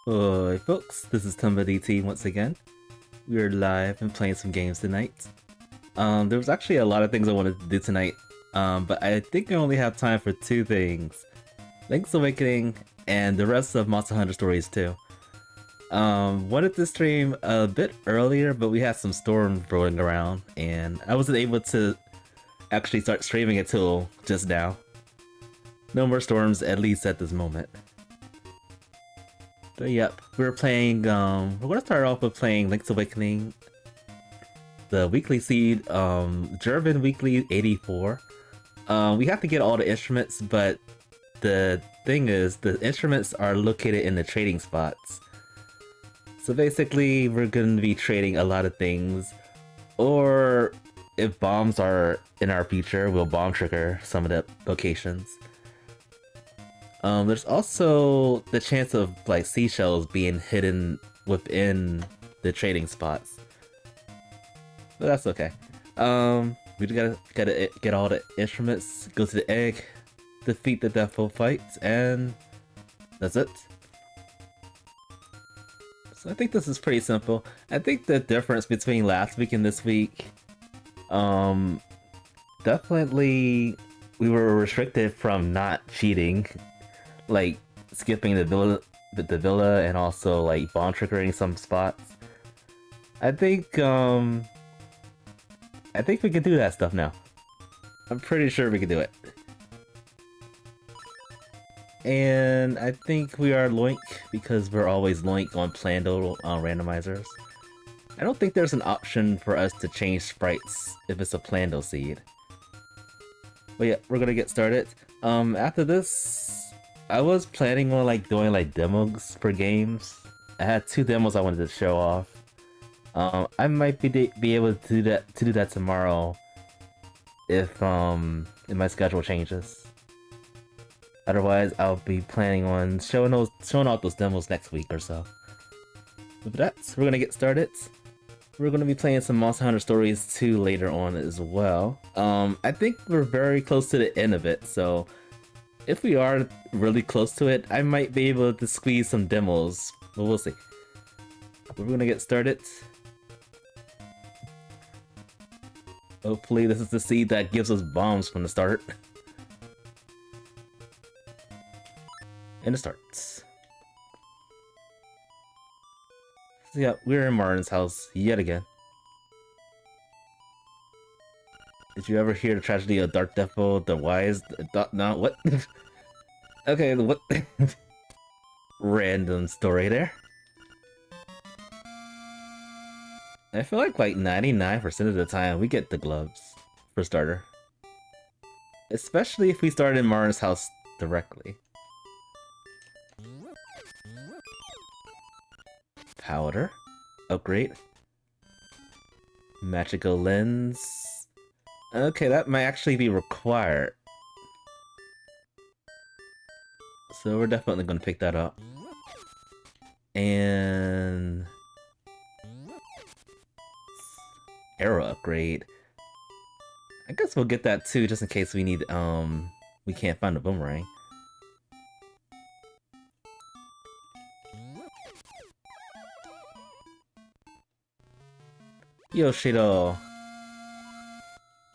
Hi folks, this is Tumba DT once again. We are live and playing some games tonight. There was actually a lot of things I wanted to do tonight, but I think I only have time for two things. Link's Awakening and the rest of Monster Hunter Stories too. Wanted to stream a bit earlier, but we had some storms rolling around, and I wasn't able to actually start streaming until just now. No more storms, at least at this moment. But yep, we're gonna start off with playing Link's Awakening, the Wkly seed, German Wkly 84. We have to get all the instruments, but the thing is, the instruments are located in the trading spots. So basically, we're gonna be trading a lot of things, or if bombs are in our future, we'll bomb trigger some of the locations. There's also the chance of like seashells being hidden within the trading spots, but that's okay. We gotta get all the instruments, go to the egg, defeat the Deathful fights, and that's it. So I think this is pretty simple. I think the difference between last week and this week, definitely we were restricted from not cheating. Like skipping the villa and also like bomb triggering some spots. I think we can do that stuff now. I'm pretty sure we can do it. And I think we are Loink because we're always Loink on Plando randomizers. I don't think there's an option for us to change sprites if it's a Plando seed. But yeah, we're gonna get started. After this, I was planning on like doing like demos for games. I had two demos I wanted to show off. I might be able to do that tomorrow if my schedule changes. Otherwise, I'll be planning on showing out those demos next week or so. With that, we're gonna get started. We're gonna be playing some Monster Hunter Stories 2 later on as well. I think we're very close to the end of it, so if we are really close to it, I might be able to squeeze some demos, but we'll see. But we're gonna get started. Hopefully this is the seed that gives us bombs from the start. And it starts. So yeah, we're in Martin's house yet again. Did you ever hear the tragedy of Dark Devil, the wise... No, what? Okay, what? Random story there. I feel like 99% of the time we get the gloves, for starter. Especially if we start in Martin's house directly. Powder. Upgrade. Magical lens. Okay, that might actually be required. So we're definitely gonna pick that up. And... arrow upgrade. I guess we'll get that too, just in case we need, we can't find a boomerang. Yoshido!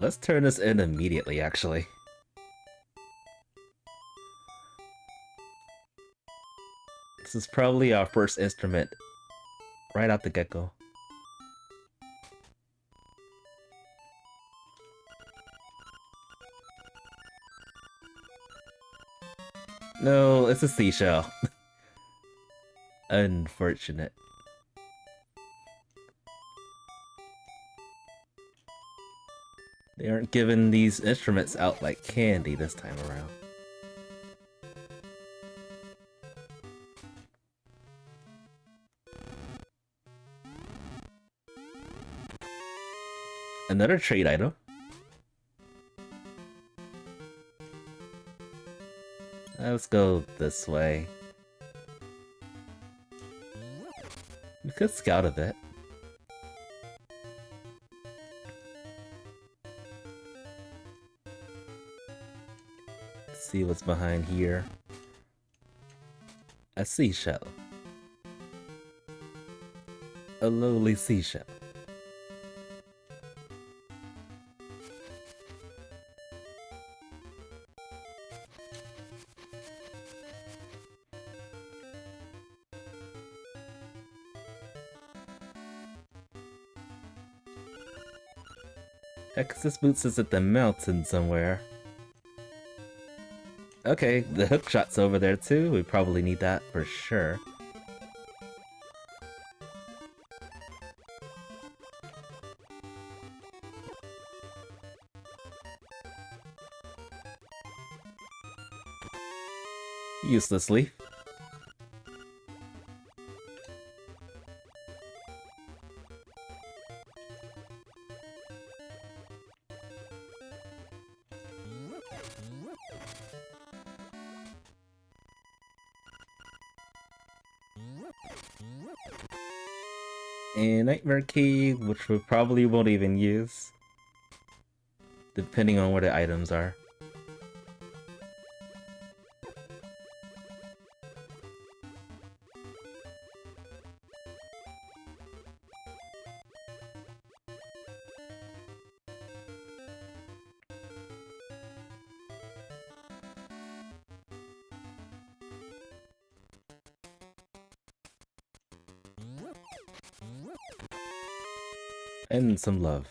Let's turn this in immediately, actually. This is probably our first instrument, right out the get-go. No, it's a seashell. Unfortunate. They aren't giving these instruments out like candy this time around. Another trade item. Let's go this way. We could scout a bit. Let's see what's behind here. A seashell. A lowly seashell. Exodus Boots is at the mountain somewhere. Okay, the hookshot's over there too. We probably need that for sure. Useless leaf. And Nightmare Key, which we probably won't even use, depending on where the items are. And some love.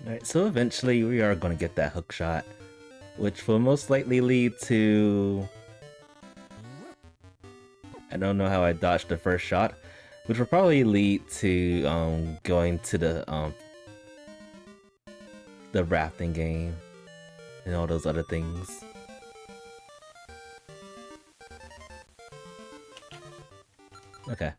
Alright, so eventually we are going to get that hook shot, which will most likely lead to... I don't know how I dodged the first shot, which will probably lead to going to the rafting game and all those other things. Okay.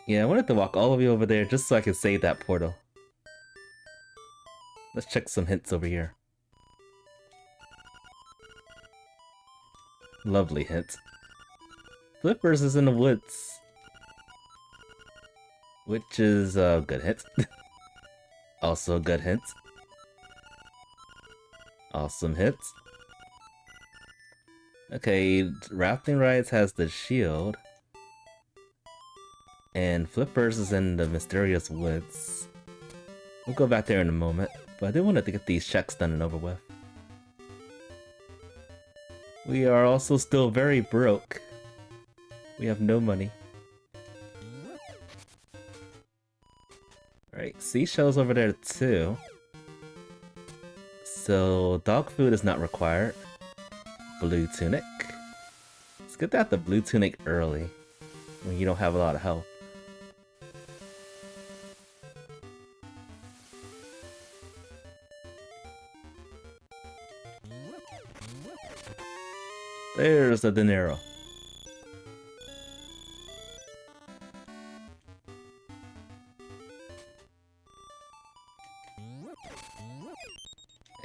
Yeah, I wanted to walk all the way over there just so I could save that portal. Let's check some hints over here. Lovely hint. Flippers is in the woods. Which is a good hint. Also a good hint. Awesome hint. Okay, Rafting Rides has the shield. And Flippers is in the mysterious woods. We'll go back there in a moment, but I do want to get these checks done and over with. We are also still very broke. We have no money. Alright, seashells over there too. So, dog food is not required. Blue tunic. It's good to have the blue tunic early, when you don't have a lot of health. There's the dinero.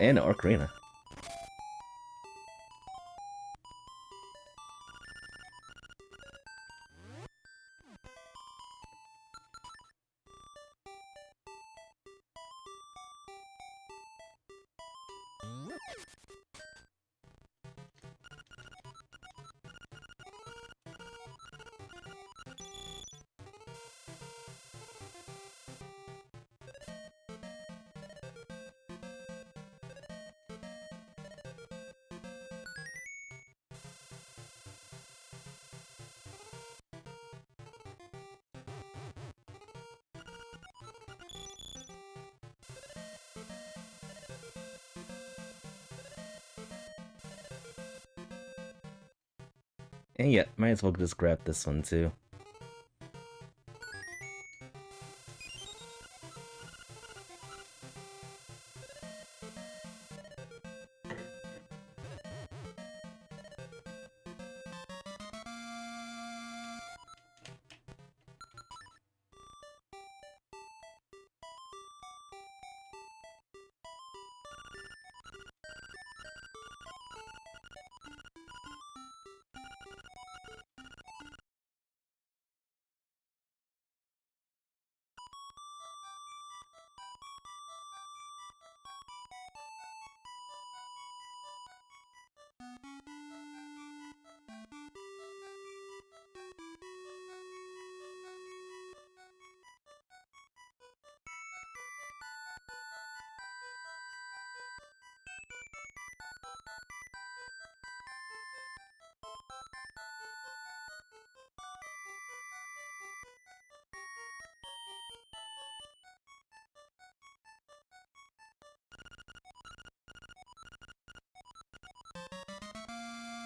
And an ocarina. And yeah, might as well just grab this one too.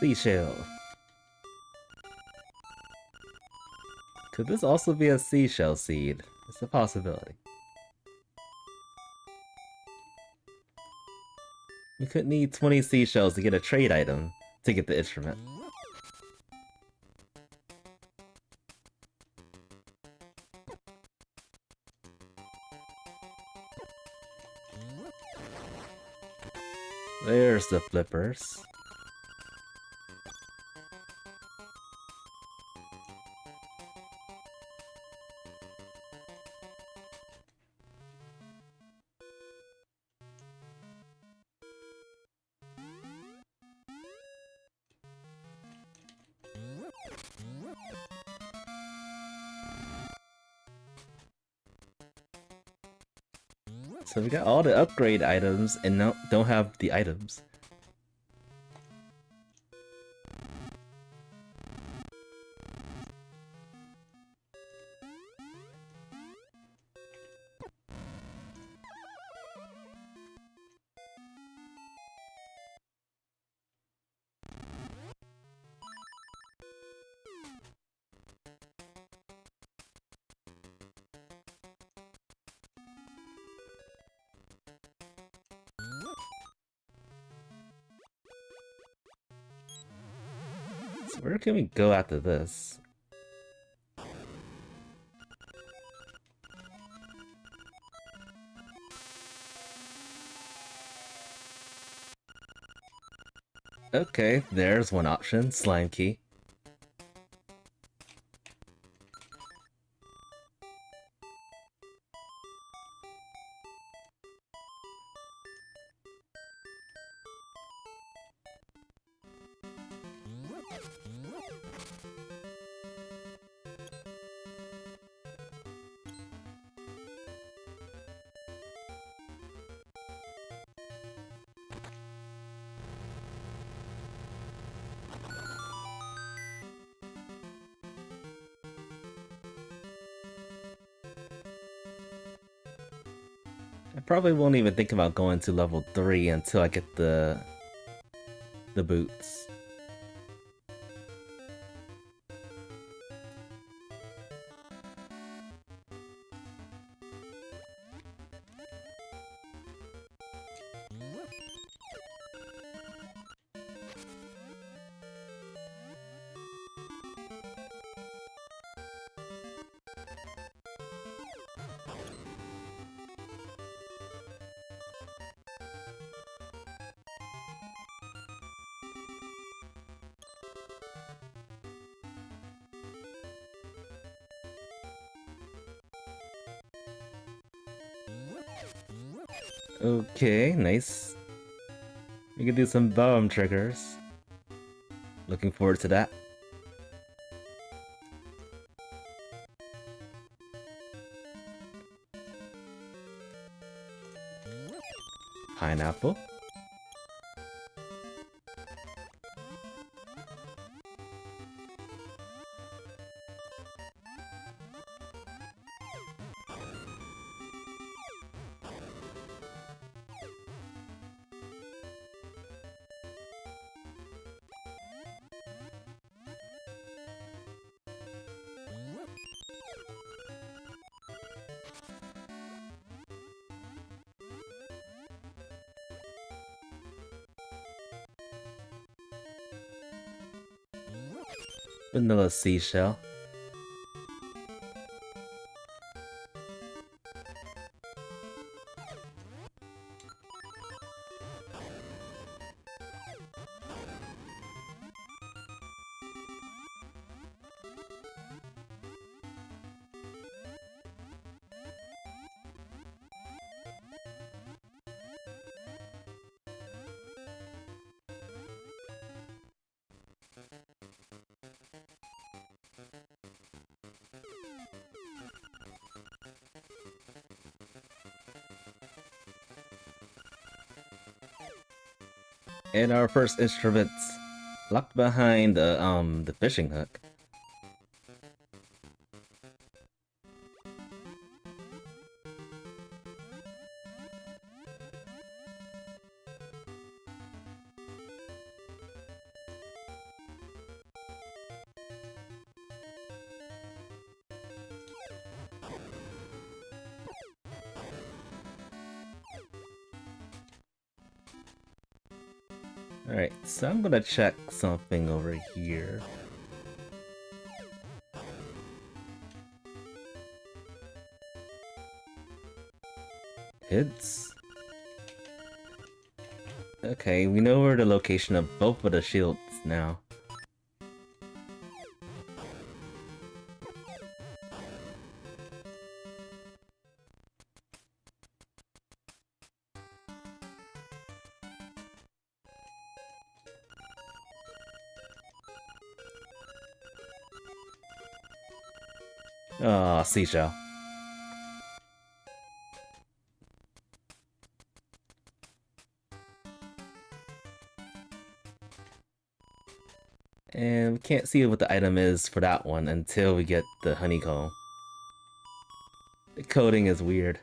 Seashell. Could this also be a seashell seed? It's a possibility. We could need 20 seashells to get a trade item to get the instrument. There's the flippers. So we got all the upgrade items and don't have the items. So where can we go after this? Okay, there's one option, Slime Key. I probably won't even think about going to level 3 until I get the boots. Okay, nice. We can do some bomb triggers. Looking forward to that. Pineapple. Vanilla seashell. And our first instrument's locked behind the fishing hook. Alright, so I'm gonna check something over here. Hits. Okay, we know where the location of both of the shields now. Oh, seashell. And we can't see what the item is for that one until we get the honeycomb. The coding is weird.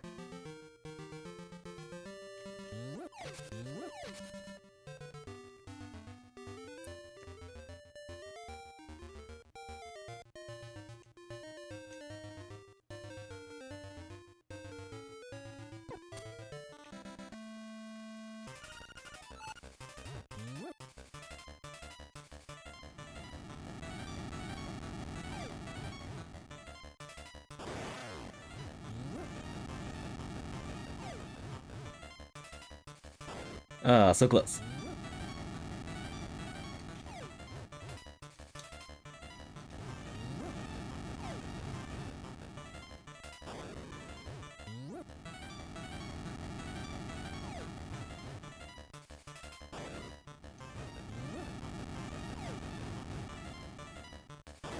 Ah, so close.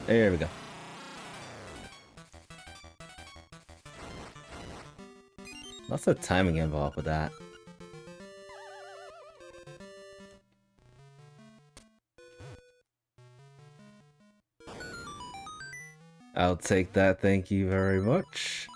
There we go. Lots of timing involved with that. I'll take that, thank you very much.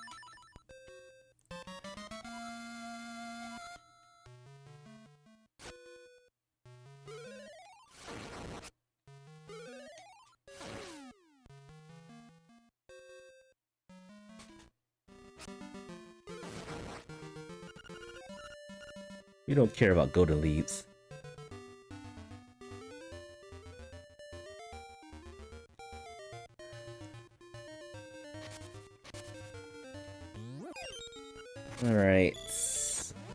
We don't care about golden leaves. Alright,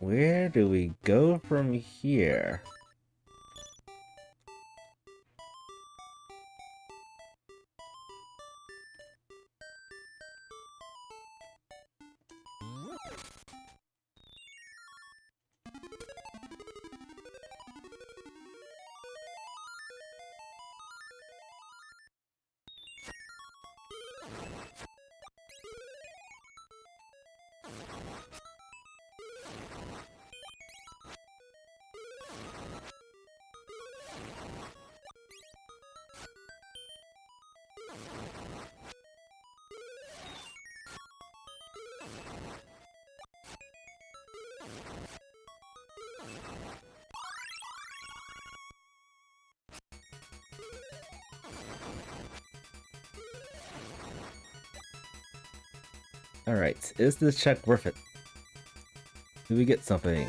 where do we go from here? Alright, is this check worth it? Do we get something?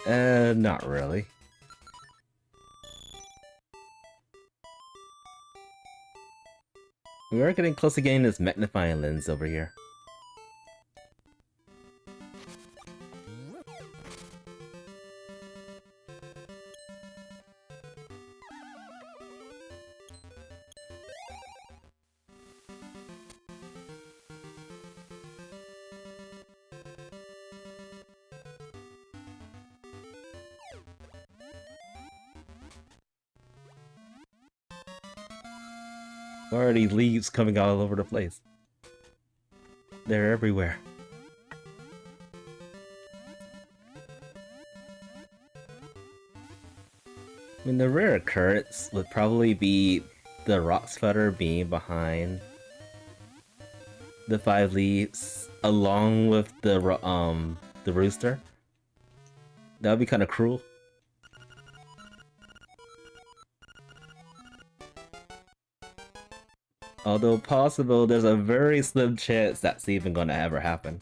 Not really. We are getting close to getting this magnifying lens over here. Already leaves coming all over the place. They're everywhere. I mean, the rare occurrence would probably be the rock sputter being behind the 5 leaves, along with the rooster. That would be kind of cruel. Although possible, there's a very slim chance that's even gonna ever happen.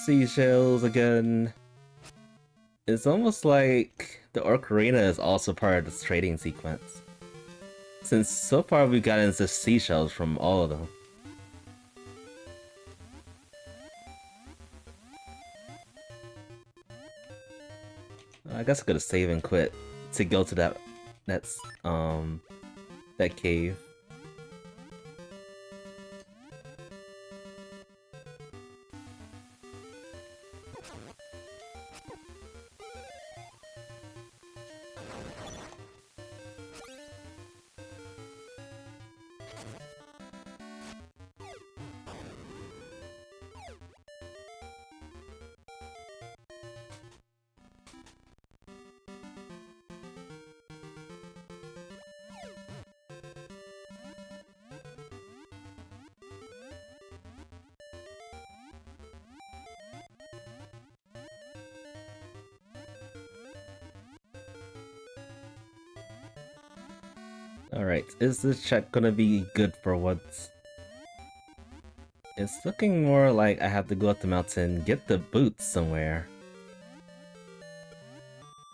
Seashells again. It's almost like the Ocarina is also part of this trading sequence. Since so far we've gotten the seashells from all of them. I guess I could have save and quit to go to that cave. Alright, is this check gonna be good for once? It's looking more like I have to go up the mountain, get the boots somewhere,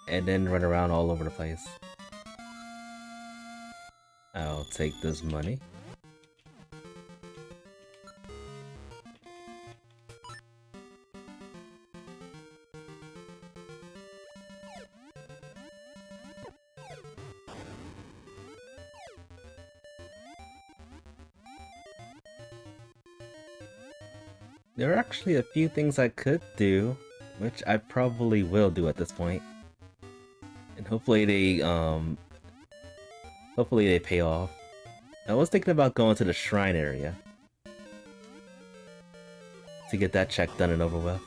and then run around all over the place. I'll take this money. There are actually a few things I could do, which I probably will do at this point. And hopefully they pay off. I was thinking about going to the shrine area to get that check done and over with.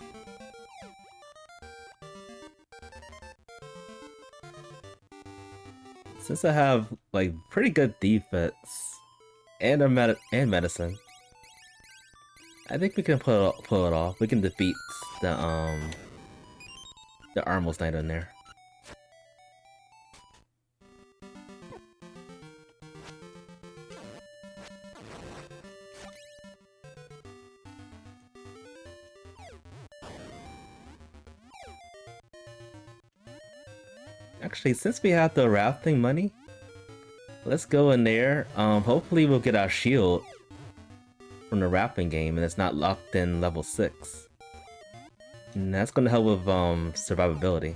Since I have like pretty good defense and medicine, I think we can pull it off. We can defeat the Armos Knight in there. Actually, since we have the rafting money, let's go in there. Hopefully we'll get our shield from the rafting game and it's not locked in level 6. And that's gonna help with survivability.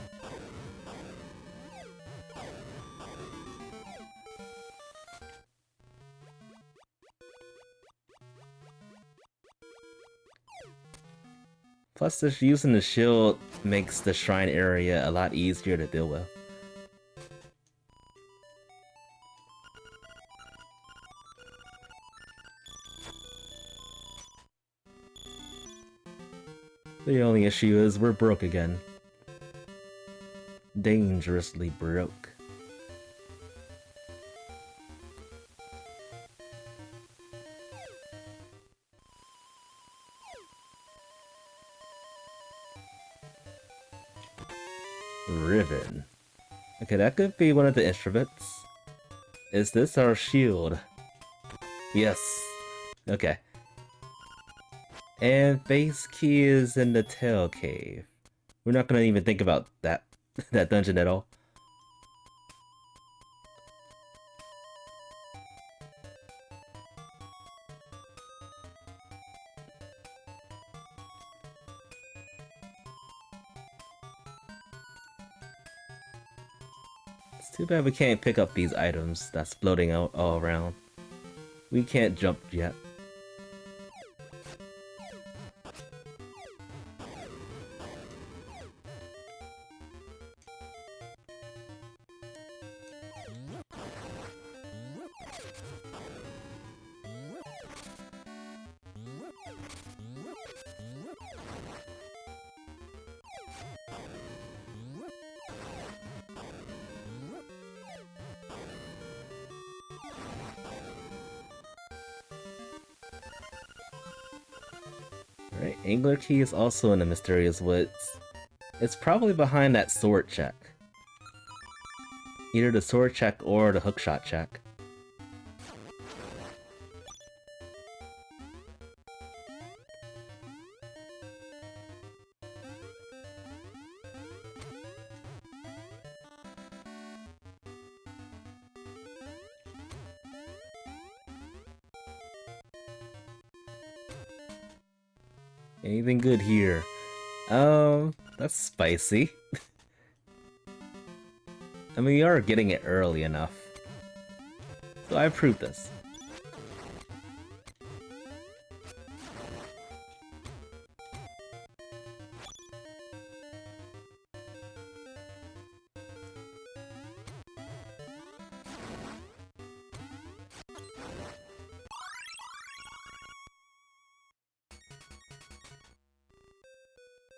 Plus, just using the shield makes the shrine area a lot easier to deal with. The only issue is we're broke again. Dangerously broke. Ribbon. Okay, that could be one of the instruments. Is this our shield? Yes. Okay. And base key is in the tail cave. We're not gonna even think about that that dungeon at all. It's too bad we can't pick up these items that's floating out all around. We can't jump yet. Alright, Angler Key is also in the Mysterious Woods. It's probably behind that sword check. Either the sword check or the hookshot check. Anything good here? That's spicy. I mean, we are getting it early enough. So I approve this.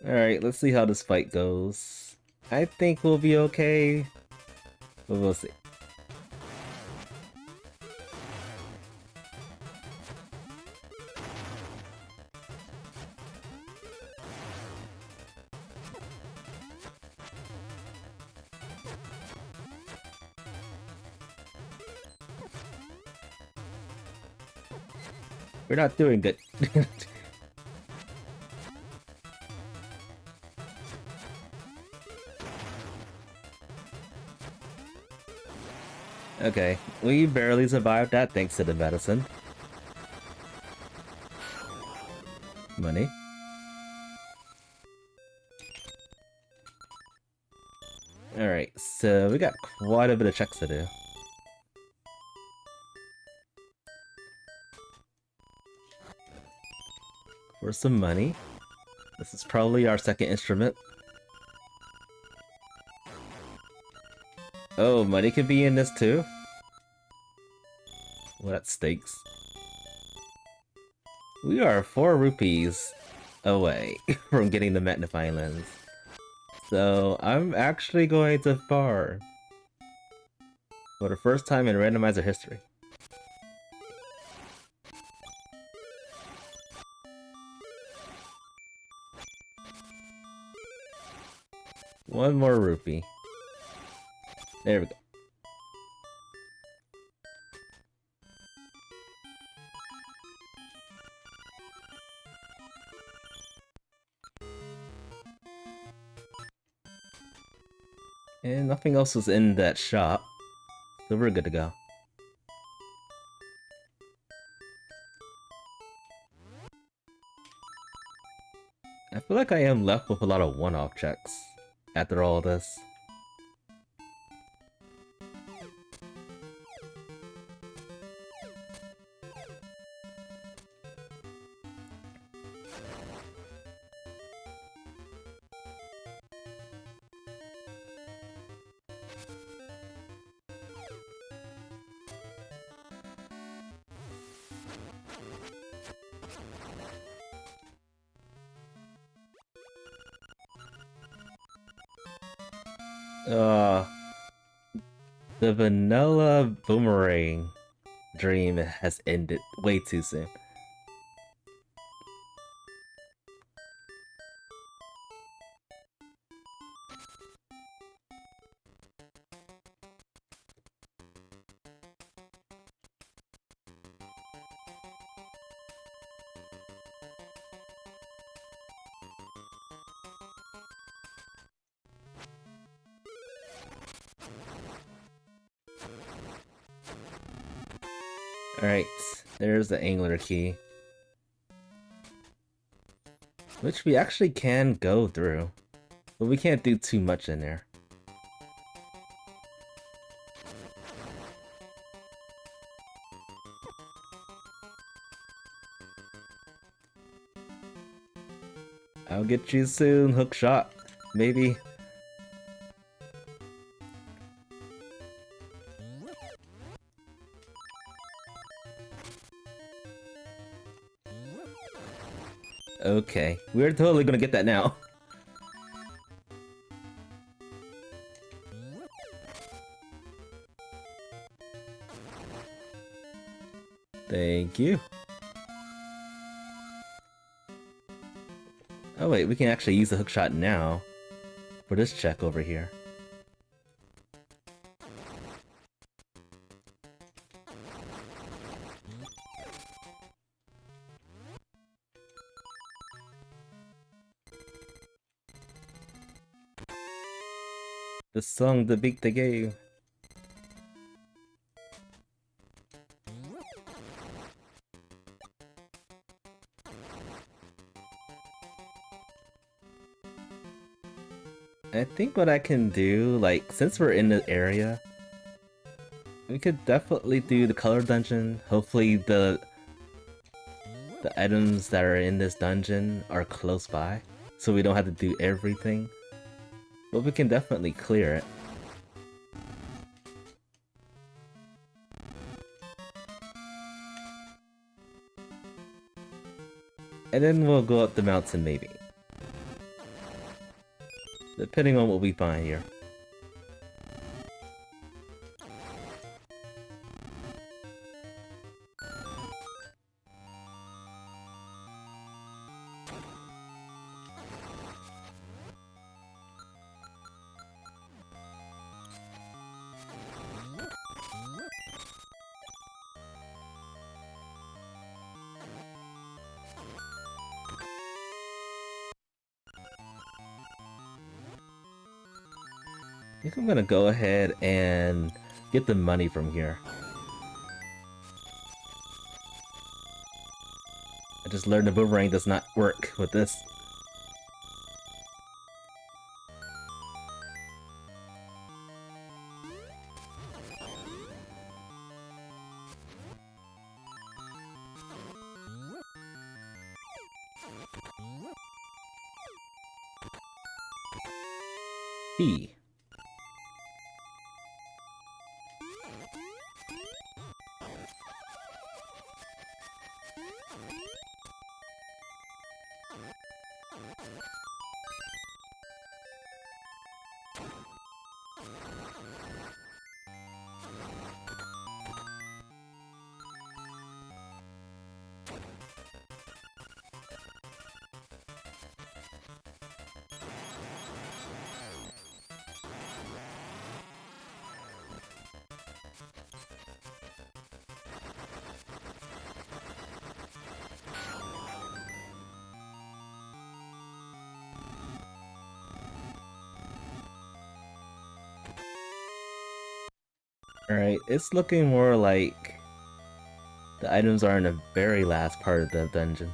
Alright, let's see how this fight goes. I think we'll be okay, but we'll see. We're not doing good. Okay, we barely survived that thanks to the medicine. Money. Alright, so we got quite a bit of checks to do. For some money. This is probably our second instrument. Oh, money could be in this too? Well, that stinks. We are 4 rupees away from getting the magnifying lens. So, I'm actually going to farm. For the first time in Randomizer history. One more rupee. There we go. And nothing else was in that shop, so we're good to go. I feel like I am left with a lot of one-off checks after all this. The vanilla boomerang dream has ended way too soon. Alright, there's the angler key. Which we actually can go through, but we can't do too much in there. I'll get you soon, hook shot. Maybe. Okay, we're totally gonna get that now. Thank you. Oh wait, we can actually use the hookshot now for this check over here. The song to beat the game. I think what I can do, like, since we're in the area, we could definitely do the color dungeon. Hopefully the items that are in this dungeon are close by, so we don't have to do everything. But we can definitely clear it. And then we'll go up the mountain maybe. Depending on what we find here. I think I'm gonna go ahead and get the money from here. I just learned the boomerang does not work with this. P. Alright, it's looking more like the items are in the very last part of the dungeon.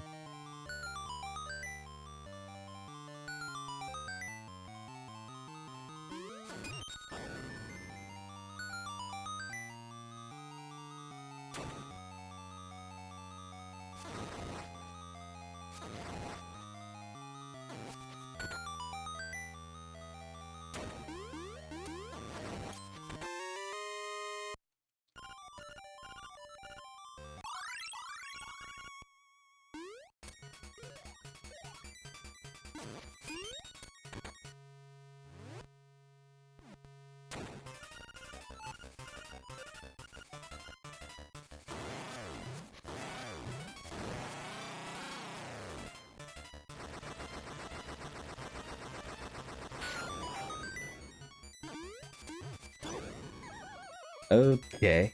Okay.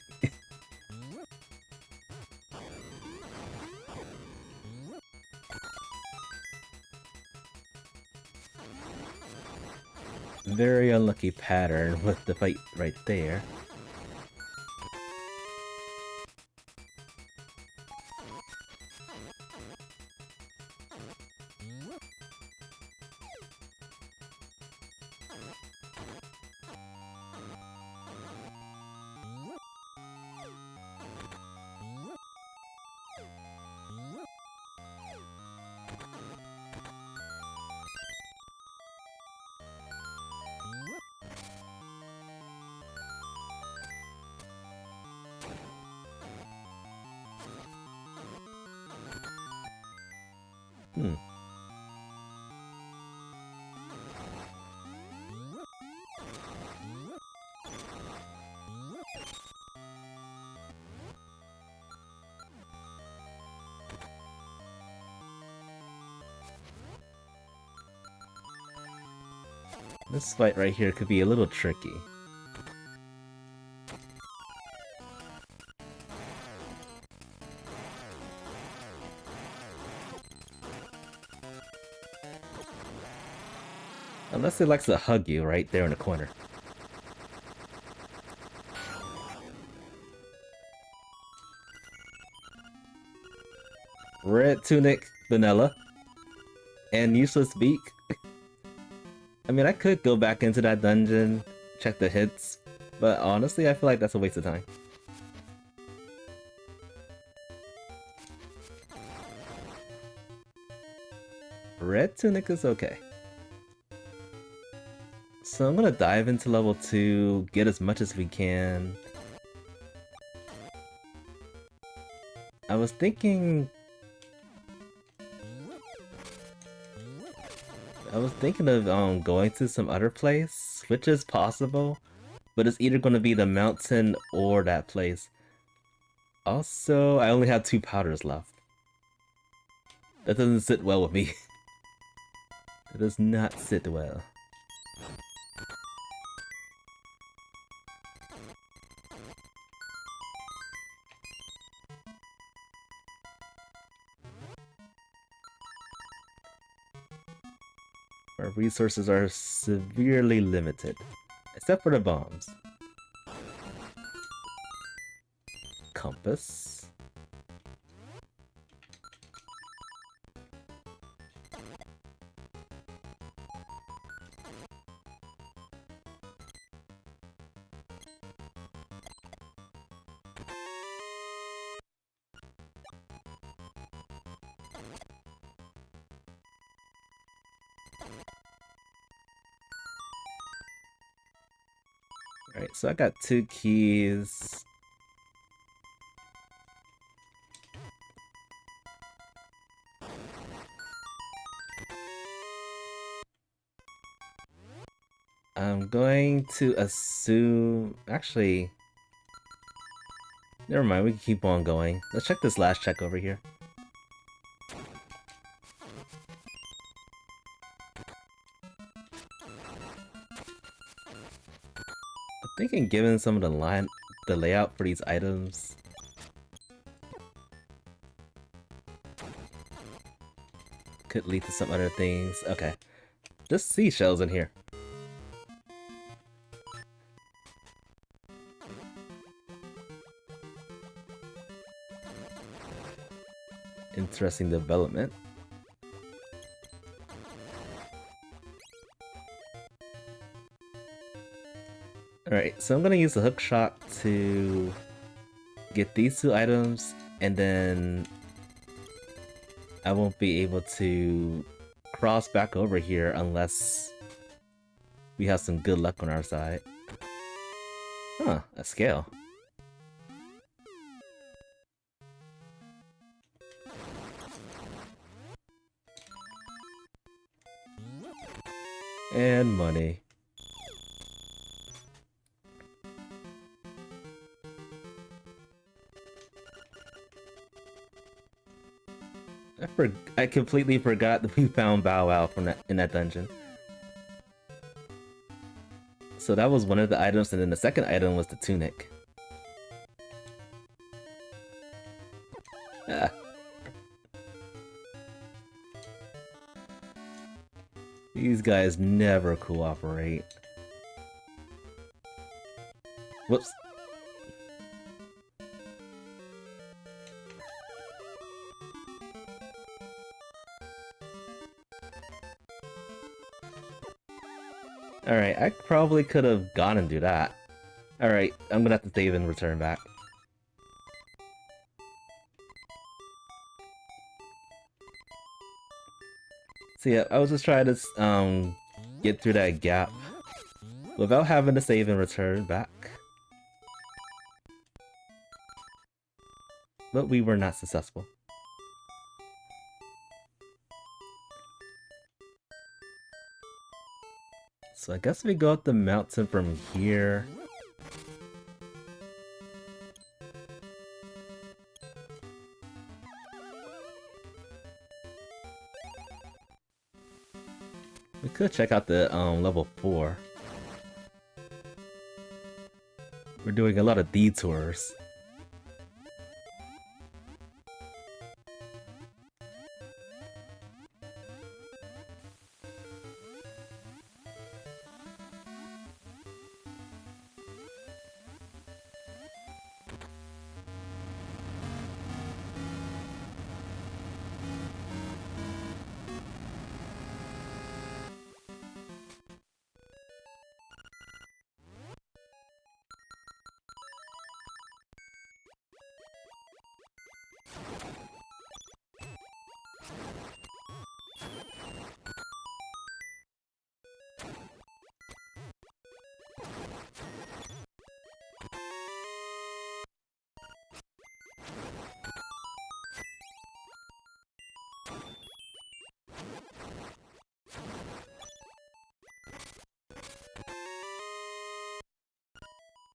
Very unlucky pattern with the fight right there. Hmm. This fight right here could be a little tricky. Unless it likes to hug you right there in the corner. Red Tunic, Vanilla, and Useless Beak. I mean, I could go back into that dungeon, check the hits, but honestly, I feel like that's a waste of time. Red Tunic is okay. So I'm gonna dive into level 2, get as much as we can. I was thinking of going to some other place, which is possible, but it's either gonna be the mountain or that place. Also, I only have 2 powders left. That doesn't sit well with me. It does not sit well. Our resources are severely limited, except for the bombs. Compass. Alright, so I got 2 keys. I'm going to assume... Actually... Never mind, we can keep on going. Let's check this last check over here. I'm thinking given some of the layout for these items... could lead to some other things. Okay. Just seashells in here. Interesting development. Alright, so I'm gonna use the hook shot to get these 2 items, and then I won't be able to cross back over here unless we have some good luck on our side. Huh, a scale. And money. I completely forgot that we found Bow Wow from in that dungeon. So that was one of the items, and then the second item was the tunic. Ah. These guys never cooperate. Whoops. Alright, I probably could have gone and do that. Alright, I'm gonna have to save and return back. So yeah, I was just trying to get through that gap without having to save and return back. But we were not successful. So I guess we go up the mountain from here. We could check out the level 4. We're doing a lot of detours.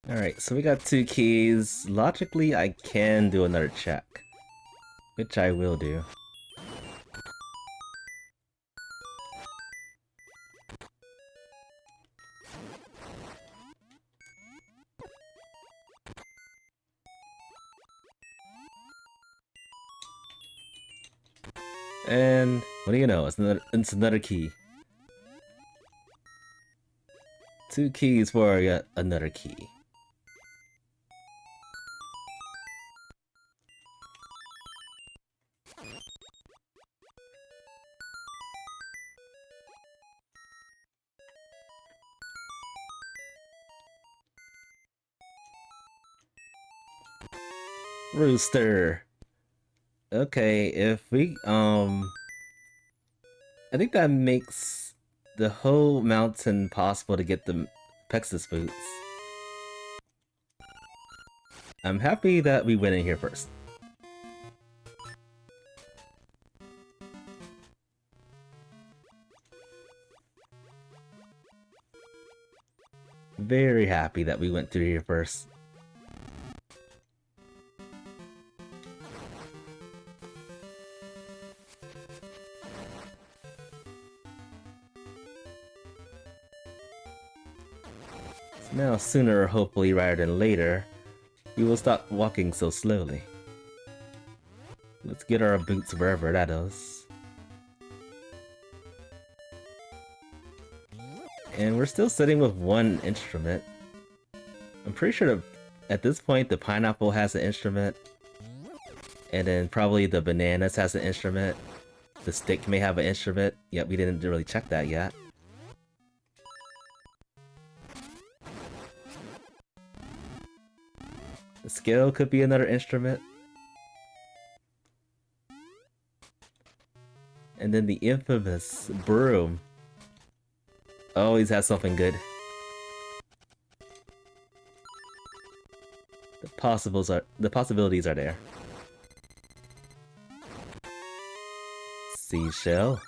Alright, so we got 2 keys. Logically, I can do another check, which I will do. And what do you know? It's another key. 2 keys for yet another key. Rooster. Okay, if we I think that makes the whole mountain possible to get the Pexus boots. I'm happy that we went in here first. Very happy that we went through here first. Now, sooner, hopefully, rather than later, we will stop walking so slowly. Let's get our boots wherever that is. And we're still sitting with 1 instrument. I'm pretty sure that at this point the pineapple has an instrument. And then probably the bananas has an instrument. The stick may have an instrument. Yet we didn't really check that yet. The scale could be another instrument. And then the infamous broom always has something good. The possibilities are there. Seashell.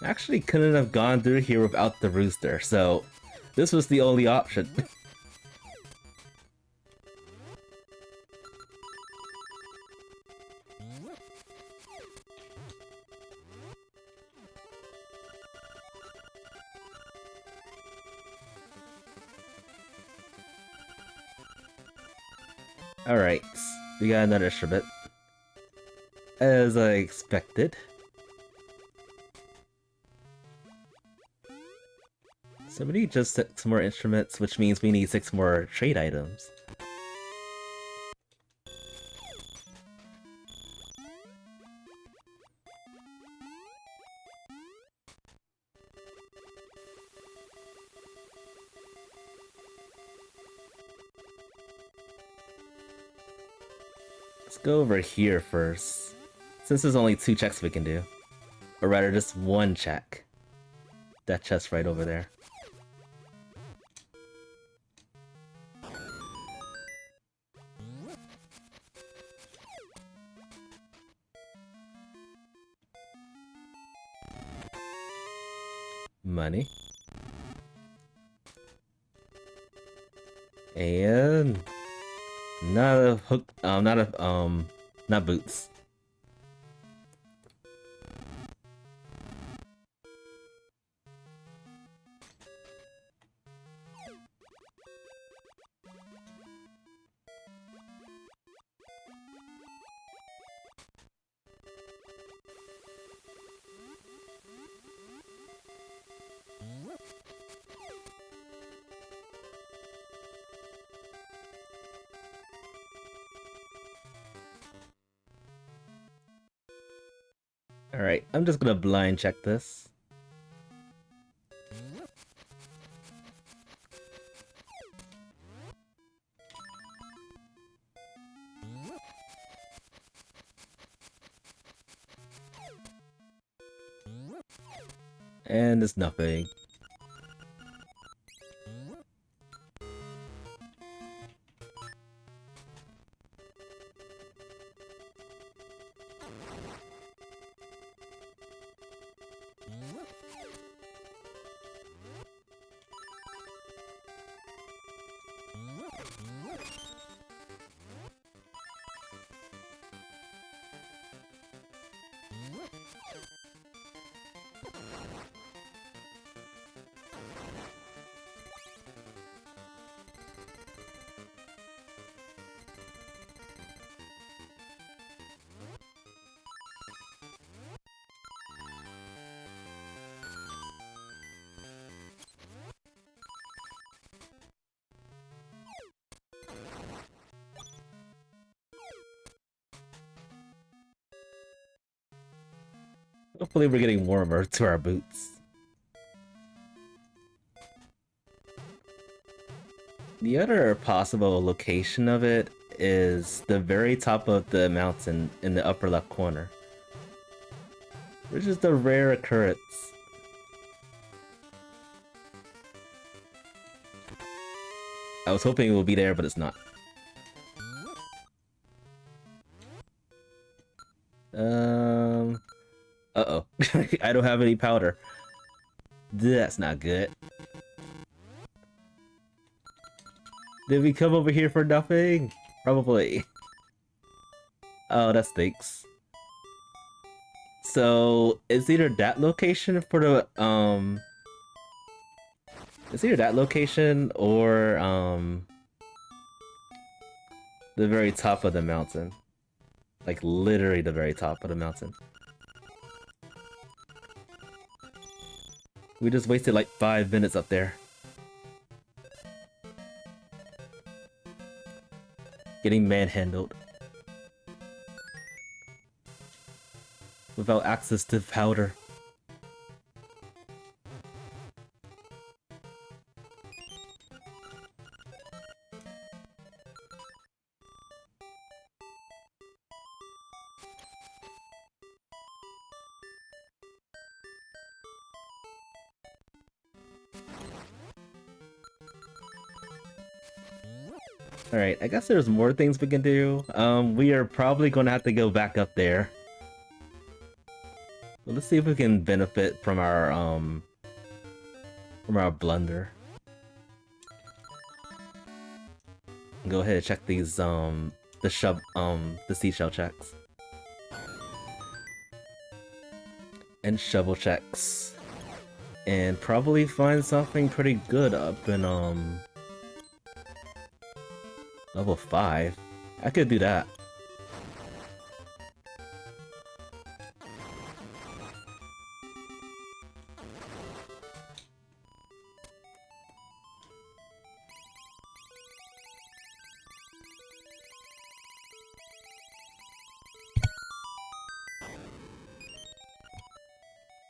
Actually couldn't have gone through here without the rooster, so this was the only option. Alright, we got another instrument. As I expected. So we need just 6 more instruments, which means we need 6 more trade items. Let's go over here first, since there's only 2 checks we can do. Or rather, just 1 check. That chest right over there. Money. And not a hook, not boots. Alright, I'm just gonna blind check this. And it's nothing. Hopefully we're getting warmer to our boots. The other possible location of it is the very top of the mountain in the upper left corner, which is the rare occurrence. I was hoping it would be there, but it's not. Uh-oh. I don't have any powder. That's not good. Did we come over here for nothing? Probably. Oh, that stinks. So, it's either that location for the, it's either that location or, the very top of the mountain. Like, literally the very top of the mountain. We just wasted like 5 minutes up there. Getting manhandled. Without access to powder. Alright, I guess there's more things we can do. We are probably gonna have to go back up there. Well, let's see if we can benefit from our blunder. Go ahead and check these, the seashell checks. And shovel checks. And probably find something pretty good up in, level 5. I could do that.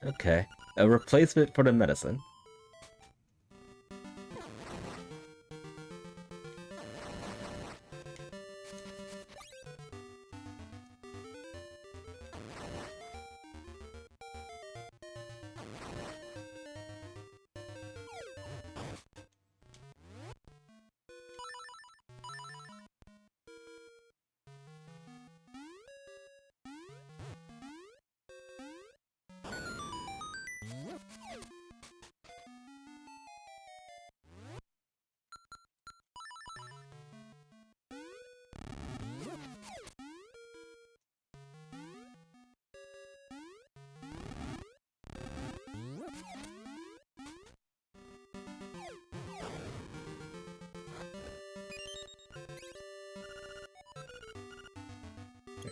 Okay. A replacement for the medicine.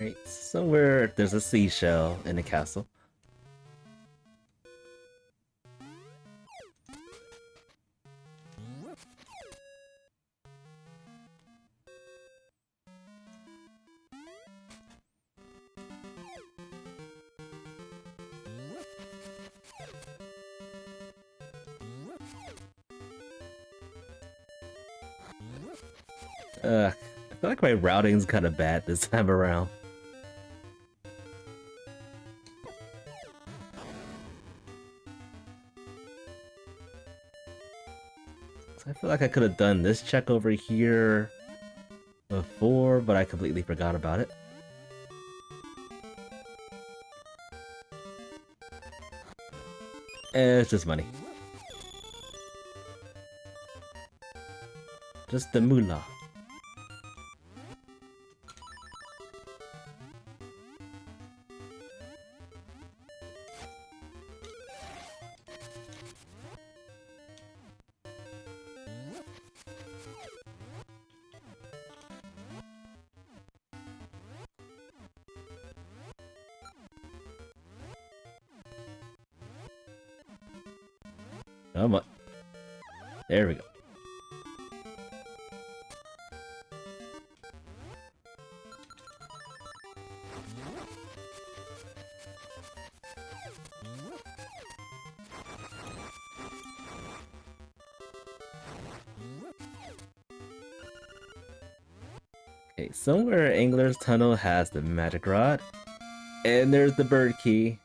Right, somewhere there's a seashell in the castle. I feel like my routing's kind of bad this time around. So I feel like I could have done this check over here before, but I completely forgot about it. It's just money. Just the moolah. Come on. There we go. Okay, somewhere Angler's Tunnel has the magic rod. And there's the bird key.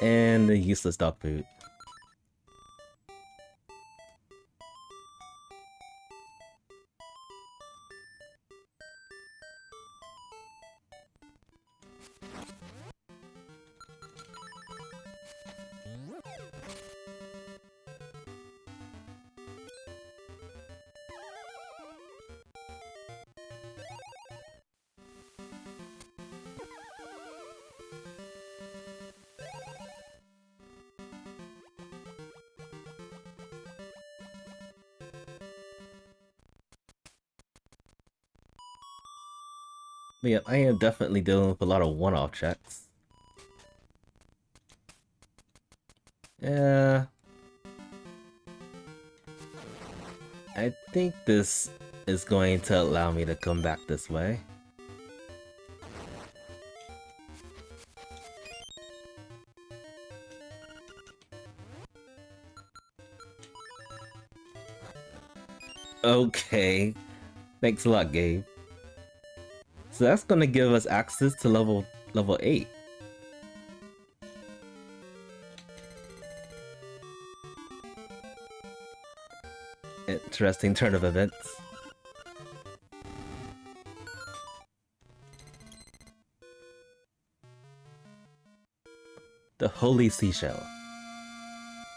And the useless dog food. But yeah, I am definitely dealing with a lot of one-off checks. Yeah. I think this is going to allow me to come back this way. Okay. Thanks a lot, Gabe. So that's gonna give us access to level 8. Interesting turn of events. The Holy Seashell.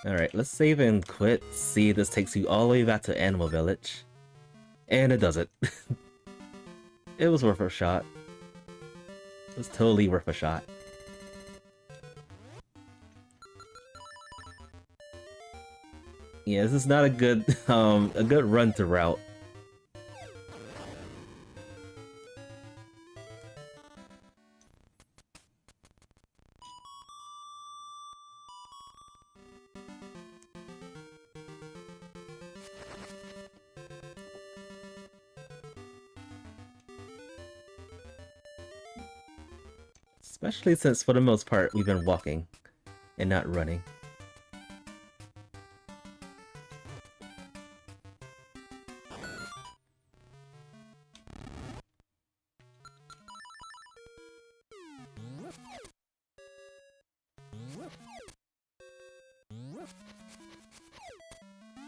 Alright, let's save and quit. See, this takes you all the way back to Animal Village. And it does it. It was worth a shot. It was totally worth a shot. Yeah, this is not a good run to route. Especially since, for the most part, we've been walking and not running.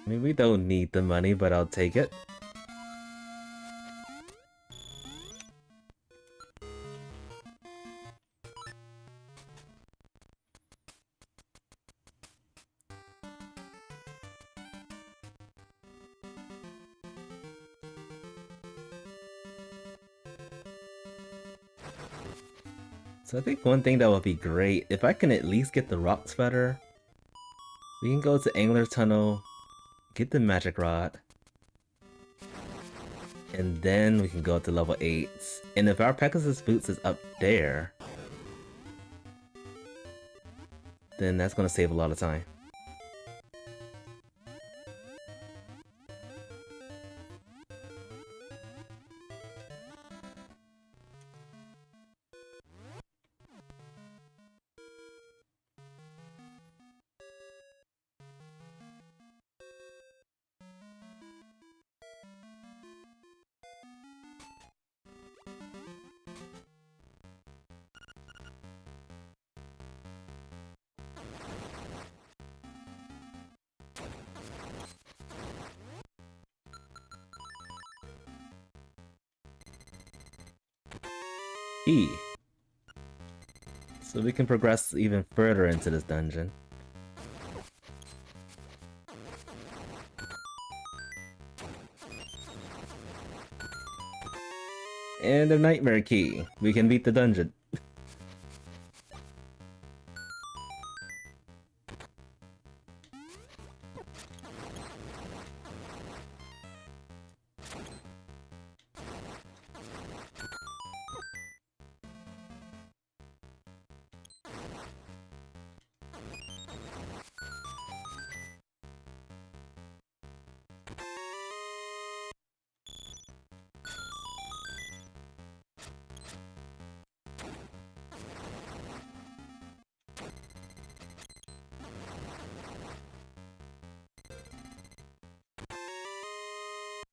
I mean, we don't need the money, but I'll take it. So I think one thing that would be great, if I can at least get the rock sweater, we can go to Angler Tunnel, get the magic rod, and then we can go to level 8. And if our Pegasus Boots is up there, then that's gonna save a lot of time. E. So we can progress even further into this dungeon. And a nightmare key. We can beat the dungeon.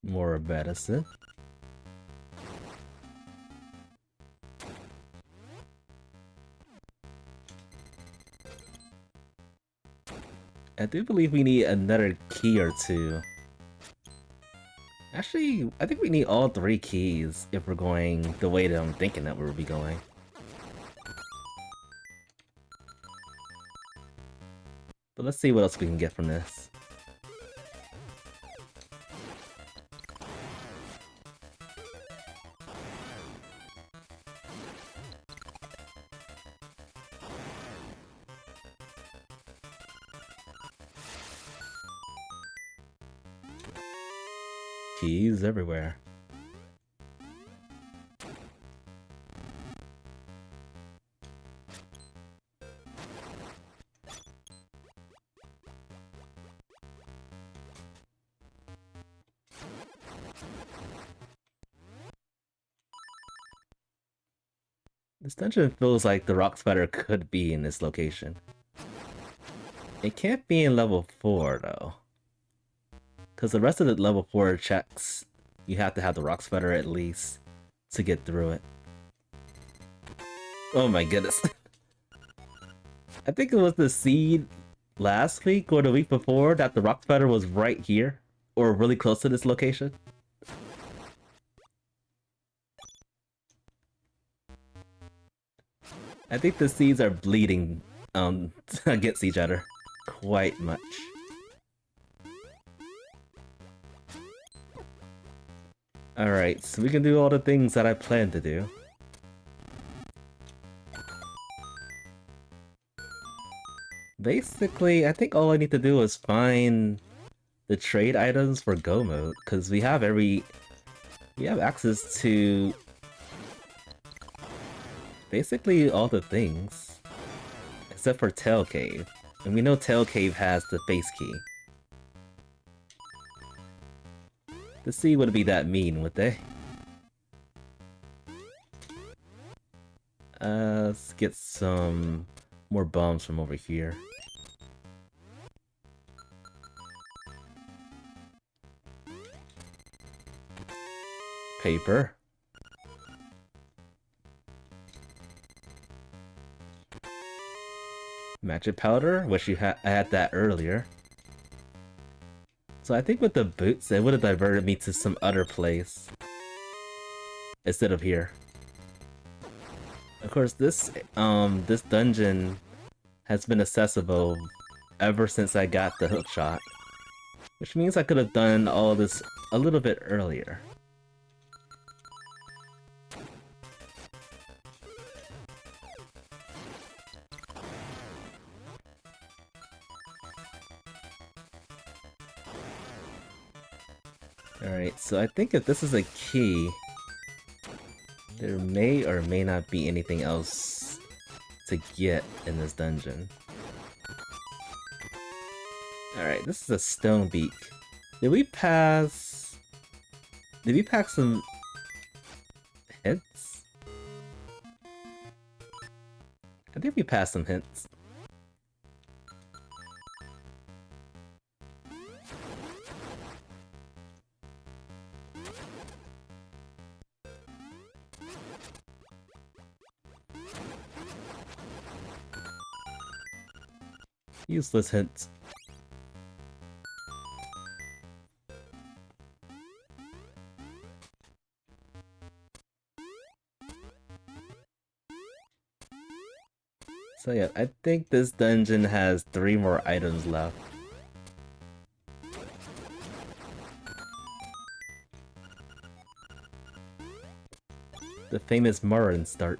More medicine. I do believe we need another key or two. Actually, I think we need all 3 keys if we're going the way that I'm thinking that we'll be going. But let's see what else we can get from this. Keys everywhere. This dungeon feels like the rock spider could be in this location. It can't be in level 4 though. Because the rest of the level 4 checks, you have to have the rock spider at least to get through it. Oh my goodness. I think it was the seed last week or the week before that the rock spider was right here, or really close to this location. I think the seeds are bleeding against each other quite much. Alright, so we can do all the things that I plan to do. Basically, I think all I need to do is find the trade items for Go Mode, because we have access to basically all the things. Except for Tail Cave. And we know Tail Cave has the face key. The sea wouldn't be that mean, would they? Let's get some more bombs from over here. Paper. Magic powder? Wish I had that earlier. So I think with the boots, it would have diverted me to some other place instead of here. Of course, this dungeon has been accessible ever since I got the hook shot, which means I could have done all this a little bit earlier. Alright, so I think if this is a key, there may or may not be anything else to get in this dungeon. Alright, this is a stone beak. Did we pass... Did we pack some hints? I think we passed some hints. Useless hints. So yeah, I think this dungeon has 3 more items left. The famous Murrin start.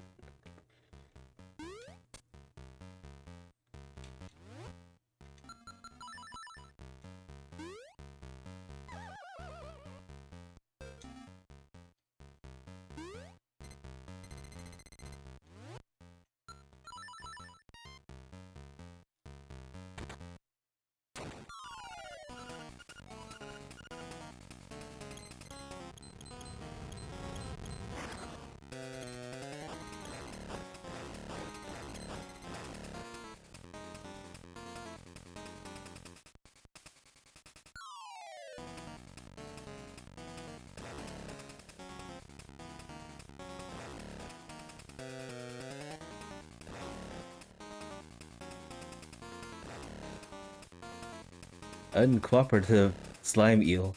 Uncooperative slime eel.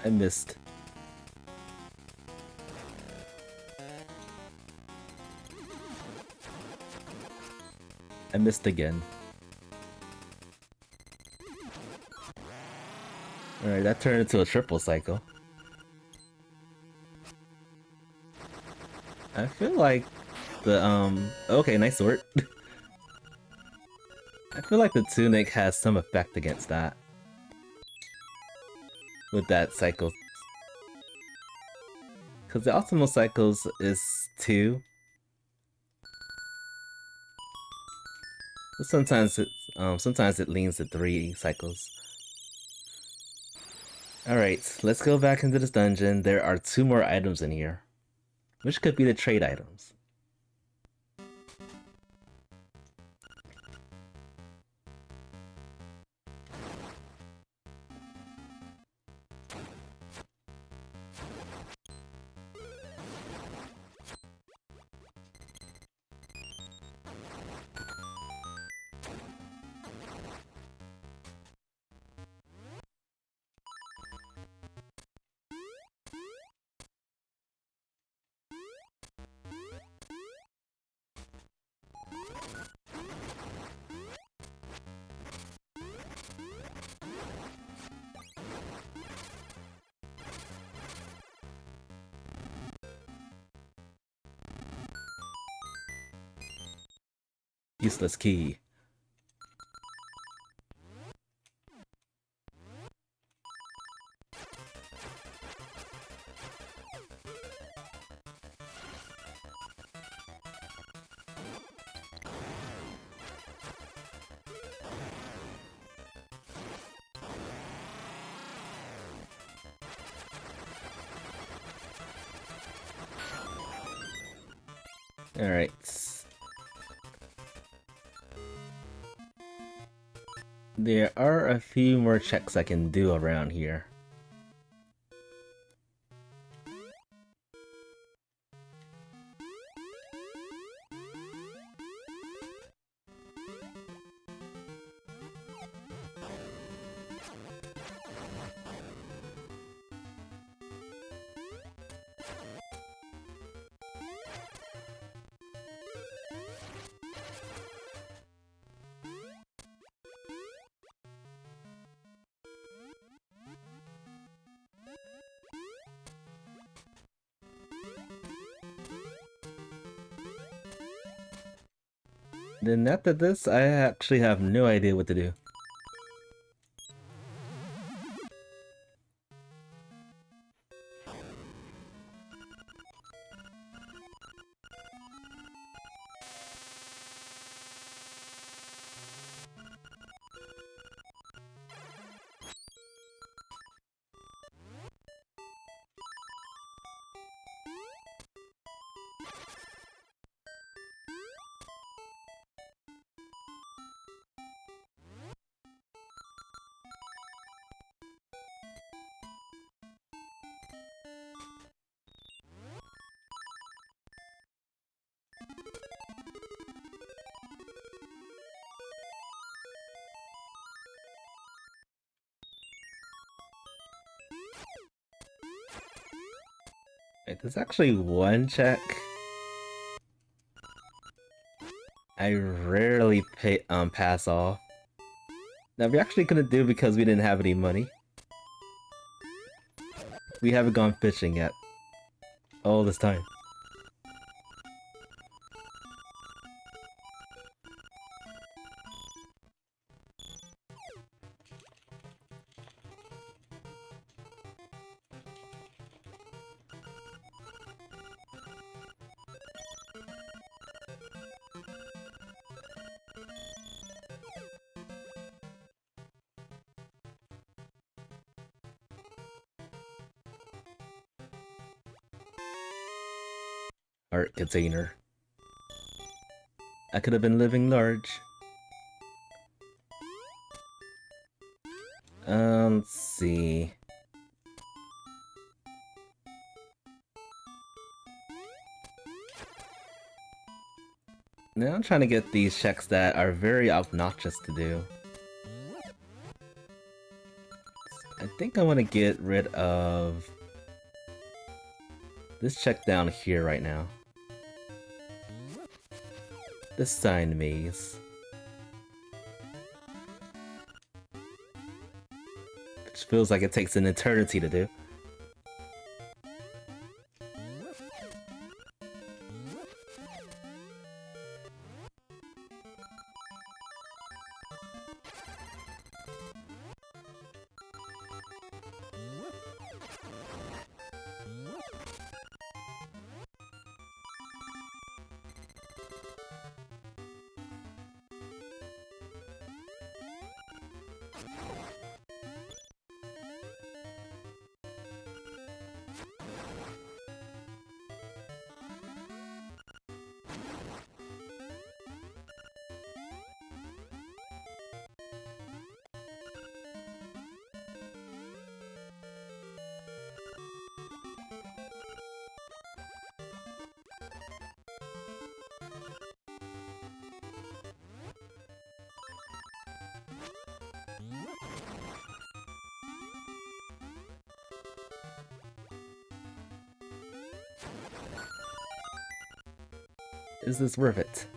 I missed. I missed again. Alright, that turned into a triple cycle. I feel like the, okay, nice sword. I feel like the tunic has some effect against that. With that cycle. Because the optimal cycles is 2. But sometimes it leans to 3 cycles. Alright, let's go back into this dungeon. There are 2 more items in here. Which could be the trade items. Useless key. Alright. There are a few more checks I can do around here. Then after this, I actually have no idea what to do. Wait, there's actually one check I rarely pass off. That we actually couldn't do because we didn't have any money. We haven't gone fishing yet. All this time. Art container. I could have been living large. Let's see. Now I'm trying to get these checks that are very obnoxious to do. I think I want to get rid of this check down here right now. The sign maze. Which feels like it takes an eternity to do. Is this worth it?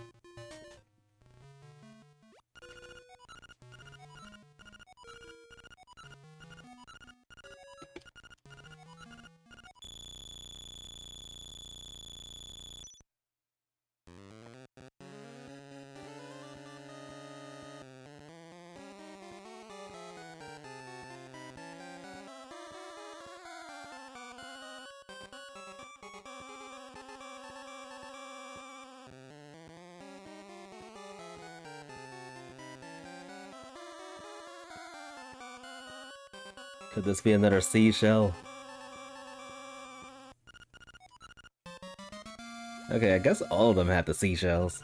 Could this be another seashell? Okay, I guess all of them have the seashells.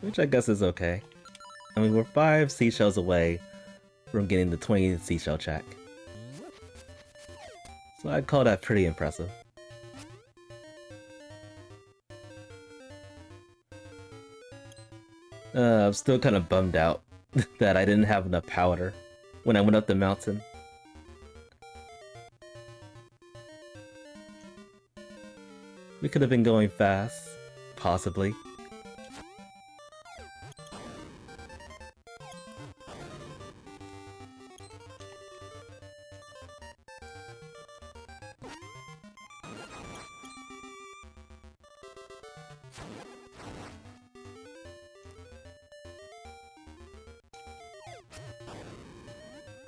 Which I guess is okay. I mean, we're 5 seashells away from getting the 20 seashell check. So I'd call that pretty impressive. I'm still kind of bummed out that I didn't have enough powder when I went up the mountain. We could have been going fast, possibly.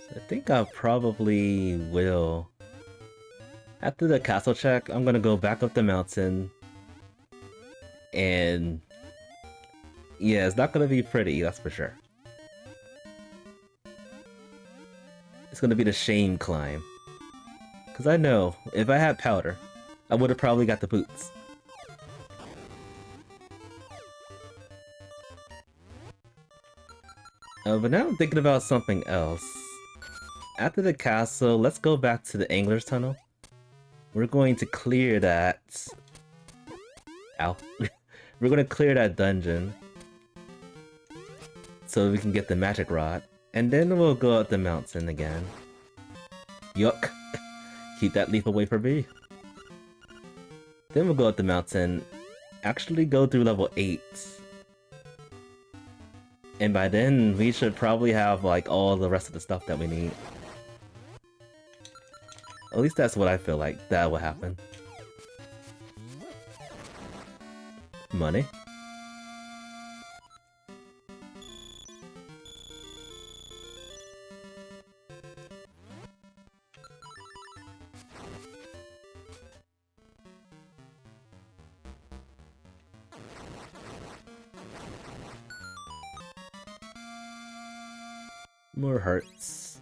I think I probably will. After the castle check, I'm gonna go back up the mountain. And yeah, it's not gonna be pretty, that's for sure. It's gonna be the shame climb. Cause I know, if I had powder, I would have probably got the boots. But now I'm thinking about something else. After the castle, let's go back to the Angler's Tunnel. We're going to clear that... Ow. We're going to clear that dungeon. so we can get the magic rod, and then we'll go up the mountain again. Yuck! Keep that leaf away from me. Then we'll go up the mountain, actually go through level 8. And by then, we should probably have like all the rest of the stuff that we need. At least that's what I feel like that will happen. Money. More hearts.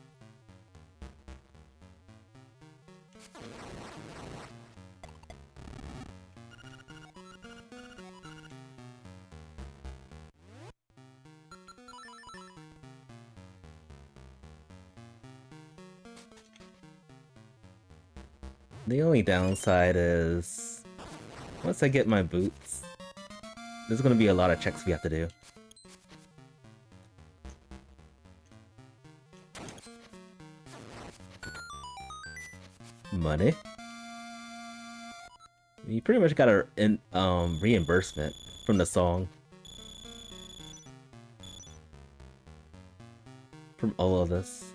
The only downside is, once I get my boots, there's gonna be a lot of checks we have to do. Money. You pretty much got a reimbursement from the song. From all of this.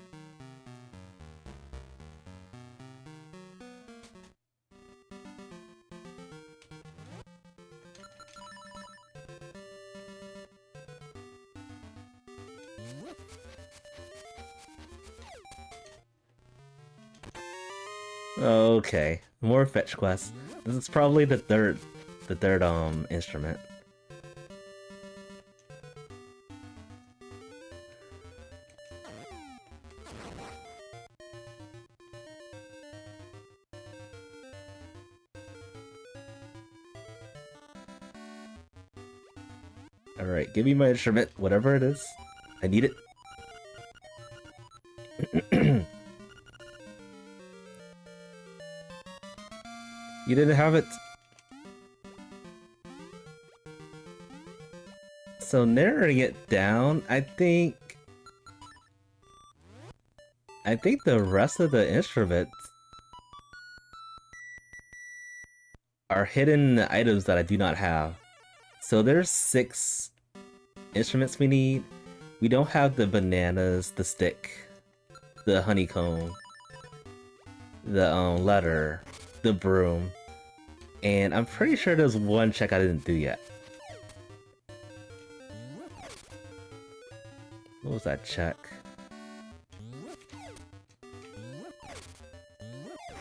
Okay, more fetch quests. This is probably the third instrument. Alright, give me my instrument, whatever it is. I need it. You didn't have it. So narrowing it down, I think the rest of the instruments are hidden items that I do not have. So there's 6 instruments we need. We don't have the bananas, the stick, the honeycomb, the letter, the broom. And I'm pretty sure there's one check I didn't do yet. What was that check?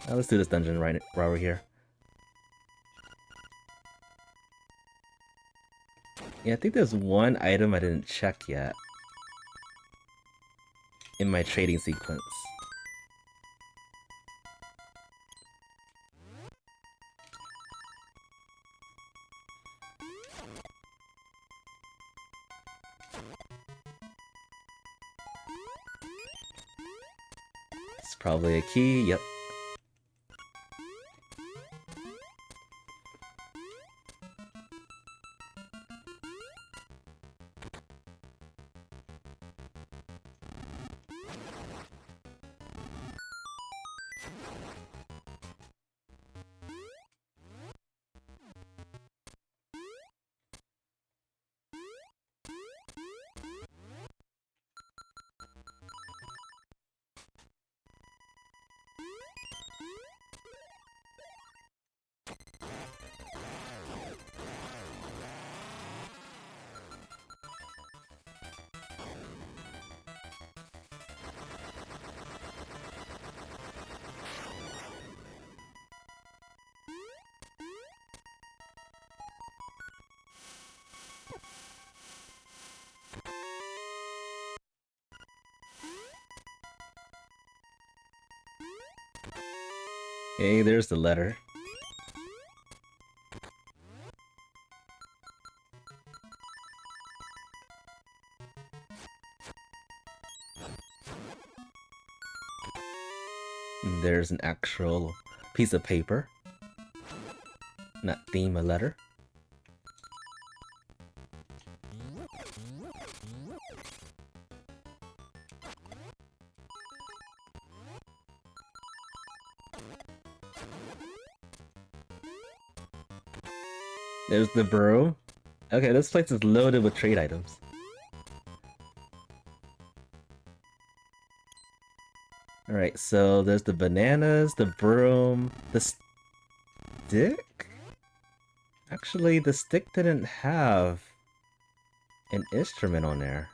Let's do this dungeon right while we're here. Yeah, I think there's one item I didn't check yet in my trading sequence. It's probably a key, yep. Okay, there's the letter. And there's an actual piece of paper. Not theme, a letter. There's the burrow. Okay, this place is loaded with trade items. Alright, so there's the bananas, the broom, the stick? Actually, the stick didn't have an instrument on there.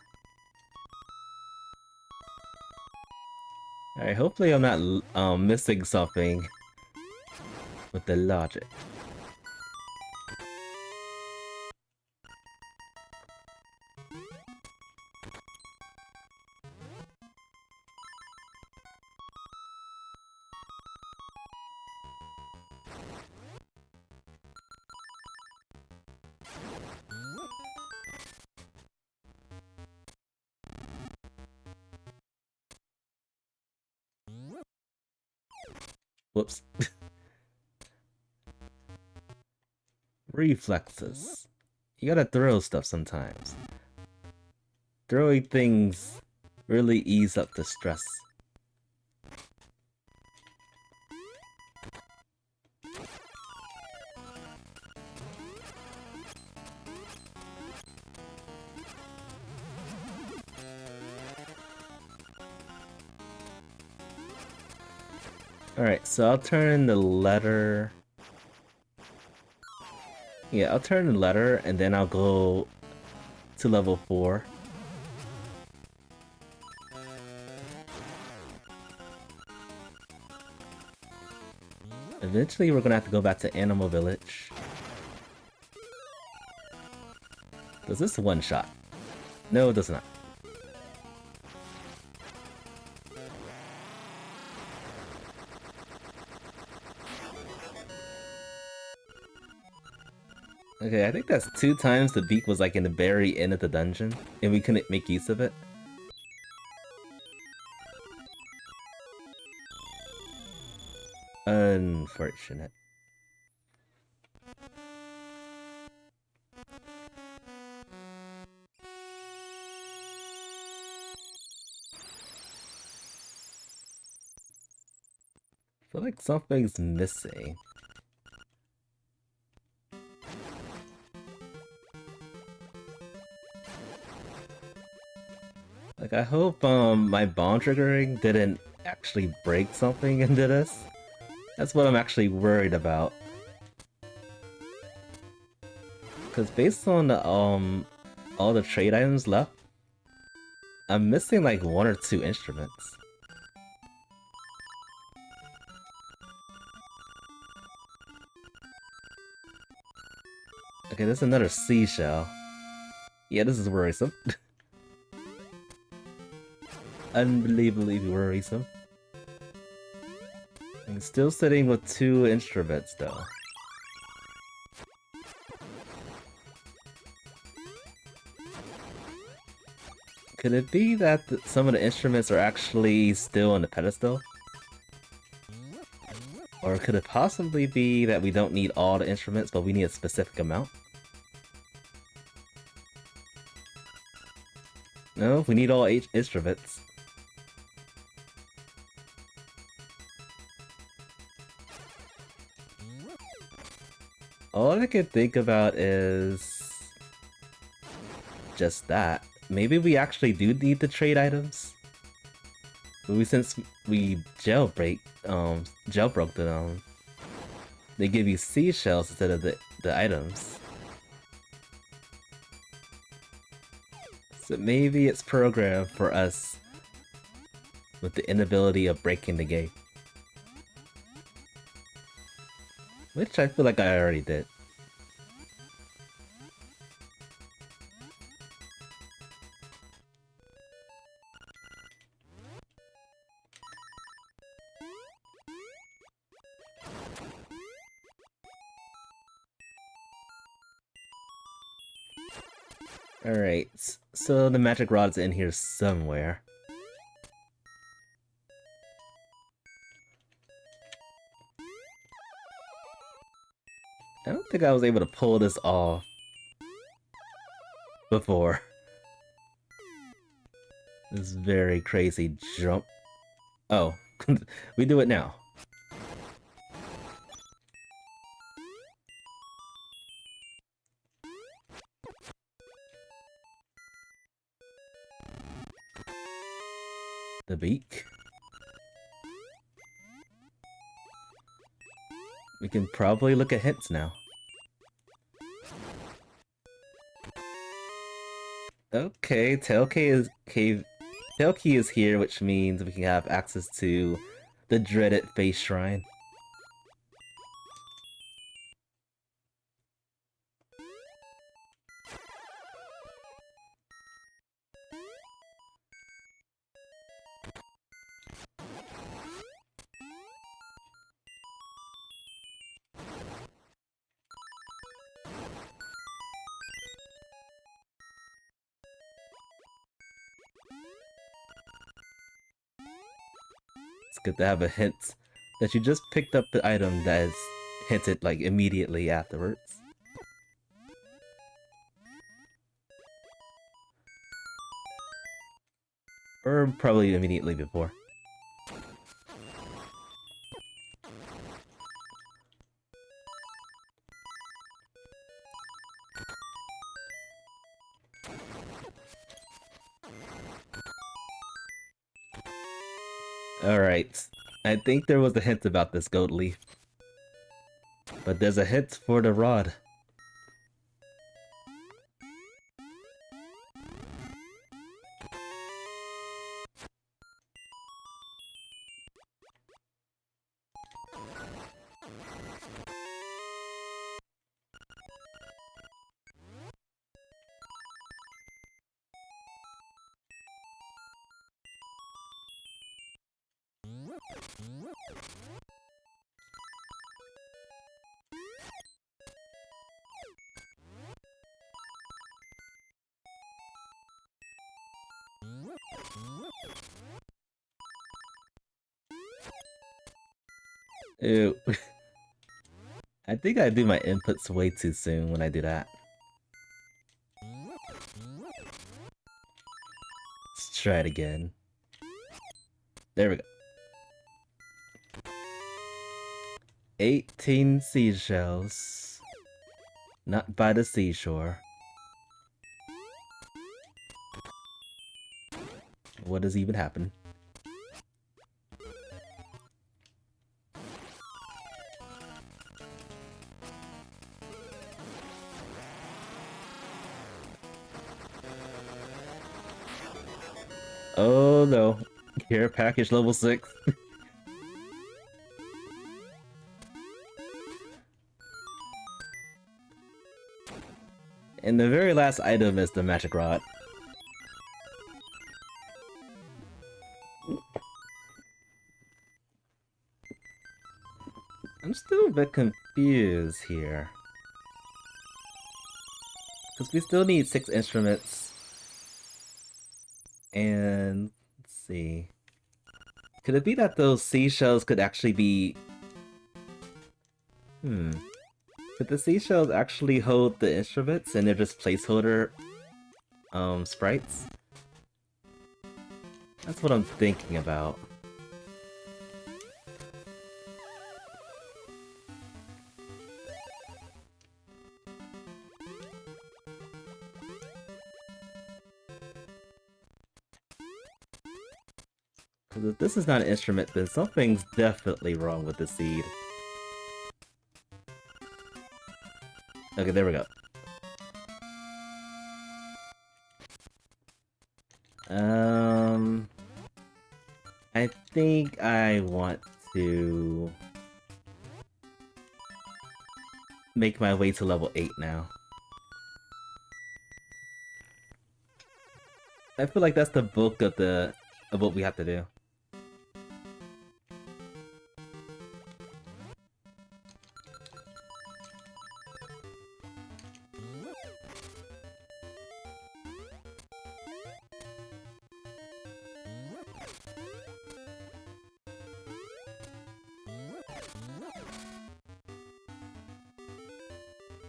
Alright, hopefully I'm not missing something with the logic. Whoops. Reflexes. You gotta throw stuff sometimes. Throwing things really ease up the stress. Alright, so I'll turn the letter... Yeah, I'll turn the letter and then I'll go to level 4. Eventually we're gonna have to go back to Animal Village. Does this one shot? No, it does not. Okay, I think that's 2 times the beak was like in the very end of the dungeon, and we couldn't make use of it. Unfortunate. I feel like something's missing. Like, I hope my bomb triggering didn't actually break something into this. That's what I'm actually worried about. Because based on the, all the trade items left, I'm missing like 1 or 2 instruments. Okay, there's another seashell. Yeah, this is worrisome. Unbelievably worrisome. I'm still sitting with 2 instruments though. Could it be that some of the instruments are actually still on the pedestal? Or could it possibly be that we don't need all the instruments, but we need a specific amount? No, we need all 8 instruments. All I can think about is... just that. Maybe we actually do need the trade items? Maybe since we jailbroke them, they give you seashells instead of the items. So maybe it's programmed for us with the inability of breaking the game. Which I feel like I already did. Alright, so the magic rod's in here somewhere. I don't think I was able to pull this off before. This very crazy jump. Oh, we do it now. The beak. We can probably look at hints now. Okay, Tailkey is here, which means we can have access to the dreaded face shrine. It's good to have a hint that you just picked up the item that is hinted like immediately afterwards. Or probably immediately before. Alright, I think there was a hint about this gold leaf. But there's a hint for the rod. Ew. I think I do my inputs way too soon when I do that. Let's try it again. There we go. 18 seashells. Not by the seashore. What does even happen? Oh no. Care package level 6. And the very last item is the magic rod. I'm still a bit confused here. Because we still need 6 instruments. And let's see. Could it be that those seashells could actually be... Could the seashells actually hold the instruments and they're just placeholder sprites? That's what I'm thinking about. Because if this is not an instrument, then something's definitely wrong with the seed. Okay, there we go. I think I want to make my way to level 8 now. I feel like that's the bulk of what we have to do.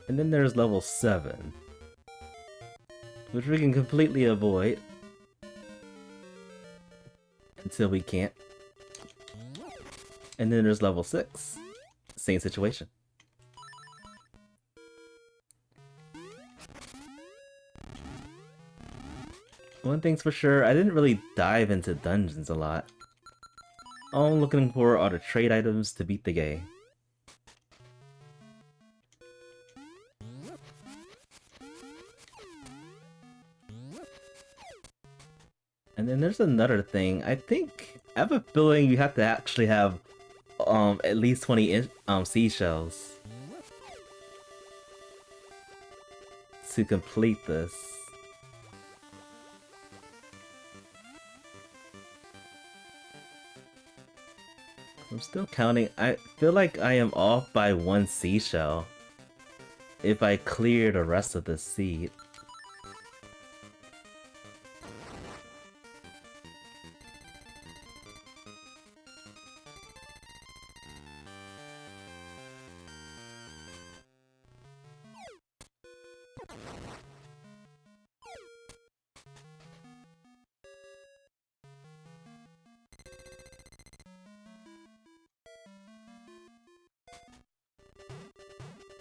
And then there's level 7, which we can completely avoid. until we can't. And then there's level 6. Same situation. One thing's for sure, I didn't really dive into dungeons a lot. All I'm looking for are the trade items to beat the game. And then there's another thing. I have a feeling you have to actually have at least 20 seashells to complete this. I'm still counting. I feel like I am off by 1 seashell if I clear the rest of the seed.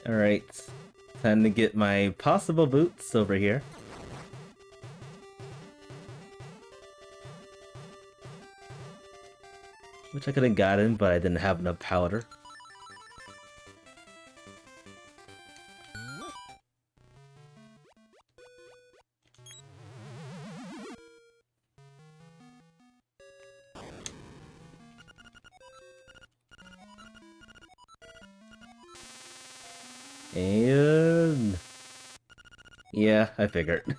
Alright, time to get my possible boots over here. Which I could have gotten, but I didn't have enough powder. And... yeah, I figured.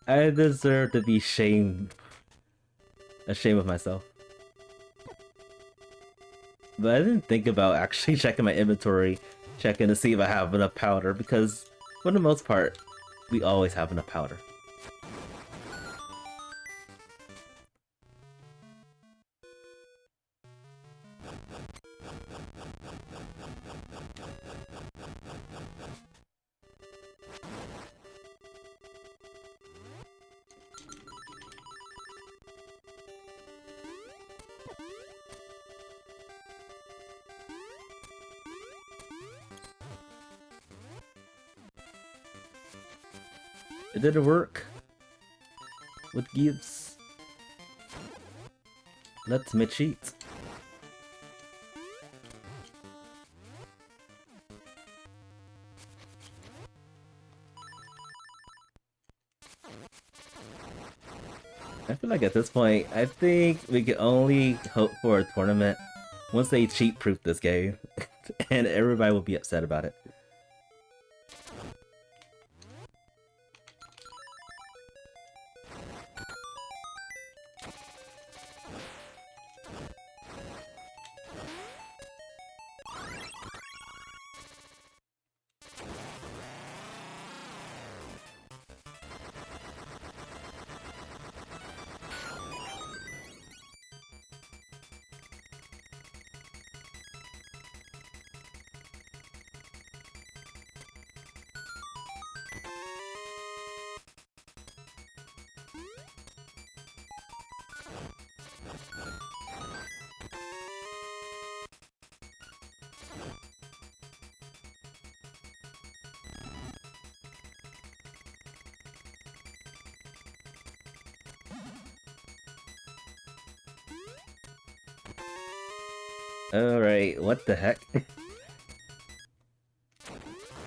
I deserve to be ashamed of myself. But I didn't think about actually checking my inventory, checking to see if I have enough powder, because for the most part, we always have enough powder. It didn't work with Gibbs. Let me cheat. I feel like at this point, I think we can only hope for a tournament once they cheat-proof this game, and everybody will be upset about it. Alright, what the heck?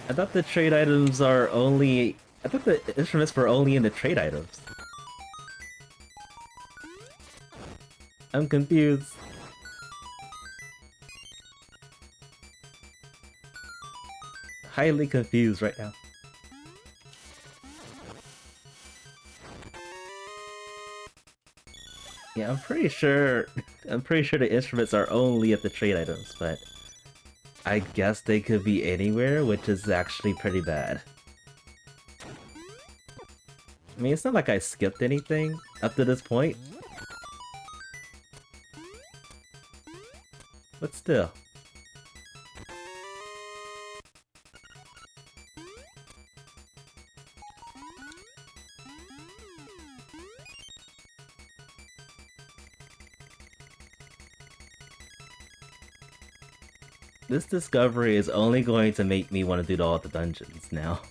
I thought the trade items are only... I thought the instruments were only in the trade items. I'm confused. Highly confused right now. Yeah, I'm pretty sure the instruments are only at the trade items, but I guess they could be anywhere, which is actually pretty bad. I mean, it's not like I skipped anything up to this point. But still. This discovery is only going to make me want to do all the dungeons now.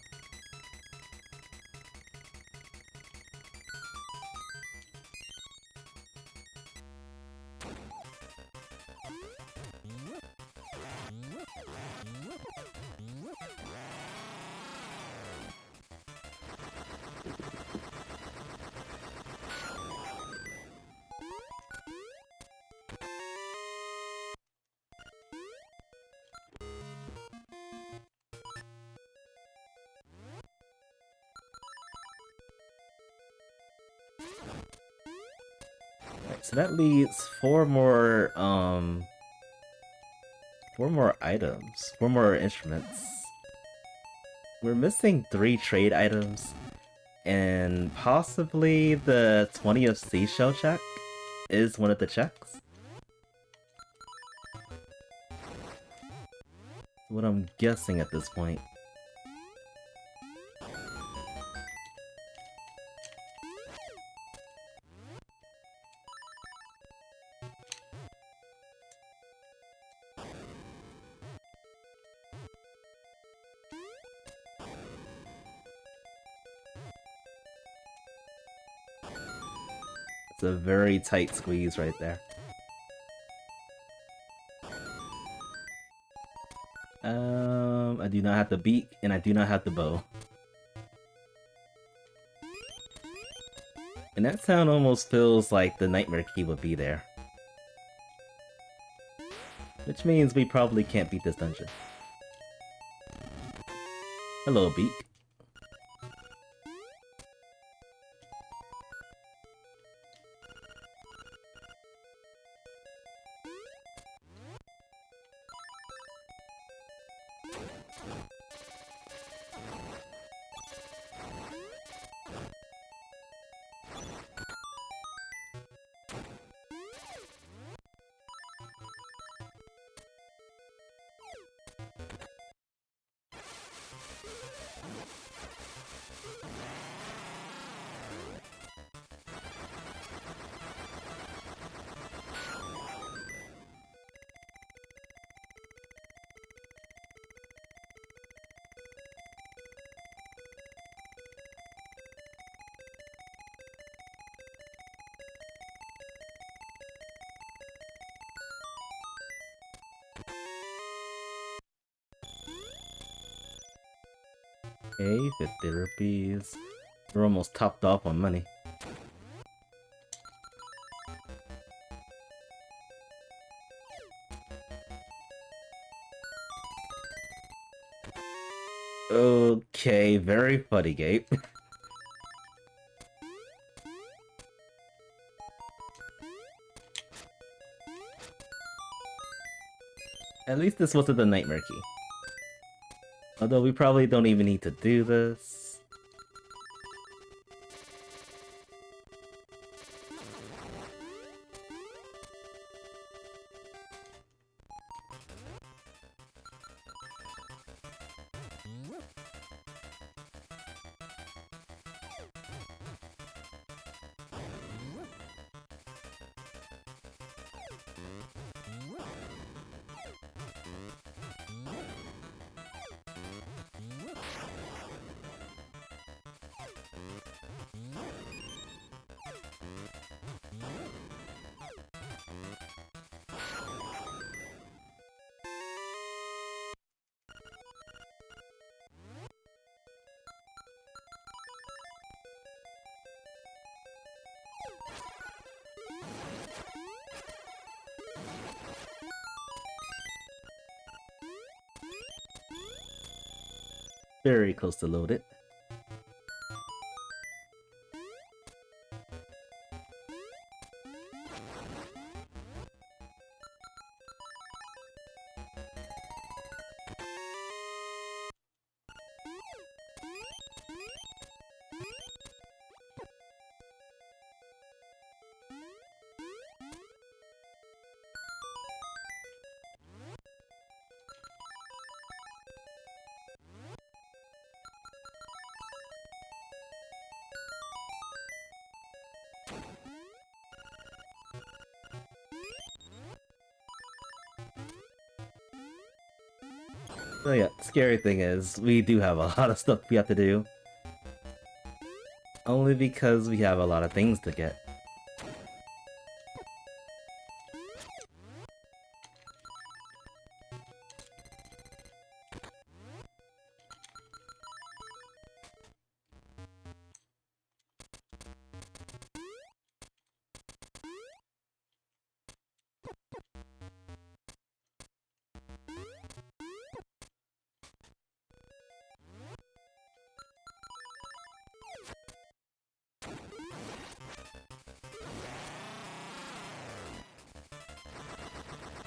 So that leaves four more items, four more instruments. We're missing 3 trade items, and possibly the 20th seashell check is one of the checks. What I'm guessing at this point. It's a very tight squeeze right there. I do not have the beak, and I do not have the bow. And that sound almost feels like the Nightmare Key would be there. Which means we probably can't beat this dungeon. Hello, beak. Okay, 50 rupees. We're almost topped off on money. Okay, very funny gate. At least this wasn't the Nightmare Key. Although we probably don't even need to do this. Very close to loaded. So yeah, scary thing is, we do have a lot of stuff we have to do. Only because we have a lot of things to get.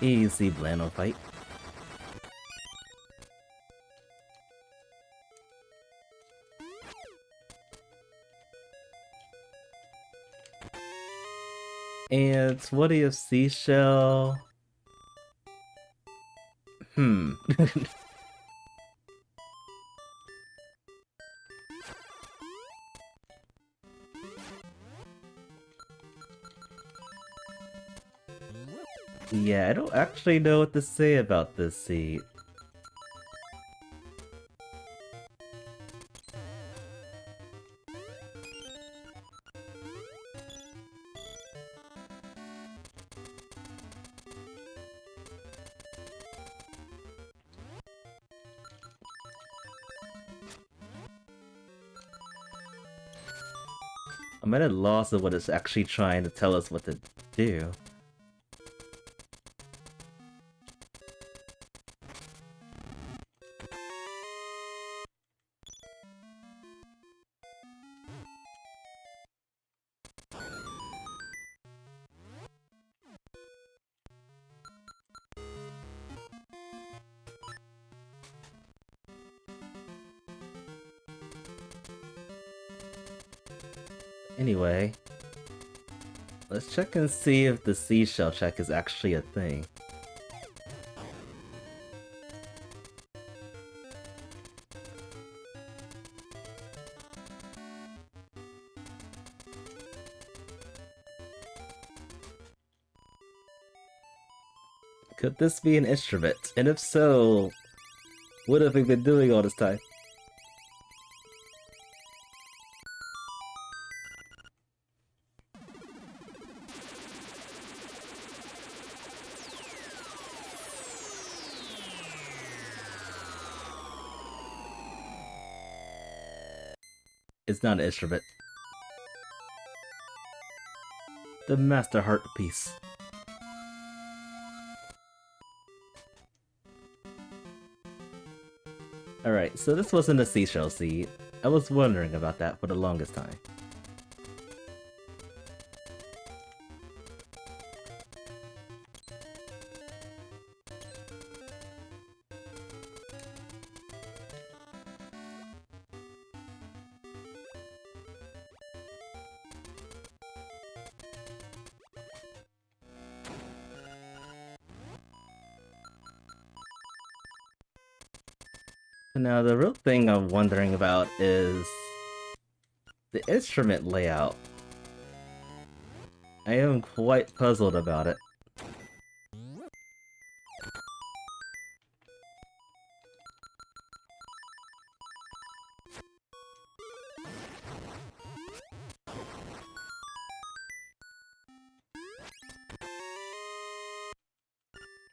Easy Blano fight. And what if Seashell? Yeah, I don't actually know what to say about this seat. I'm at a loss of what it's actually trying to tell us what to do. Anyway, let's check and see if the seashell check is actually a thing. Could this be an instrument? And if so, what have we been doing all this time? It's not an instrument. The Master Heart piece. Alright, so this wasn't a seashell seed. I was wondering about that for the longest time. Now, the real thing I'm wondering about is the instrument layout. I am quite puzzled about it.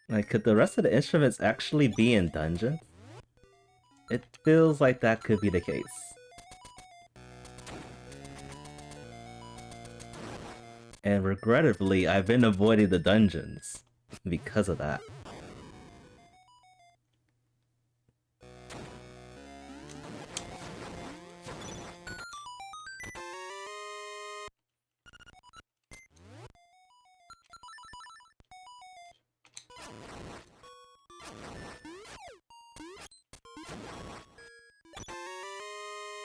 Like, could the rest of the instruments actually be in dungeons? It feels like that could be the case. And regrettably, I've been avoiding the dungeons because of that.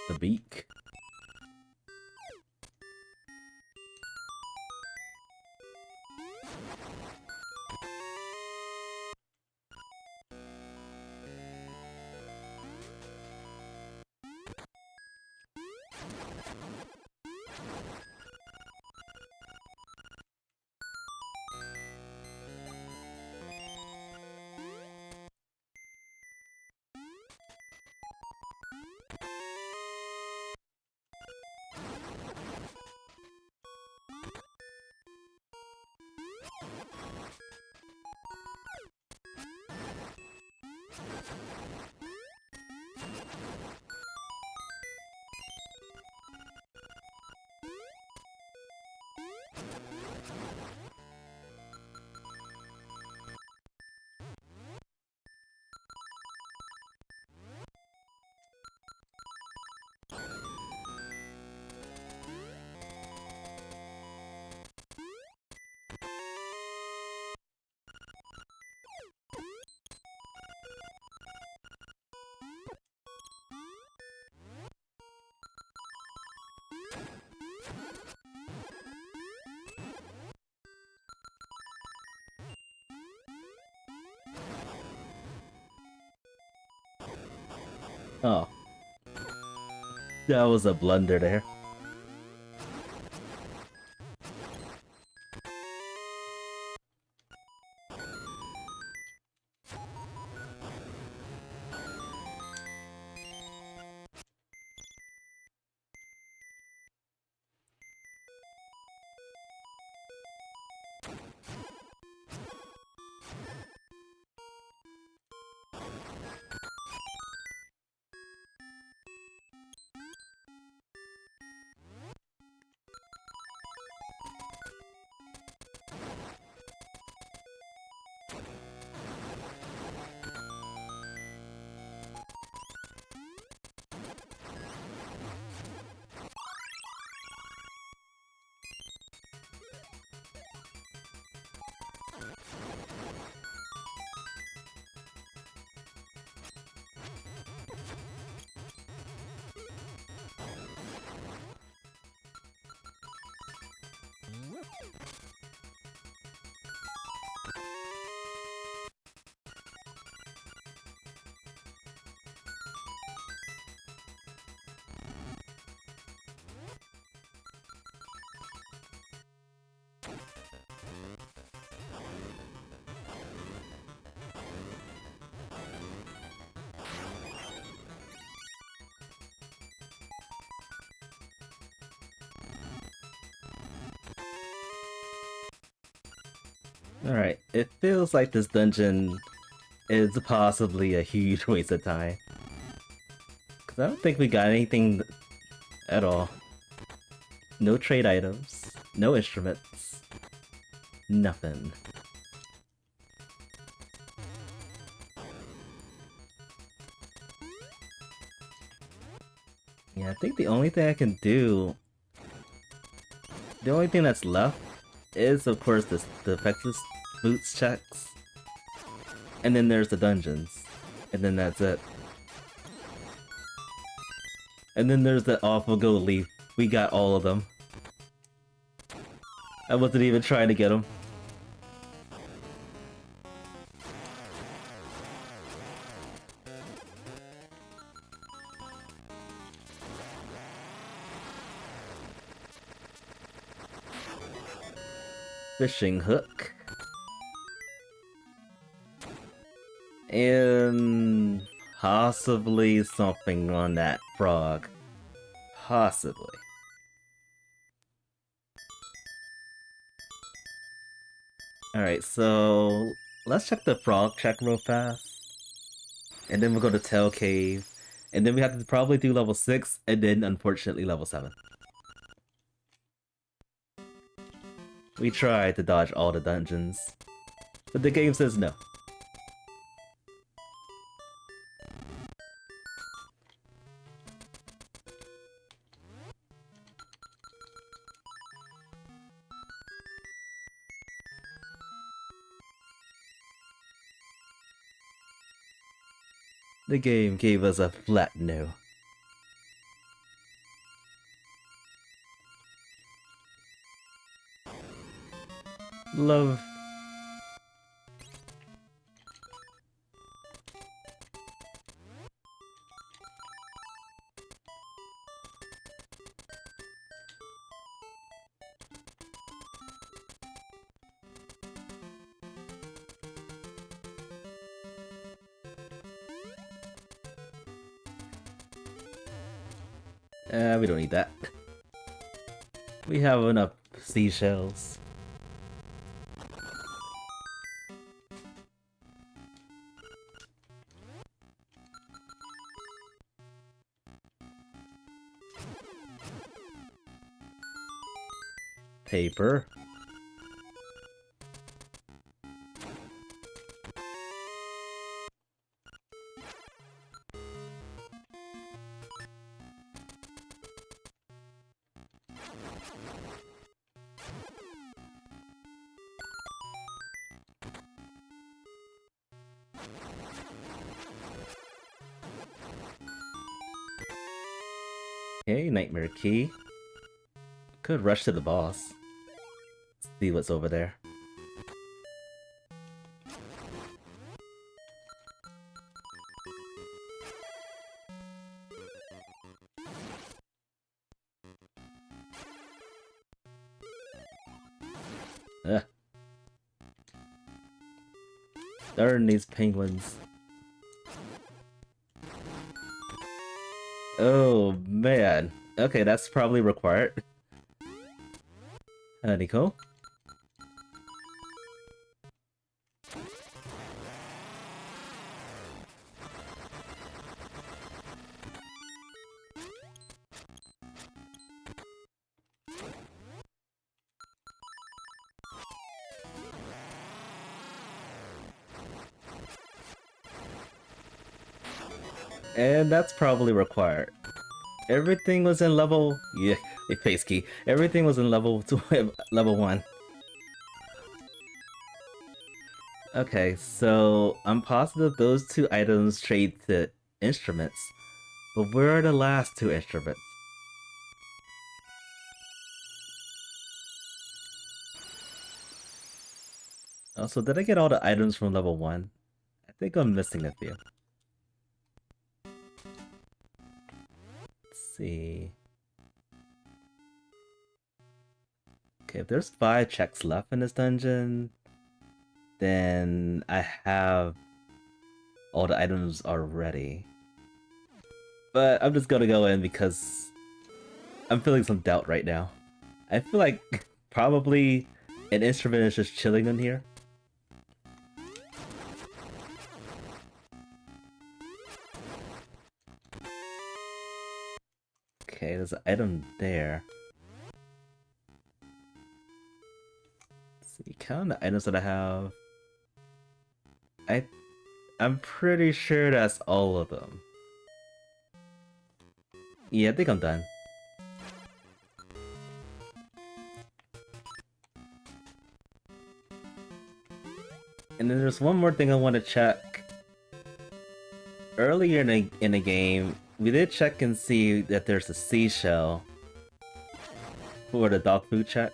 The beak. Oh. That was a blunder there. Alright, it feels like this dungeon is possibly a huge waste of time. Because I don't think we got anything at all. No trade items, no instruments, nothing. Yeah, I think the only thing I can do... The only thing that's left is, of course, the effectless boots checks. And then there's the dungeons. And then that's it. And then there's the awful gold leaf. We got all of them. I wasn't even trying to get them. Fishing hook. And possibly something on that frog. Possibly. Alright, so let's check the frog check real fast. And then we'll go to Tail Cave. And then we have to probably do level 6 and then unfortunately level 7. We tried to dodge all the dungeons, but the game says no. The game gave us a flat no. Love. We don't need that. We have enough seashells. paper. Okay, Nightmare Key. Could rush to the boss. See what's over there. Ugh. Darn these penguins. Oh man. Okay, that's probably required. Honeycomb. And that's probably required. Everything was in level... Yeah, a face key. Everything was in level 2, level 1. Okay, so I'm positive those 2 items trade to instruments. But where are the last 2 instruments? Also, did I get all the items from level 1? I think I'm missing a few. Let's see... Okay, if there's 5 checks left in this dungeon, then I have all the items already. But I'm just gonna go in because I'm feeling some doubt right now. I feel like probably an instrument is just chilling in here. Okay, there's an item there. Let's see, count the items that I have. I'm pretty sure that's all of them. Yeah, I think I'm done. And then there's one more thing I want to check. Earlier in the game, we did check and see that there's a seashell for the dog food check.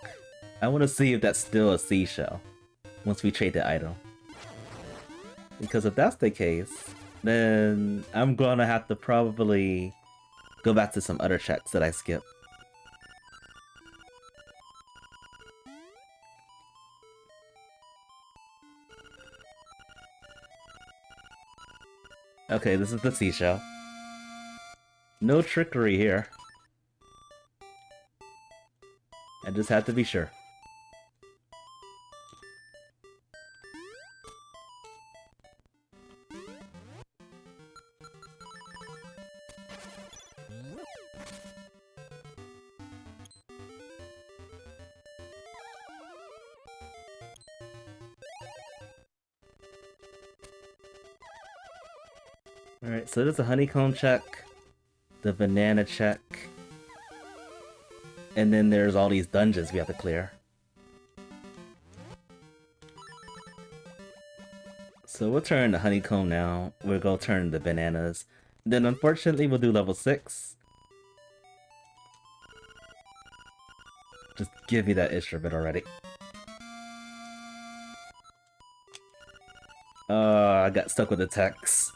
I want to see if that's still a seashell once we trade the item. Because if that's the case, then I'm gonna have to probably go back to some other checks that I skipped. Okay, this is the seashell. No trickery here. I just had to be sure. Alright, so there's a honeycomb check, the banana check, and then there's all these dungeons we have to clear. So we'll turn the honeycomb now, we'll go turn the bananas, then unfortunately we'll do level 6. Just give me that instrument already. I got stuck with the text.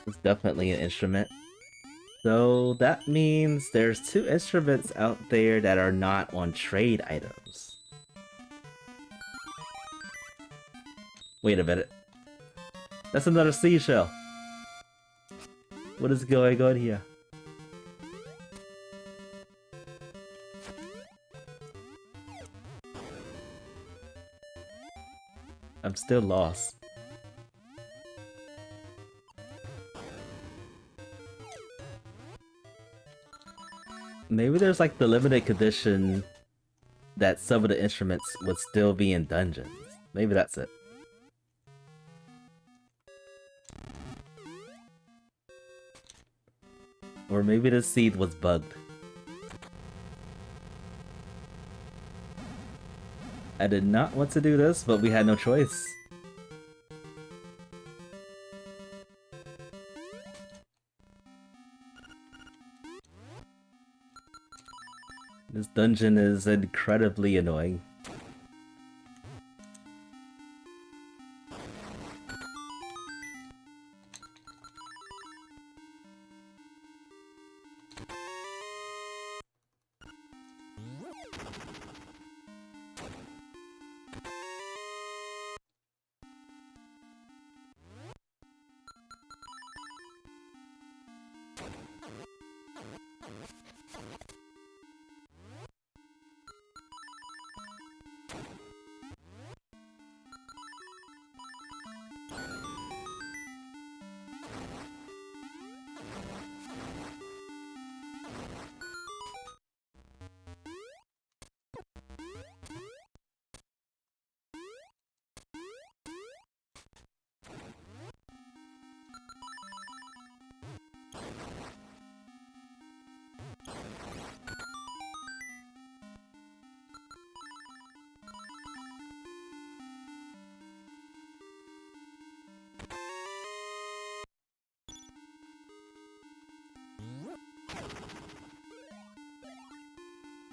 It's definitely an instrument. So that means there's 2 instruments out there that are not on trade items. Wait a minute. That's another seashell. What is going on here? I'm still lost. Maybe there's like the limited condition that some of the instruments would still be in dungeons. Maybe that's it. Or maybe the seed was bugged. I did not want to do this, but we had no choice. This dungeon is incredibly annoying.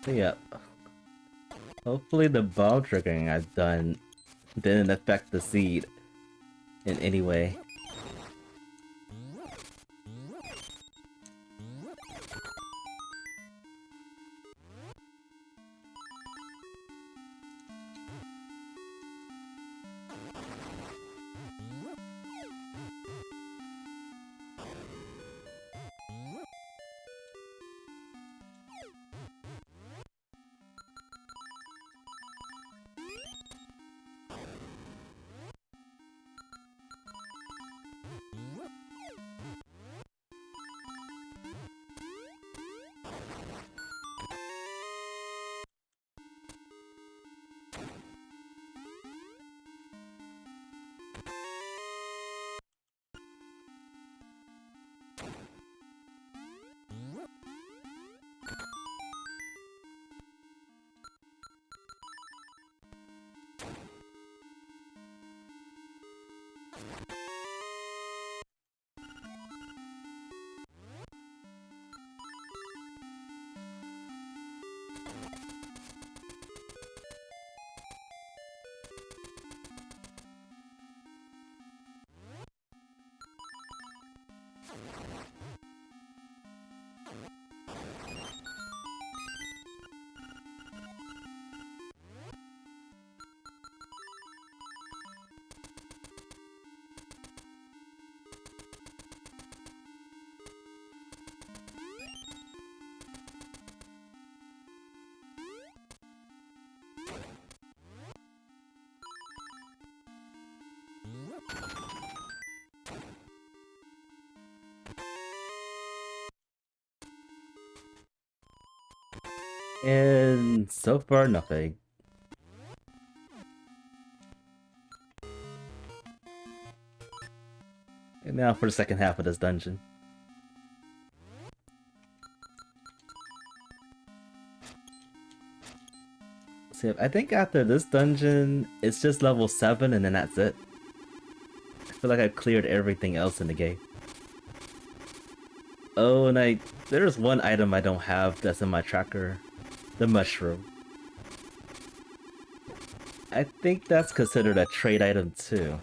So yeah, hopefully the bomb triggering I've done didn't affect the seed in any way. And so far, nothing. And now for the second half of this dungeon. So I think after this dungeon, it's just level 7 and then that's it. I feel like I've cleared everything else in the game. Oh, and there's one item I don't have that's in my tracker. The mushroom. I think that's considered a trade item too.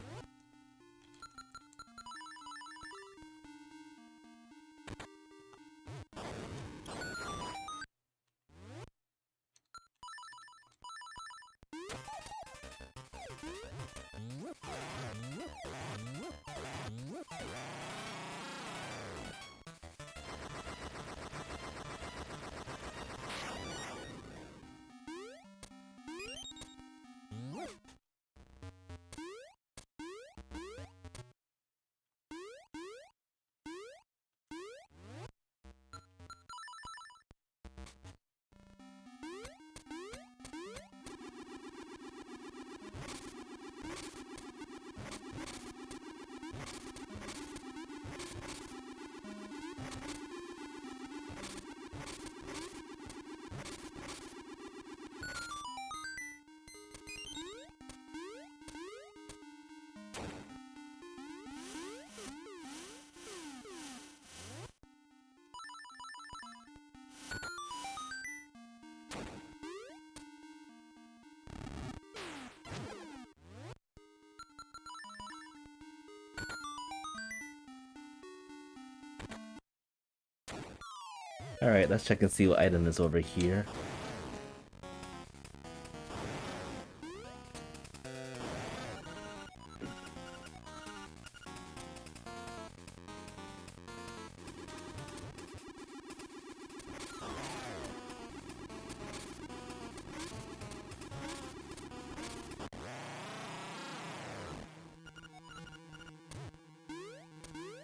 Alright, let's check and see what item is over here.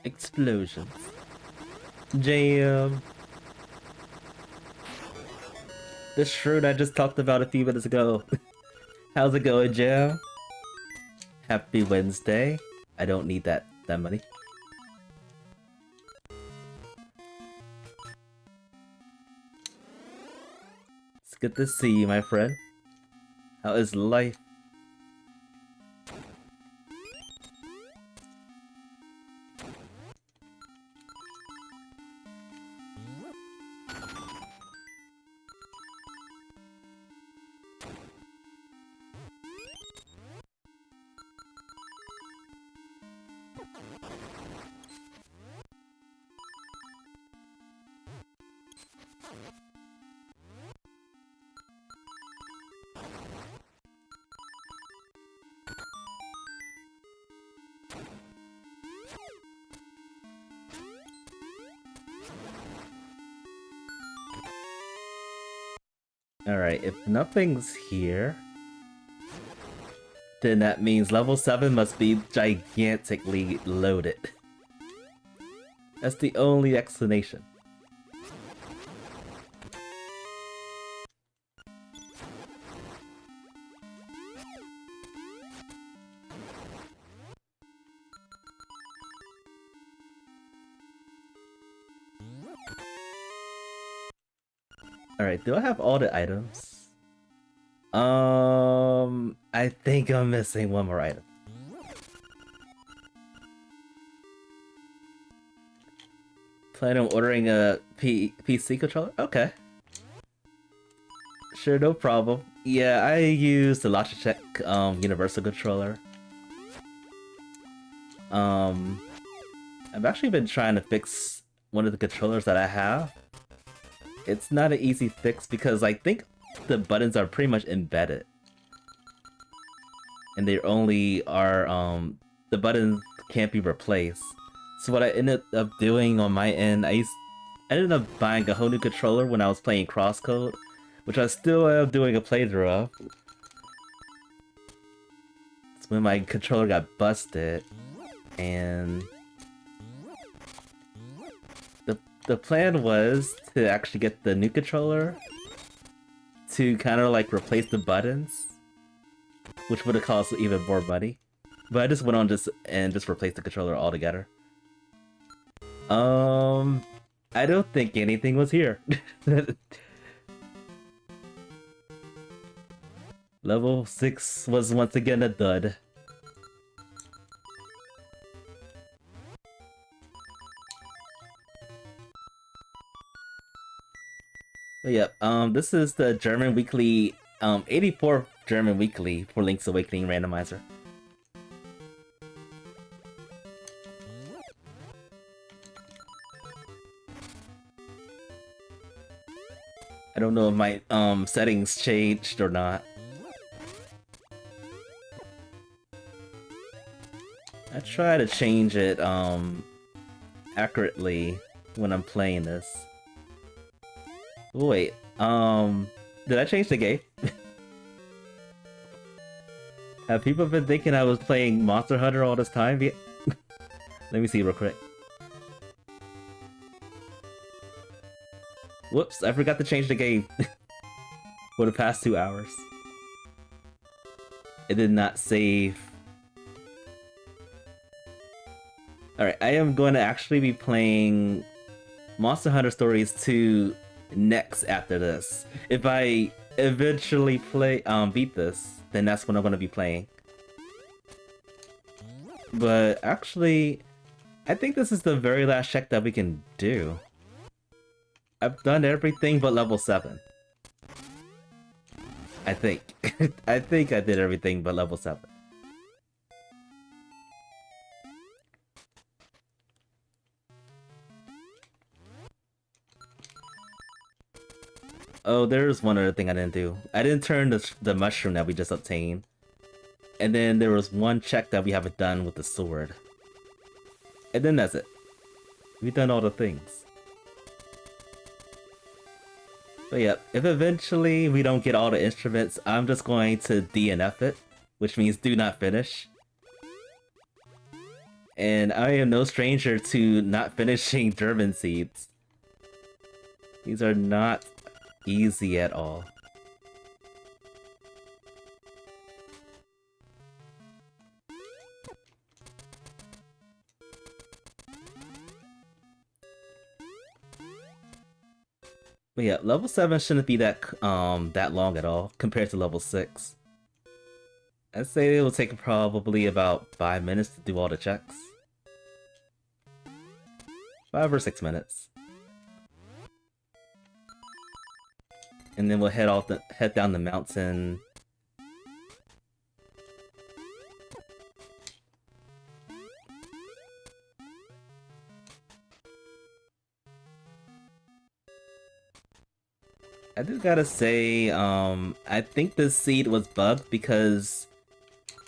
Explosions. Jam. The shroud I just talked about a few minutes ago. How's it going, Jam? Happy Wednesday. I don't need that money. It's good to see you, my friend. How is life? Alright, if nothing's here, then that means level 7 must be gigantically loaded. That's the only explanation. Alright, do I have all the items? I think I'm missing one more item. Plan on ordering a PC controller? Okay. Sure, no problem. Yeah, I use the Logitech Universal Controller. I've actually been trying to fix one of the controllers that I have. It's not an easy fix because I think the buttons are pretty much embedded. And they only are, the buttons can't be replaced. So what I ended up doing on my end, I ended up buying a whole new controller when I was playing Crosscode, which I still am doing a playthrough of. It's when my controller got busted, and the plan was to actually get the new controller to kind of like replace the buttons, which would have cost even more money. But I just went on and replaced the controller altogether. I don't think anything was here. Level 6 was once again a dud. But yeah, this is the German Wkly, 84th German Wkly for Link's Awakening Randomizer. I don't know if my settings changed or not. try to change it accurately when I'm playing this. Wait, did I change the game? Have people been thinking I was playing Monster Hunter all this time? Let me see real quick. Whoops, I forgot to change the game for the past 2 hours. It did not save. Alright, I am going to actually be playing Monster Hunter Stories 2 next after this. If I eventually beat this, then that's when I'm going to be playing. But actually, I think this is the very last check that we can do. I've done everything but level 7. I think. I think I did everything but level 7. Oh, there's one other thing I didn't do. I didn't turn the mushroom that we just obtained. And then there was one check that we haven't done with the sword. And then that's it. We've done all the things. But yeah, if eventually we don't get all the instruments, I'm just going to DNF it, which means do not finish. And I am no stranger to not finishing German seeds. These are not easy at all. But yeah, level 7 shouldn't be that long at all compared to level 6. I'd say it will take probably about 5 minutes to do all the checks. 5 or 6 minutes. And then we'll head down the mountain. I just gotta say, I think this seed was bugged because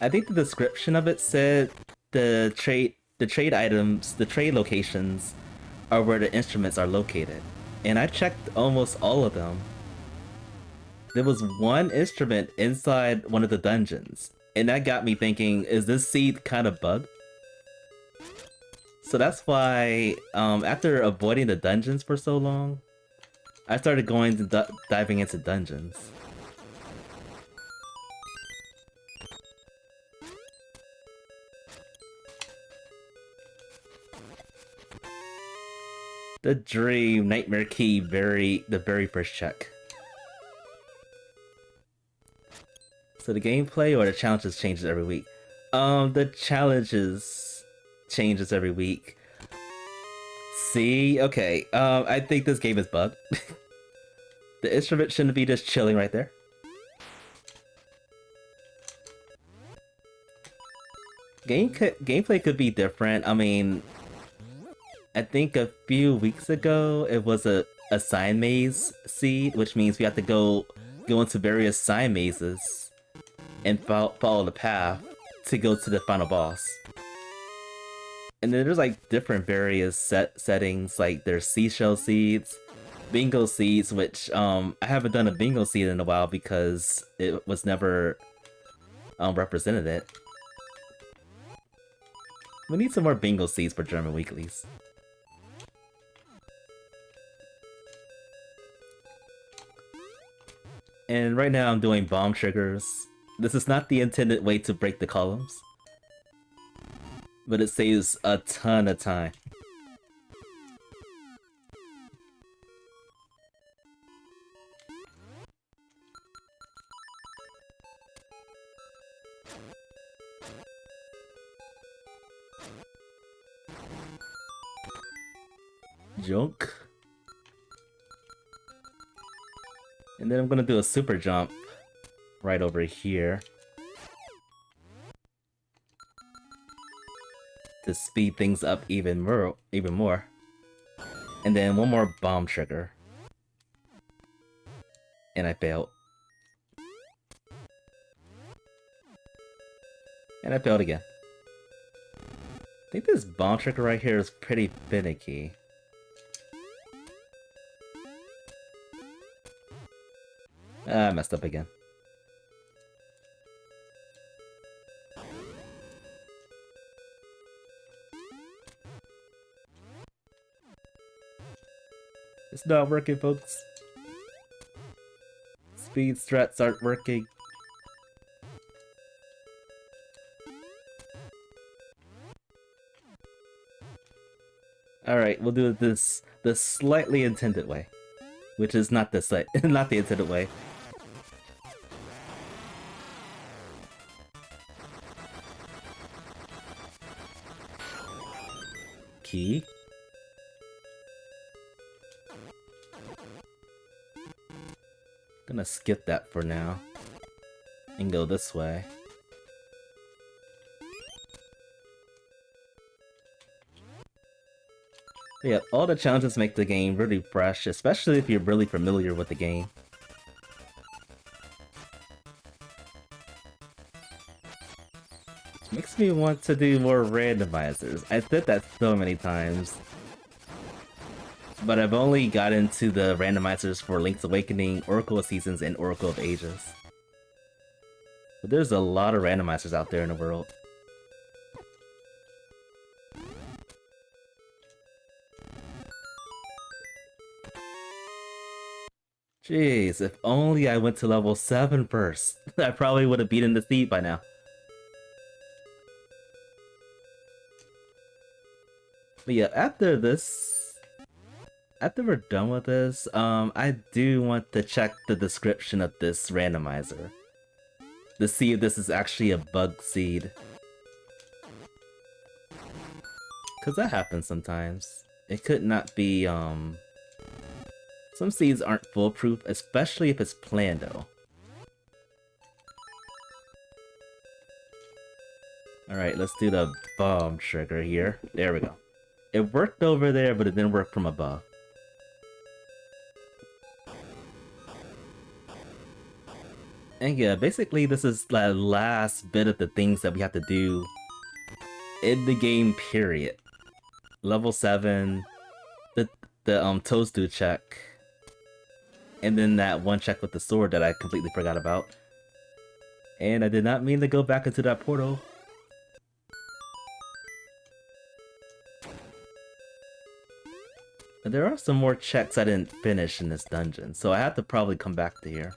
I think the description of it said the trade items, the trade locations are where the instruments are located. And I checked almost all of them. There was one instrument inside one of the dungeons, and that got me thinking, is this seed kind of bugged? So that's why, after avoiding the dungeons for so long, I started going to diving into dungeons. The Dream Nightmare Key, the very first check. So the gameplay or the challenges changes every week? The challenges changes every week. See? Okay, I think this game is bugged. The instrument shouldn't be just chilling right there. Gameplay could be different. I mean, I think a few weeks ago it was a sign maze seed, which means we have to go into various sign mazes and follow the path to go to the final boss. And then there's like different various settings, like there's seashell seeds, bingo seeds, which I haven't done a bingo seed in a while because it was never represented it. We need some more bingo seeds for German weeklies. And right now I'm doing bomb triggers. This is not the intended way to break the columns, but it saves a ton of time. Junk. And then I'm gonna do a super jump right over here to speed things up even more. And then one more bomb trigger. And I failed. And I failed again. I think this bomb trigger right here is pretty finicky. I messed up again. It's not working, folks. Speed strats aren't working. Alright, we'll do it the slightly intended way. Which is not the not the intended way. Key. Gonna skip that for now. And go this way. Yeah, all the challenges make the game really fresh, especially if you're really familiar with the game. Makes me want to do more randomizers. I did that so many times. But I've only got into the randomizers for Link's Awakening, Oracle of Seasons, and Oracle of Ages. But there's a lot of randomizers out there in the world. Jeez, if only I went to level 7 first. I probably would have beaten the seed by now. But yeah, after we're done with this, I do want to check the description of this randomizer to see if this is actually a bug seed. Cause that happens sometimes. It could not be, some seeds aren't foolproof, especially if it's Plando. Alright, let's do the bomb trigger here. There we go. It worked over there, but it didn't work from above. And yeah, basically this is the last bit of the things that we have to do in the game, period. Level 7, the Toadstool check, and then that one check with the sword that I completely forgot about. And I did not mean to go back into that portal. But there are some more checks I didn't finish in this dungeon, so I have to probably come back to here.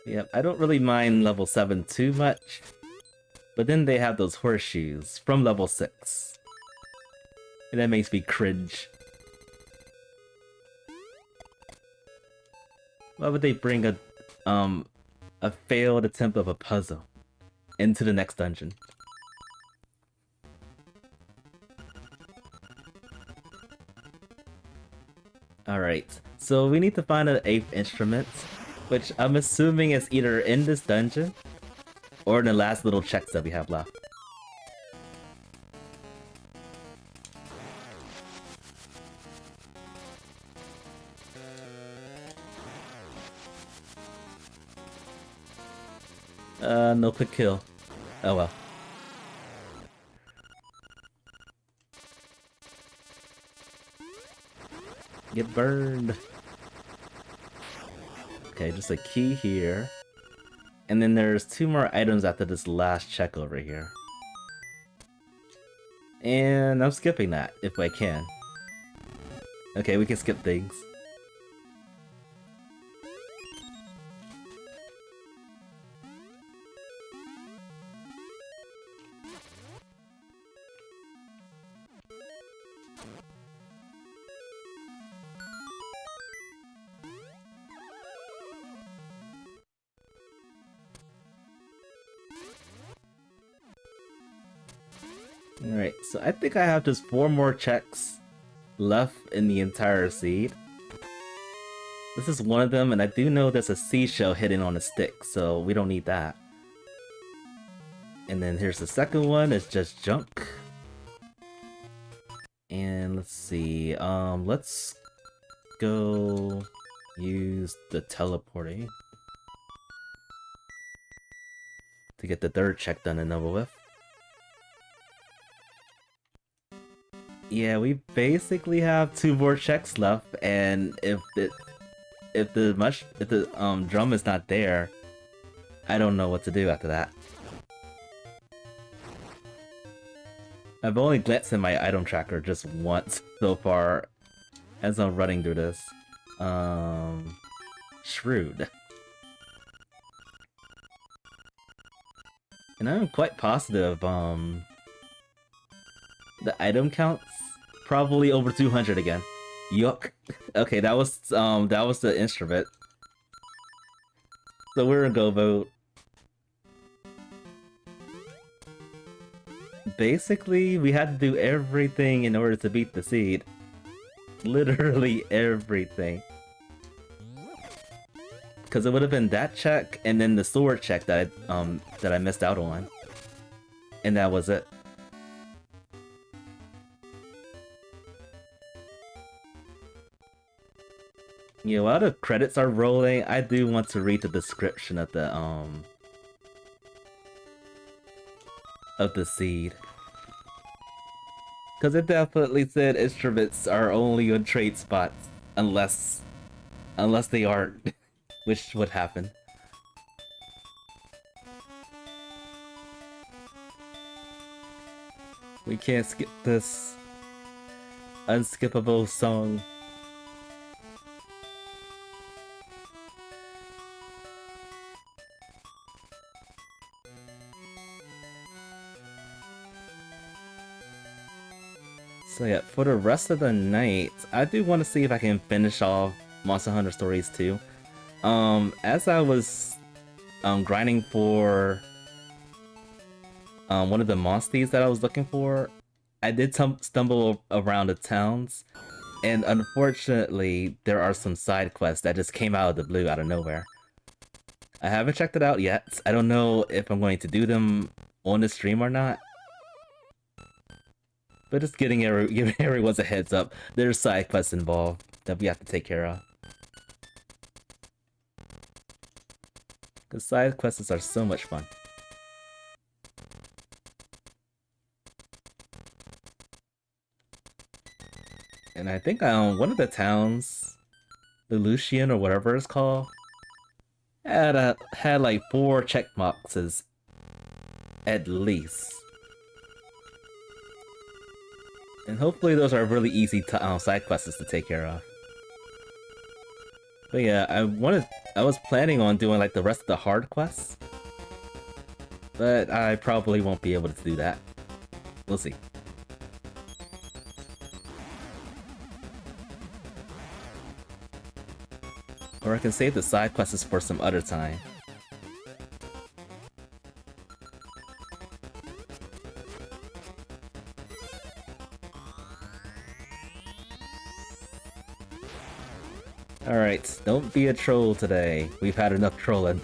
Yep, I don't really mind level 7 too much, but then they have those horseshoes from level 6, and that makes me cringe. Why would they bring a failed attempt of a puzzle into the next dungeon? Alright, so we need to find an 8th instrument, which I'm assuming is either in this dungeon or in the last little checks that we have left. No quick kill. Oh well. Get burned. Okay, just a key here. And then there's 2 more items after this last check over here. And I'm skipping that, if I can. Okay, we can skip things. Alright, so I think I have just 4 more checks left in the entire seed. This is one of them, and I do know there's a seashell hidden on a stick, so we don't need that. And then here's the second one, it's just junk. And let's see, let's go use the teleporting to get the third check done and over with. Yeah, we basically have 2 more checks left, and if the drum is not there, I don't know what to do after that. I've only glanced at my item tracker just once so far as I'm running through this. Shrewd. And I'm quite positive, the item counts probably over 200 again. Yuck. Okay, that was the instrument. So we're gonna go vote. Basically, we had to do everything in order to beat the seed. Literally everything. Because it would have been that check and then the sword check that I missed out on. And that was it. Yeah, while the credits are rolling, I do want to read the description of the seed. Because it definitely said instruments are only on trade spots unless they aren't, which would happen. We can't skip this unskippable song. So yeah, for the rest of the night, I do want to see if I can finish off Monster Hunter Stories 2. As I was grinding for one of the monsties that I was looking for, I did stumble around the towns, and unfortunately, there are some side quests that just came out of the blue, out of nowhere. I haven't checked it out yet. I don't know if I'm going to do them on the stream or not. But just giving everyone a heads up, there's side quests involved that we have to take care of. Because side quests are so much fun. And I think one of the towns, the Lucian or whatever it's called, had like 4 check boxes at least. And hopefully those are really easy side quests to take care of. But yeah, I was planning on doing like the rest of the hard quests, but I probably won't be able to do that. We'll see. Or I can save the side quests for some other time. Alright, don't be a troll today. We've had enough trolling.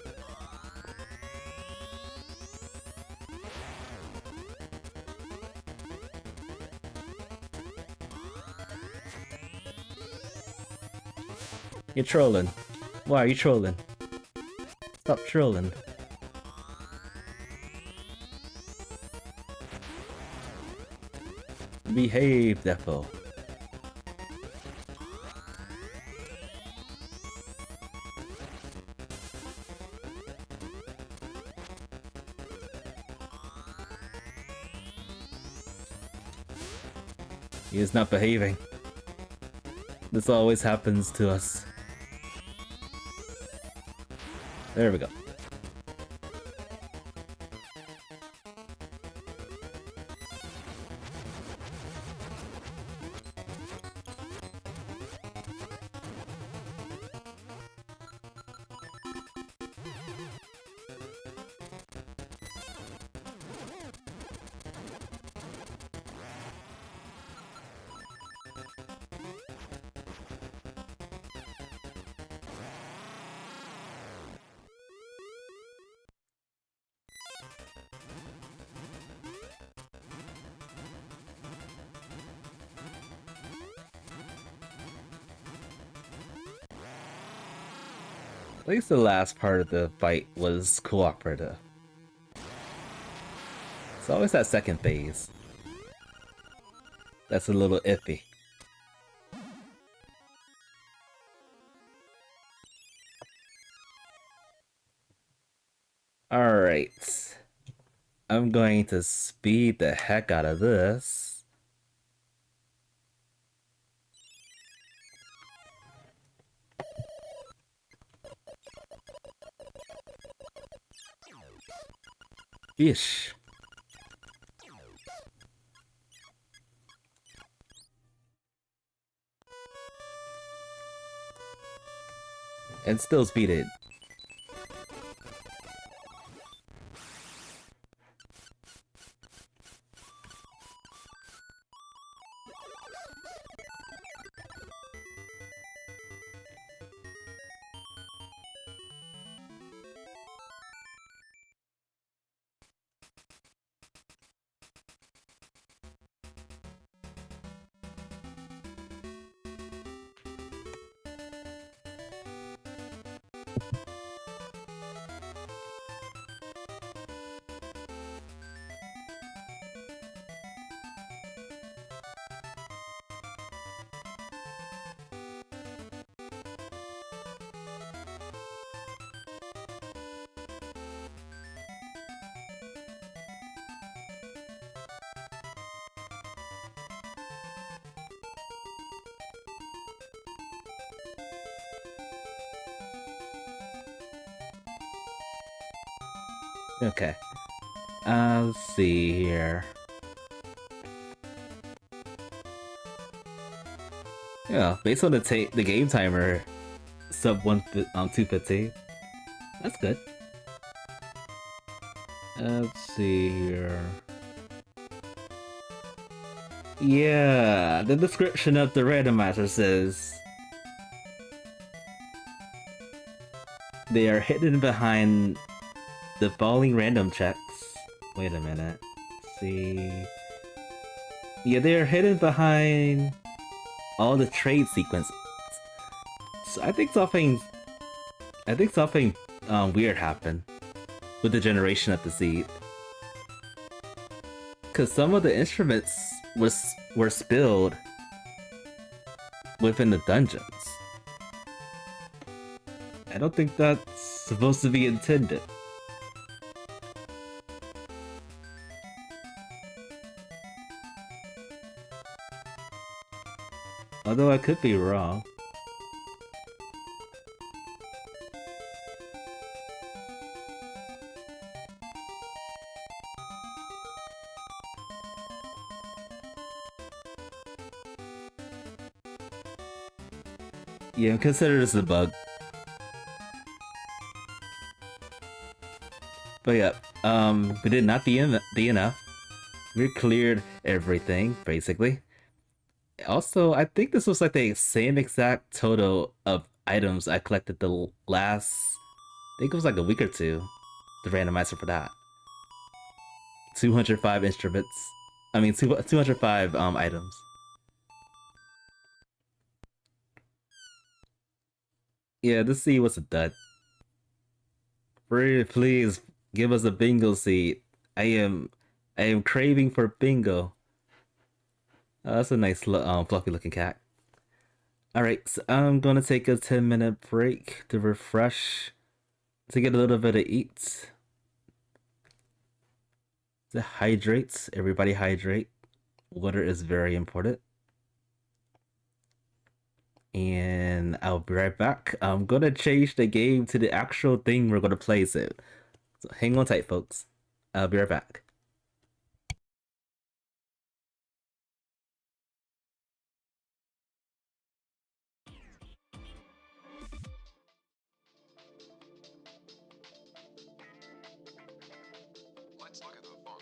You're trolling. Why are you trolling? Stop trolling. Behave, Defo. He is not behaving. This always happens to us. There we go. least the last part of the fight was cooperative. It's always that second phase that's a little iffy. Alright. I'm going to speed the heck out of this. Ish. And still speed it. Okay. Let's see here. Yeah, based on the game timer, sub 215. That's good. Let's see here. Yeah, the description of the randomizer says they are hidden behind the following random checks. Wait a minute. Let's see. Yeah, they are hidden behind all the trade sequences. So I think something weird happened with the generation of the seed. Cause some of the instruments were spilled within the dungeons. I don't think that's supposed to be intended. Although I could be wrong. Yeah, consider this a bug. But yeah, we did not be enough. We cleared everything, basically. Also, I think this was like the same exact total of items I collected the last... I think it was like a week or two. The randomizer for that. 205 instruments. I mean, 205 items. Yeah, this seed was a dud. Please give us a bingo seed. I am craving for bingo. Oh, that's a nice fluffy looking cat. Alright, so I'm gonna take a 10-minute break to refresh, to get a little bit of eat. To hydrate, everybody hydrate. Water is very important. And I'll be right back. I'm gonna change the game to the actual thing we're gonna play soon. So hang on tight, folks. I'll be right back. Let's look at the funk.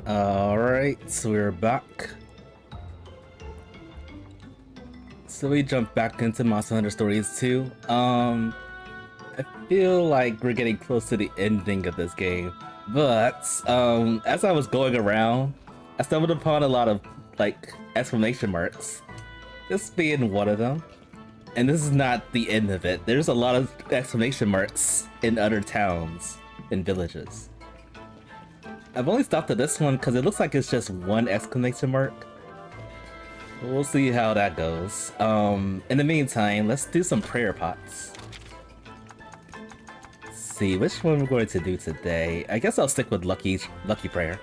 Alright, so we're back. So we jump back into Monster Hunter Stories 2. I feel like we're getting close to the ending of this game. But, as I was going around, I stumbled upon a lot of, like, exclamation marks. This being one of them. And this is not the end of it. There's a lot of exclamation marks in other towns and villages. I've only stopped at this one because it looks like it's just one exclamation mark. We'll see how that goes. In the meantime, let's do some prayer pots. Let's see which one we're going to do today. I guess I'll stick with Lucky Prayer.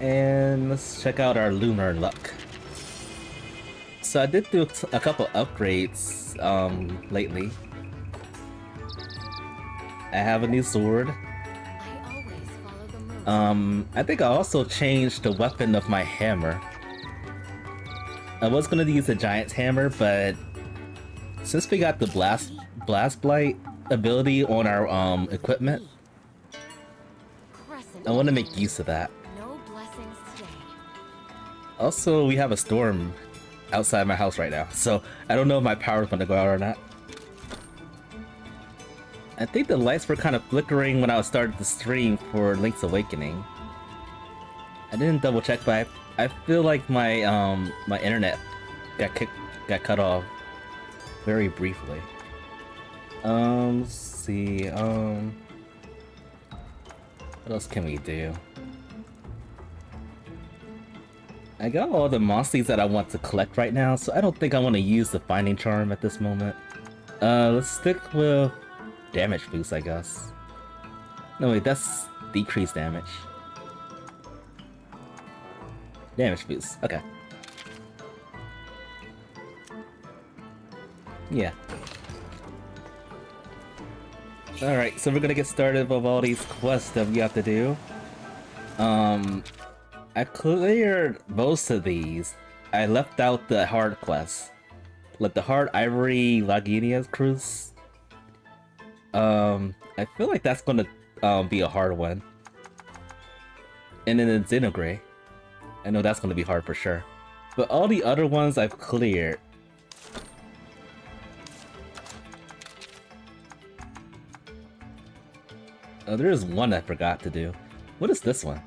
And let's check out our lunar luck. So I did do a couple upgrades lately. I have a new sword. I think I also changed the weapon of my hammer. I was gonna use a giant's hammer, but since we got the blast blight ability on our equipment, I want to make use of that. Also, we have a storm outside my house right now, so I don't know if my power's gonna go out or not. I think the lights were kind of flickering when I started the stream for Link's Awakening. I didn't double check, but I feel like my my internet got cut off very briefly. Let's see. What else can we do? I got all the monsters that I want to collect right now, so I don't think I want to use the Finding Charm at this moment. Let's stick with damage boost, I guess. No, wait, that's decreased damage. Damage boost, okay. Yeah. Alright, so we're gonna get started with all these quests that we have to do. I cleared most of these. I left out the hard quests. Like the hard Ivory Lagunia's Cruise. I feel like that's gonna be a hard one. And then the Xenogray. I know that's gonna be hard for sure. But all the other ones I've cleared. Oh, there is one I forgot to do. What is this one?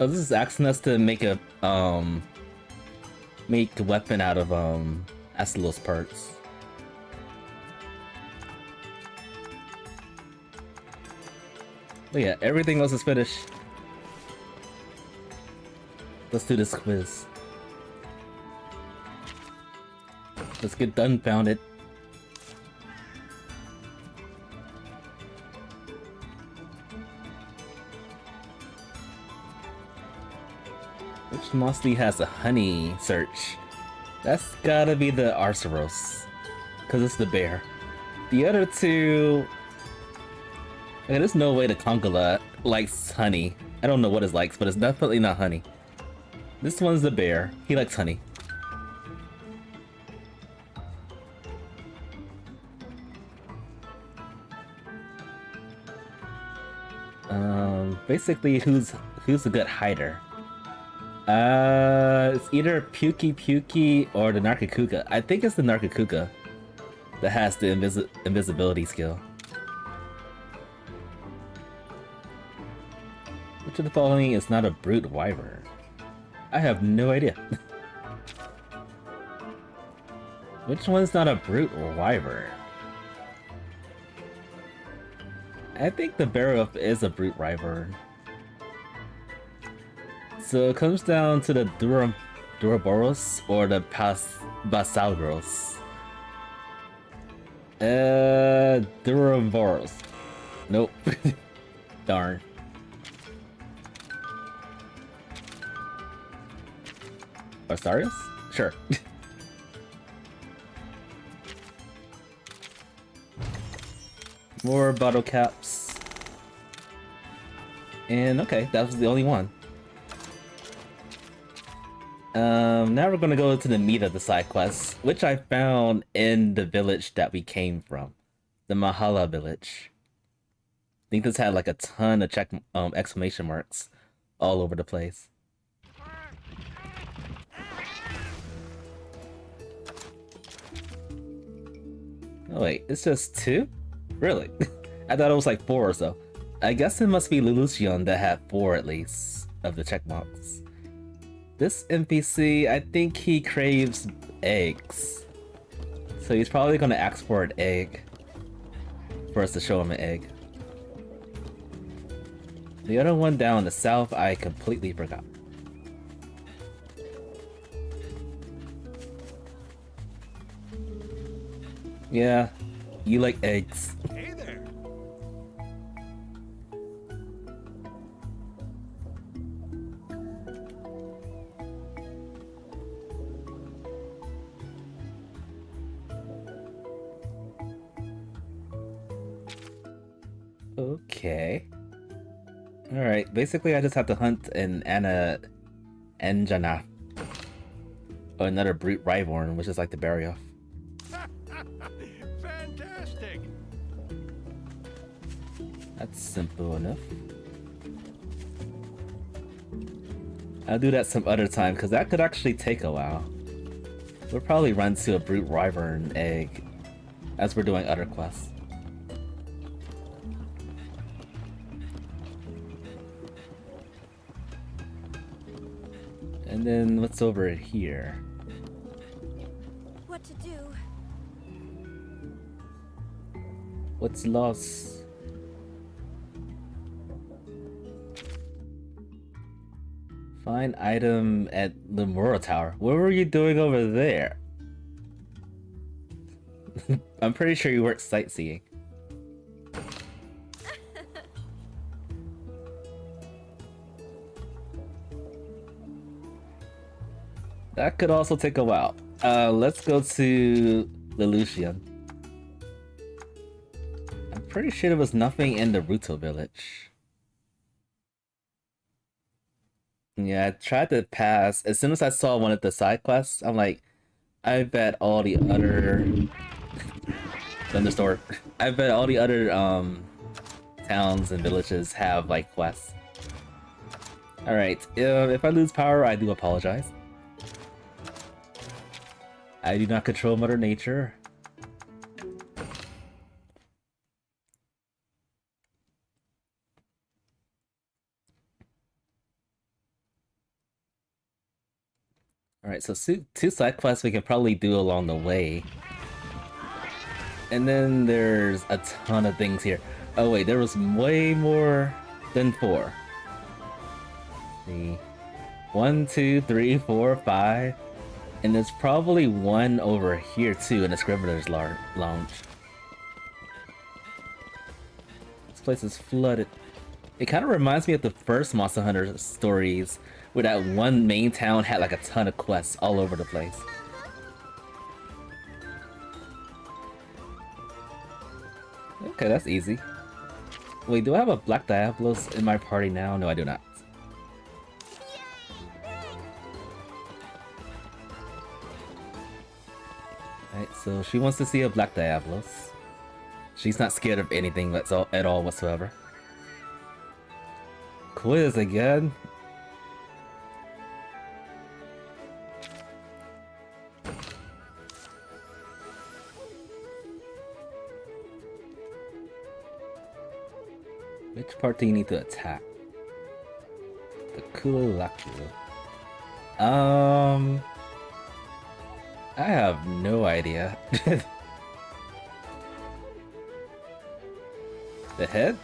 Oh, this is asking us to make a weapon out of Astalos parts. But yeah, everything else is finished. Let's do this quiz. Let's get dumbfounded. Which monster has a honey search? That's gotta be the Arceros, cause it's the bear. The other two, okay, there's no way the Congola likes honey. I don't know what it likes, but it's definitely not honey. This one's the bear. He likes honey. Basically, who's a good hider? It's either Pukey or the Narcocuga. I think it's the Narcocuga that has the invisibility skill. Which of the following is not a brute wyvern? I have no idea. Which one's not a brute wyvern? I think the Barrow is a brute wyvern. So it comes down to the Duraboros or the Basalgros. Duraboros. Nope. Darn. Astarius? Sure. More bottle caps. And okay, that was the only one. Now we're gonna go to the meat of the side quests, which I found in the village that we came from. The Mahala village. I think this had like a ton of exclamation marks all over the place. Oh wait, it's just 2? Really? I thought it was like 4 or so. I guess it must be Lelouchian that had 4 at least of the checkmarks. This NPC, I think he craves eggs. So he's probably gonna ask for an egg for us to show him an egg. The other one down in the south, I completely forgot. Yeah, you like eggs. Hey there. Okay. Alright, basically I just have to hunt an Anjana. Or another brute Ryvorn, which is like the Barioth. Fantastic. That's simple enough. I'll do that some other time, because that could actually take a while. We'll probably run to a brute Wyvern egg as we're doing other quests. And then what's over here? What to do? What's lost? Find item at the Mura Tower. What were you doing over there? I'm pretty sure you weren't sightseeing. That could also take a while. Let's go to Lelouchian. I'm pretty sure there was nothing in the Ruto village. Yeah, I tried to pass. As soon as I saw one of the side quests, I'm like, I bet all the other thunderstorm. I bet all the other towns and villages have like quests. Alright, if I lose power, I do apologize. I do not control Mother Nature. Alright, so 2 side quests we can probably do along the way. And then there's a ton of things here. Oh wait, there was way more than 4. Let's see. 1, 2, 3, 4, 5. And there's probably one over here too in the Scrivener's Lounge. This place is flooded. It kind of reminds me of the first Monster Hunter stories, where that one main town had like a ton of quests all over the place. Okay, that's easy. Wait, do I have a Black Diablos in my party now? No, I do not. Alright, so she wants to see a Black Diablos. She's not scared of anything at all whatsoever. Quiz again? Which part do you need to attack? The Kululaku. I have no idea. The head?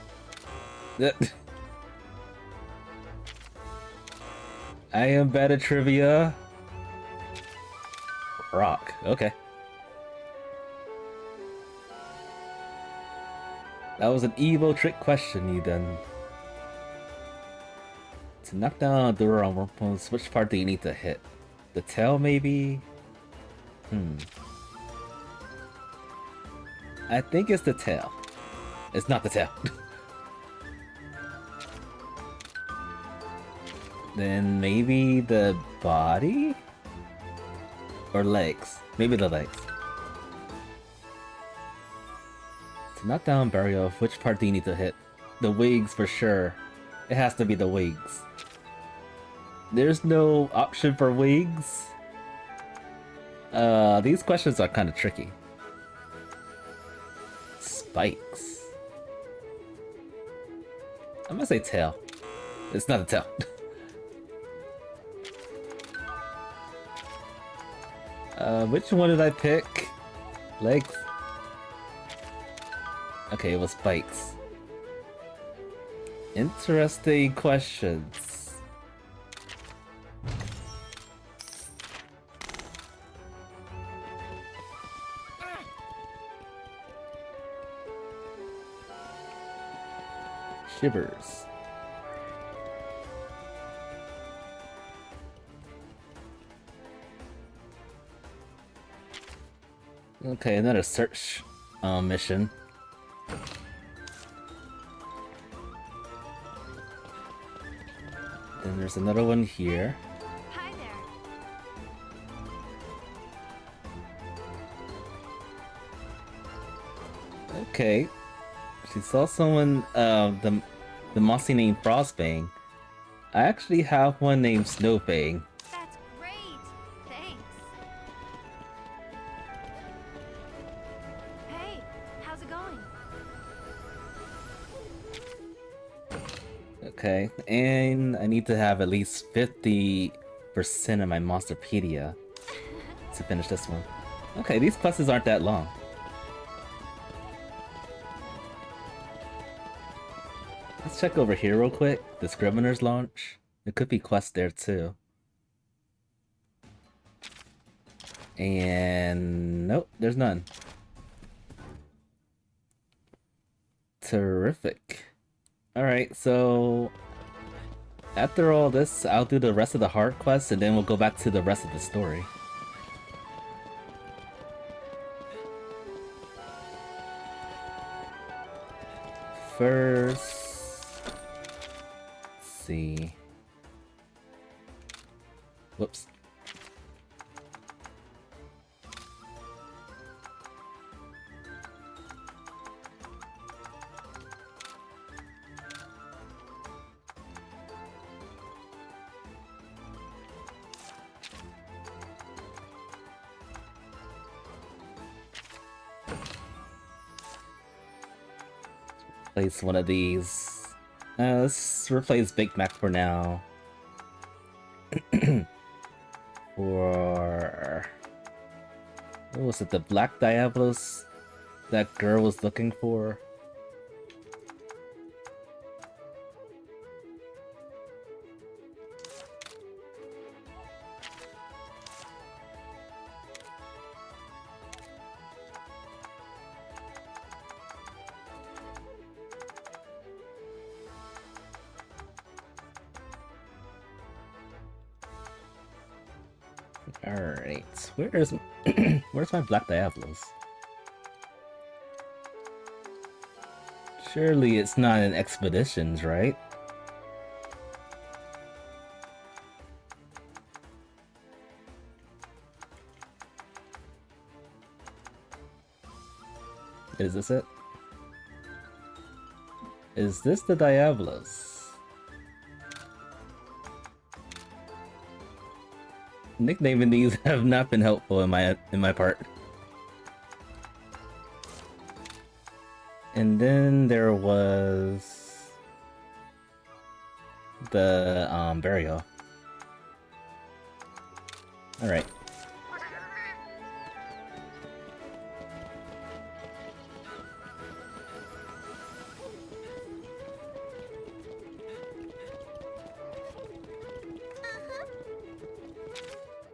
I am bad at trivia. Rock. Okay. That was an evil trick question you done. To knock down Duran Wormholes, which part do you need to hit? The tail, maybe? I think it's the tail. It's not the tail. Then maybe the body? Or legs? Maybe the legs. To knock down Barrio, which part do you need to hit? The wigs for sure. It has to be the wigs. There's no option for wigs? These questions are kind of tricky. Spikes. I'm gonna say tail. It's not a tail. Which one did I pick? Legs? Okay, it was spikes. Interesting questions. Shivers. Okay, another search mission. Then there's another one here. Hi there. Okay. She saw someone, the mossy named Frostbang. I actually have one named Snowbang. That's great. Thanks. Hey, how's it going? Okay, and I need to have at least 50% of my Monsterpedia to finish this one. Okay, these quests aren't that long. Let's check over here real quick. The Scrivener's Launch. There could be quests there too. And nope, there's none. Terrific. Alright, so after all this, I'll do the rest of the hard quests and then we'll go back to the rest of the story. First, let's see. Whoops. Replace one of these. Let's replace Big Mac for now. For... what was it? The Black Diablos that girl was looking for? Alright, where's where's my Black Diablos? Surely it's not in Expeditions, right? Is this it? Is this the Diablos? Nicknaming these have not been helpful in my part. And then there was the burial. All right.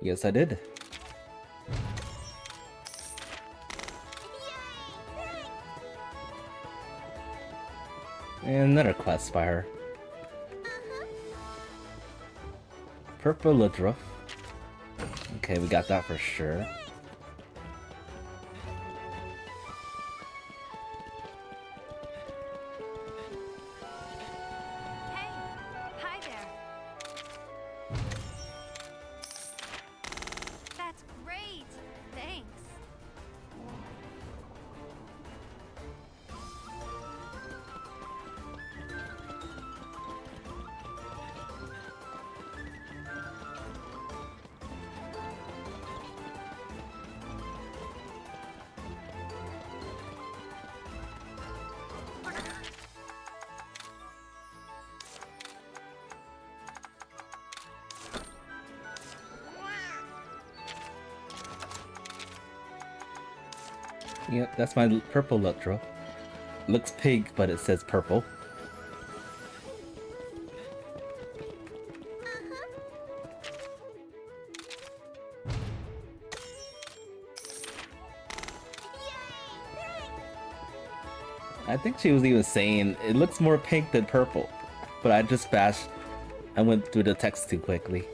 Yes, I did. And another quest by her. Purple Ludruff. Okay, we got that for sure. Hey, hi there. That's great. Thanks. Yep, that's my purple Electro. Looks pink, but it says purple. I think she was even saying it looks more pink than purple, but I just bashed. I went through the text too quickly.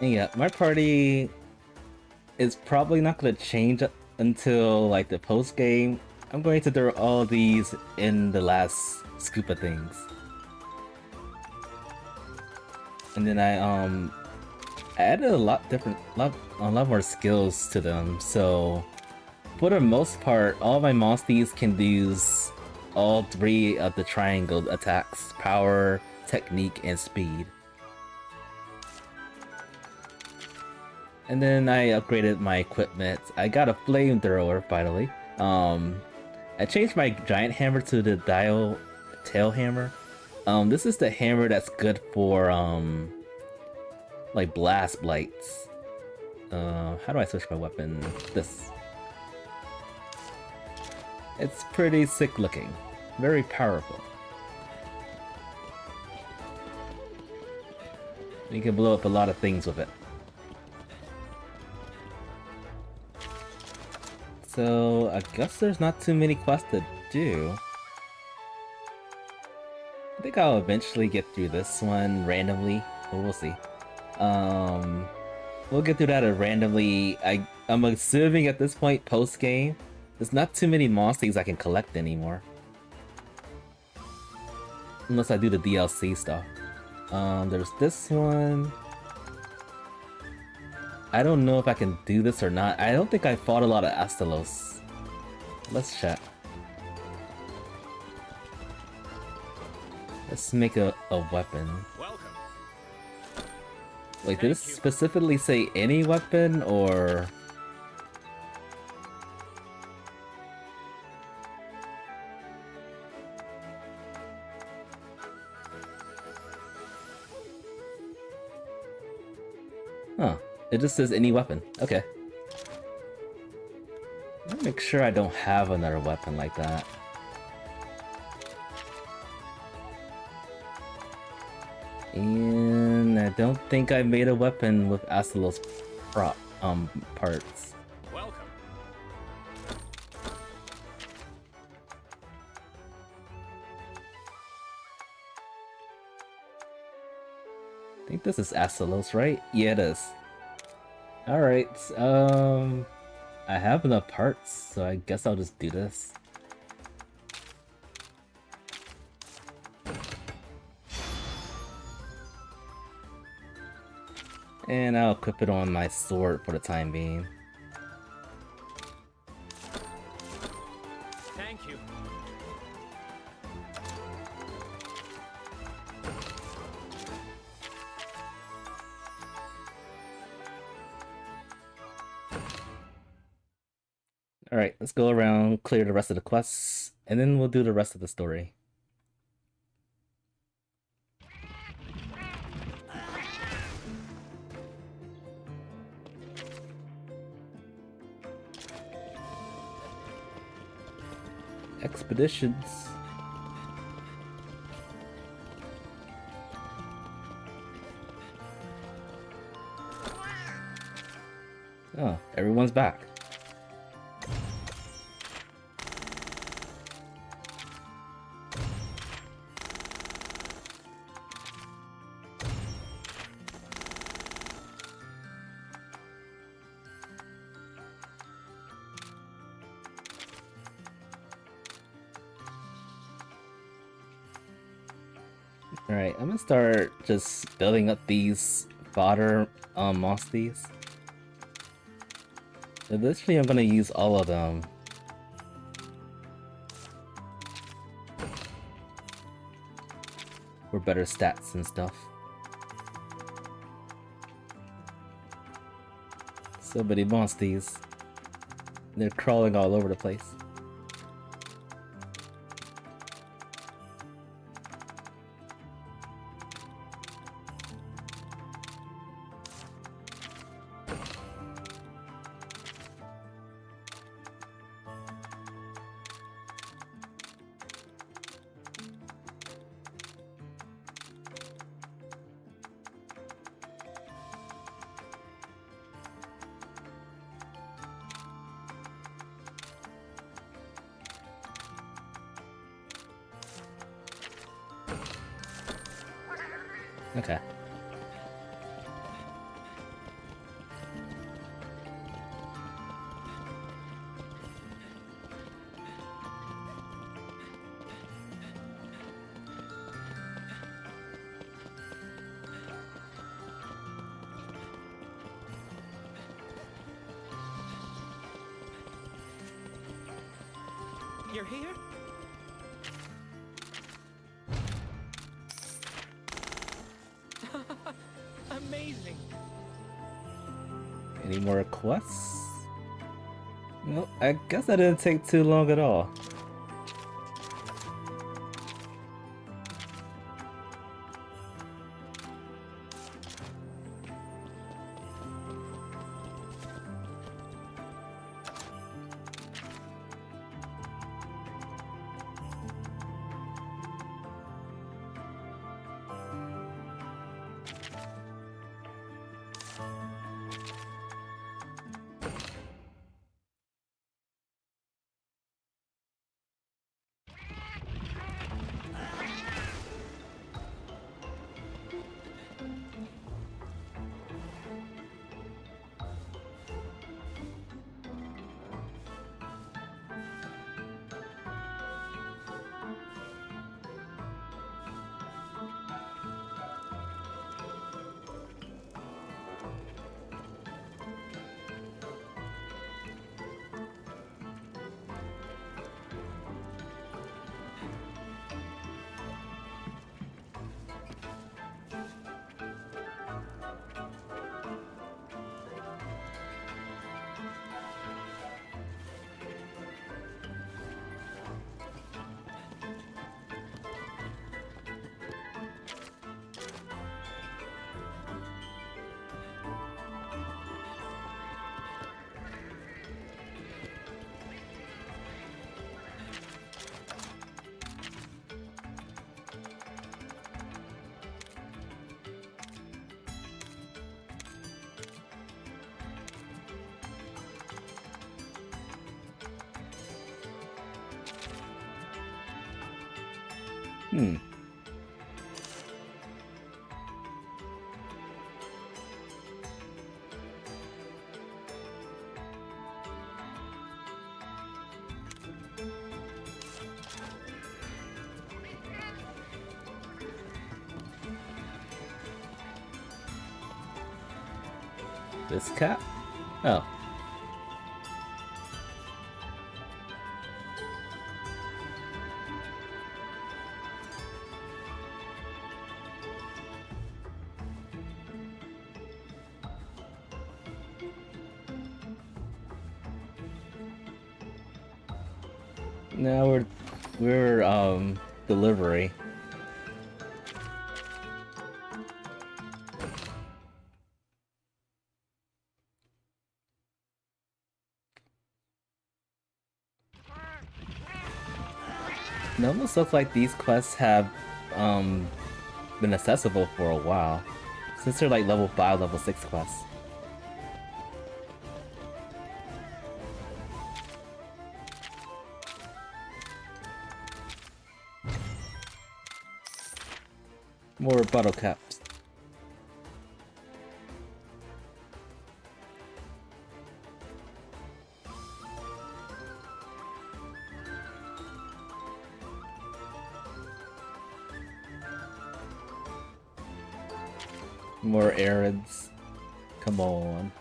Yeah, my party is probably not going to change until like the post game. I'm going to throw all these in the last scoop of things, and then I added a lot more skills to them. So for the most part, all my monsties can use all three of the triangle attacks: power, technique, and speed. And then I upgraded my equipment. I got a flamethrower finally. I changed my giant hammer to the dial tail hammer. This is the hammer that's good for like blast blights. How do I switch my weapon? This. It's pretty sick looking. Very powerful. You can blow up a lot of things with it. So, I guess there's not too many quests to do. I think I'll eventually get through this one randomly, but we'll see. We'll get through that randomly. I'm assuming at this point, post-game, there's not too many monsters I can collect anymore. Unless I do the DLC stuff. There's this one. I don't know if I can do this or not. I don't think I fought a lot of Astalos. Let's check. Let's make a weapon. Welcome. Wait, did it specifically say any weapon or... Huh. It just says any weapon. Okay. Let me make sure I don't have another weapon like that. And I don't think I made a weapon with Astalos parts. Welcome. I think this is Astalos, right? Yeah, it is. Alright, I have enough parts, so I guess I'll just do this. And I'll equip it on my sword for the time being. Thank you. Alright, let's go around, clear the rest of the quests, and then we'll do the rest of the story. Expeditions. Oh, everyone's back. Alright, I'm gonna start just building up these fodder monsties. Eventually I'm gonna use all of them. For better stats and stuff. So many monsters. They're crawling all over the place. Okay. You're here? Amazing. Any more quests? Well, I guess that didn't take too long at all. Hmm. This cat? Oh. Now we're delivery. It almost looks like these quests have been accessible for a while, since they're like level 5, level 6 quests. More bottle caps. More arids. Come on.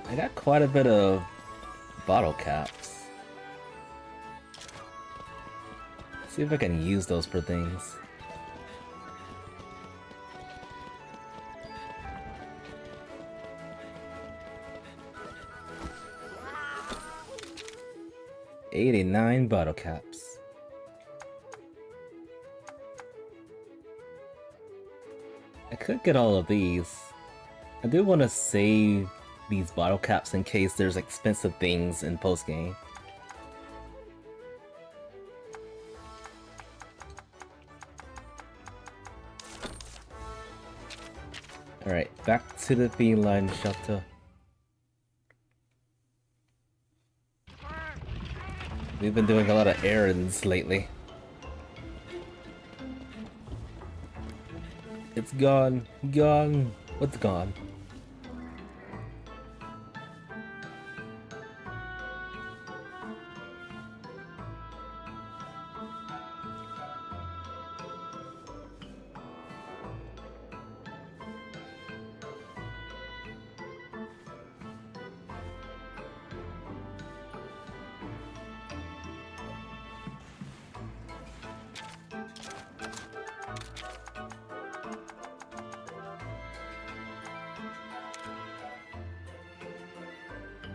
I got quite a bit of bottle caps. See if I can use those for things. 89 bottle caps. I could get all of these. I do want to save these bottle caps in case there's expensive things in post-game. Alright, back to the feline shelter. We've been doing a lot of errands lately. It's gone. Gone. What's gone?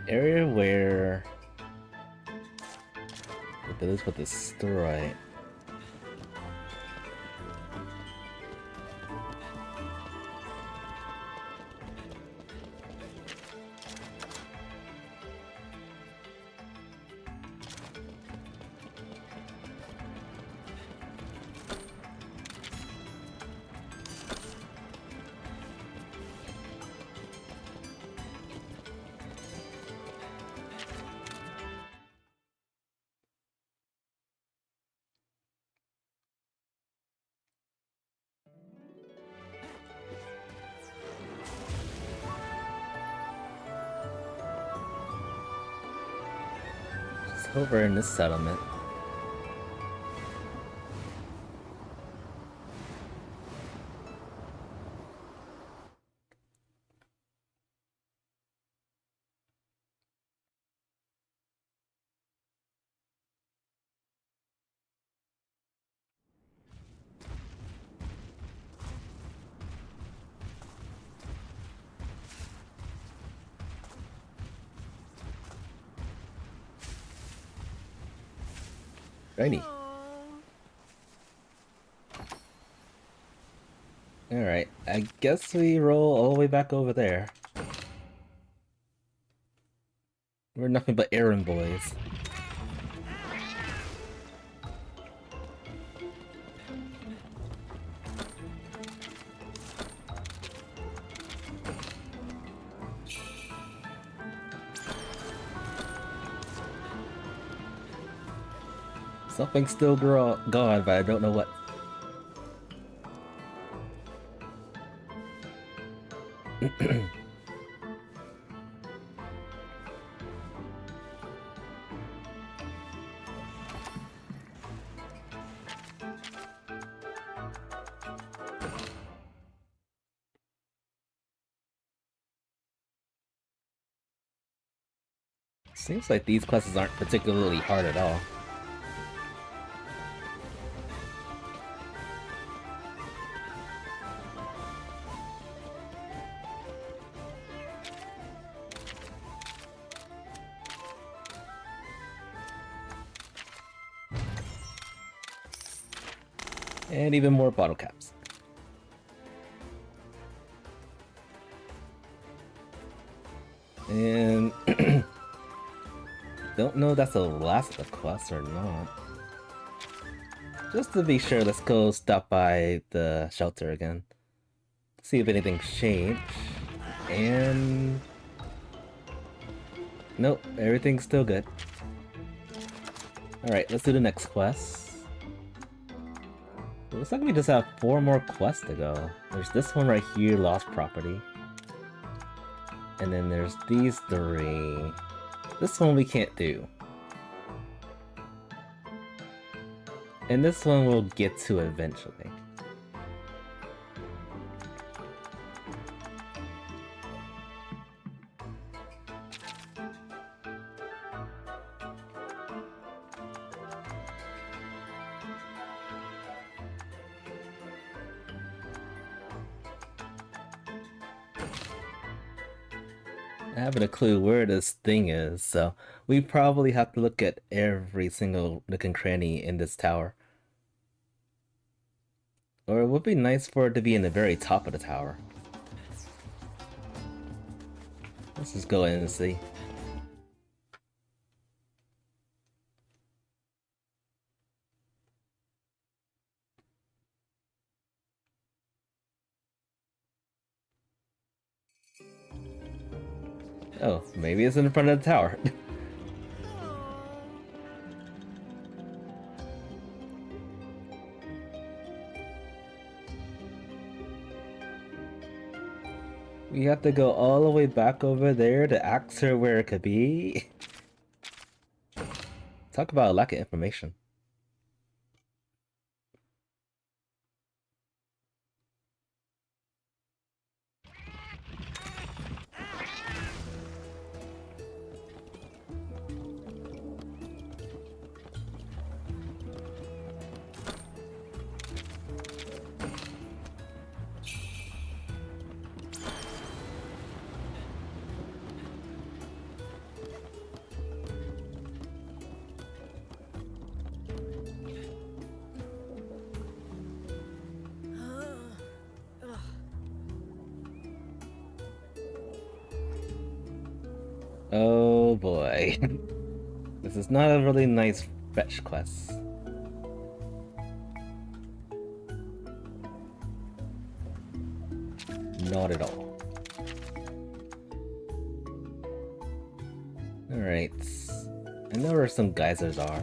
Area where the village was destroyed. Over in this settlement. Righty. Alright, I guess we roll all the way back over there. We're nothing but errand boys. Something's still gone, but I don't know what. Seems like these quests aren't particularly hard at all. And even more bottle caps. And don't know if that's the last of the quest or not. Just to be sure, let's go stop by the shelter again. See if anything's changed. And nope, everything's still good. Alright, let's do the next quest. It looks like we just have 4 more quests to go. There's this one right here, Lost Property. And then there's these 3. This one we can't do. And this one we'll get to eventually. I haven't a clue where this thing is, so we probably have to look at every single nook and cranny in this tower. Or it would be nice for it to be in the very top of the tower. Let's just go in and see. Oh, maybe it's in front of the tower. We have to go all the way back over there to ask her where it could be. Talk about a lack of information. Oh boy. This is not a really nice fetch quest. Not at all. Alright. I know where some geysers are.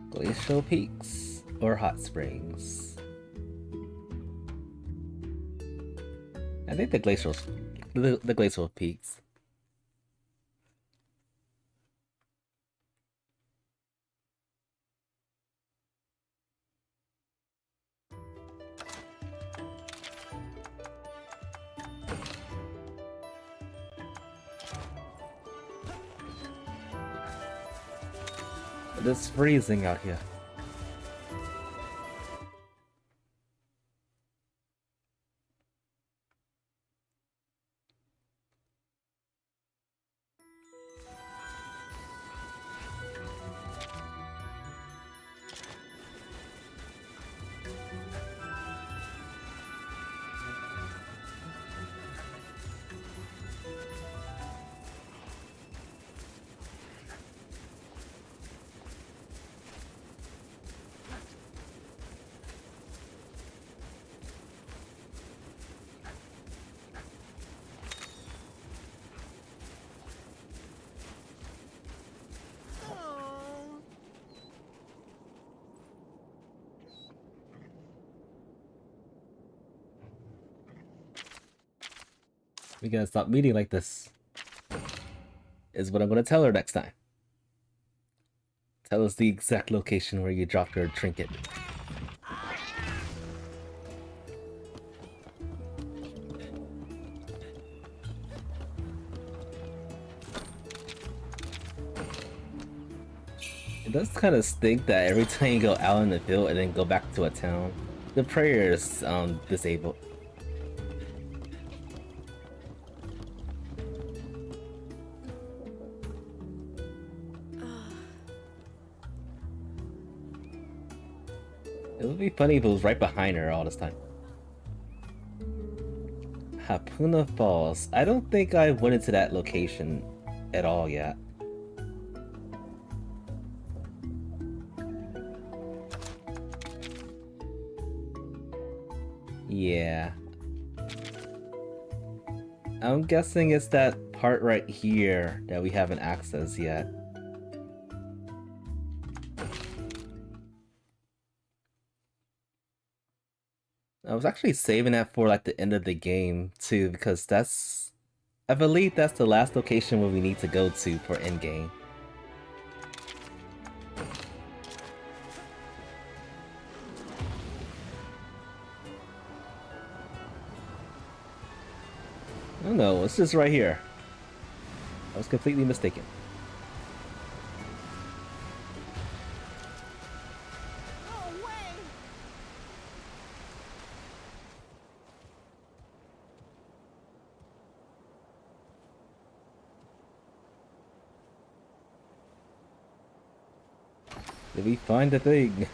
Glacial peaks or hot springs? I think the glacial peaks. It's freezing out here. We gotta stop meeting like this. Is what I'm gonna tell her next time. Tell us the exact location where you dropped her trinket. It does kind of stink that every time you go out in the field and then go back to a town, the prayer is disabled. It would be funny if it was right behind her all this time. Hapuna Falls. I don't think I went into that location at all yet. Yeah. I'm guessing it's that part right here that we haven't accessed yet. I was actually saving that for like the end of the game too, because I believe that's the last location where we need to go to for endgame. Oh no, it's just right here. I was completely mistaken. Did we find the thing?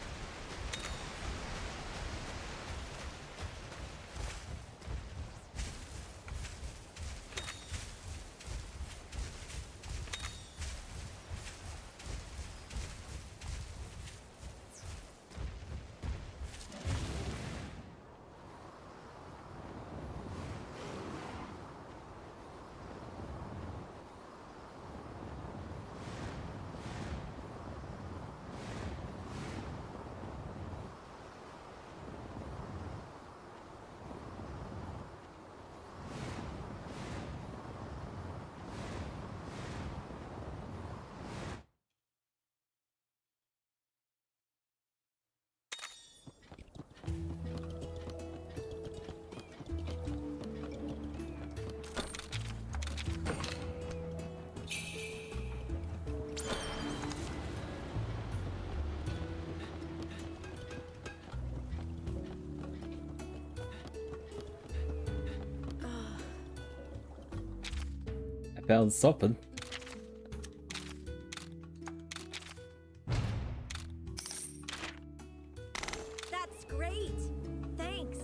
I found something. That's great. Thanks.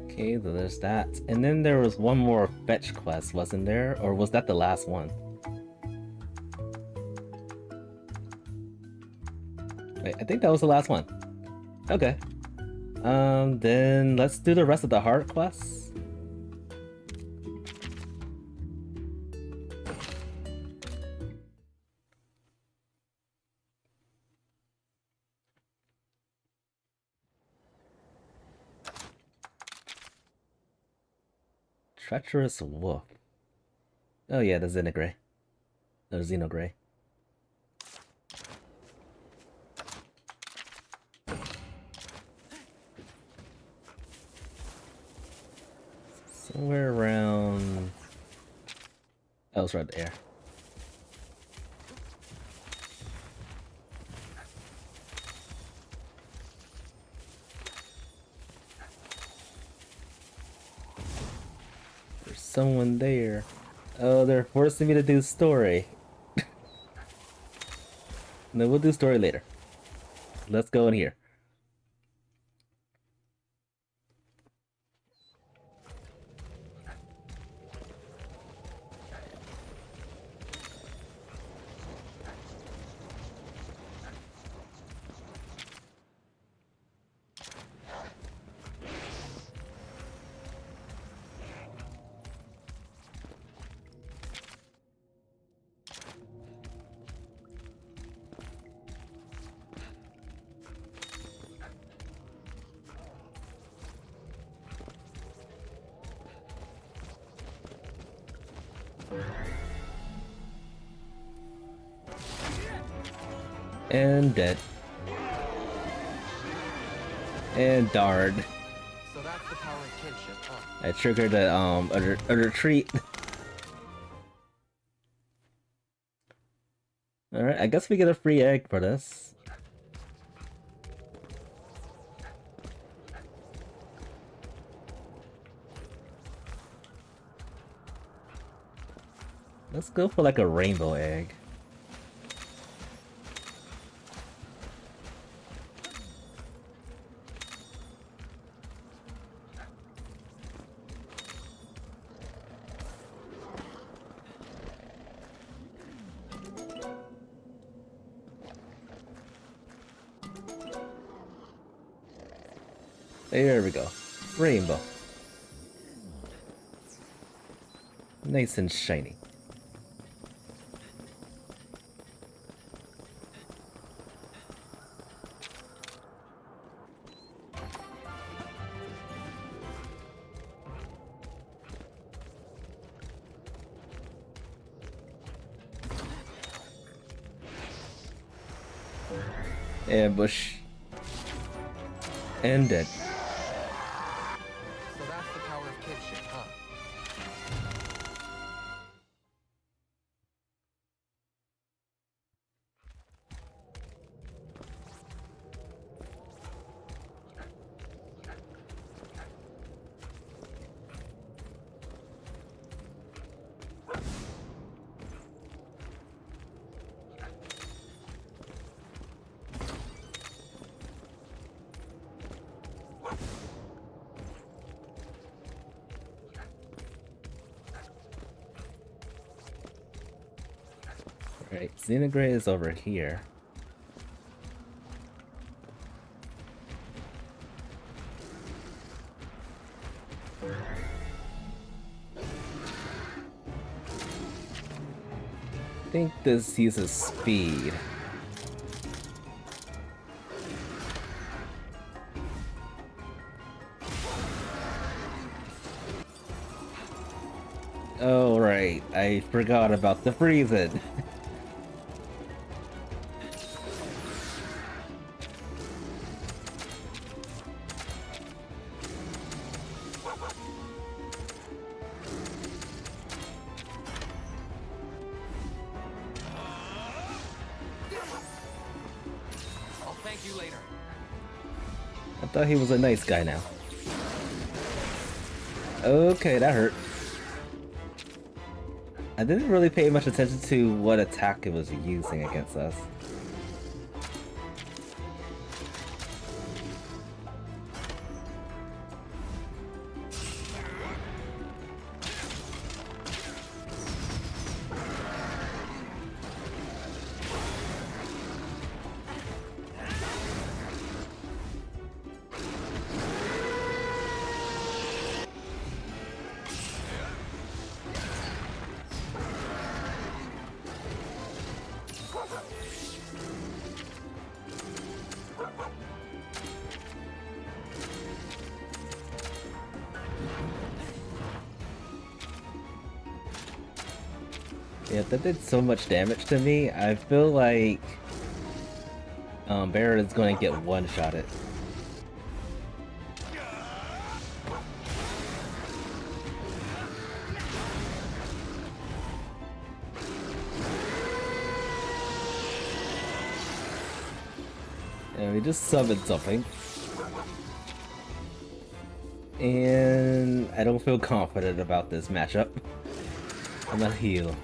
Okay, so there's that. And then there was one more fetch quest, wasn't there? Or was that the last one? Wait, I think that was the last one. Okay. Then let's do the rest of the heart quests. Treacherous Wolf. Oh yeah, the Xenogray. Or Xenogray. Somewhere around... Oh, it's right there. There's someone there. Oh, they're forcing me to do story. No, we'll do story later. Let's go in here. And dead. And Dard. So that's the power of kinship, huh? I triggered a retreat. Alright, I guess we get a free egg for this. Let's go for like a rainbow egg. There we go. Rainbow. Nice and shiny. Ambush. And dead. So that's the power of kinship, huh? Right, Xenograde is over here. I think this uses speed. Oh right, I forgot about the freezing. I'll thank you later. I thought he was a nice guy now. Okay, that hurt. I didn't really pay much attention to what attack it was using against us. Yeah, that did so much damage to me. I feel like Barrett is going to get one-shotted. And we just summoned something. And I don't feel confident about this matchup. I'm gonna heal.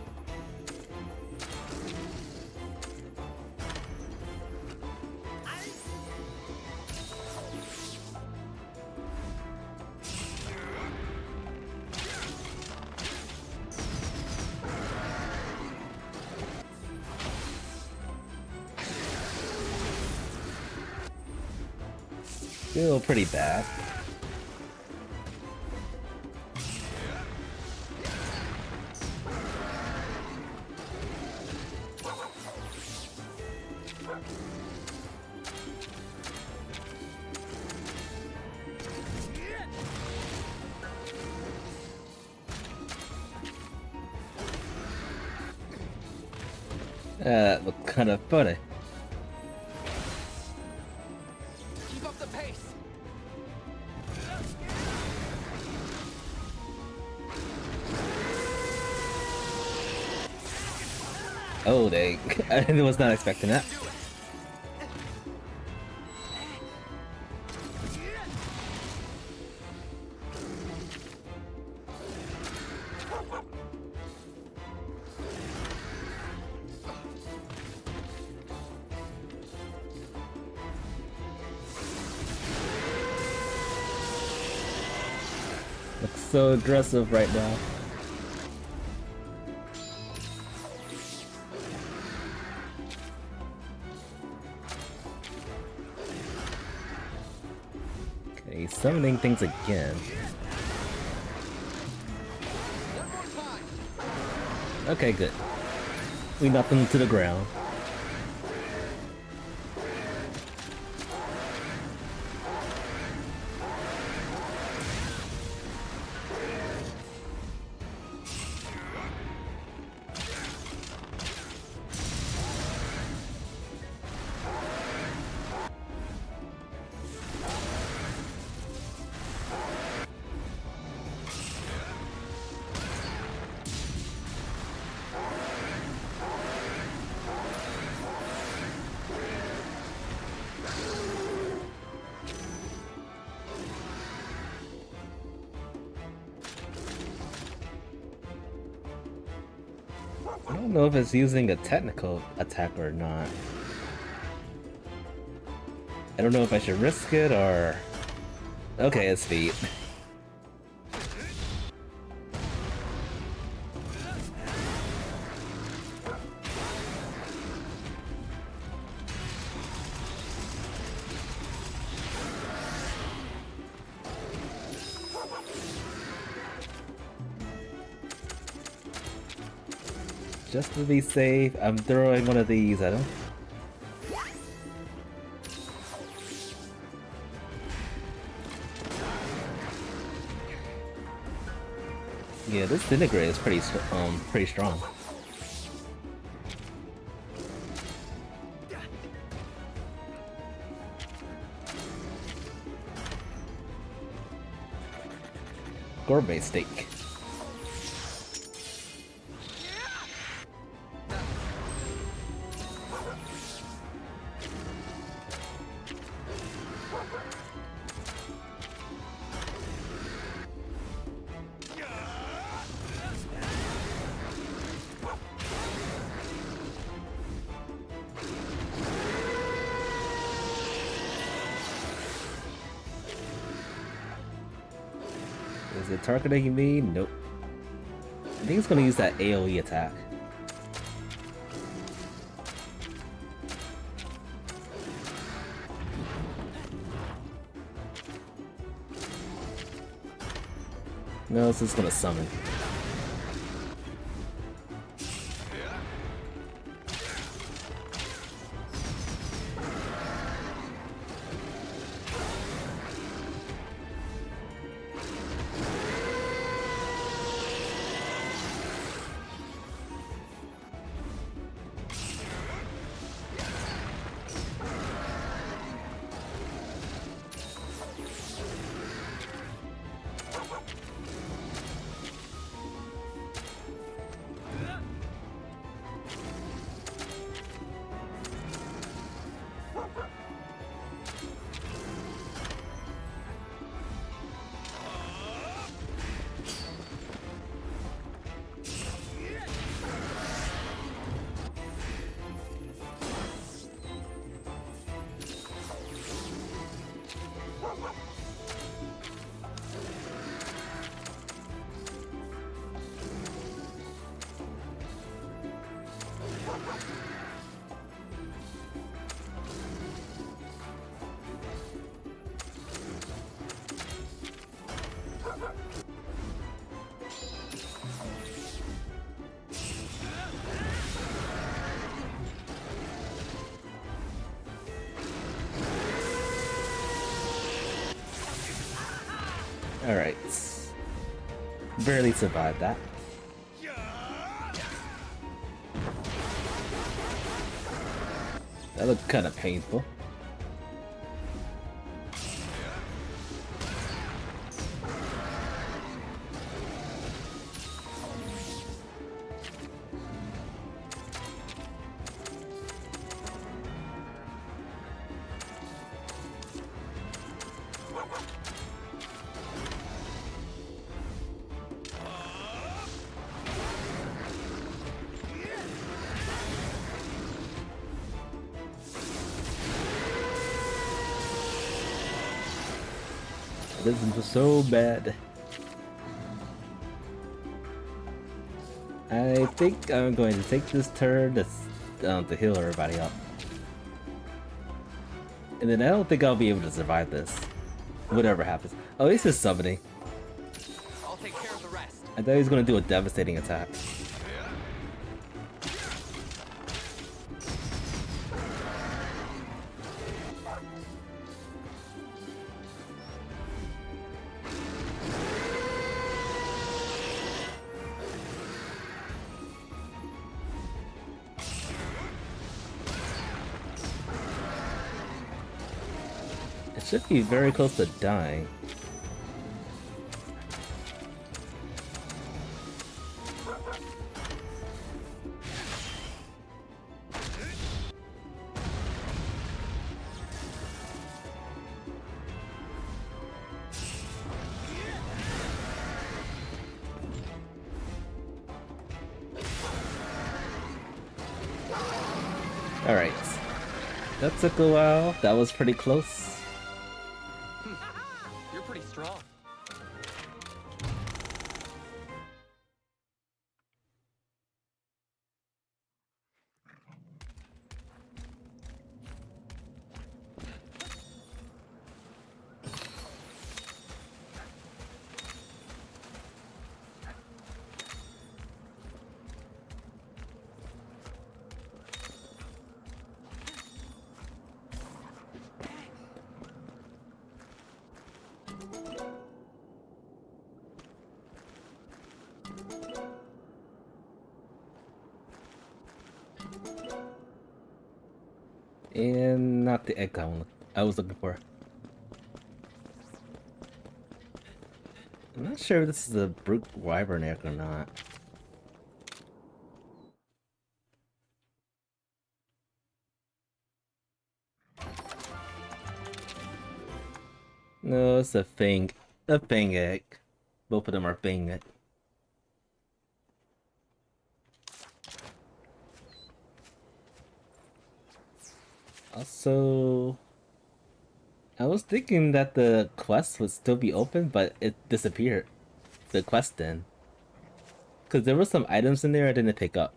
Still pretty bad. That looked kind of funny. Keep up the pace. Oh dang, I was not expecting that. Looks so aggressive right now. Okay, he's summoning things again. One more time. Okay, good. We knocked him to the ground. I don't know if it's using a technical attack or not. I don't know if I should risk it or... Okay, it's speed. Just to be safe, I'm throwing one of these at him. Yeah, this disintegrate is pretty strong. Gourmet steak. Is it targeting me? Nope. I think it's gonna use that AoE attack. No, it's just gonna summon. Alright. Barely survived that. That looked kind of painful. This is so bad. I think I'm going to take this turn to heal everybody up. And then I don't think I'll be able to survive this. Whatever happens. Oh, this is summoning. I'll take care of the rest. I thought he was going to do a devastating attack. Should be very close to dying. Alright. That took a while. That was pretty close. You're pretty strong. And not the egg I was looking for. I'm not sure if this is a brute wyvern egg or not. No, it's a fang egg. Both of them are fang egg. Also, I was thinking that the quest would still be open, but it disappeared. The quest then. Because there were some items in there I didn't pick up.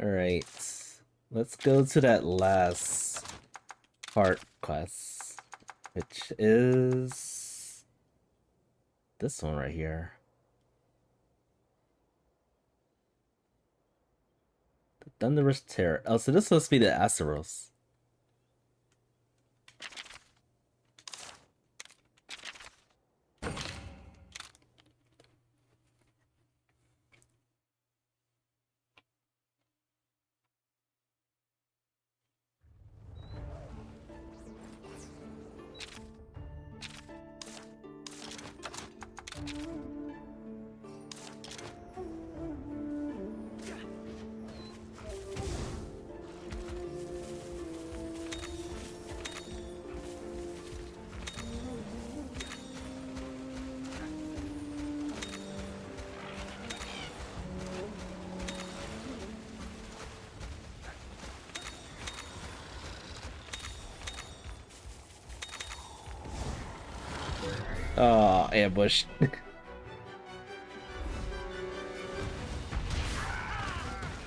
Alright. Let's go to that last part quest. Which is... this one right here. The Thunderous Terror. Oh, so this must be the Azeros. Oh, ambush.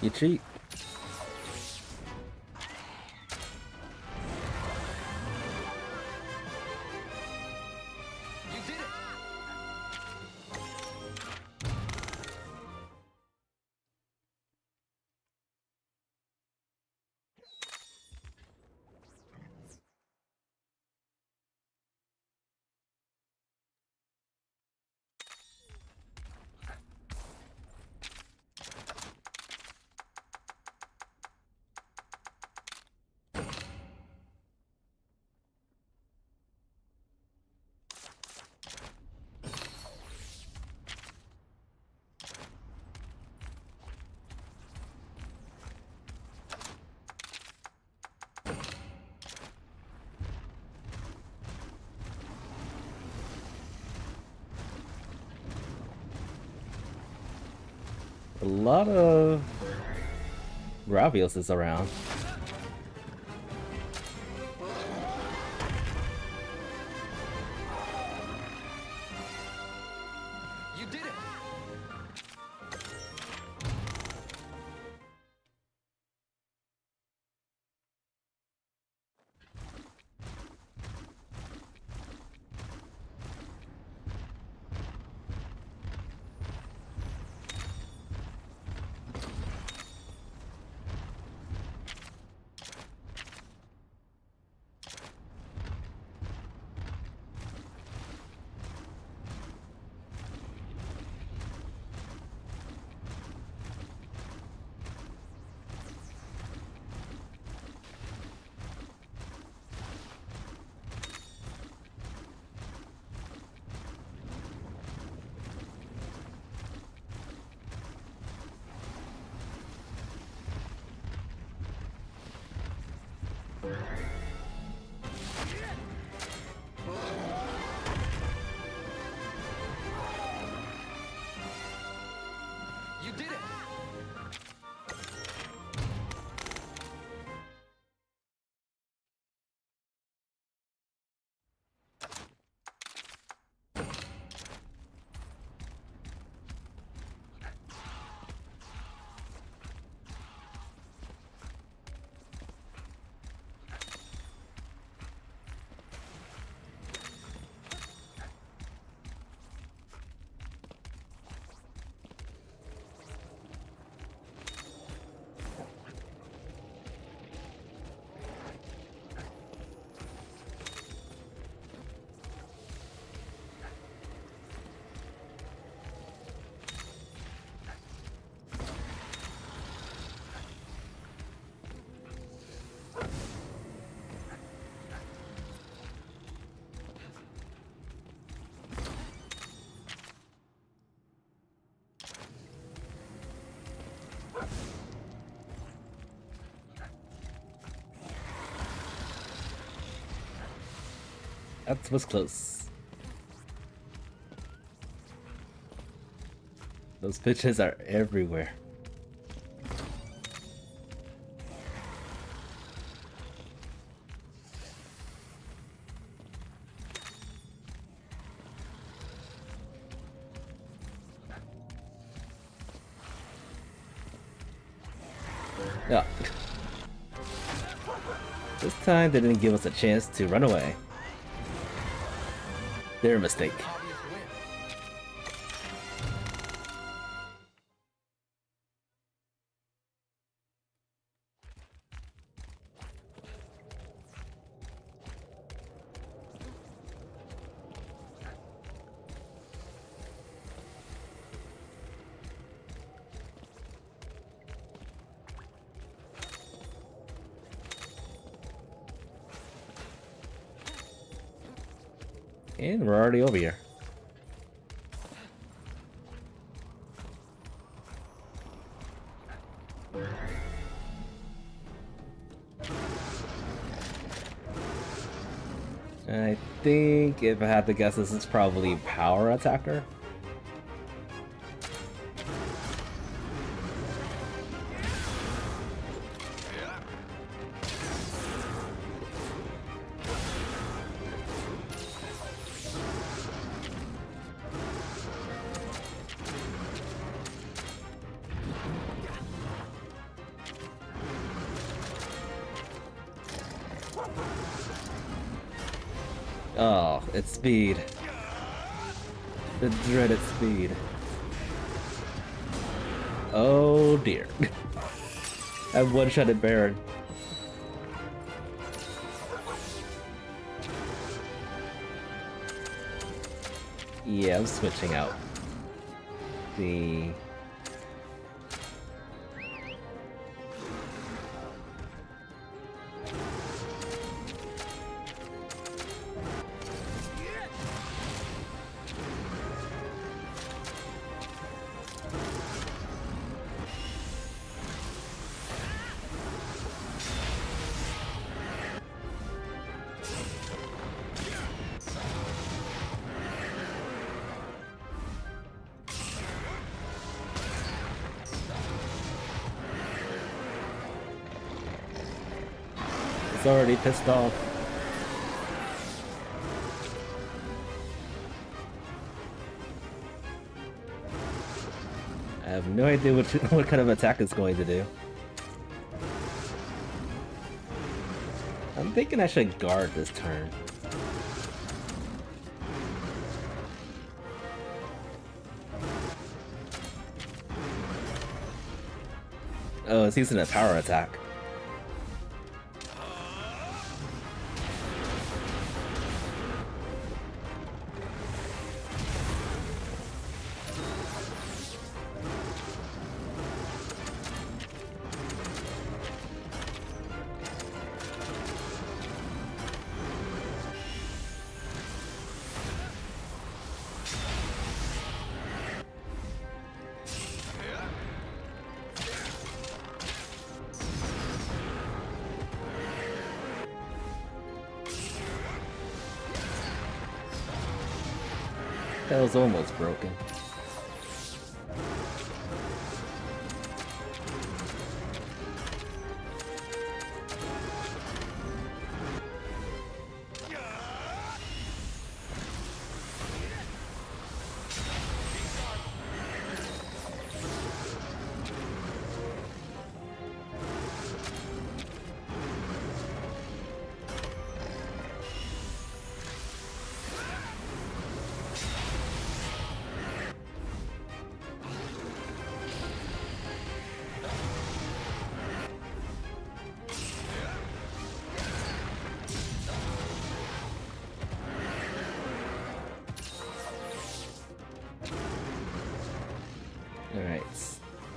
You cheat. You did it! A lot of Ravios is around. You did it! You did it! That was close. Those pitches are everywhere. Yeah. This time they didn't give us a chance to run away. Their mistake. Obvious win. And we're already over here. I think if I had to guess, this is probably Power Attacker. Oh, it's speed. The dreaded speed. Oh dear. I one-shotted Baron. Yeah, I'm switching out. The... It's already pissed off. I have no idea what kind of attack it's going to do. I'm thinking I should guard this turn. Oh, it's using a power attack. That was almost broken. Alright,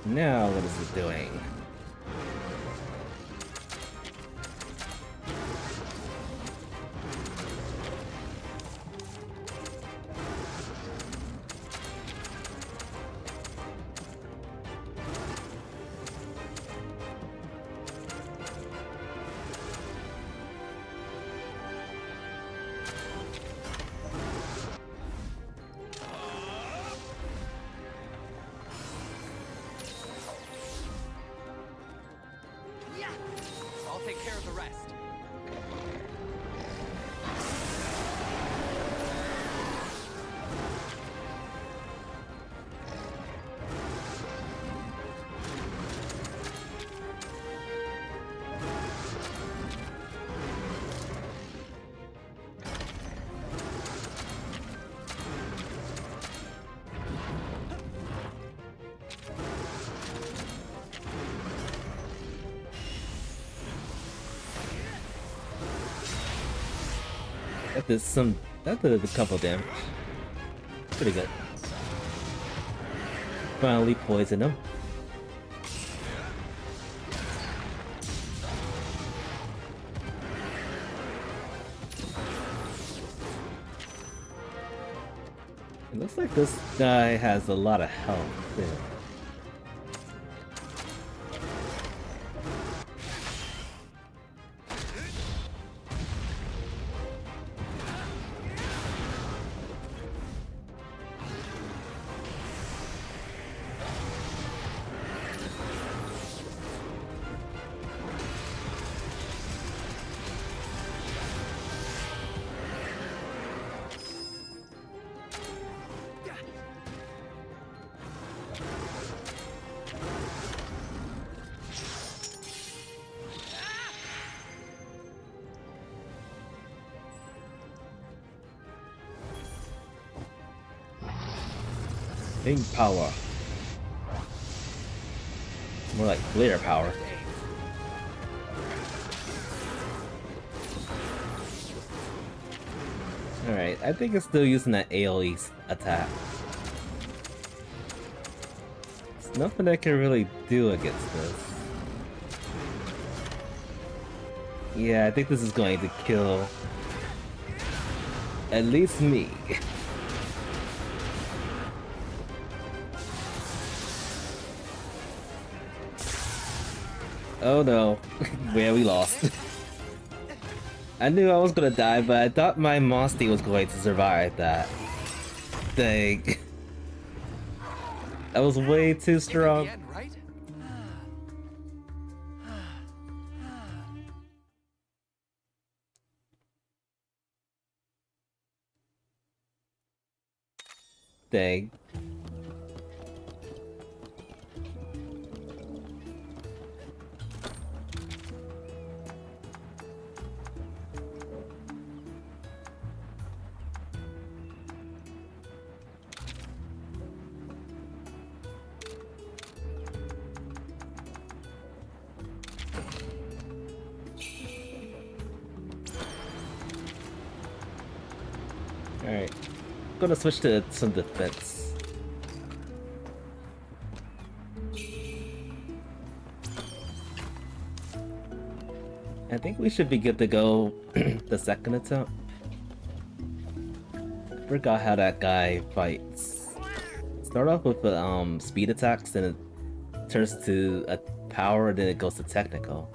now what is it doing? care of the rest. That did a couple damage. Pretty good. Finally poison him. It looks like this guy has a lot of health too. Ping power. More like glitter power. Alright, I think it's still using that AoE attack. There's nothing I can really do against this. Yeah, I think this is going to kill at least me. Oh no. Yeah, we lost. I knew I was gonna die, but I thought my Monsty was going to survive that. Dang. That was way too strong. The end, right? Dang. Alright. Gonna switch to some defense. I think we should be good to go the second attempt. Forgot how that guy fights. Start off with speed attacks, then it turns to a power, then it goes to technical.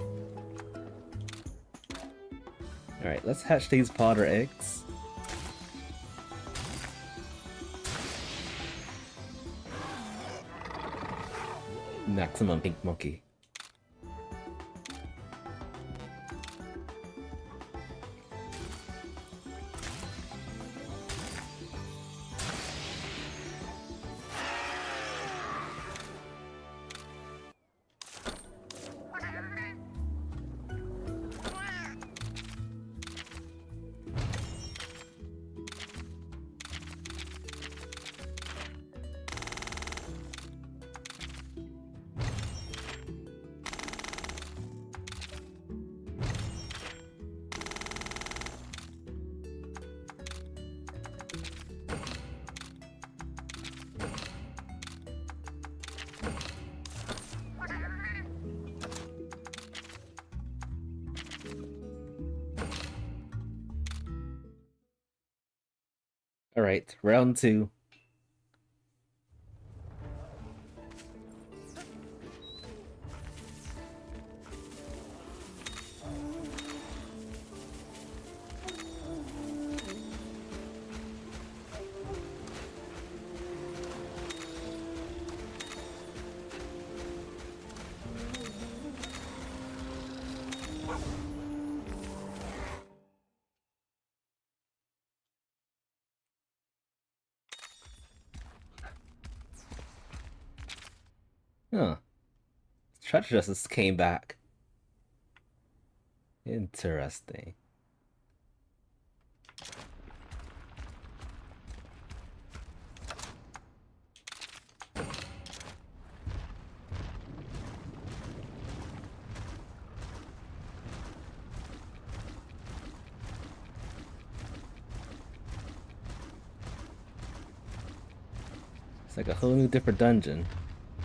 Alright, let's hatch these Potter eggs. Maximum pink monkey. Alright, round 2. Treasure just came back. Interesting. It's like a whole new different dungeon,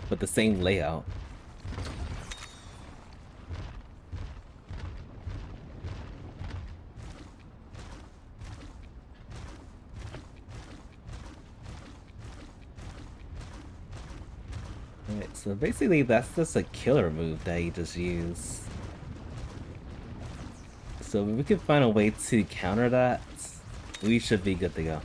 but the same layout. Alright, so basically that's just a killer move that you just use. So if we can find a way to counter that, we should be good to go.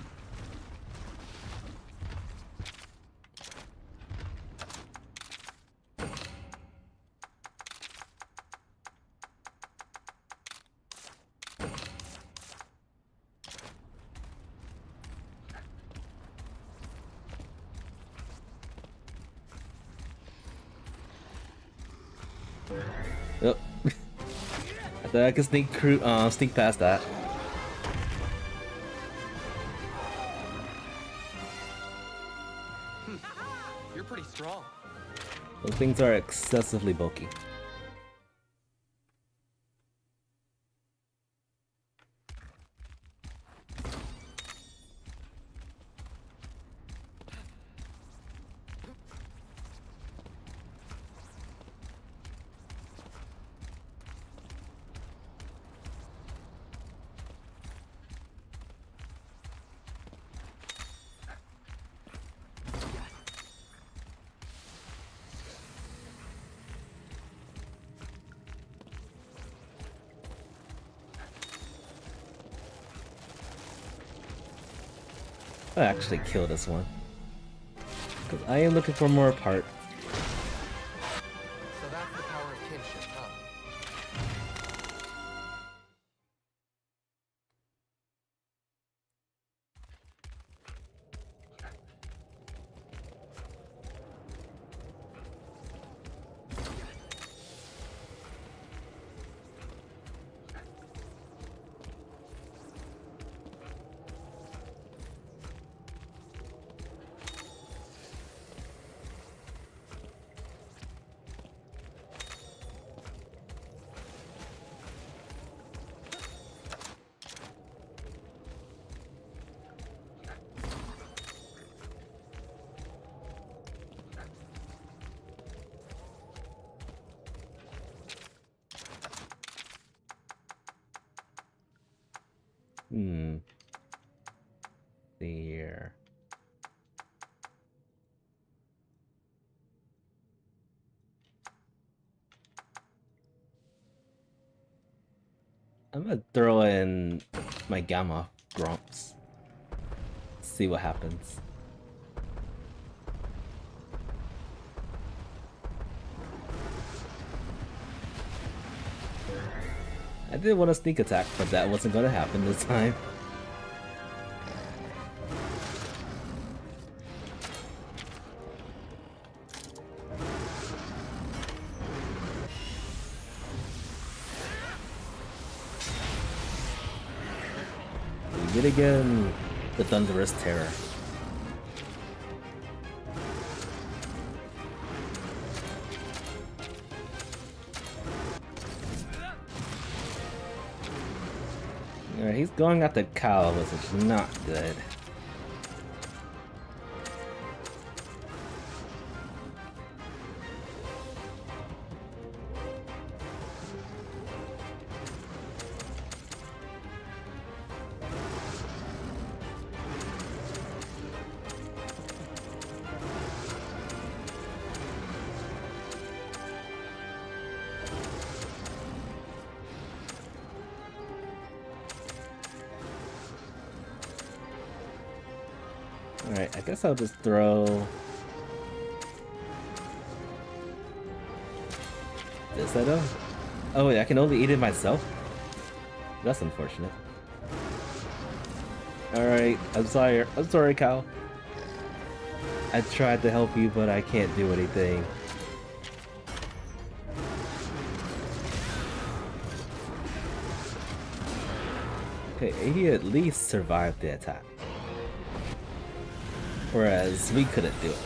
Oh. I thought I could sneak past that. You're pretty strong. Those things are excessively bulky. I'll actually kill this one. Because I am looking for more parts. So that's the power of kinship, huh? See here. I'm gonna throw in my Gamma Grumps. See what happens. I did want a sneak attack, but that wasn't gonna happen this time. We did again the Thunderous Terror. Alright, he's going after Kyle, which is not good. Alright, I guess I'll just throw this at him. Oh wait, I can only eat it myself? That's unfortunate. Alright, I'm sorry, Kyle. I tried to help you, but I can't do anything. Okay, he at least survived the attack. Whereas we couldn't do it.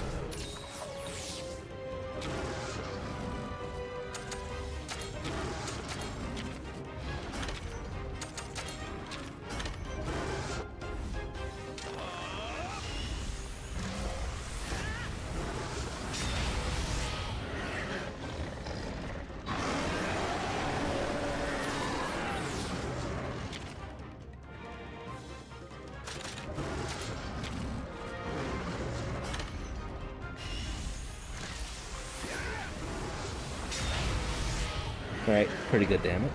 Alright, pretty good damage.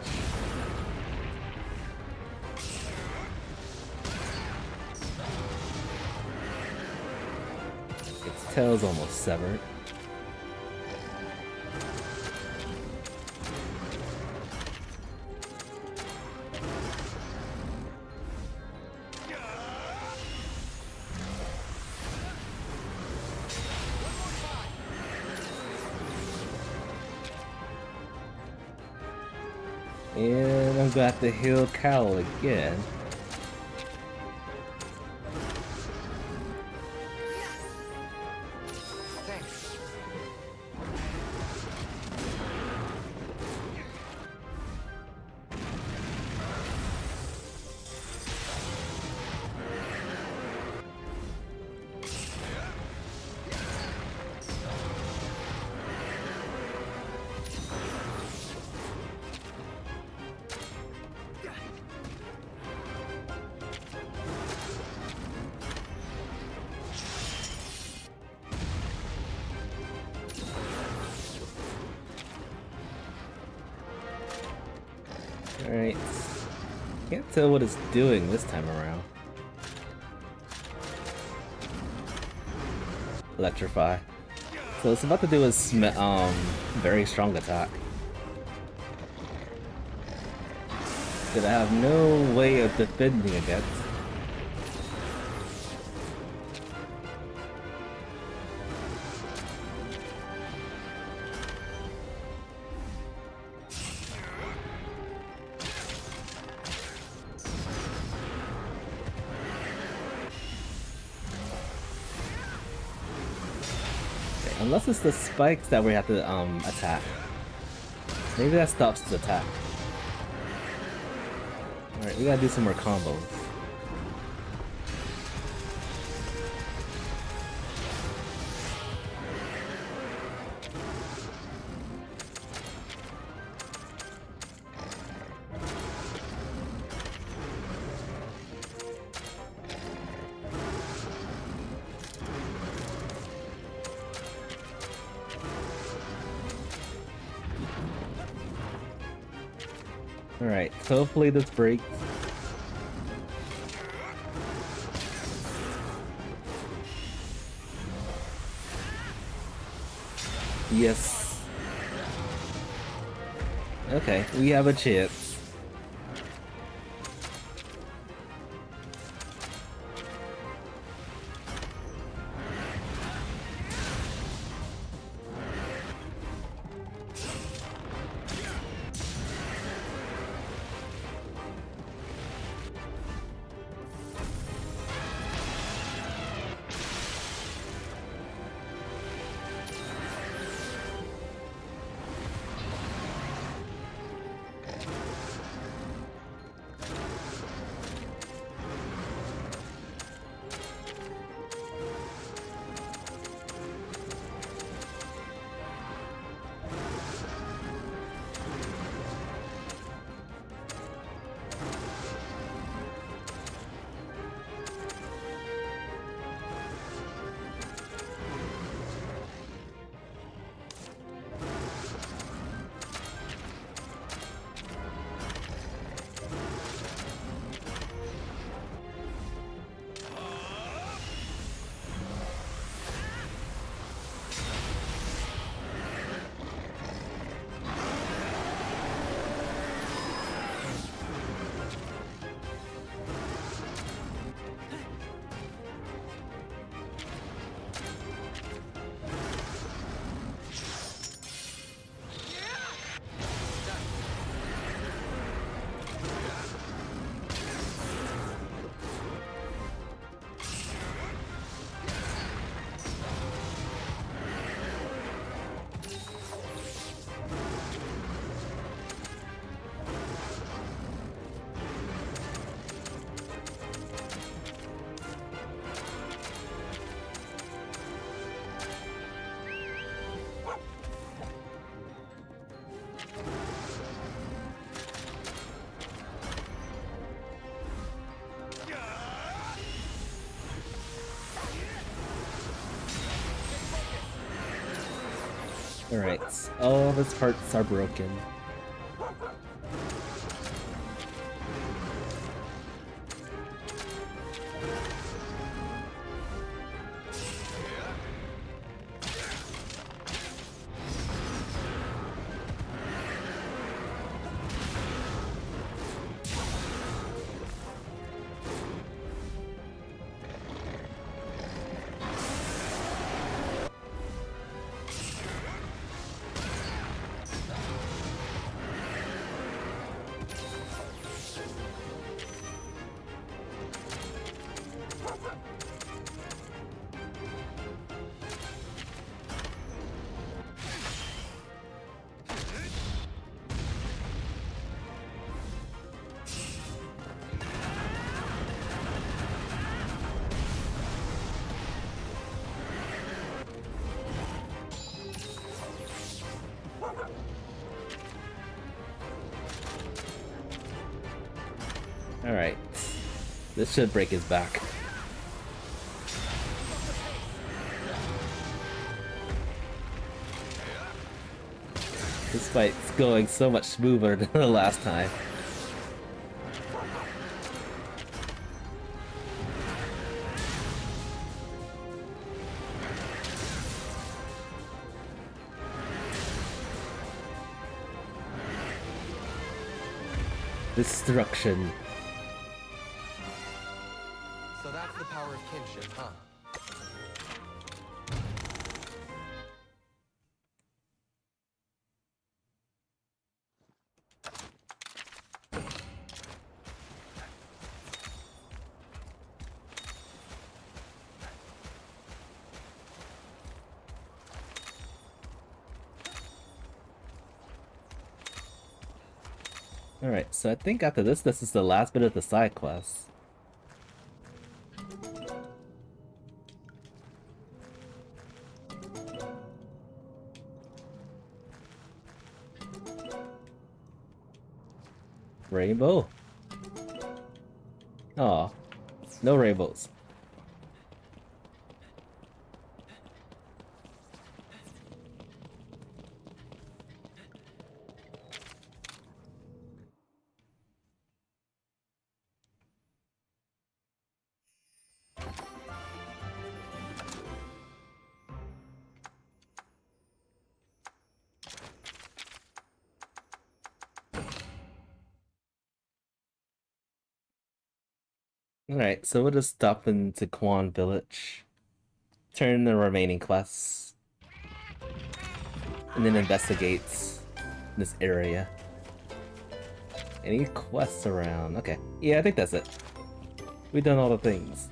Its tail's almost severed. And I'm gonna have to heal Cal again. Thanks. Alright. Can't tell what it's doing this time around. Electrify. So it's about to do a very strong attack. That I have no way of defending against. Unless it's the spikes that we have to attack. Maybe that stops the attack. Alright, we gotta do some more combos. Alright, so hopefully this breaks. Yes. Okay, we have a chance. Alright, all of his parts are broken. Alright. This should break his back. This fight's going so much smoother than the last time. Destruction. So that's the power of kinship, huh? Alright, so I think after this is the last bit of the side quest. Rainbow? Aw, no rainbows. Alright, so we'll just stop into Quan Village, turn the remaining quests, and then investigate this area. Any quests around? Okay, yeah, I think that's it. We've done all the things.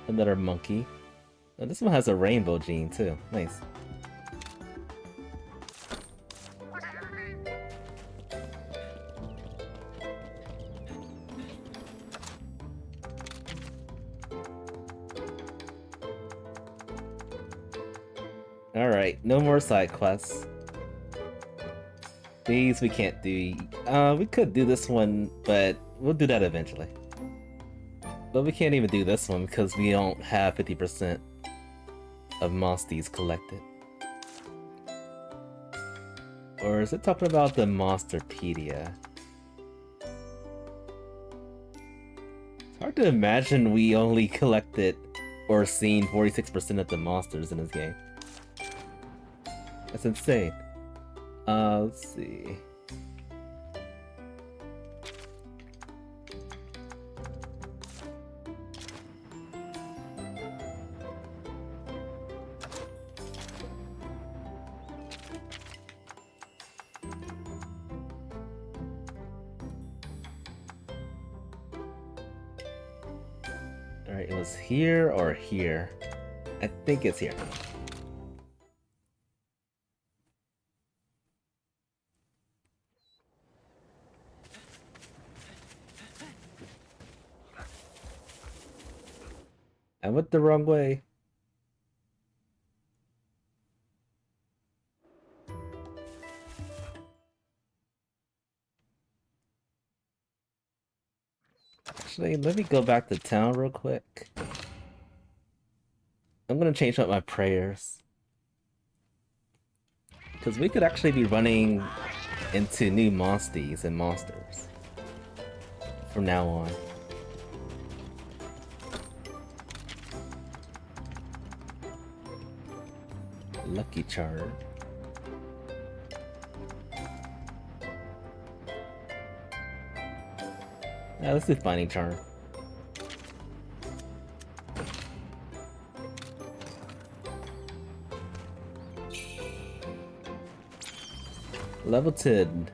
Another monkey. Oh, this one has a rainbow gene too. Nice. Alright, no more side quests. These we can't do. We could do this one, but we'll do that eventually. But we can't even do this one because we don't have 50% of Monsties collected. Or is it talking about the Monsterpedia? It's hard to imagine we only collected or seen 46% of the monsters in this game. That's insane. Let's see. Alright, it was here or here? I think it's here. I went the wrong way. Actually, let me go back to town real quick. I'm gonna change up my prayers. Because we could actually be running into new monsties and monsters from now on. Lucky charm. Yeah, let's do finding charm. Level 10.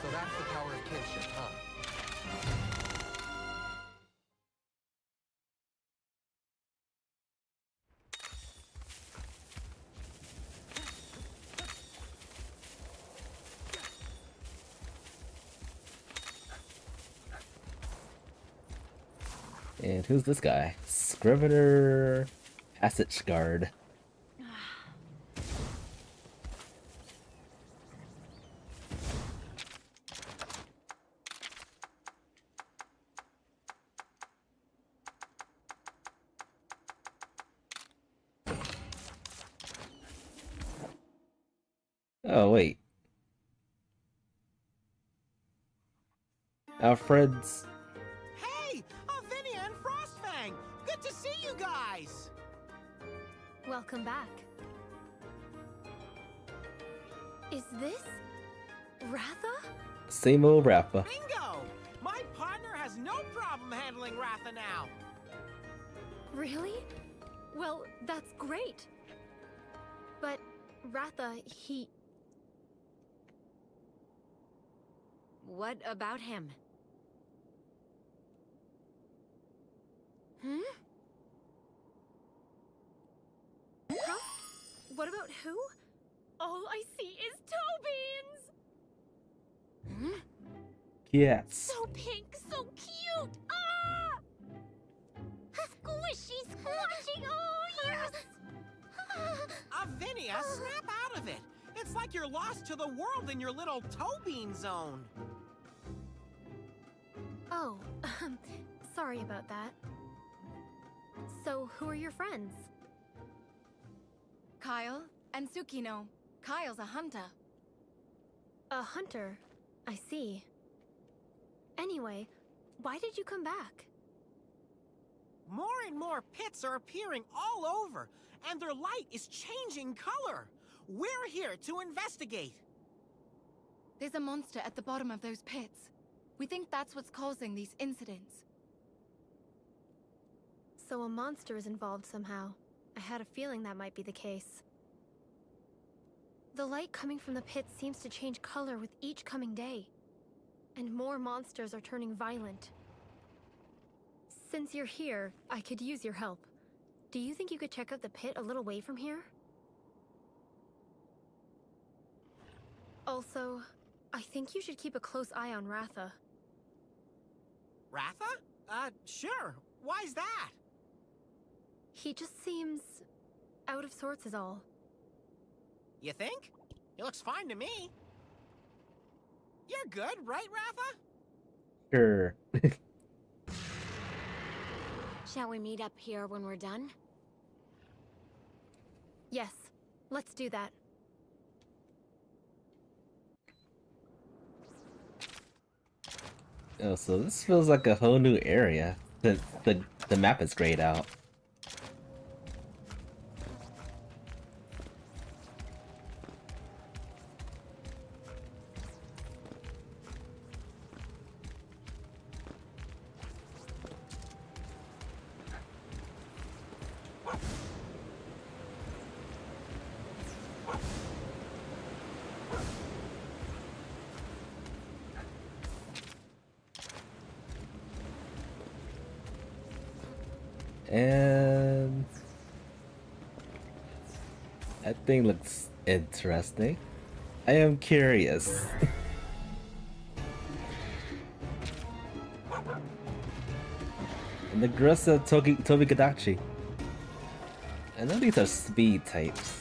So that's the power of kinship, huh? And who's this guy? Scrivener Passage Guard. Oh, wait. Alfred's. Hey! Vinny and Frostfang! Good to see you guys! Welcome back. Is this Ratha? Same old Rappa. Bingo! My partner has no problem handling Ratha now. Really? Well, that's great. But Ratha, he... What about him? Hmm? Huh? What about who? All I see is toe beans! Hmm? Yes. So pink, so cute! Ah! Squishy, squashy, oh yes! Vinny, snap out of it! It's like you're lost to the world in your little toe bean zone. Oh, sorry about that. So, who are your friends? Kyle and Tsukino. Kyle's a hunter. A hunter. I see. Anyway, why did you come back? More and more pits are appearing all over, and their light is changing color. We're here to investigate. There's a monster at the bottom of those pits. We think that's what's causing these incidents. So a monster is involved somehow. I had a feeling that might be the case. The light coming from the pits seems to change color with each coming day. And more monsters are turning violent. Since you're here, I could use your help. Do you think you could check out the pit a little way from here? Also, I think you should keep a close eye on Ratha. Ratha? Sure. Why's that? He just seems out of sorts is all. You think? He looks fine to me. You're good, right, Ratha? Sure. Shall we meet up here when we're done? Yes, let's do that. Oh, so this feels like a whole new area. The map is grayed out. And that thing looks interesting. I am curious. And the Grussa Tobikadachi. I know these are speed types.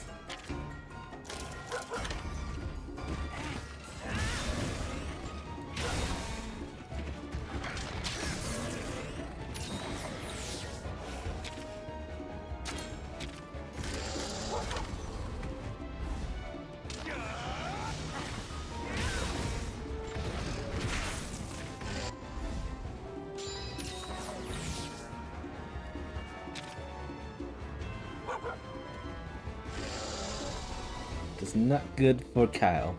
It's not good for Kyle.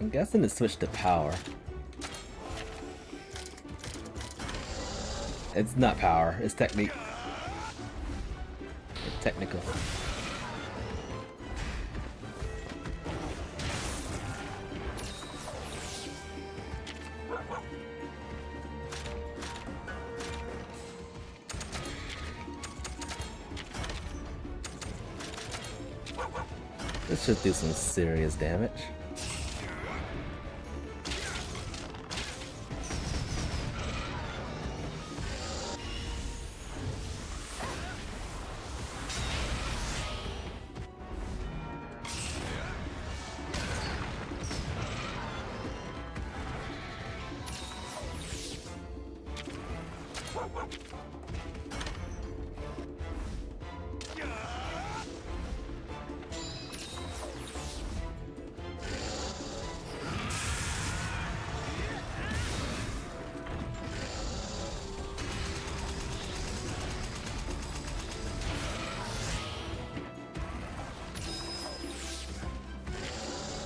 I'm guessing it switched to power. It's not power, it's technique. It's technical. This should do some serious damage.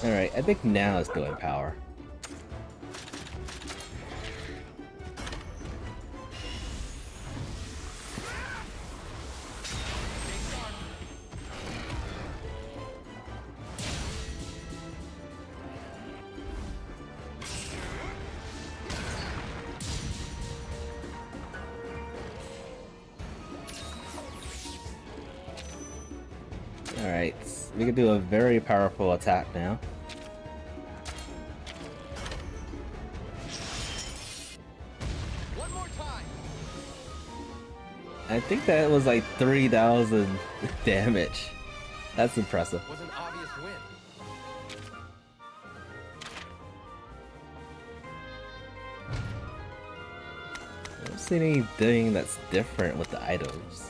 Alright, I think now it's doing power. Alright, we can do a very powerful attack now. One more time. I think that was like 3,000 damage. That's impressive. Was an obvious win. I don't see anything that's different with the items.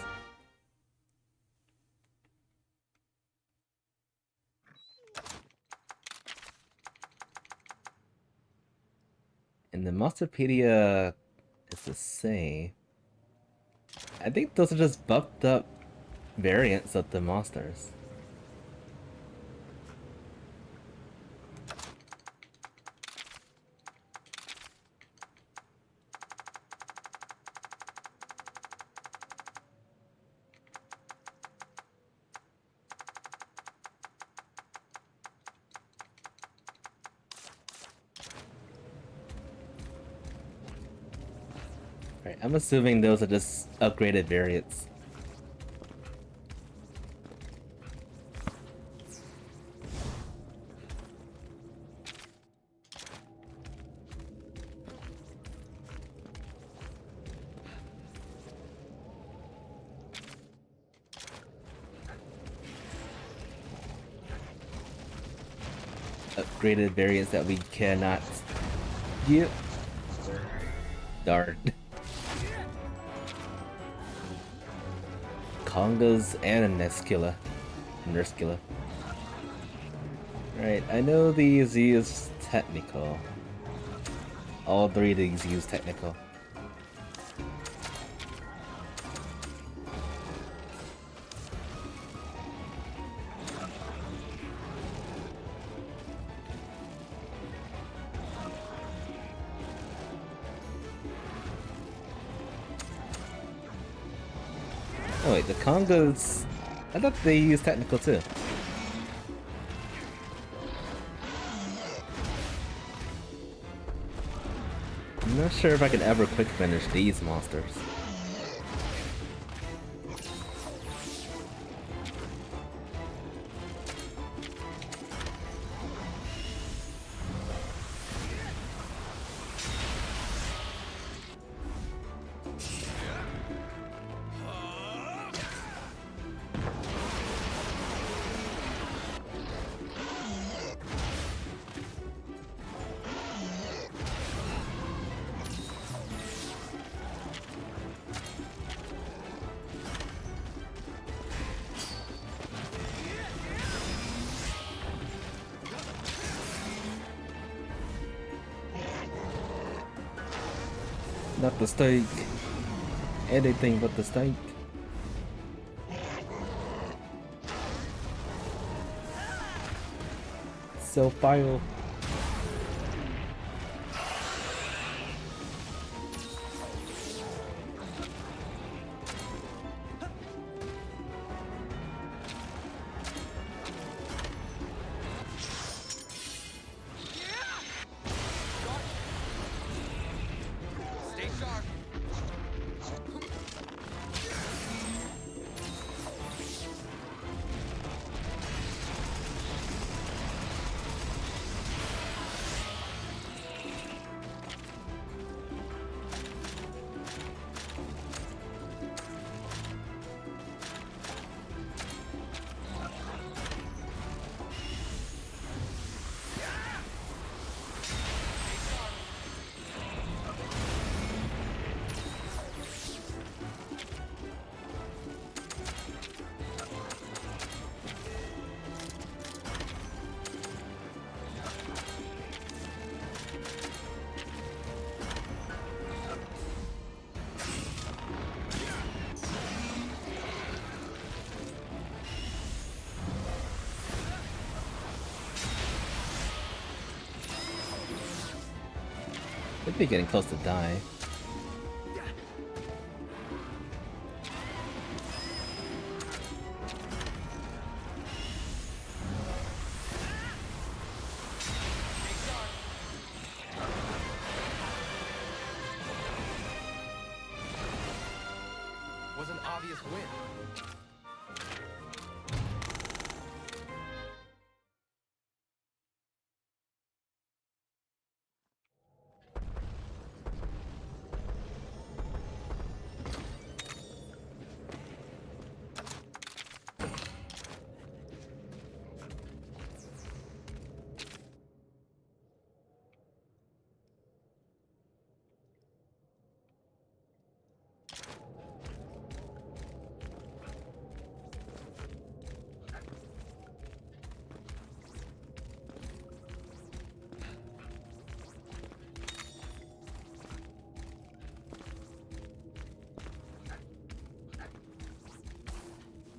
And the Monsterpedia is the same. I think those are just buffed up variants of the monsters. Right, I'm assuming those are just upgraded variants. Upgraded variants that we cannot get. Darn. Congas and a Nurskilla. Right, I know these use technical. All three of these use technical. Oh wait, the Congos... I thought they used technical too. I'm not sure if I can ever quick finish these monsters. Not the steak. Anything but the steak. So file. Stay sharp. They'd be getting close to die. Was an obvious win.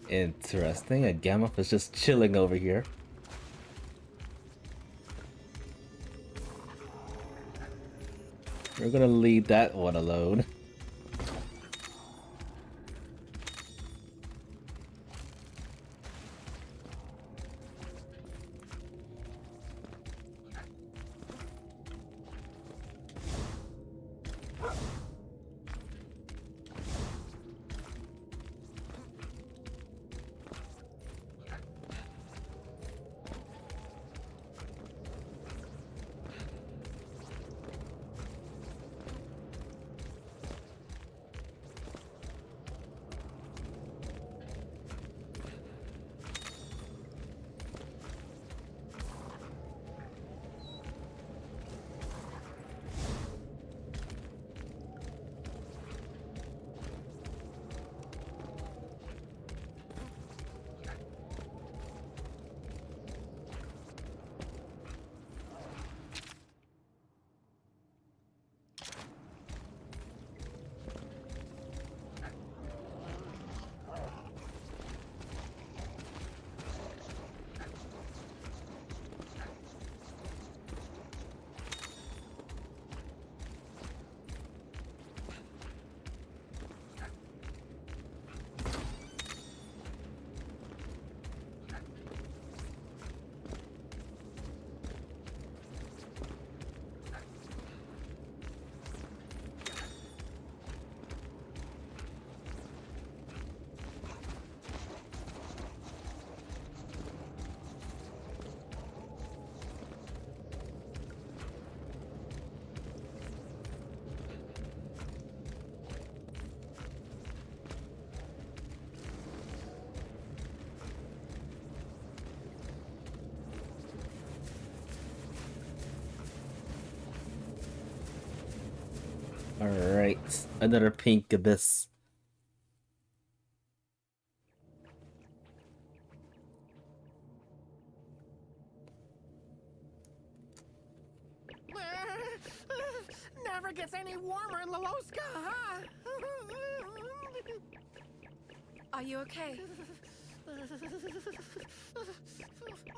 Interesting, a Gamma is just chilling over here. We're gonna leave that one alone. Alright, another pink abyss. Never gets any warmer in Laloska, huh? Are you okay?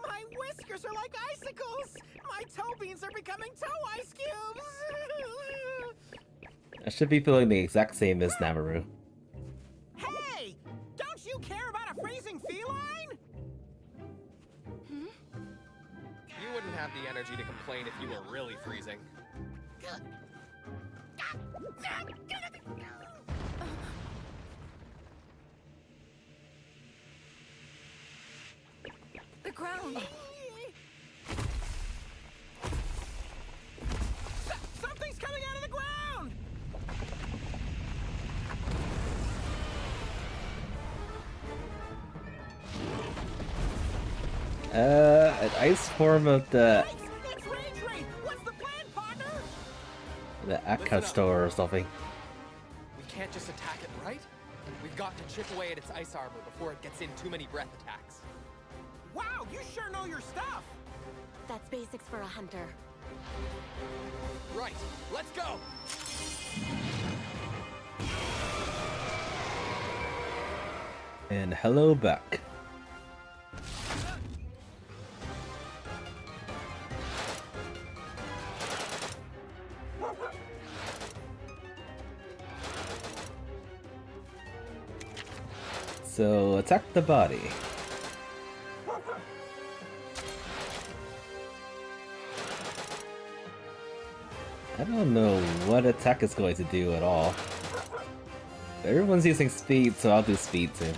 My whiskers are like icicles! My toe beans are becoming toe ice cubes! I should be feeling the exact same as Namaru. Hey! Don't you care about a freezing feline? You wouldn't have the energy to complain if you were really freezing. The ground. Something's coming out of the ground! An ice form of the It's Rage Ray! What's the plan, partner? Akka store or something. We can't just attack it, right? We've got to chip away at its ice armor before it gets in too many breath attacks. Wow, you sure know your stuff! That's basics for a hunter. Right, let's go! And hello back. So attack the body. I don't know what attack is going to do at all. Everyone's using speed, so I'll do speed too.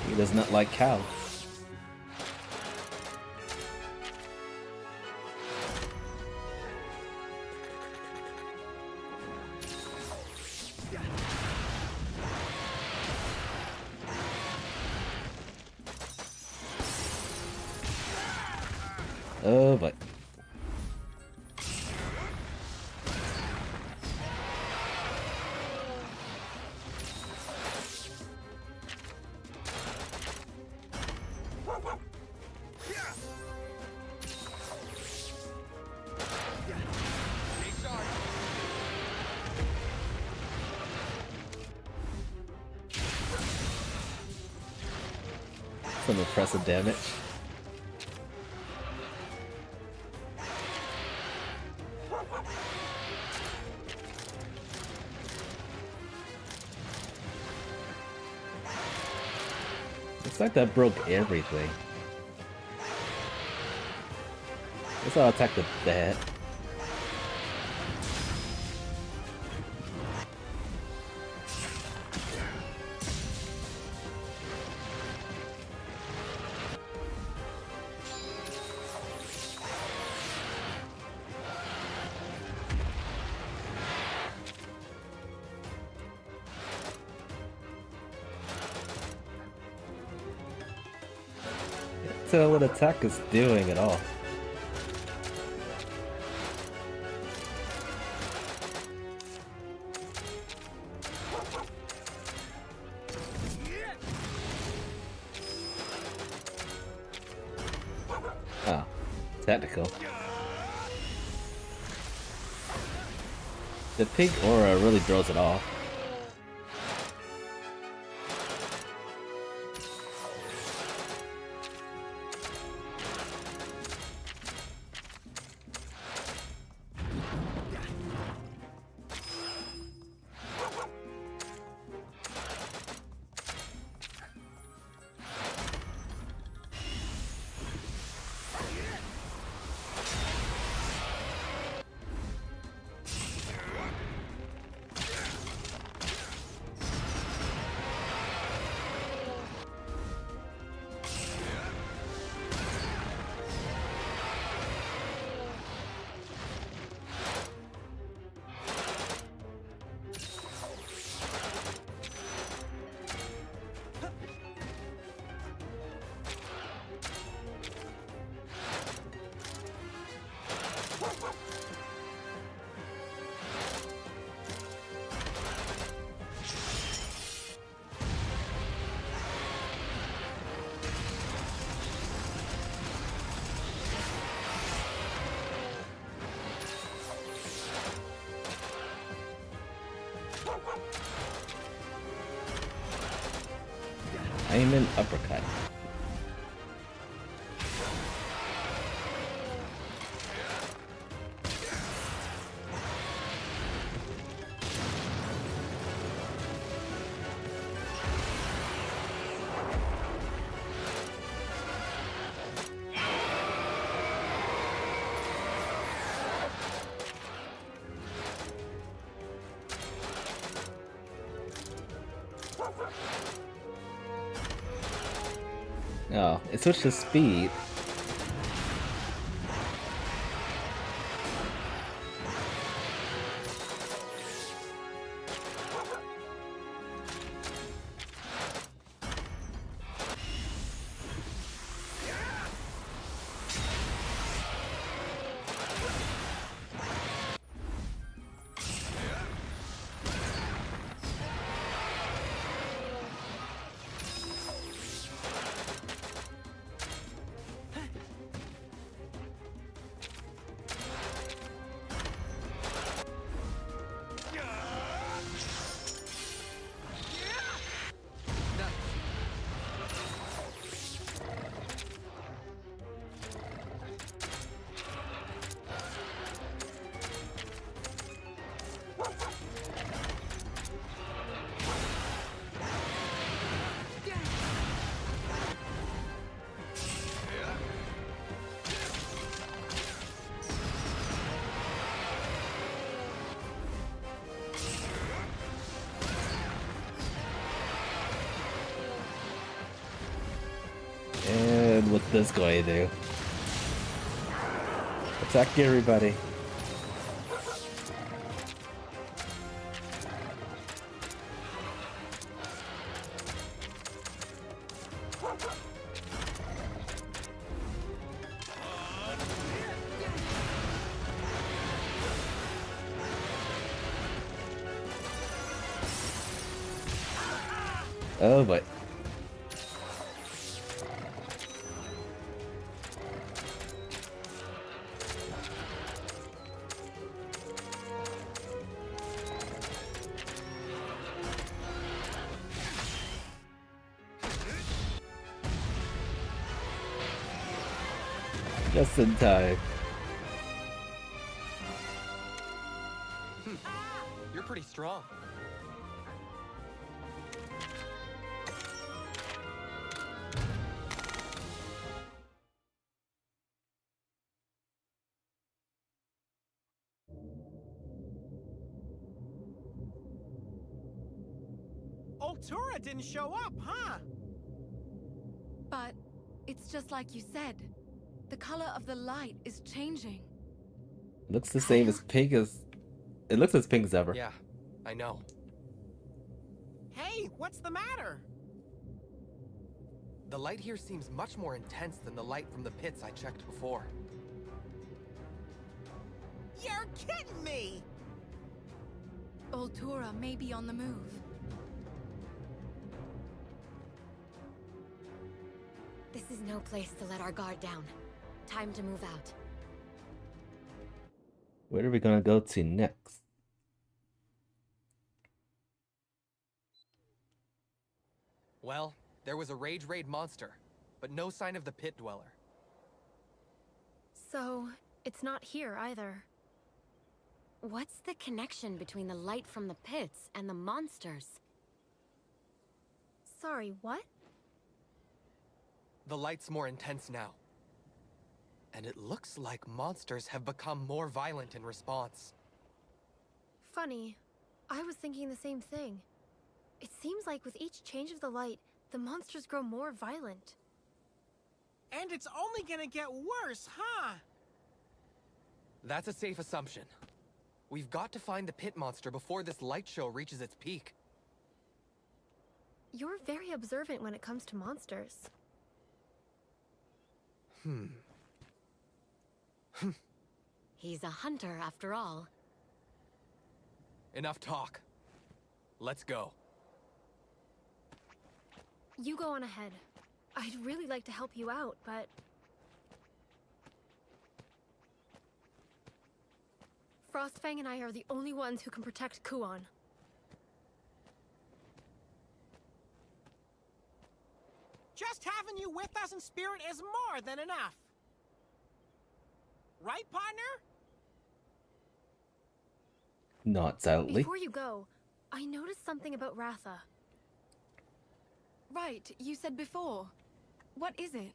He does not like cows. Oh, but Stay sharp! some impressive damage. Looks like that broke everything. Guess I'll attack the head. Can't tell what attack is doing at all. Oh, technical. The pink aura really throws it off. Aim and uppercut. Oh, it switched to speed. And what's this going to do? Attack everybody. Oh boy. Just in time. You're pretty strong. Altura didn't show up, huh? But it's just like you said. The color of the light is changing. Looks the same as pink as... It looks as pink as ever. Yeah, I know. Hey, what's the matter? The light here seems much more intense than the light from the pits I checked before. You're kidding me! Altura may be on the move. This is no place to let our guard down. Time to move out. Where are we gonna go to next? Well, there was a Rage Raid monster, but no sign of the pit dweller. So, it's not here either. What's the connection between the light from the pits and the monsters? Sorry, what? The light's more intense now. And it looks like monsters have become more violent in response. Funny. I was thinking the same thing. It seems like with each change of the light, the monsters grow more violent. And it's only gonna get worse, huh? That's a safe assumption. We've got to find the pit monster before this light show reaches its peak. You're very observant when it comes to monsters. He's a hunter after all. Enough talk. Let's go. You go on ahead. I'd really like to help you out, but... Frostfang and I are the only ones who can protect Kuon. with us in spirit is more than enough. Right, partner? Not sadly. Before you go, I noticed something about Ratha. Right, you said before. What is it?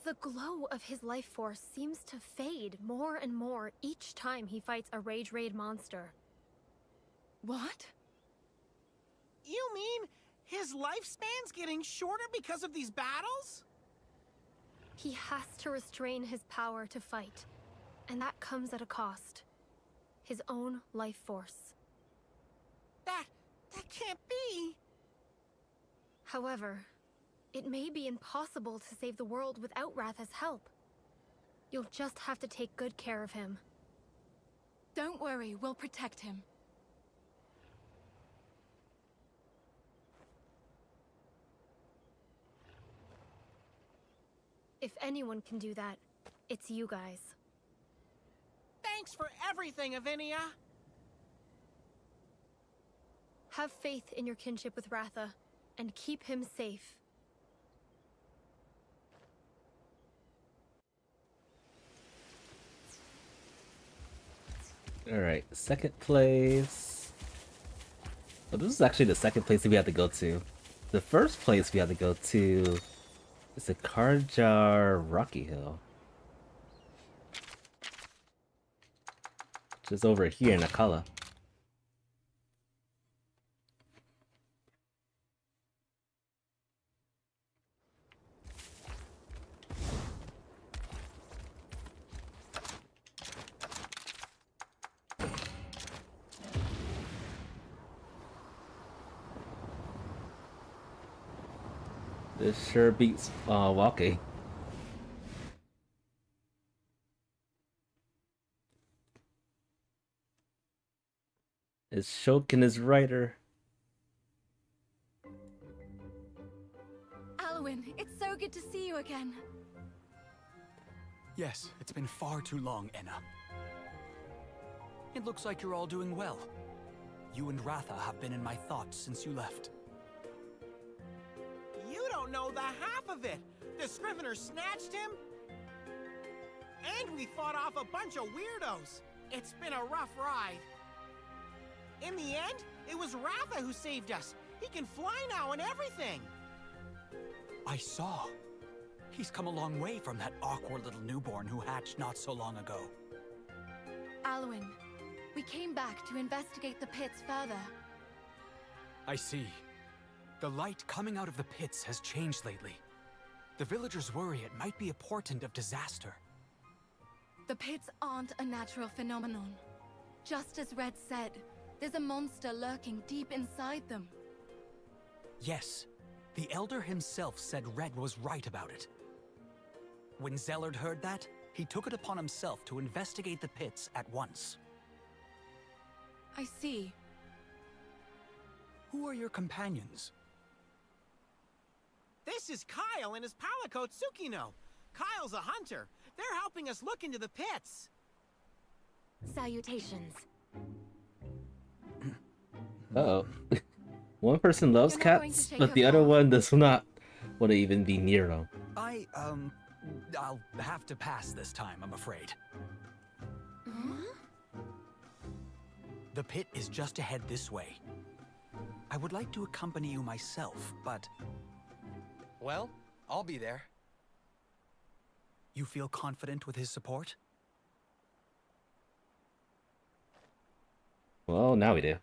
The glow of his life force seems to fade more and more each time he fights a Rage Raid monster. What? You mean his lifespan's getting shorter because of these battles? He has to restrain his power to fight, and that comes at a cost. His own life force. That can't be. However, it may be impossible to save the world without Ratha's help. You'll just have to take good care of him. Don't worry, we'll protect him. If anyone can do that, it's you guys. Thanks for everything, Avinia. Have faith in your kinship with Ratha, and keep him safe. Alright, second place. Well, this is actually the second place we have to go to. The first place we have to go to is the Karjar Rocky Hill. Which is over here in Akala. This sure beats Wkly. It's Shokin is writer. Alwyn, it's so good to see you again. Yes, it's been far too long, Enna. It looks like you're all doing well. You and Ratha have been in my thoughts since you left. You don't know the half of it. The Scrivener snatched him. And we fought off a bunch of weirdos. It's been a rough ride. In the end, it was Ratha who saved us. He can fly now and everything. I saw. He's come a long way from that awkward little newborn who hatched not so long ago. Alwyn, we came back to investigate the pits further. I see. The light coming out of the pits has changed lately. The villagers worry it might be a portent of disaster. The pits aren't a natural phenomenon. Just as Red said, there's a monster lurking deep inside them. Yes, the Elder himself said Red was right about it. When Zellard heard that, he took it upon himself to investigate the pits at once. I see. Who are your companions? This is Kyle and his palico Tsukino. Kyle's a hunter. They're helping us look into the pits. Salutations. Uh-oh. One person loves You're not going to cats, take but her the other far. one does not want to even be near them. I'll have to pass this time, I'm afraid. The pit is just ahead this way. I would like to accompany you myself, but Well, I'll be there. you feel confident with his support? Well, now we do.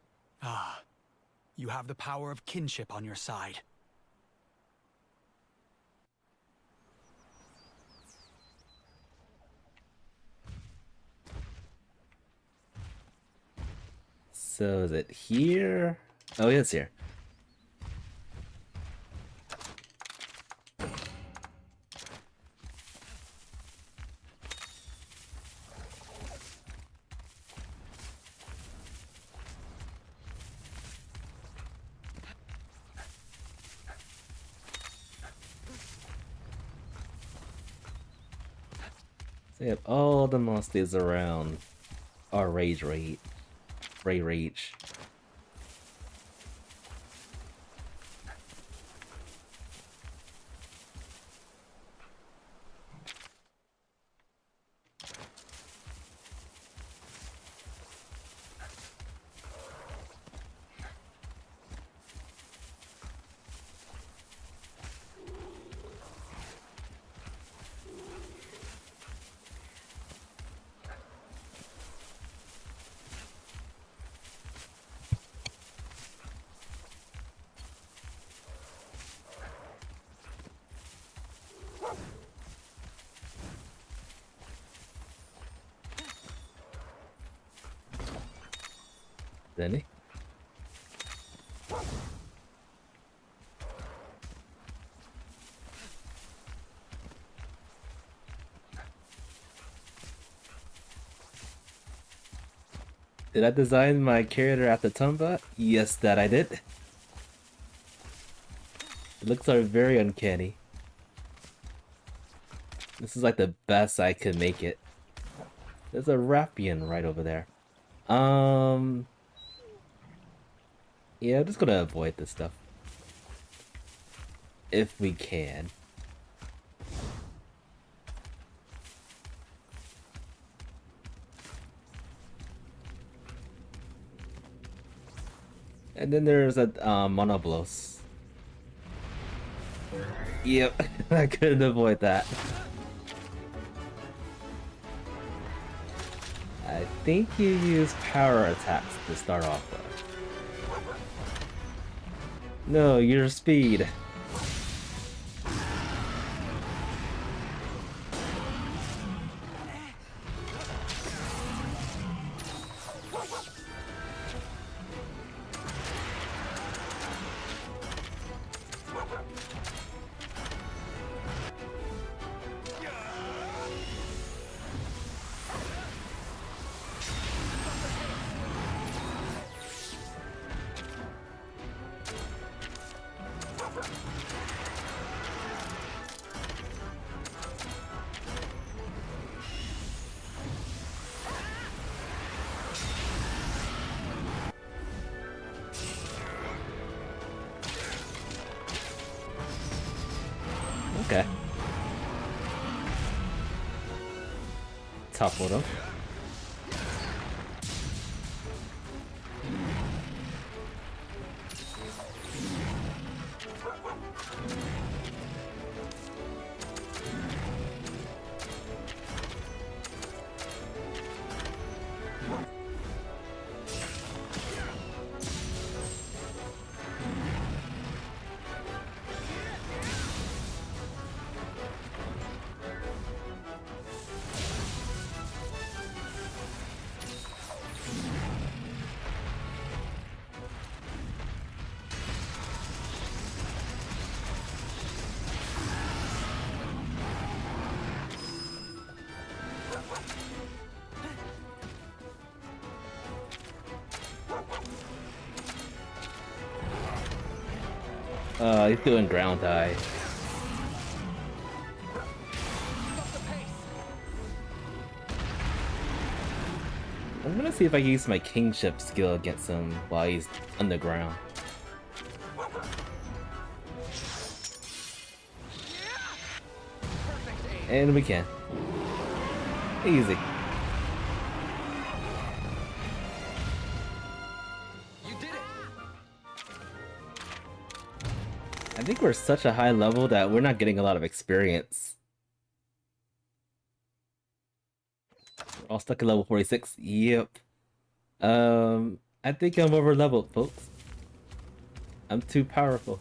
Ah, you have the power of kinship on your side. So is it here? Oh, yeah, it's here. So you have all the monsters around our rage rate. Rage. Didn't he? Did I design my character after Tumba? Yes, that I did. The looks are very uncanny. This is like the best I could make it. There's a Rappian right over there. Yeah, I'm just gonna avoid this stuff. If we can. And then there's a Monoblos. Yep, I couldn't avoid that. I think you use power attacks to start off with. No, your speed. Okay. Toppled him. He's doing ground die. I'm gonna see if I can use my kingship skill against him while he's underground. And we can. Easy. You did it! I think we're such a high level that we're not getting a lot of experience. We're all stuck at level 46. Yep. I think I'm over leveled, folks. I'm too powerful.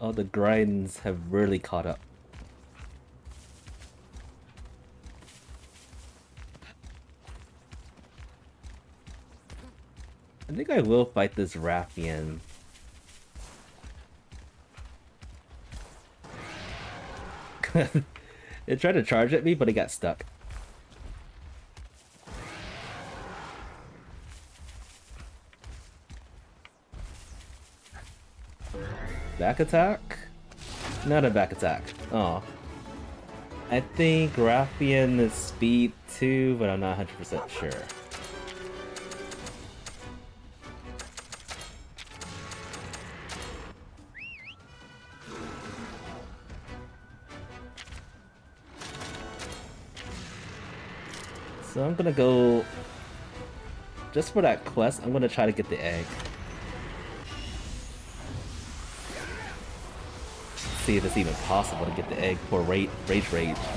All the grinds have really caught up. I think I will fight this Rappian. It tried to charge at me, but it got stuck. Back attack? Not a back attack. Oh. I think Rappian is speed 2, but I'm not 100% sure. So I'm gonna go... Just for that quest, I'm gonna try to get the egg. See if it's even possible to get the egg for Rage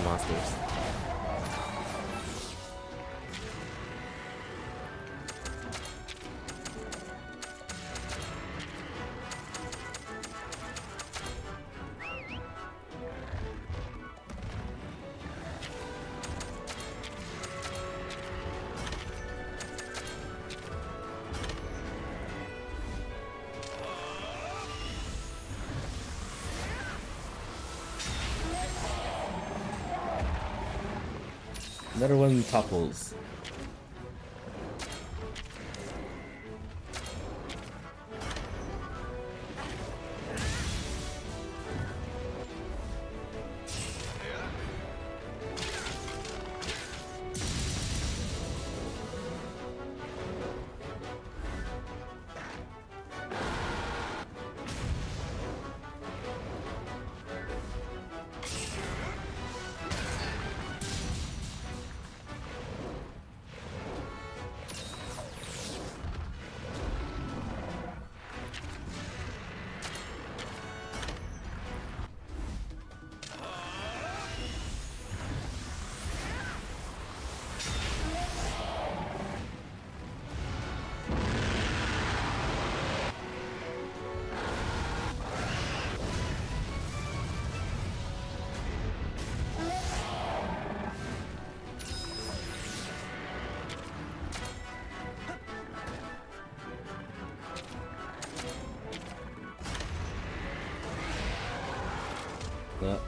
monsters. Another one topples.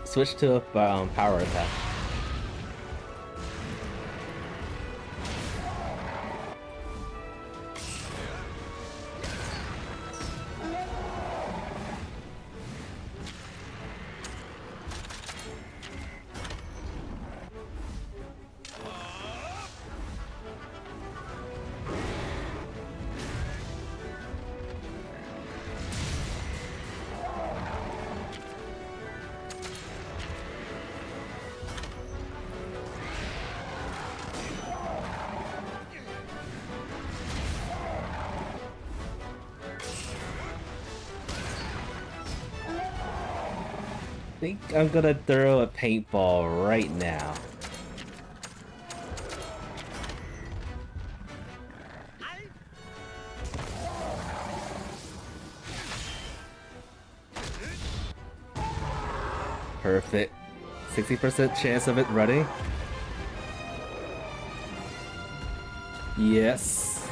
Switch to a power attack. I think I'm gonna throw a paintball right now. Perfect. 60% chance of it running. Yes.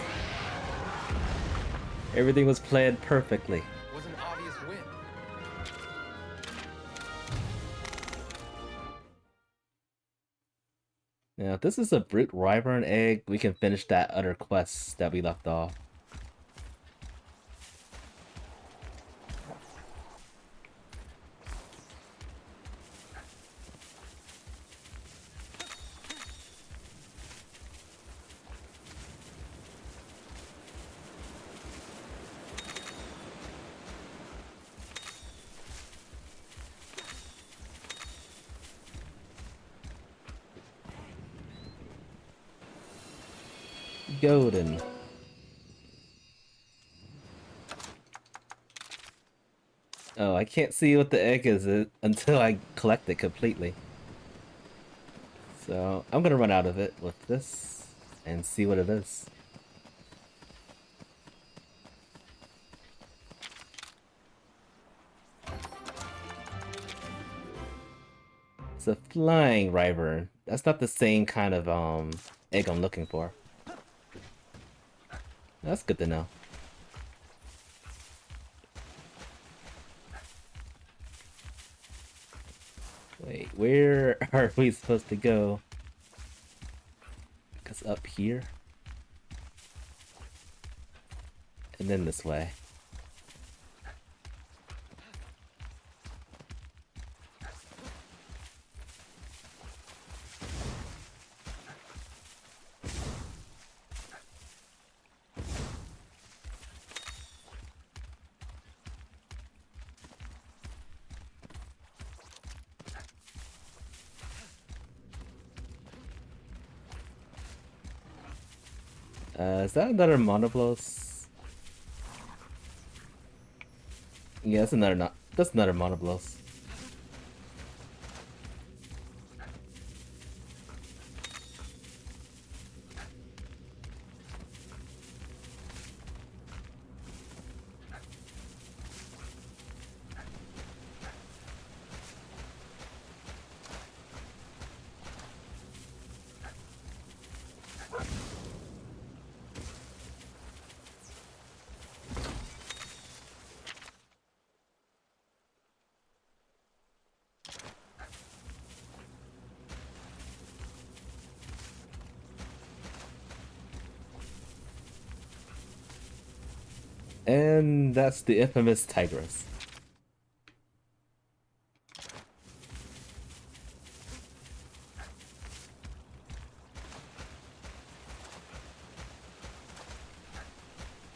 Everything was planned perfectly. Was an obvious win. Now, if this is a brute wyvern egg, we can finish that other quest that we left off. Golden. Oh, I can't see what the egg is until I collect it completely. So I'm gonna run out of it with this and see what it is. It's a flying wyvern. That's not the same kind of egg I'm looking for. That's good to know. Wait, where are we supposed to go? Because up here? And then this way. Is that another monoblos? Yeah, that's another monoblos. And that's the infamous Tigress.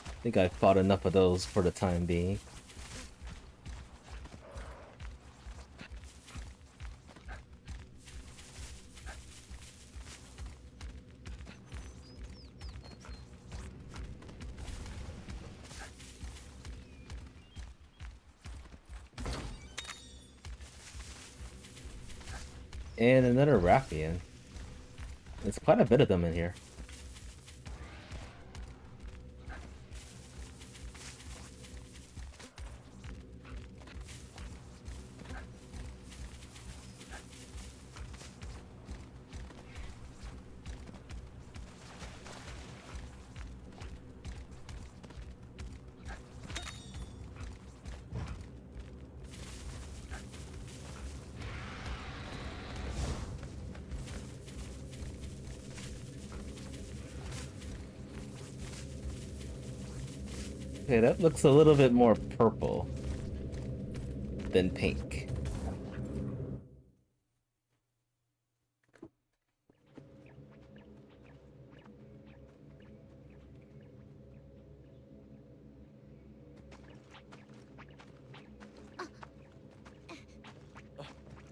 I think I fought enough of those for the time being. And another Raffian. There's quite a bit of them in here. Okay, that looks a little bit more purple than pink.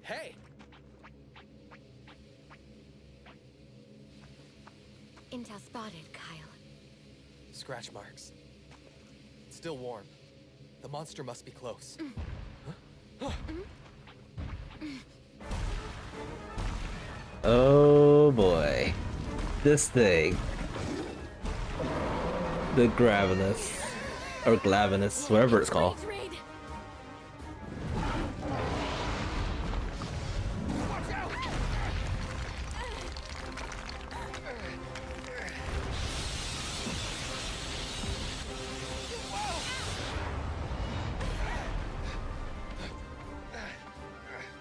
Hey! Intel spotted, Kyle. Scratch marks. Still warm. The monster must be close. Oh boy. This thing. The Gravinus. Or Glavinus, whatever it's called.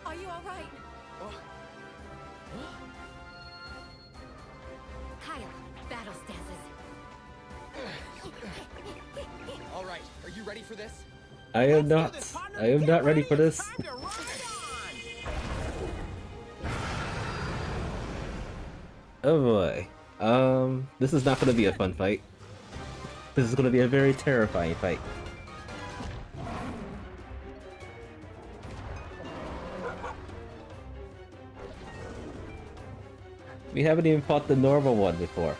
Are you alright? Kyle, battle stances. All right, are you ready for this? I am not. I am not ready for this. Time to rock on. Oh boy. This is not gonna be a fun fight. This is gonna be a very terrifying fight. We haven't even fought the normal one before.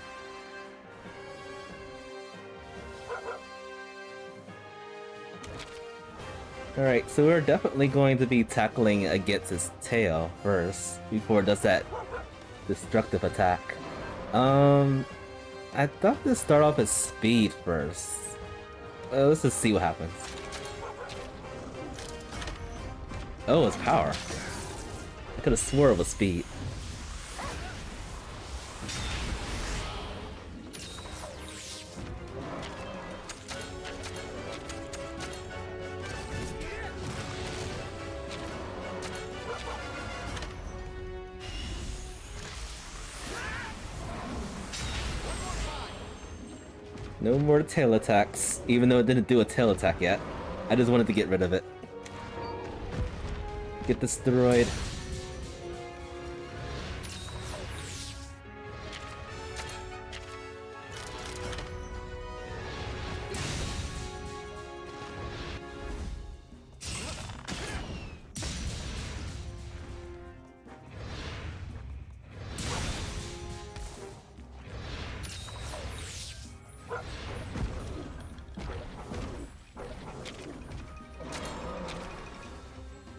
Alright, so we're definitely going to be tackling against his tail first, before it does that destructive attack. I thought to start off as speed first. Let's just see what happens. Oh, it's power. I could have swore it was speed. No more tail attacks, even though it didn't do a tail attack yet. I just wanted to get rid of it. Get destroyed.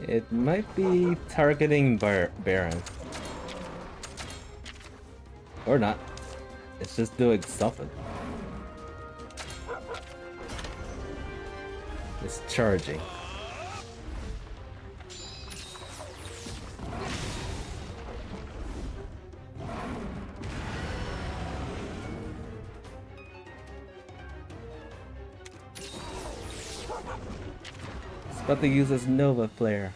It might be targeting Baron. Or not. It's just doing something. It's charging. It's about to use his Nova Flare.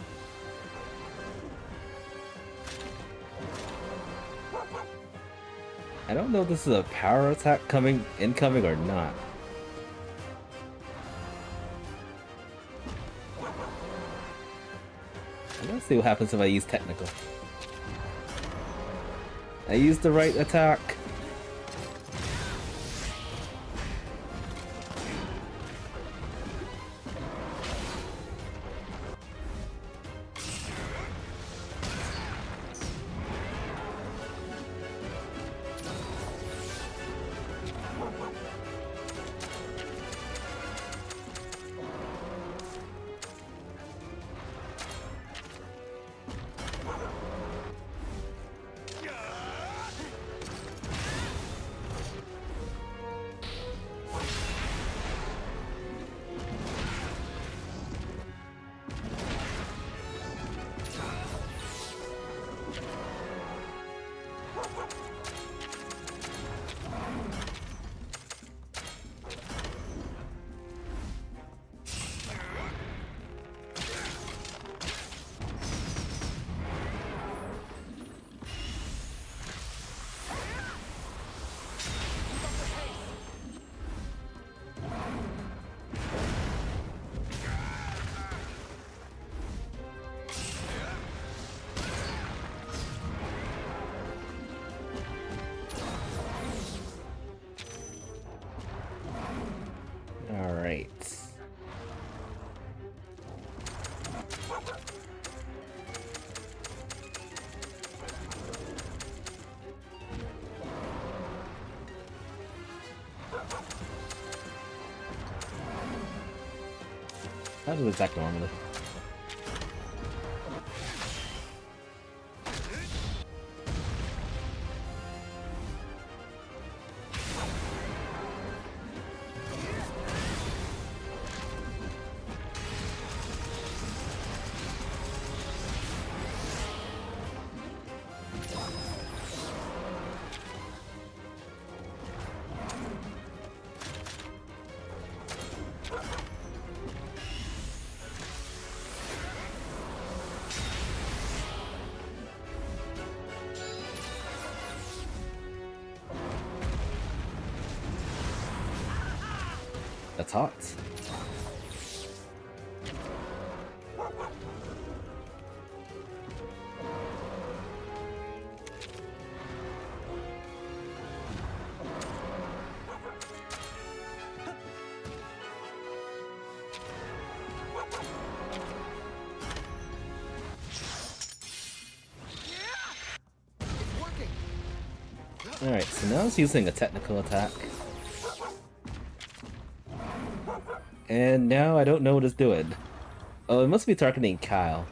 I don't know if this is a power attack incoming or not. Let's see what happens if I use technical. I used the right attack. Alright. How does it attack normally? That's hot. Alright, so now it's using a technical attack. And now I don't know what it's doing. Oh, it must be targeting Kyle.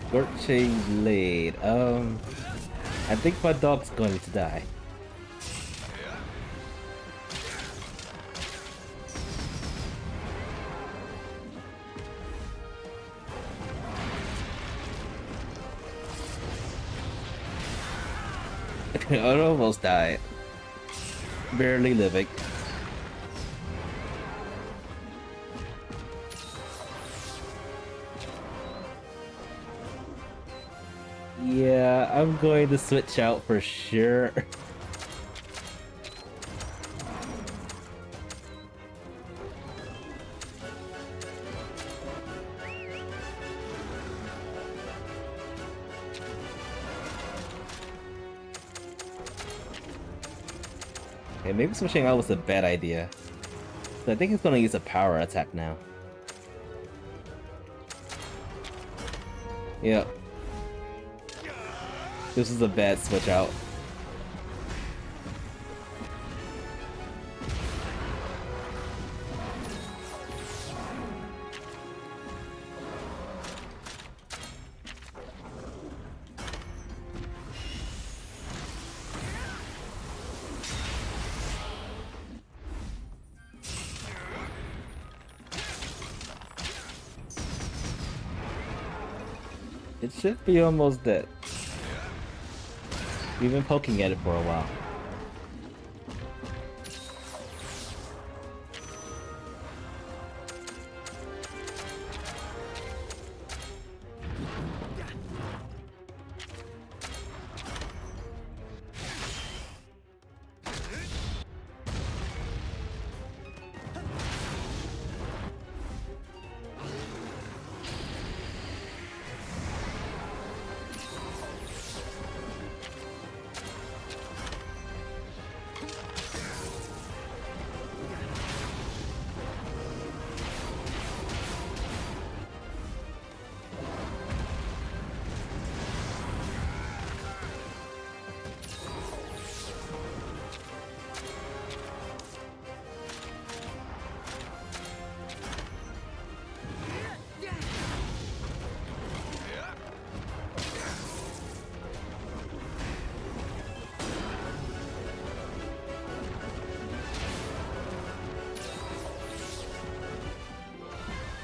Scorching Blade. I think my dog's going to die. I almost died. Barely living. Yeah, I'm going to switch out for sure. Okay, maybe switching out was a bad idea. So I think he's gonna use a power attack now. Yep. This is a bad switch out. It should be almost dead. We've been poking at it for a while.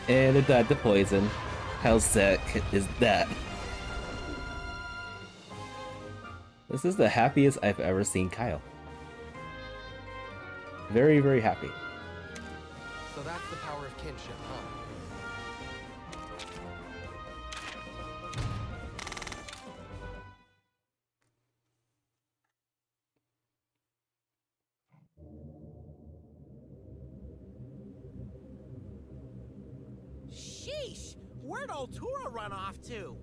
And it died to poison. How sick is that? This is the happiest I've ever seen Kyle. Very, very happy. So that's the power of kinship, huh? Sheesh! Where'd old Tura run off to?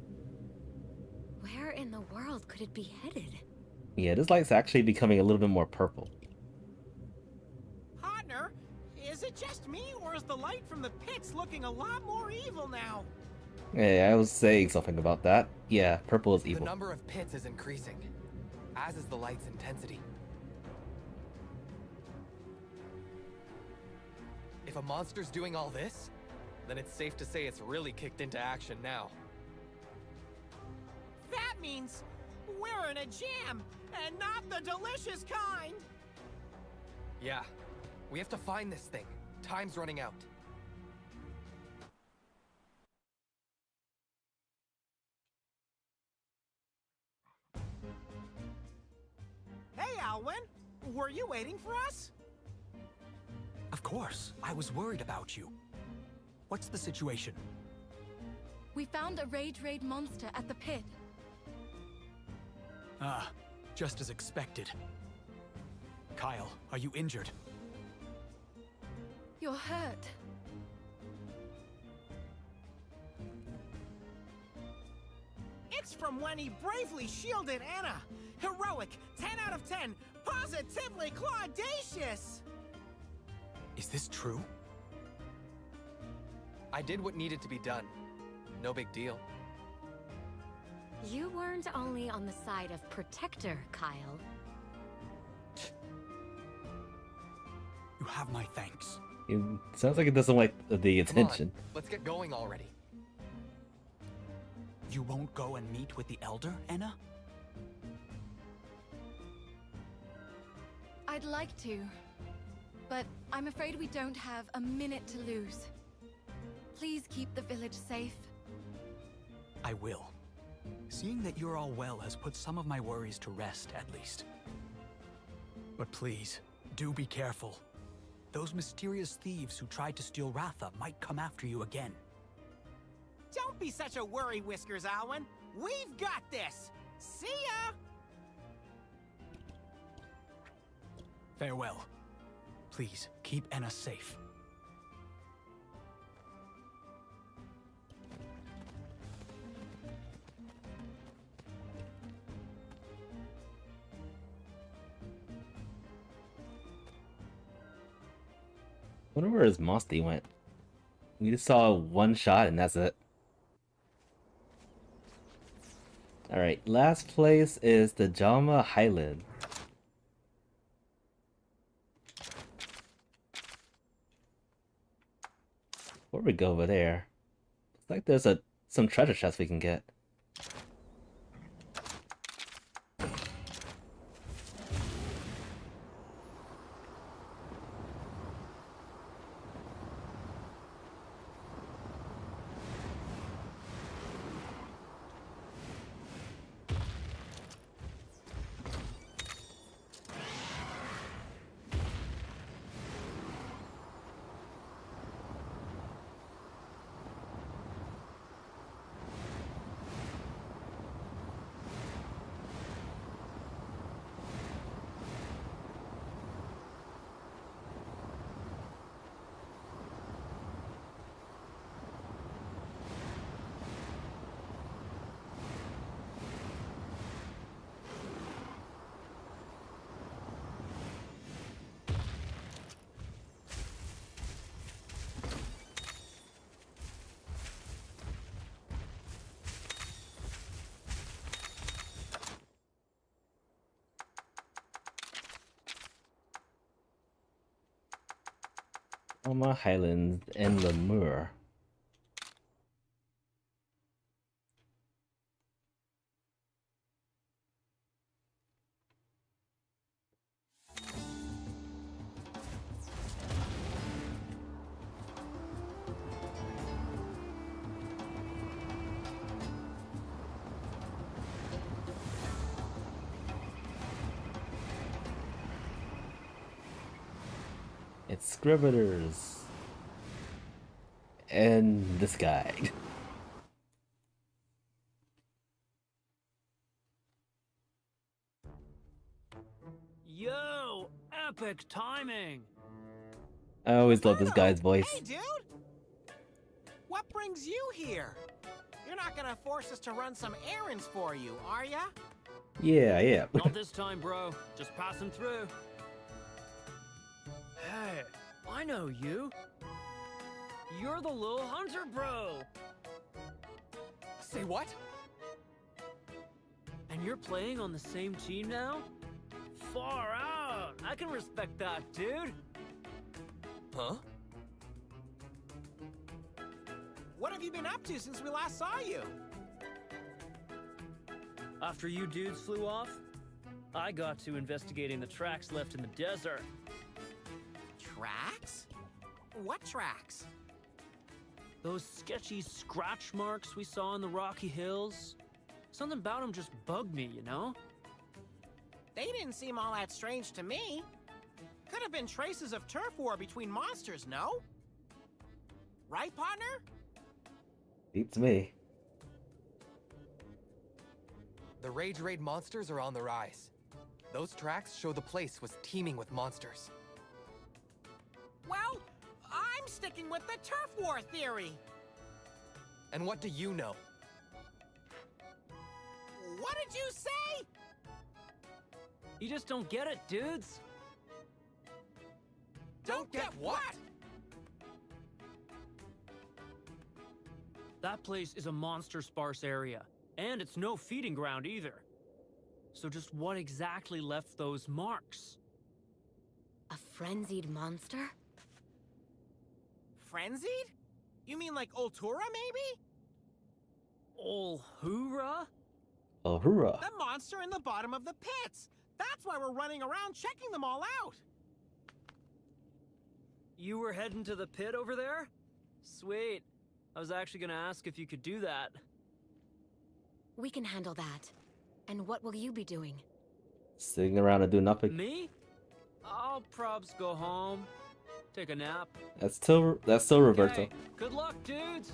Where in the world could it be headed? Yeah, this light's actually becoming a little bit more purple. Partner, is it just me, or is the light from the pits looking a lot more evil now? Hey, I was saying something about that. Yeah, purple is The evil. number of pits is increasing, as is the light's intensity. If a monster's doing all this, then it's safe to say it's really kicked into action now. That means we're in a jam, and not the delicious kind! Yeah, we have to find this thing. Time's running out. Hey, Alwyn! Were you waiting for us? Of course, I was worried about you. What's the situation? We found a Rage Raid monster at the pit. Ah, just as expected. Kyle, are you injured? You're hurt. It's from when he bravely shielded Anna. Heroic, 10 out of 10, positively claudacious! Is this true? I did what needed to be done. No big deal. You weren't only on the side of Protector, Kyle. You have my thanks. It sounds like it doesn't like the Come on, attention. let's get going already. You won't go and meet with the Elder, Anna? I'd like to, but I'm afraid we don't have a minute to lose. Please keep the village safe. I will. Seeing that you're all well has put some of my worries to rest, at least. But please, do be careful. Those mysterious thieves who tried to steal Ratha might come after you again. Don't be such a worry, Whiskers, Alwyn. We've got this! See ya! Farewell. Please, keep Anna safe. I wonder where his Mosty went. We just saw one shot and that's it. Alright, last place is the Jama Highland. Before we go over there, looks like there's some treasure chests we can get. Alma Highlands and Lemur. It's Scriveters. And this guy. Yo, epic timing. I always love this guy's Hey, voice. dude! What brings you here? You're not gonna force us to run some errands for you, are ya? Yeah. Not this time, bro. Just passing through. Hey, I know you. You're the little hunter, bro. Say what? And you're playing on the same team now? Far out. I can respect that, dude. Huh? What have you been up to since we last saw you? After you dudes flew off, I got to investigating the tracks left in the desert. Tracks? What tracks? Those sketchy scratch marks we saw in the Rocky Hills. Something about them just bugged me, you know? They didn't seem all that strange to me. Could have been traces of turf war between monsters, no? Right, partner? Beats me. The Rage Raid monsters are on the rise. Those tracks show the place was teeming with monsters. Well, I'm sticking with the turf war theory. And what do you know? What did you say? You just don't get it, dudes. Don't get what? That place is a monster-sparse area, and it's no feeding ground either. So just what exactly left those marks? A frenzied monster? Frenzied? You mean like Ultura, maybe? Ol hoorah? Oh, hoorah. The monster in the bottom of the pits. That's why we're running around checking them all out. You were heading to the pit over there? Sweet. I was actually gonna ask if you could do that. We can handle that. And what will you be doing? Sitting around and do nothing. Me? I'll probs go home, take a nap. That's still Roberto. Okay, good luck, dudes!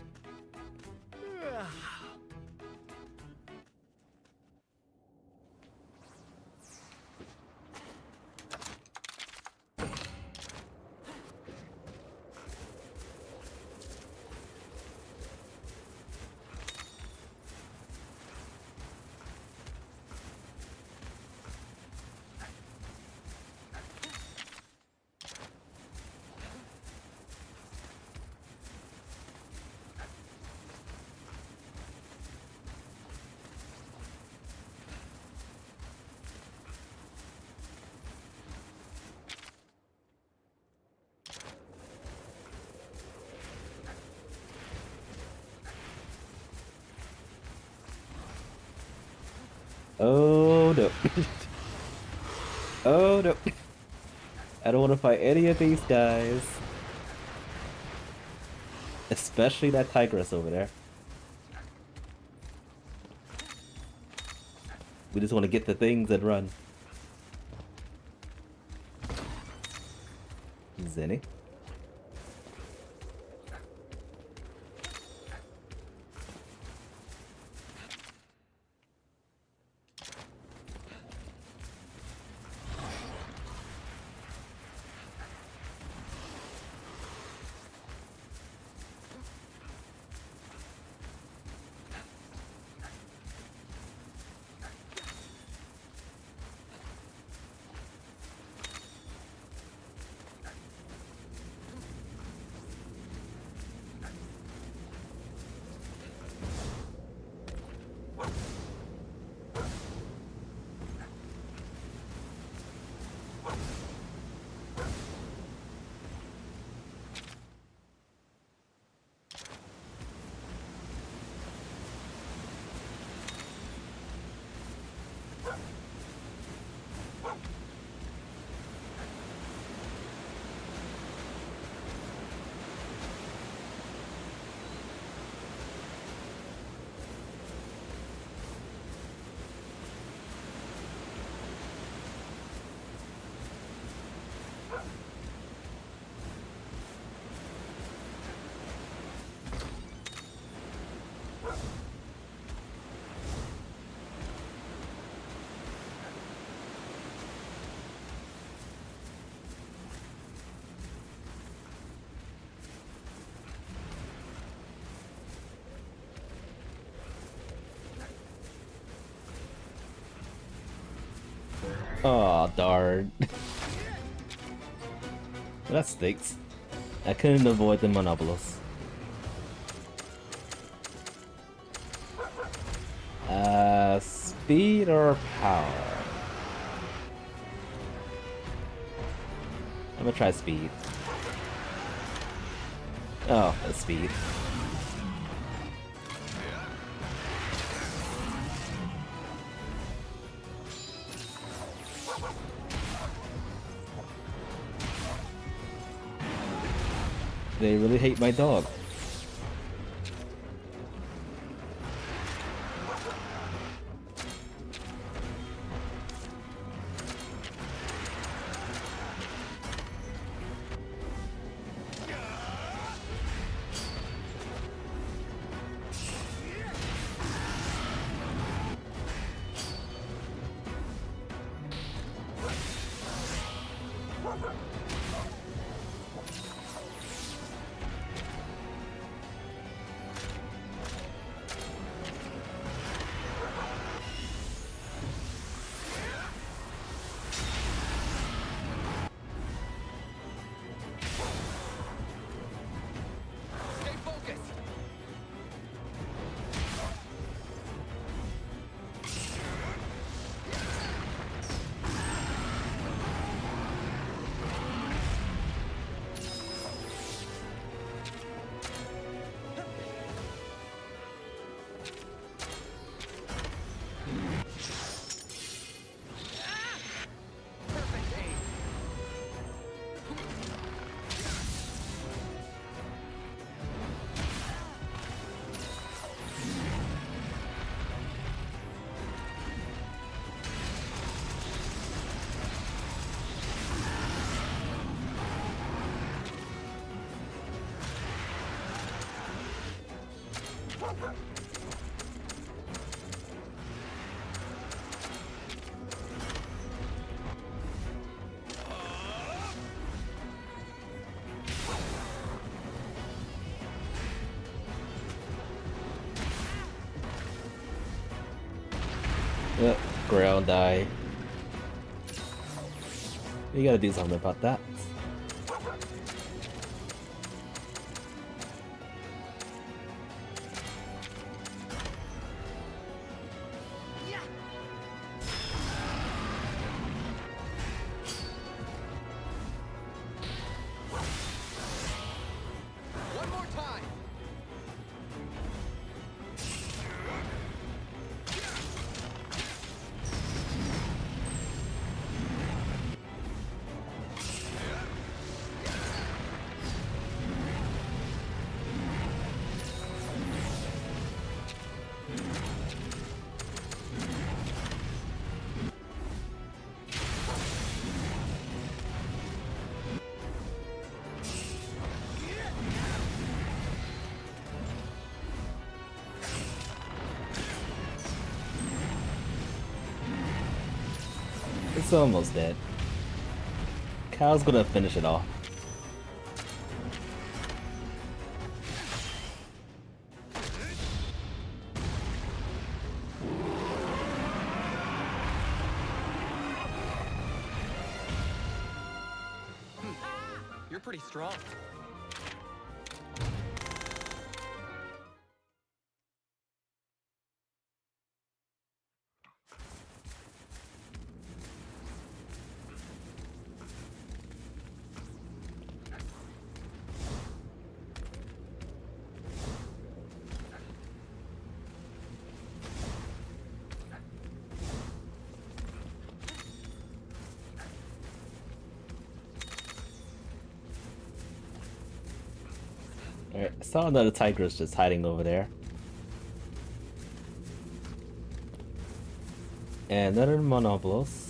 Oh no. Oh no. I don't want to fight any of these guys. Especially that tigress over there. We just want to get the things and run. Zenny. Oh, darn. That stinks. I couldn't avoid the Monopolos. Speed or power? I'm gonna try speed. Oh, that's speed. They really hate my dog. Stay focused. Perfect aim. Yep, ground die. You gotta do something about that. One more time. It's almost dead. Cal's gonna finish it off. You're pretty strong. Alright, I saw another tigress just hiding over there. And another Monopolos.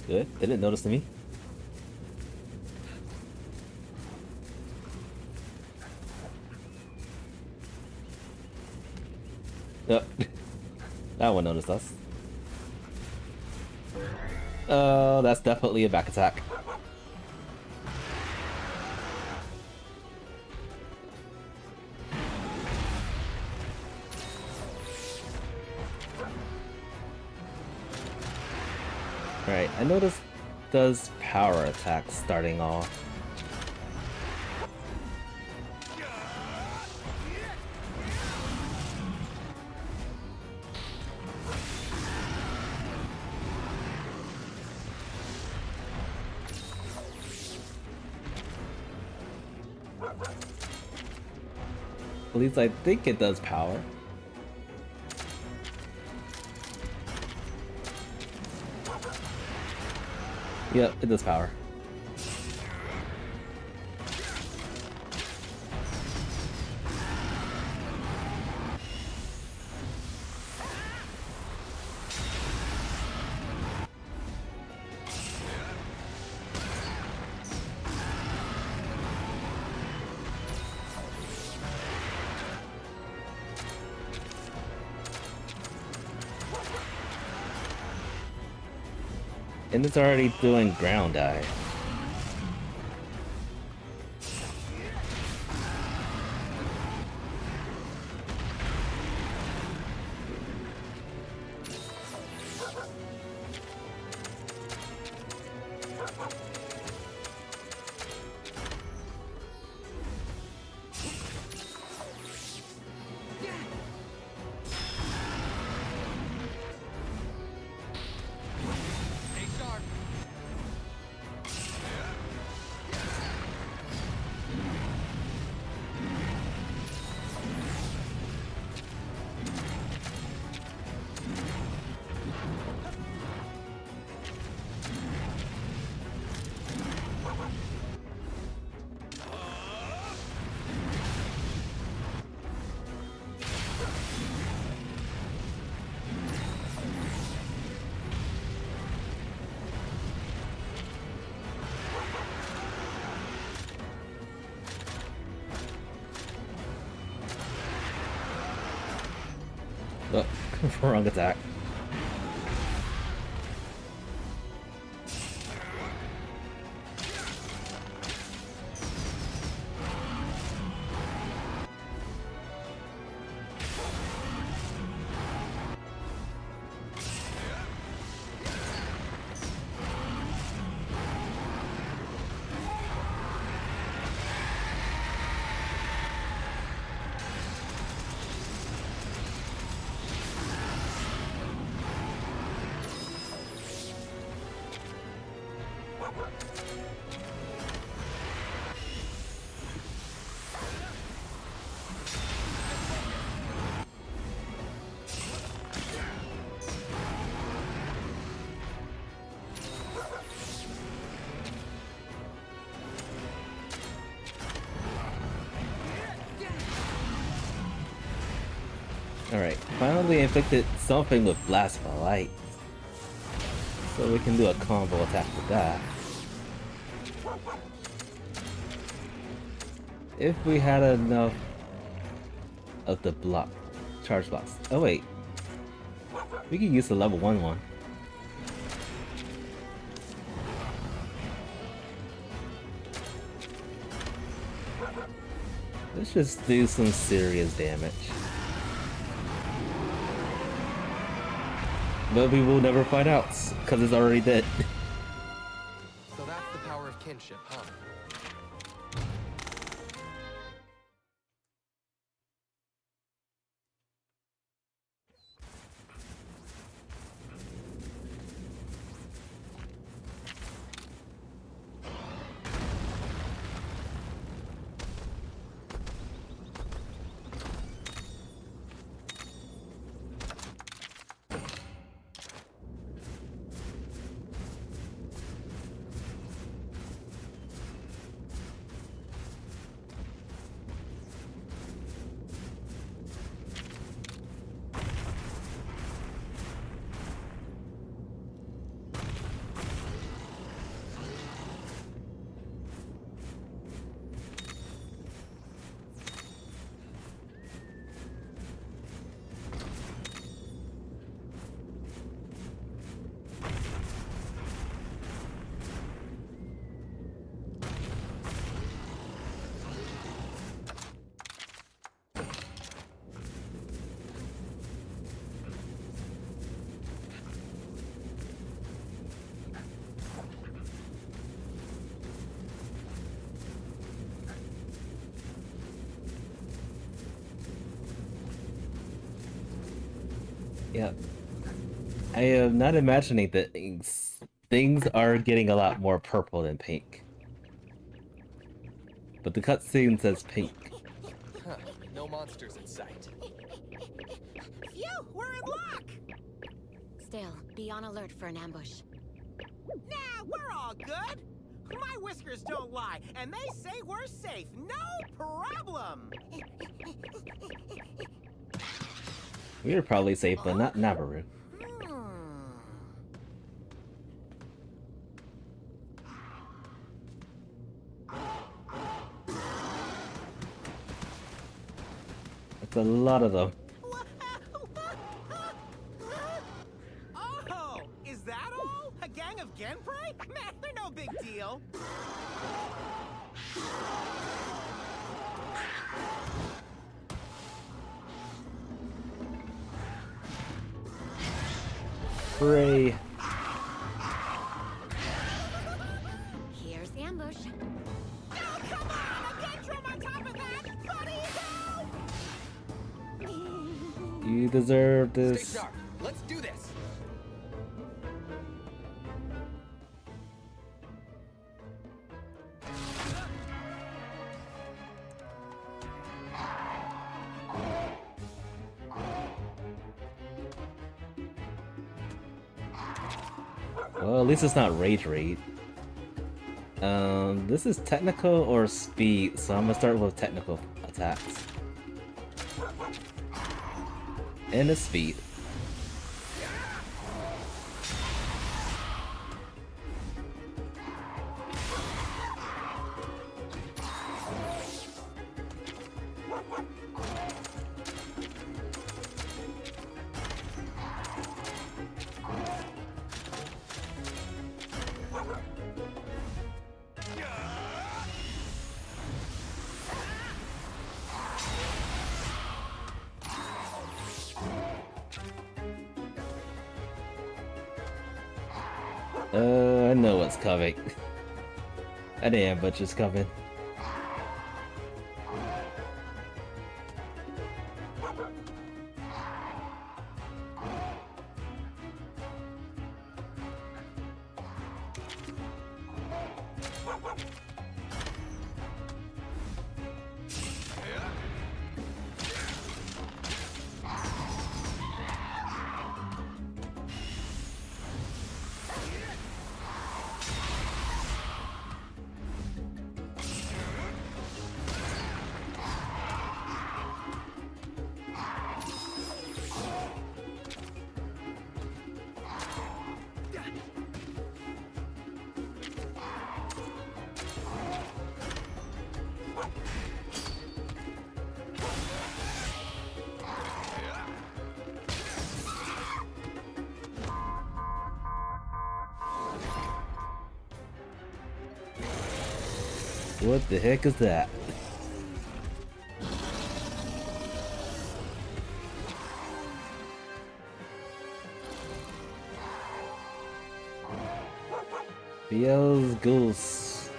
Good. Didn't notice me. Yep. That one noticed us. Oh, that's definitely a back attack. Right, I noticed does power attacks starting off. At least I think it does power. Yep, it does power. And it's already doing ground dive. Oh, wrong attack. Alright, finally inflicted something with Blast of Light. So we can do a combo attack with that. If we had enough of the charge blocks. Oh wait, we can use the level 1 one. Let's just do some serious damage. But we will never find out, because it's already dead. So that's the power of kinship, huh? Yep. I am not imagining that things are getting a lot more purple than pink. But the cutscene says pink. Huh, no monsters in sight. Phew, we're in luck! Still, be on alert for an ambush. Nah, we're all good. My whiskers don't lie, and they say we're safe. No problem. We are probably safe, but not Nabaru. That's a lot of them. Oh, is that all? A gang of Genprey? Man, they're no big deal. Hooray. Here's the ambush. Oh, come on! A Gentrum on top of that! Buddy, help! You deserve Stay this. sharp. Let's do this. Well, at least it's not Rage Raid. This is technical or speed, so I'm gonna start with technical attacks. And it's speed. I know what's coming. An ambush is coming. What the heck is that? Biel's Goose.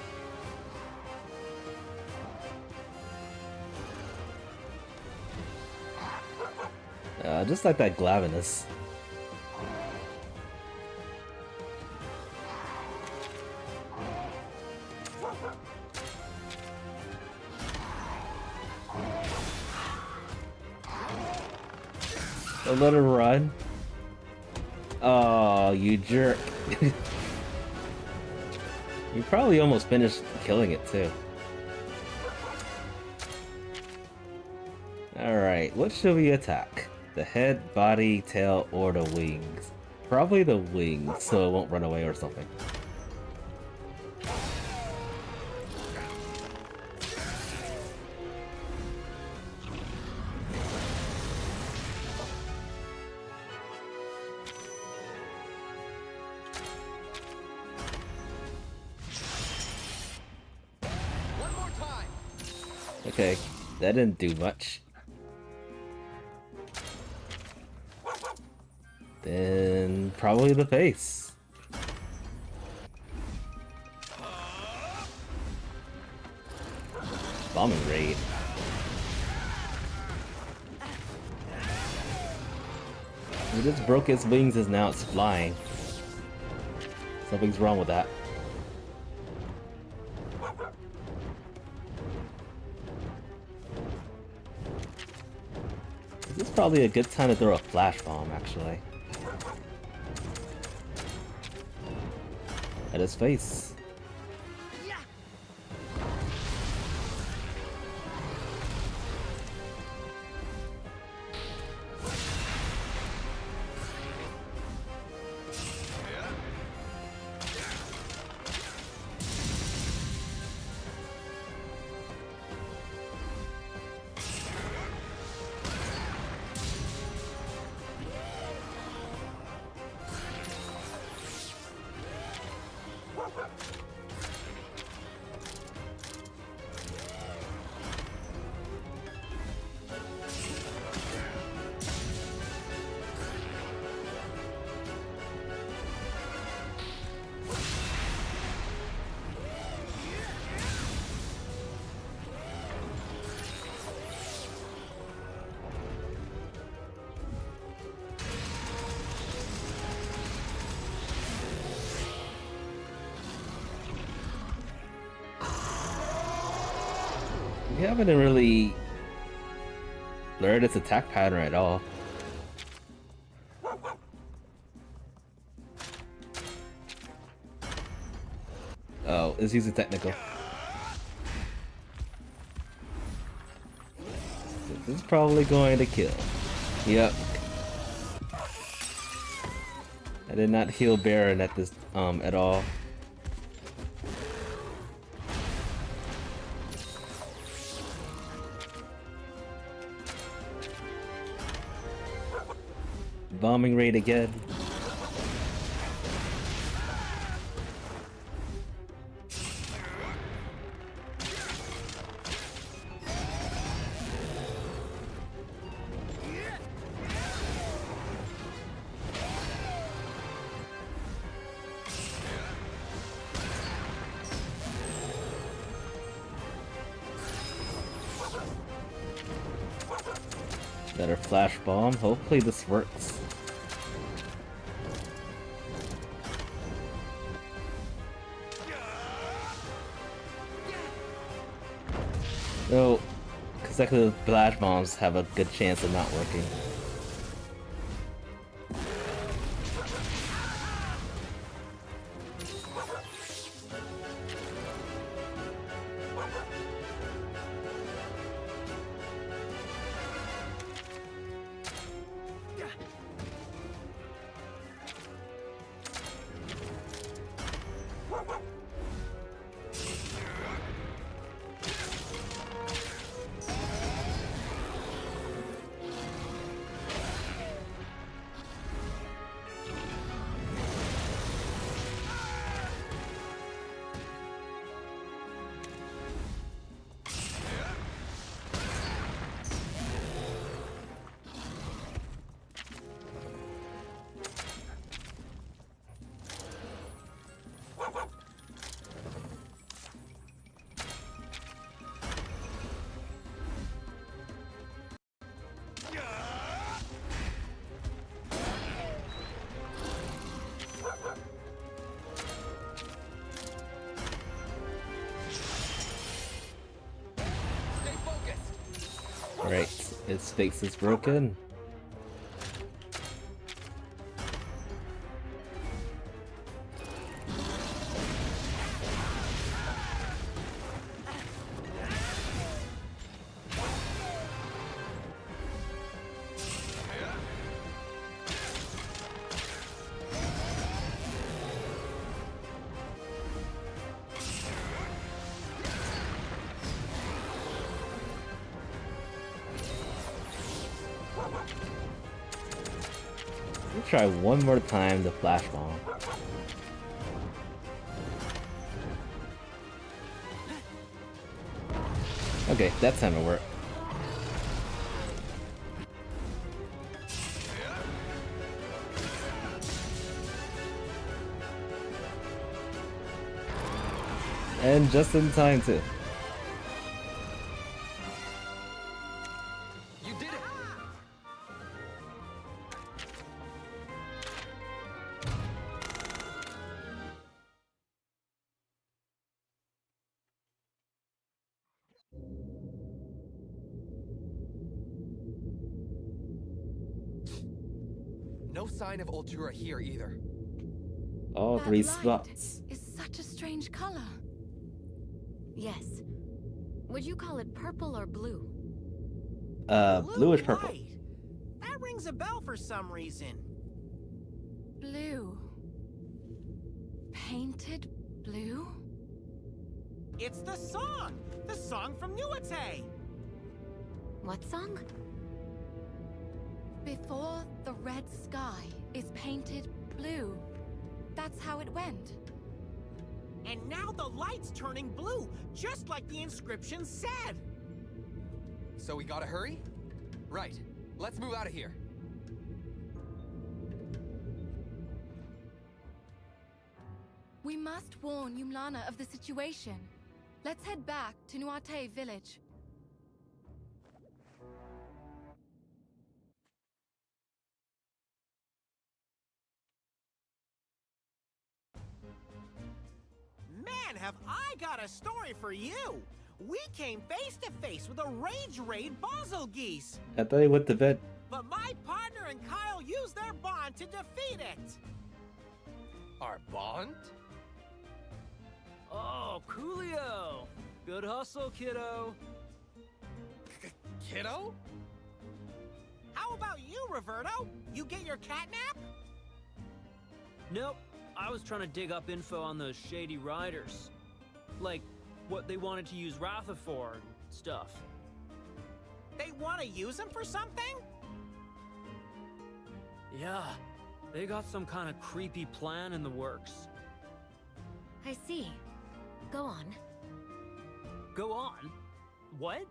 Just like that Glavinus. Let her run. Oh, you jerk. You probably almost finished killing it too. Alright, what should we attack? The head, body, tail, or the wings? Probably the wings, so it won't run away or something. Okay, that didn't do much. Then probably the face. Bombing raid. It just broke its wings and now it's flying. Something's wrong with that. This is probably a good time to throw a flash bomb, actually. At his face. We haven't really learned its attack pattern at all. Oh, it's using technical. This is probably going to kill. Yep. I did not heal Baron at this at all. Bombing raid again. Better flash bomb. Hopefully this works. So, consecutive flash bombs have a good chance of not working. Alright, its face is broken. Try one more time the flash bomb. Okay, that time it worked. And just in time too. sign of Ultura here either. All That three light spots. is such a strange color. Yes. Would you call it purple or blue? Bluish purple. Light. That rings a bell for some reason. Blue. Painted blue? It's the song! The song from Wkly! What song? Before the red sky is painted blue. That's how it went. And now the light's turning blue, just like the inscription said! So we gotta hurry? Right. Let's move out of here. We must warn Umlana of the situation. Let's head back to Nuate village. Man, have I got a story for you! We came face to face with a Rage Raid Basel Geese! I thought he went to bed. But my partner and Kyle used their bond to defeat it! Our bond? Oh, coolio! Good hustle, kiddo. Kiddo? How about you, Roberto? You get your catnap? Nope. I was trying to dig up info on those shady riders. Like, what they wanted to use Ratha for and stuff. They want to use him for something? Yeah, they got some kind of creepy plan in the works. I see. Go on. Go on? What?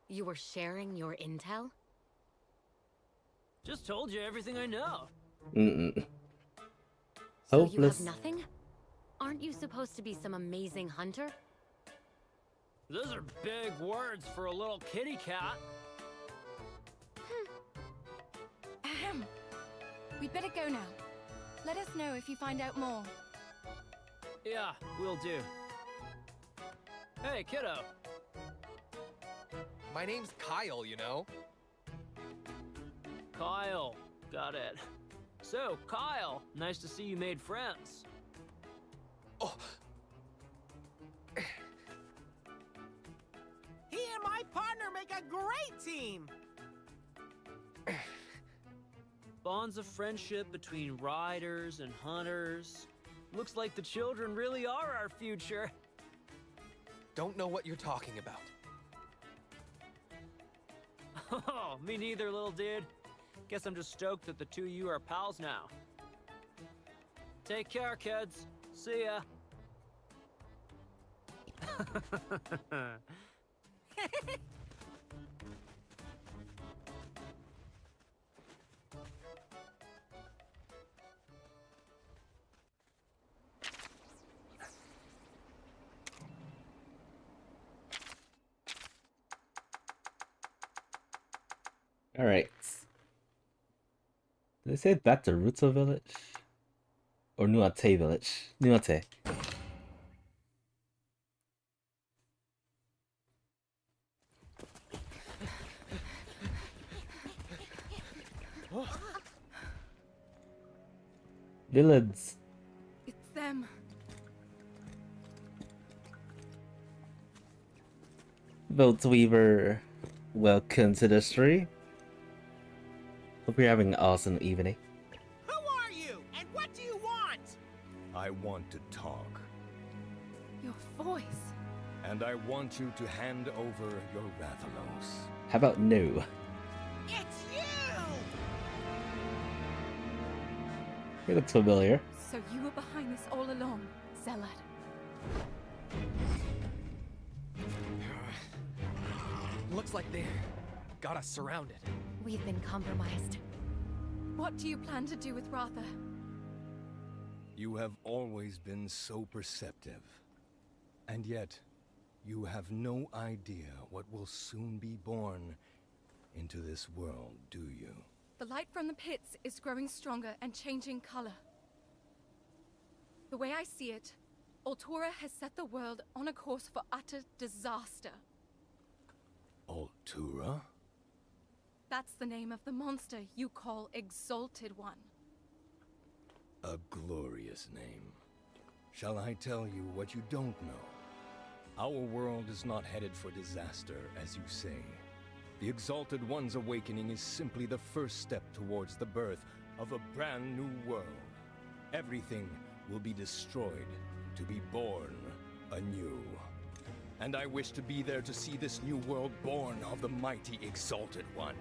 You were sharing your intel? Just told you everything I know. Mm-mm. So Hopeless. you have nothing? Aren't you supposed to be some amazing hunter? Those are big words for a little kitty cat. Ahem. We'd better go now. Let us know if you find out more. Yeah, will do. Hey, kiddo. My name's Kyle, you know? Kyle. Got it. So, Kyle, nice to see you made friends. Oh, He and my partner make a great team! Bonds of friendship between riders and hunters. Looks like the children really are our future. don't know what you're talking about. Oh, me neither, little dude. Guess I'm just stoked that the two of you are pals now. Take care, kids. See ya. Alright. Did they say back to Ruto village? Or Nuate village? Nuate. Village. It's them. Vote Weaver. Welcome to the stream. Hope you're having an awesome evening. Who are you? And what do you want? I want to talk, Your voice. and I want you to hand over your Rathalos. How about no? It's you! He looks familiar. So you were behind this all along, Zealot. Looks like they got us surrounded. We've been compromised. What do you plan to do with Ratha? You have always been so perceptive. And yet, you have no idea what will soon be born into this world, do you? The light from the pits is growing stronger and changing color. The way I see it, Ultura has set the world on a course for utter disaster. Ultura? That's the name of the monster you call Exalted One. A glorious name. Shall I tell you what you don't know? Our world is not headed for disaster, as you say. The Exalted One's awakening is simply the first step towards the birth of a brand new world. Everything will be destroyed to be born anew. And I wish to be there to see this new world born of the mighty Exalted One.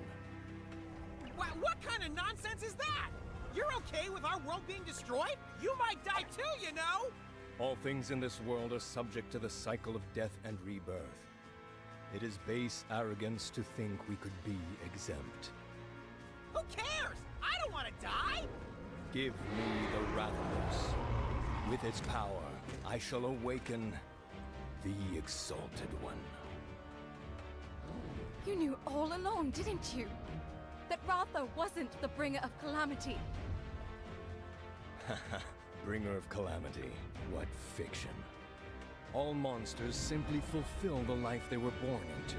What kind of nonsense is that? You're okay with our world being destroyed? You might die too, you know? All things in this world are subject to the cycle of death and rebirth. It is base arrogance to think we could be exempt. Who cares? I don't want to die! Give me the Rathalos. With its power, I shall awaken the Exalted One. You knew all along, didn't you? That Ratha wasn't the bringer of calamity. Bringer of calamity. What fiction. All monsters simply fulfill the life they were born into.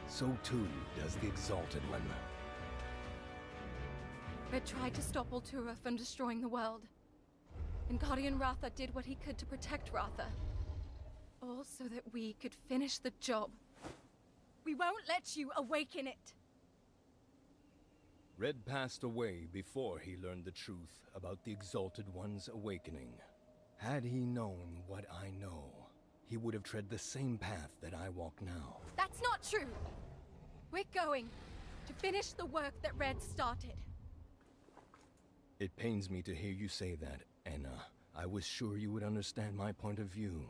So too does the Exalted One. Red tried to stop Altura from destroying the world. And Guardian Ratha did what he could to protect Ratha. All so that we could finish the job. We won't let you awaken it! Red passed away before he learned the truth about the Exalted One's awakening. Had he known what I know, he would have tread the same path that I walk now. That's not true! We're going to finish the work that Red started. It pains me to hear you say that, Anna. I was sure you would understand my point of view.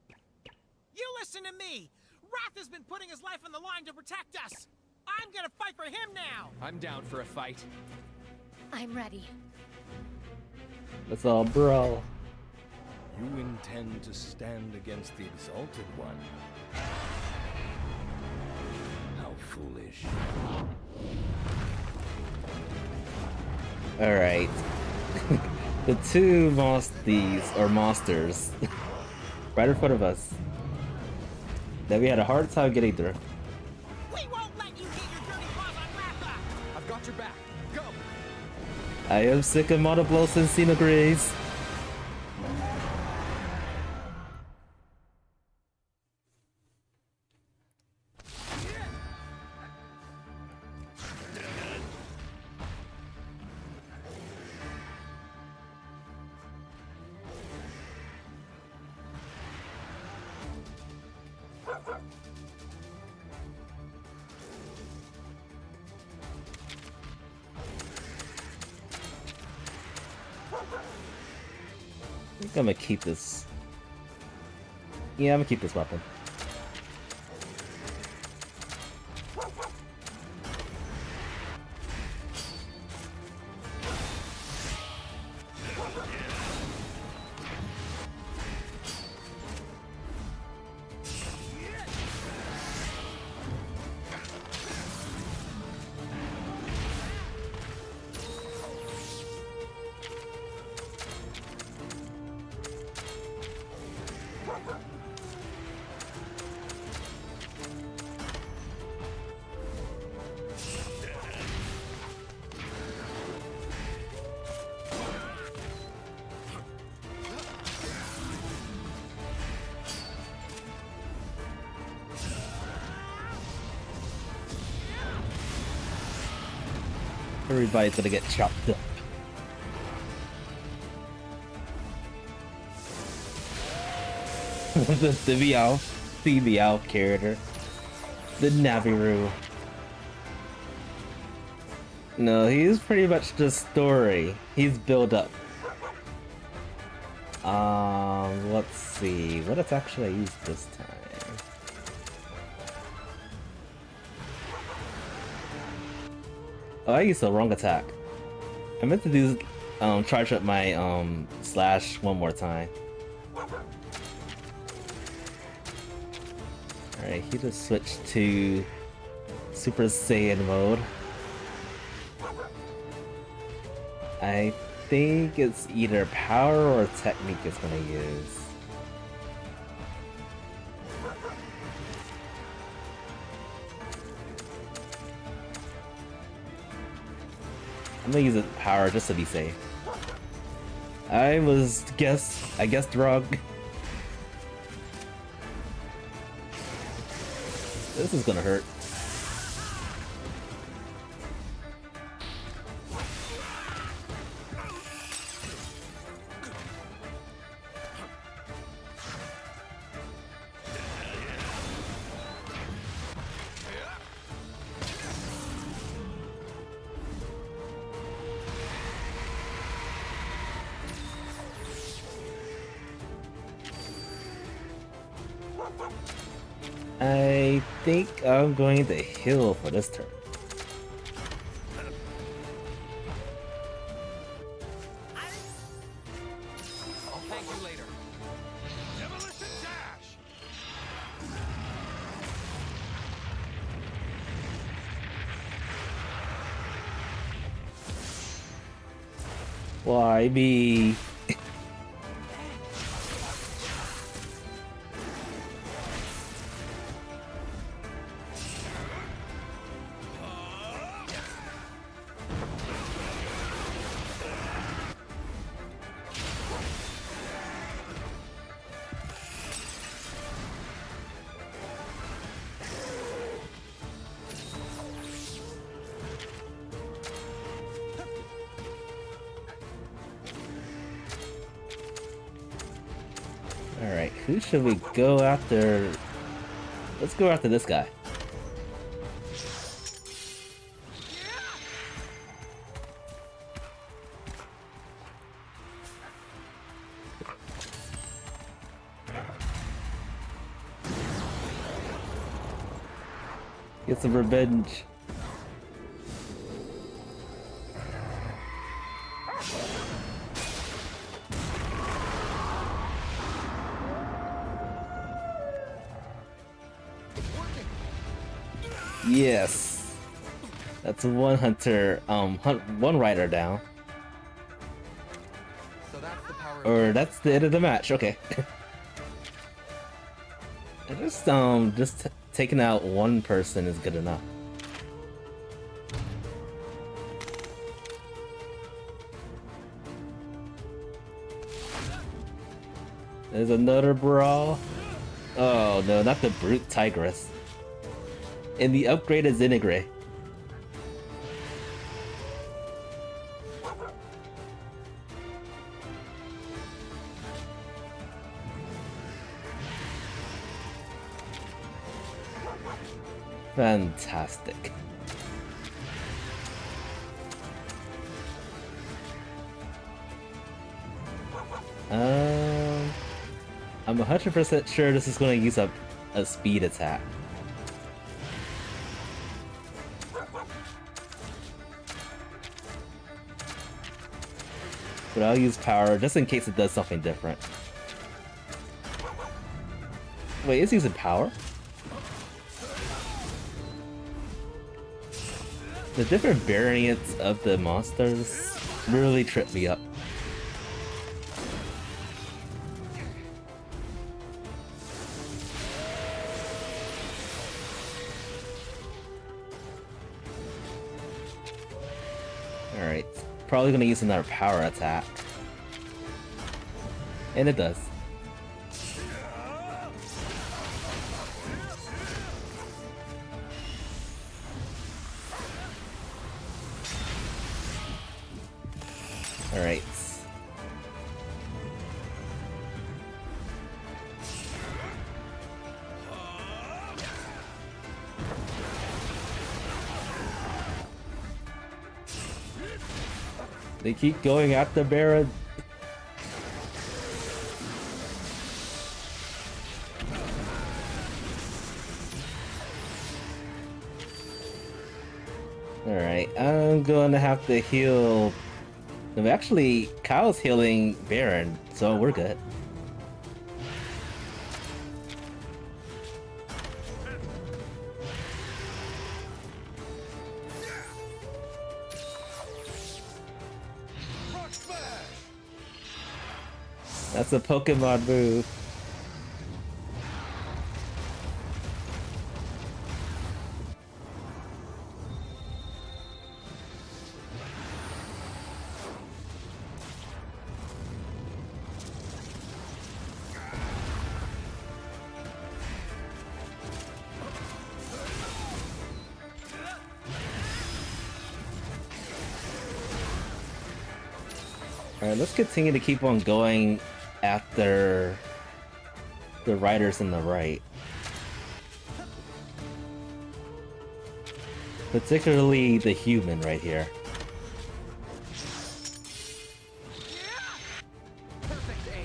You listen to me! Wrath has been putting his life on the line to protect us! I'm gonna fight for him now! I'm down for a fight. I'm ready. Let's all brawl. You intend to stand against the Exalted One? How foolish. Alright. The two monsters right in front of us that we had a hard time getting through. We won't let you get your dirty paws on Ratha! I've got your back. Go! I am sick of monoblos and xenogreys. I think I'm gonna keep this. Yeah, I'm gonna keep this weapon. Everybody's gonna get chopped up. the Meowth character. The Naviru. No, he's pretty much just story. He's built up. Let's see. What attack should I use this time? Oh, I used the wrong attack. I meant to do charge up my slash one more time. Alright, he just switched to Super Saiyan mode. I think it's either power or technique it's gonna use. I'm gonna use a power just to be safe. I guessed wrong. This is gonna hurt. I think I'm going to heal for this turn. I'll thank you later. Demolition dash! Why me? Alright, who should we go after? Let's go after this guy. Get some revenge. Yes, that's one hunter. One rider down. So that's the power. Or that's the end of the match. Okay. Just taking out one person is good enough. There's another brawl. Oh no, not the brute tigress. And the upgraded Zinigray. Fantastic. I'm 100% sure this is going to use up a speed attack. But I'll use power just in case it does something different. Wait, it's using power? The different variants of the monsters really trip me up. Alright, probably gonna use another power attack. And it does. Alright. They keep going after Baron. Alright, I'm gonna have to heal. No, actually, Kyle's healing Baron, so we're good. That's a Pokemon move. Alright, let's continue to keep on going after the riders in the right. Particularly the human right here. Perfect aim.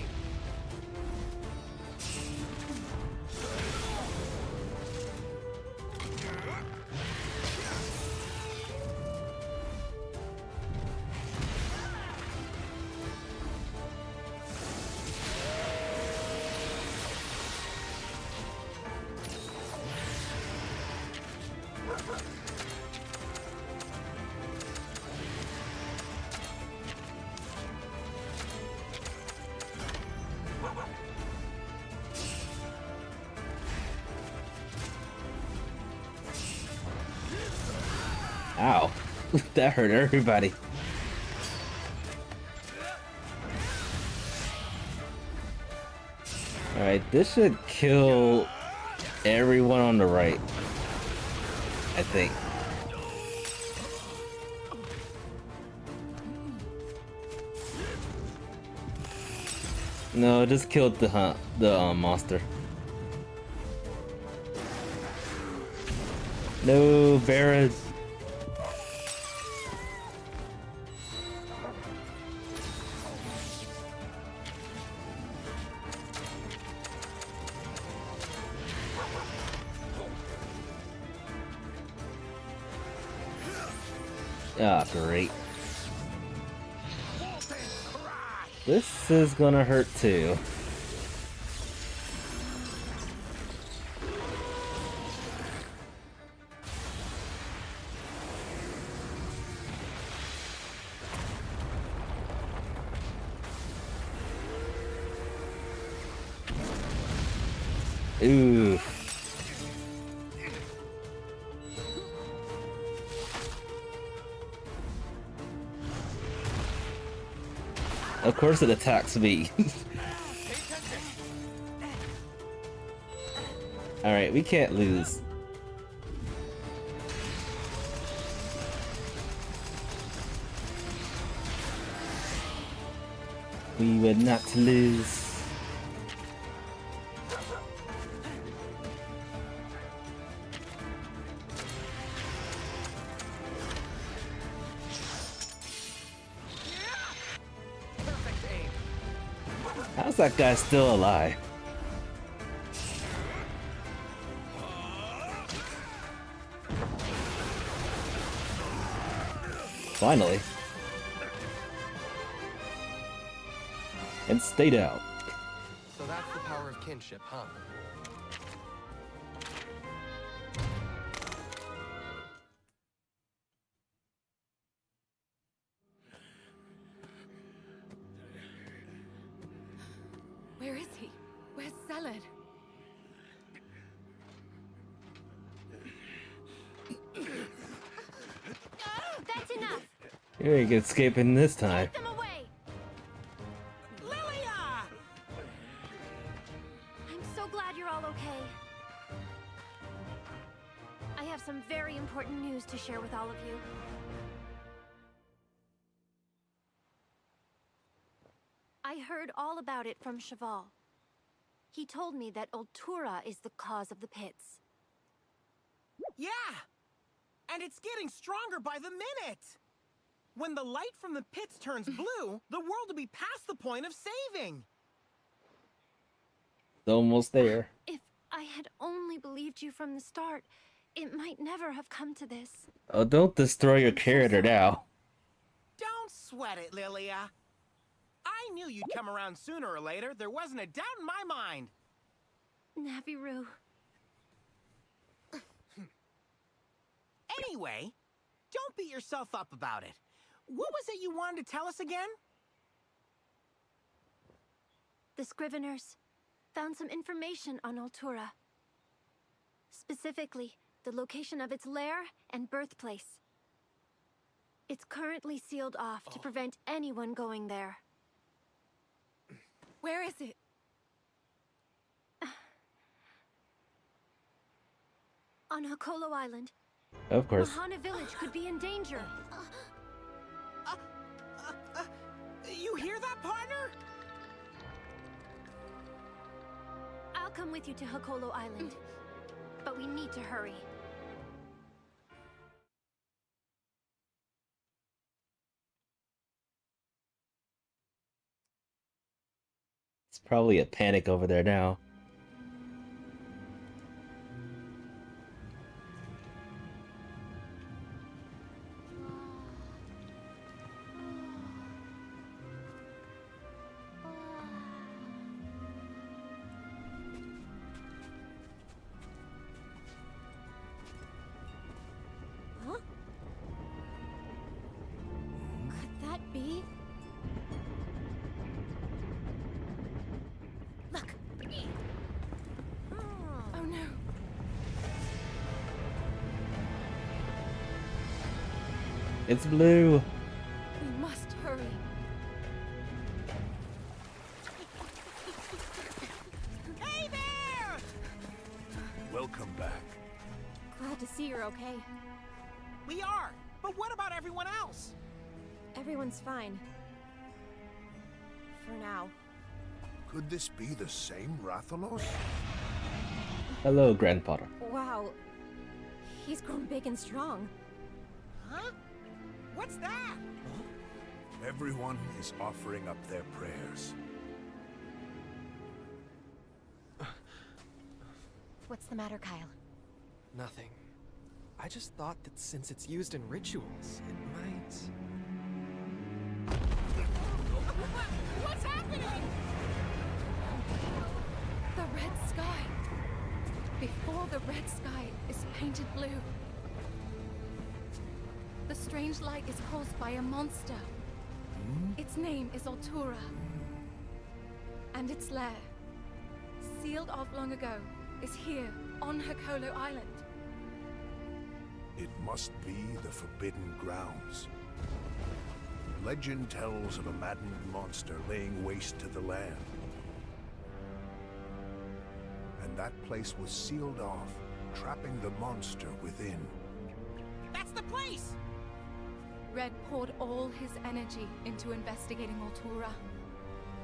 Ow. That hurt everybody. Alright, this should kill everyone on the right. I think. No, it just killed the monster. No, Barras. Ah, great. This is gonna hurt too. Ooh. Of course it attacks me. Alright, we can't lose. We would not lose. How's that guy still alive? Finally. And stayed out. So that's the power of kinship, huh? Where is he? Where's Zelid? That's enough! You ain't escaping this time. Take them away! Lilia! I'm so glad you're all okay. I have some very important news to share with all of you. I heard all about it from Cheval. He told me that Ultura is the cause of the pits. Yeah! And it's getting stronger by the minute! When the light from the pits turns blue, the world will be past the point of saving! It's almost there. If I had only believed you from the start, it might never have come to this. Oh, don't destroy your character now. Don't sweat it, Lilia. I knew you'd come around sooner or later. There wasn't a doubt in my mind. Naviru. Anyway, don't beat yourself up about it. What was it you wanted to tell us again? The Scriveners found some information on Ultura. Specifically, the location of its lair and birthplace. It's currently sealed off to prevent anyone going there. Where is it? On Hokolo Island, Of course. Mahana Village could be in danger. You hear partner? I'll come with you to Hakolo Island. But we need to hurry. It's probably a panic over there now. Huh? Could that be? Look. Oh no. It's blue. We must hurry. Hey there! Welcome back. Glad to see you're okay. We are, but what about everyone else? Everyone's fine. For now. Could this be the same Rathalos? Hello, Grandpa. Wow. He's grown big and strong. Huh? What's that? Everyone is offering up their prayers. What's the matter, Kyle? Nothing. I just thought that since it's used in rituals, it might... What's happening? The red sky. Before the red sky is painted blue. The strange light is caused by a monster. Its name is Altura. And its lair, sealed off long ago, is here on Hakolo Island. It must be the Forbidden Grounds. Legend tells of a maddened monster laying waste to the land. And that place was sealed off, trapping the monster within. That's the place! Red poured all his energy into investigating Altura.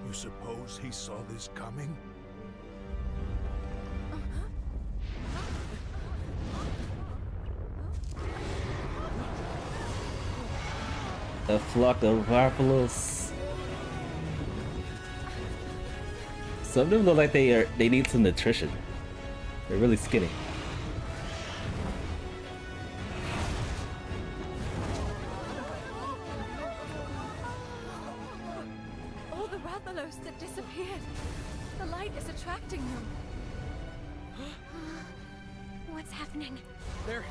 You suppose he saw this coming? A flock of Rathalos. Some of them look like they need some nutrition. They're really skinny. All the Rathalos that disappeared. The light is attracting them. What's happening? They're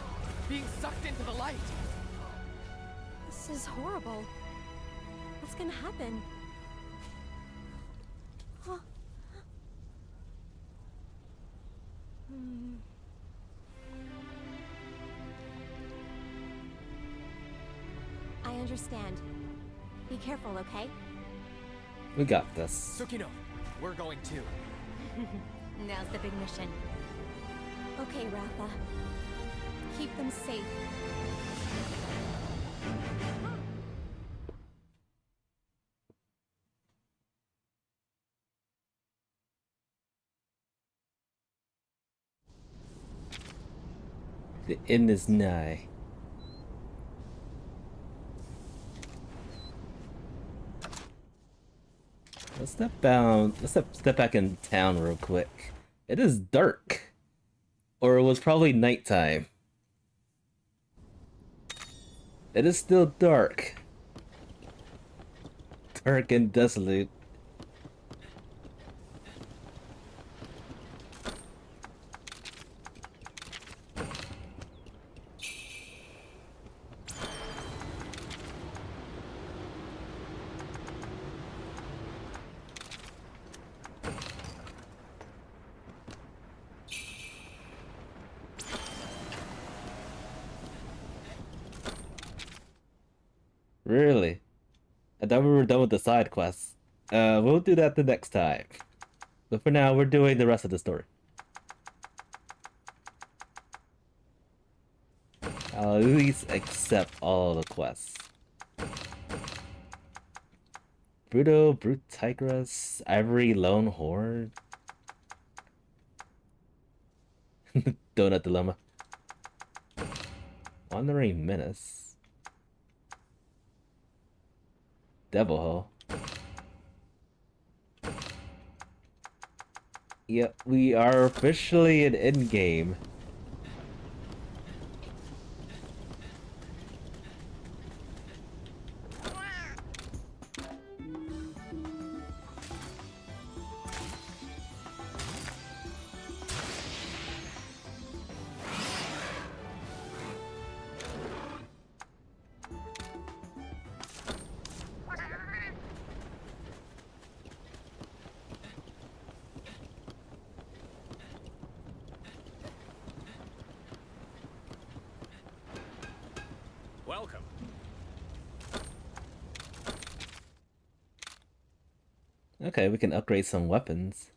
being sucked into the light. This is horrible. What's gonna happen? Huh? I understand. Be careful, okay? We got this. Tsukino, we're going too. Now's the big mission. Okay, Ratha. Keep them safe. The end is nigh. Let's step back in town real quick. It is dark. Or it was probably nighttime. It is still dark. Dark and desolate. Really? I thought we were done with the side quests. We'll do that the next time. But for now, we're doing the rest of the story. I'll at least accept all the quests. Bruto, Brute Tigress, Ivory Lone Horde. Donut Dilemma. Wandering Menace. Devil Hole. Yep, we are officially in endgame. Welcome. Okay, we can upgrade some weapons.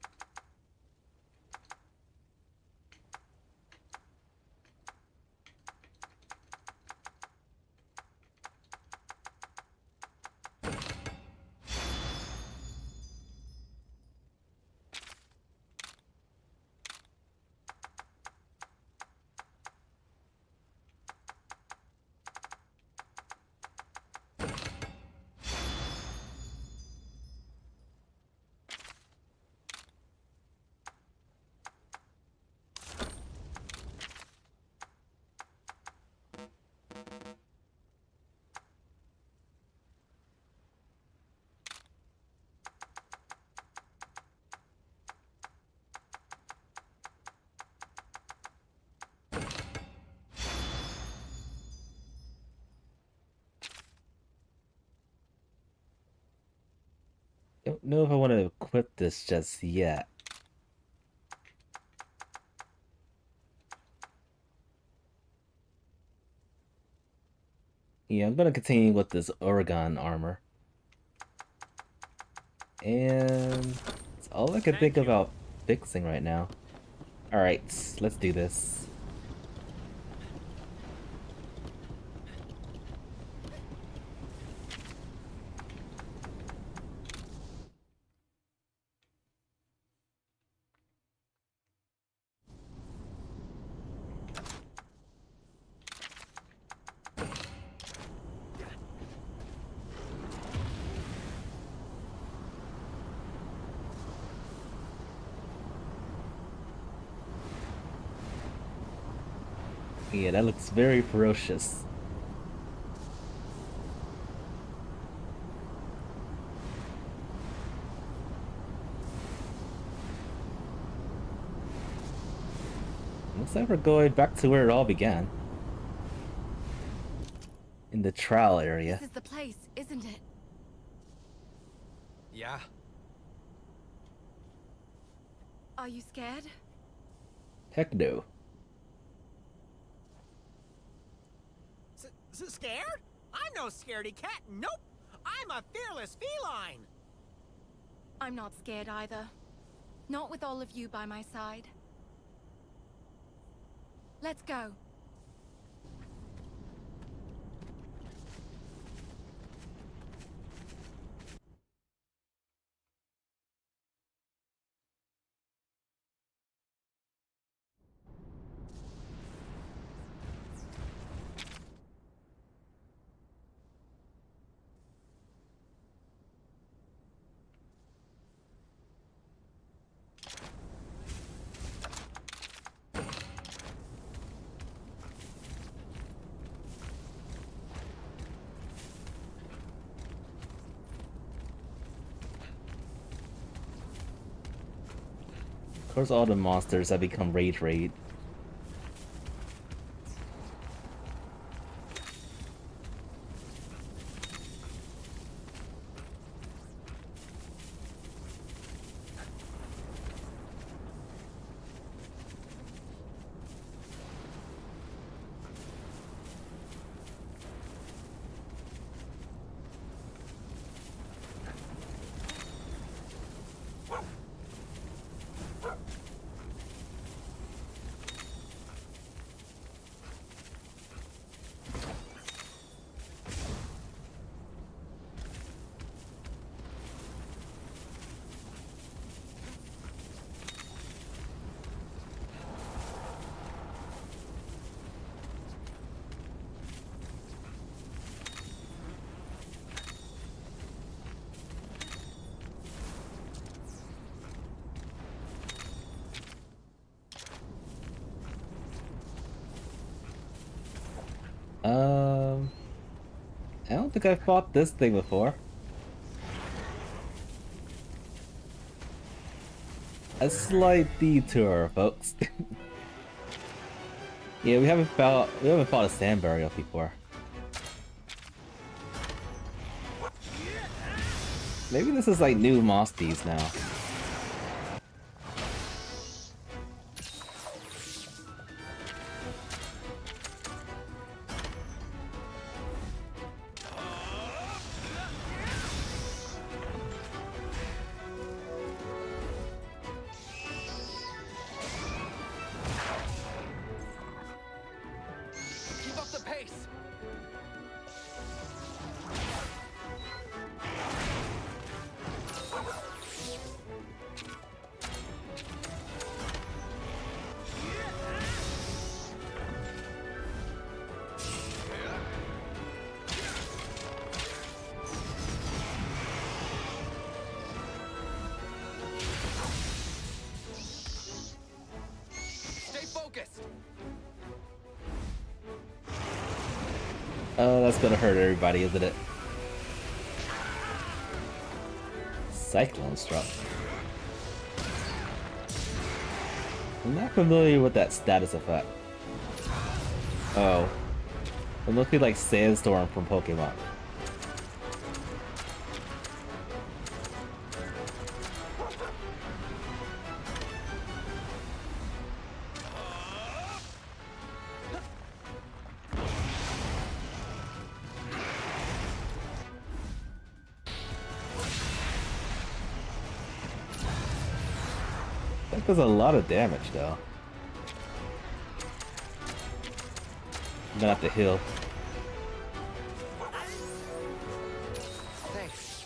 Don't know if I want to equip this just yet. Yeah, I'm gonna continue with this Oregon armor. And it's all I can think about fixing right now. Alright, let's do this. Yeah, that looks very ferocious. Looks like we're going back to where it all began. In the trial area. This is the place, isn't it? Yeah. Are you scared? Heck no. Scared? I'm no scaredy cat. Nope. I'm a fearless feline. I'm not scared either. Not with all of you by my side. Let's go. Of course, all the monsters have become Rage Raid. think I fought this thing before. A slight detour, folks. Yeah, we haven't fought a sand burial before. Maybe this is like new Mosties now. Keep up the pace. Stay focused. Oh, that's gonna hurt everybody, isn't it? Cyclone struck. I'm not familiar with that status effect. Oh. It must be like Sandstorm from Pokemon. That does a lot of damage, though. I'm gonna have to heal. Thanks.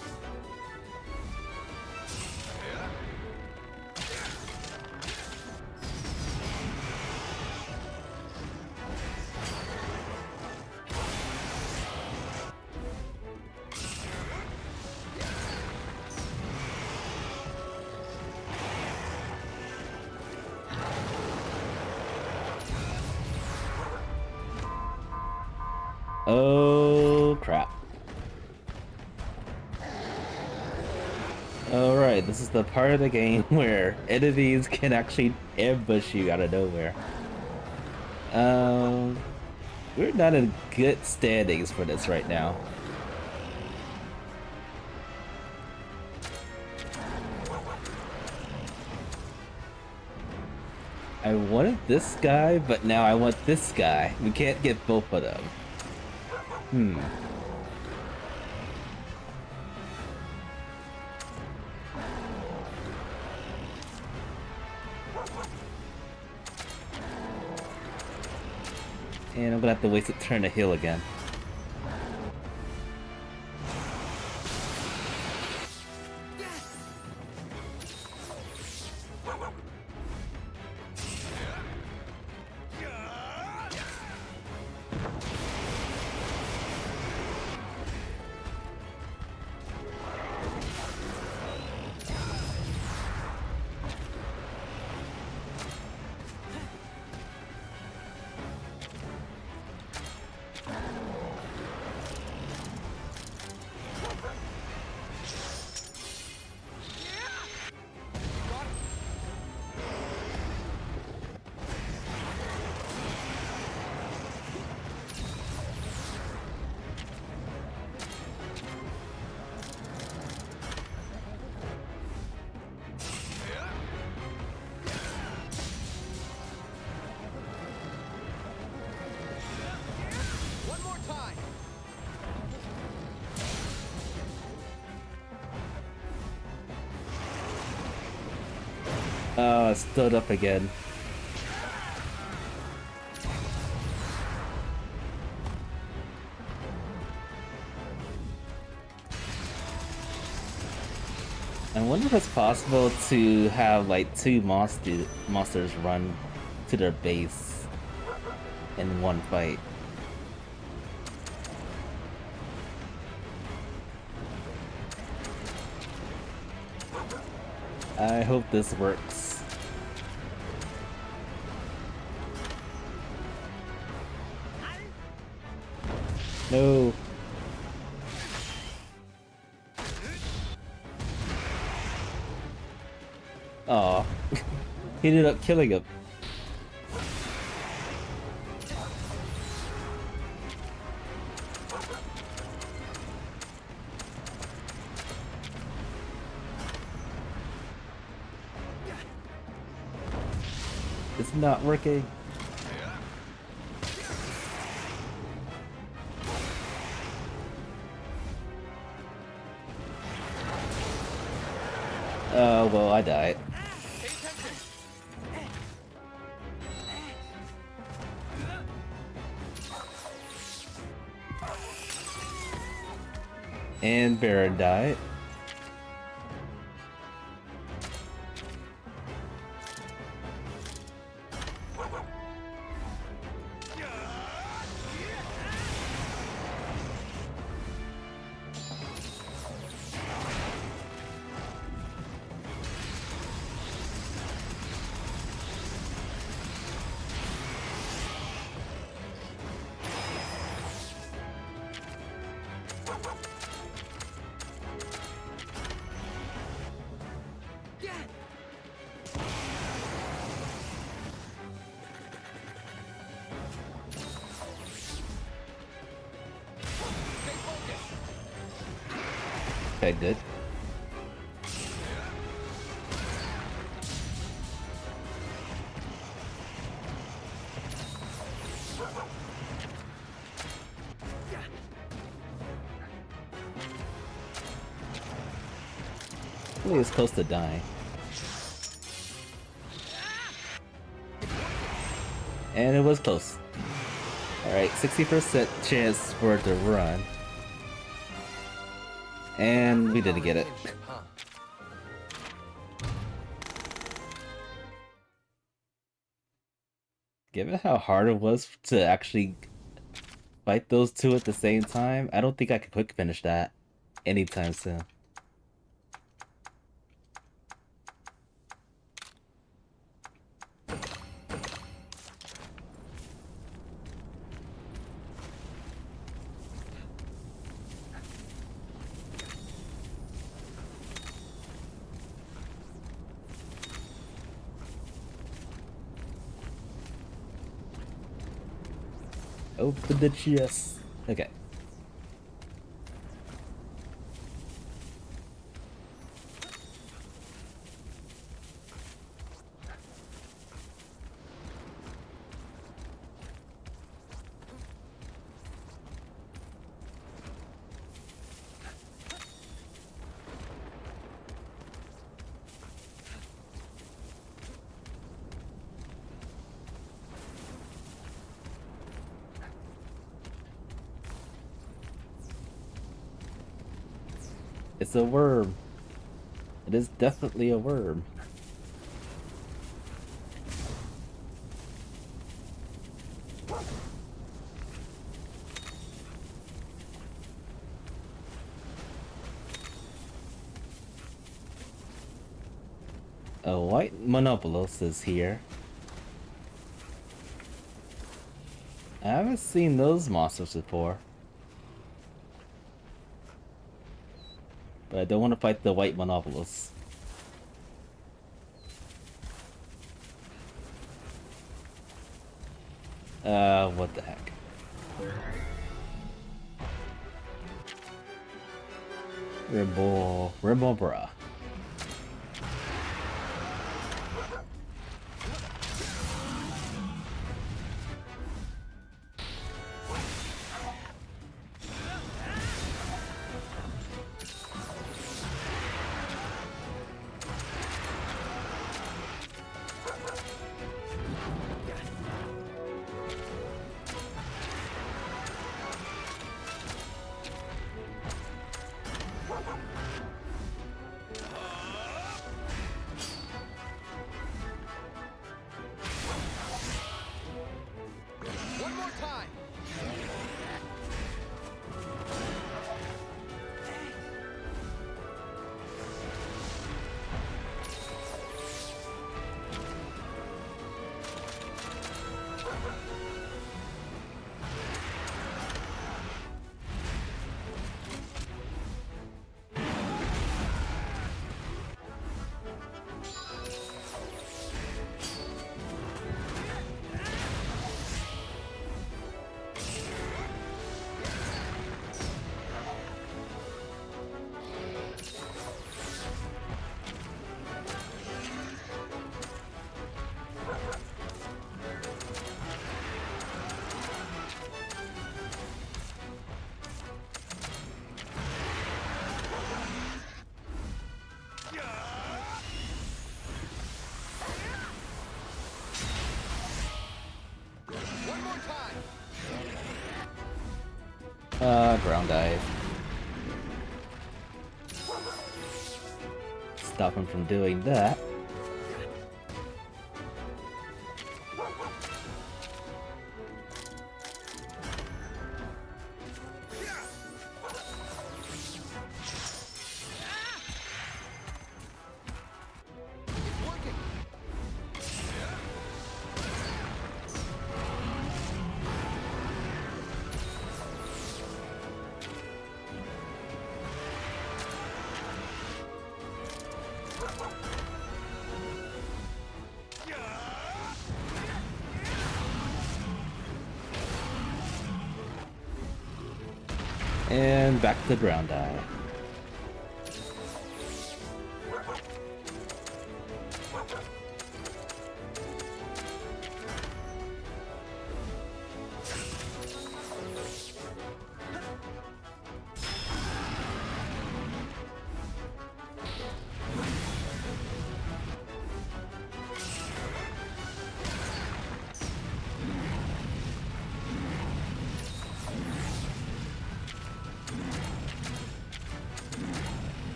Oh, crap. Alright, this is the part of the game where enemies can actually ambush you out of nowhere. We're not in good standings for this right now. I wanted this guy, but now I want this guy. We can't get both of them. And I'm gonna have to waste a turn to heal again. One more time. Oh, I stood up again. I wonder if it's possible to have like two monsters run to their base in one fight. I hope this works. No. Aw. He ended up killing him. It's not working. Oh, well, I died. And Baron died. Okay, good. He was close to dying. And it was close. Alright, 60% chance for it to run. And we didn't get it. Given how hard it was to actually fight those two at the same time, I don't think I could quick finish that anytime soon. Open the chest. Okay. It's a worm. It is definitely a worm. A white Monopolos is here. I haven't seen those monsters before. But I don't want to fight the white Monopolos. What the heck? Rimble bruh. Ground dive. Stop him from doing that. And back to ground dive.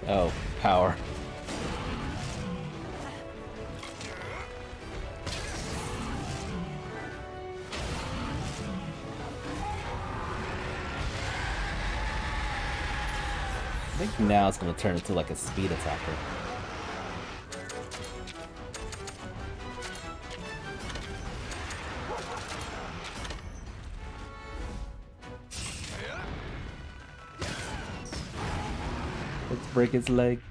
Oh, power. I think now it's going to turn into like a speed attacker. Let's break its legs.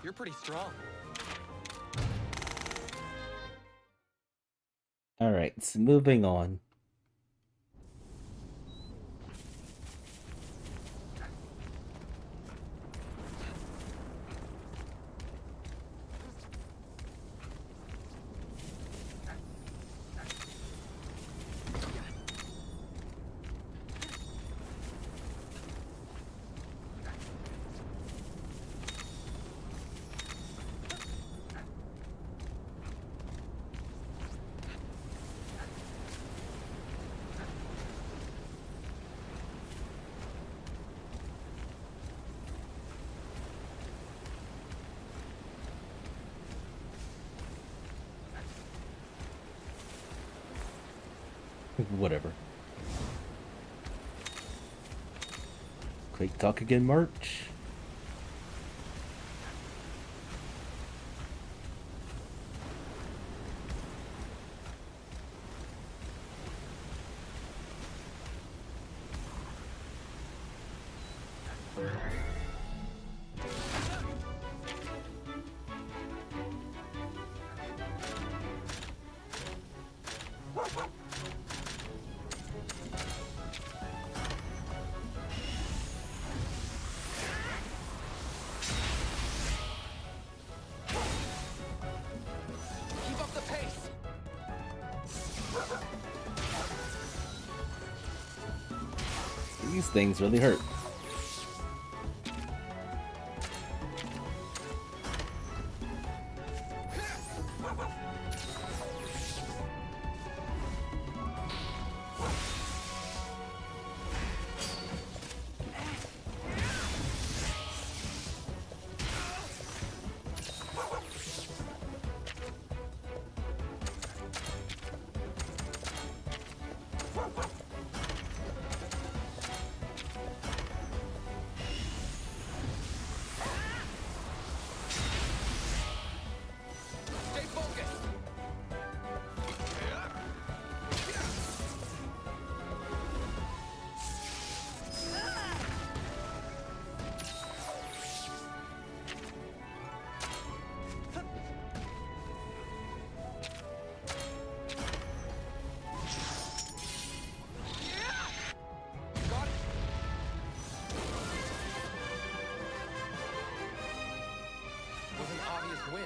You're pretty strong. Alright, so moving on. Whatever. Quick talk again, March. Keep up the pace. These things really hurt. randomizers win.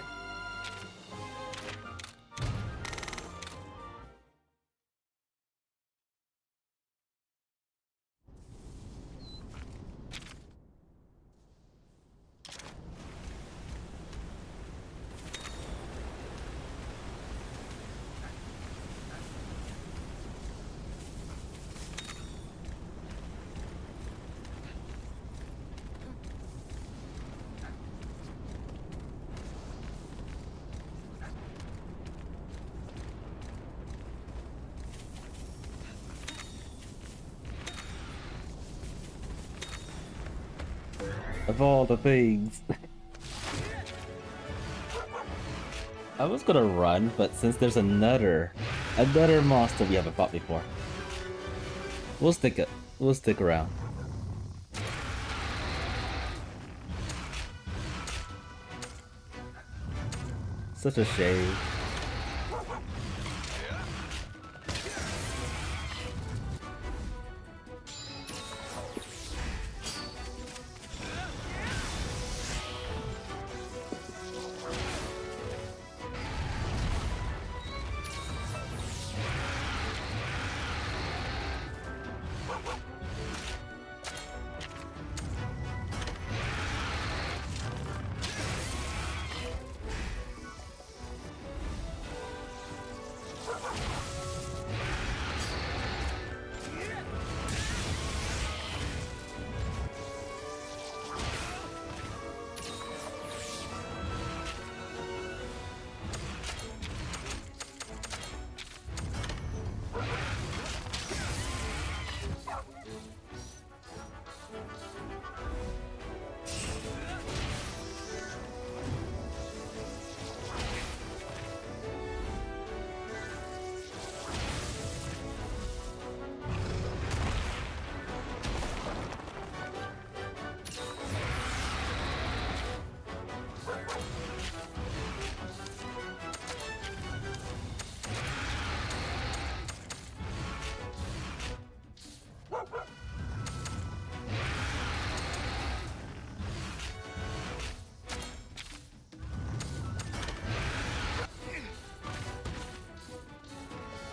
Of all the things. I was gonna run, but since there's another monster we haven't fought before, we'll stick around. Such a shame.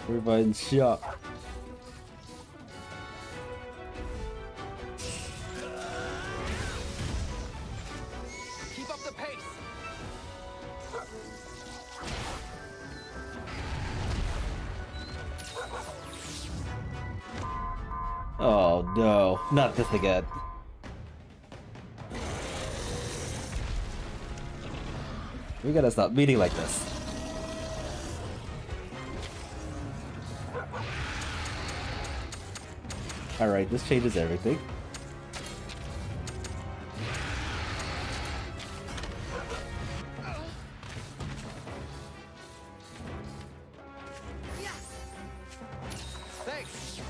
Everybody's shocked. Keep up the pace. Oh no, not this again. We gotta stop meeting like this. Alright, this changes everything. Thanks.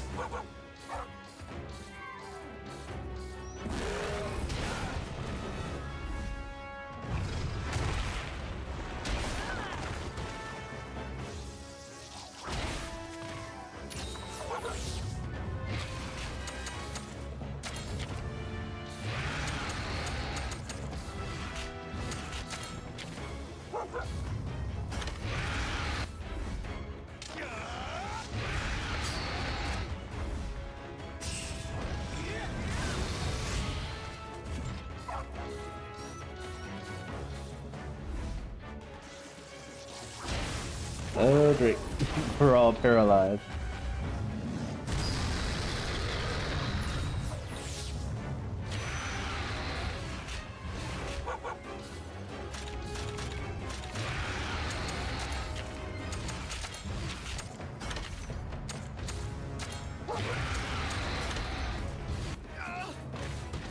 Oh great, we're all paralyzed.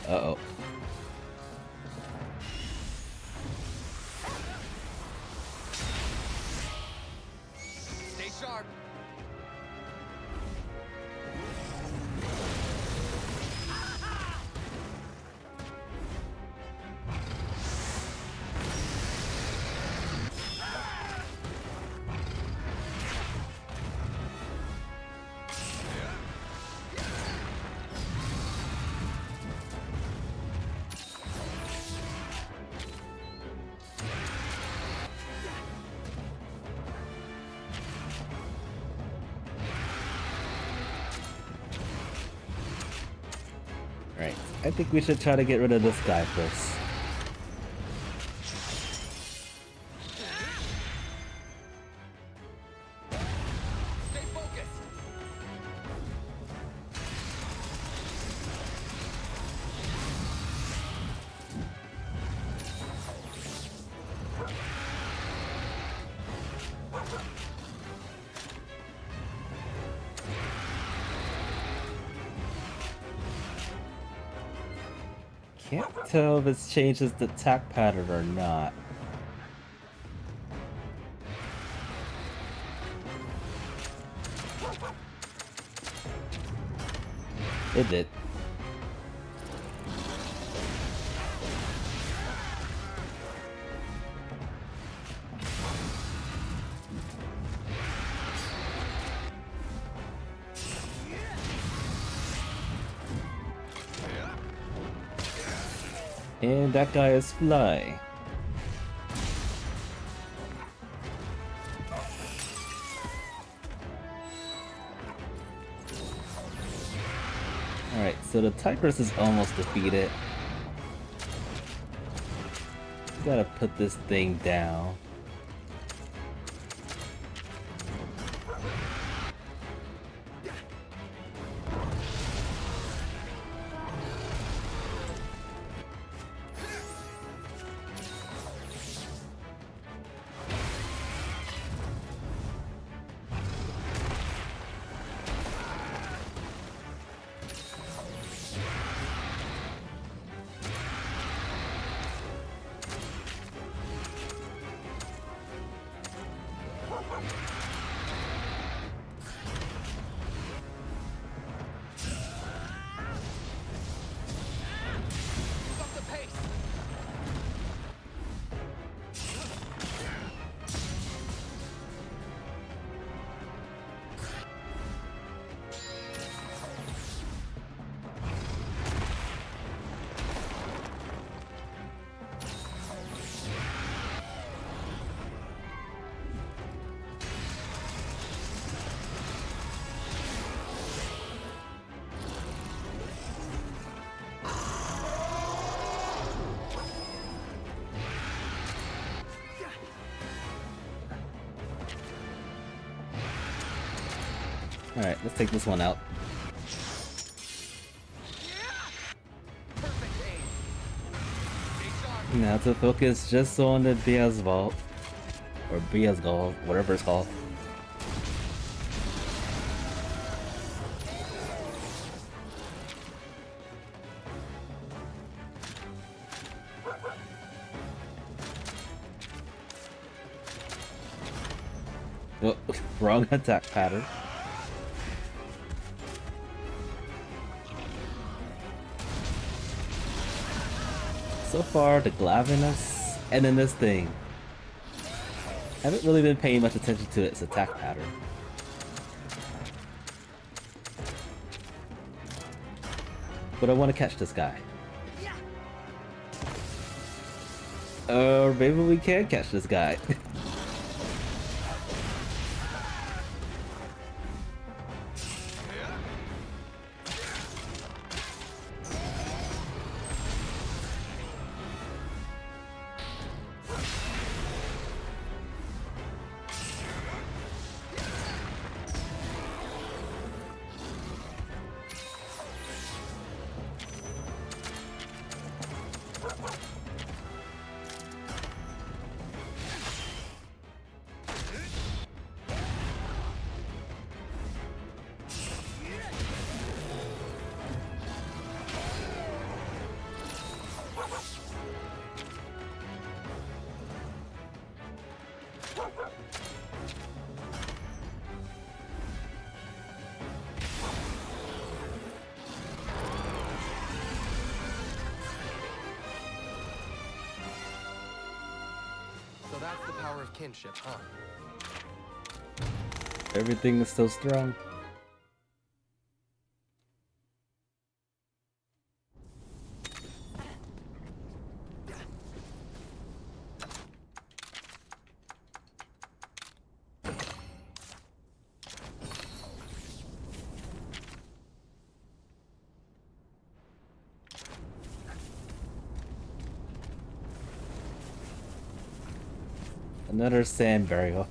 Uh-oh. Stay sharp. I think we should try to get rid of this guy first. Stay focused. Can't tell if this changes the attack pattern or not. It did. And that guy is Fly. Alright, so the Tigress is almost defeated. Gotta put this thing down. Keep up the pace. Alright, let's take this one out. Perfect aim. Now to focus just on the Bias Vault. Or Bias Gall, whatever it's called. Oh, wrong attack pattern. So far, the Glavinus, and then this thing. I haven't really been paying much attention to its attack pattern. But I want to catch this guy. Or maybe we can catch this guy. So that's the power of kinship, huh? Everything is so strong. Another sand burial.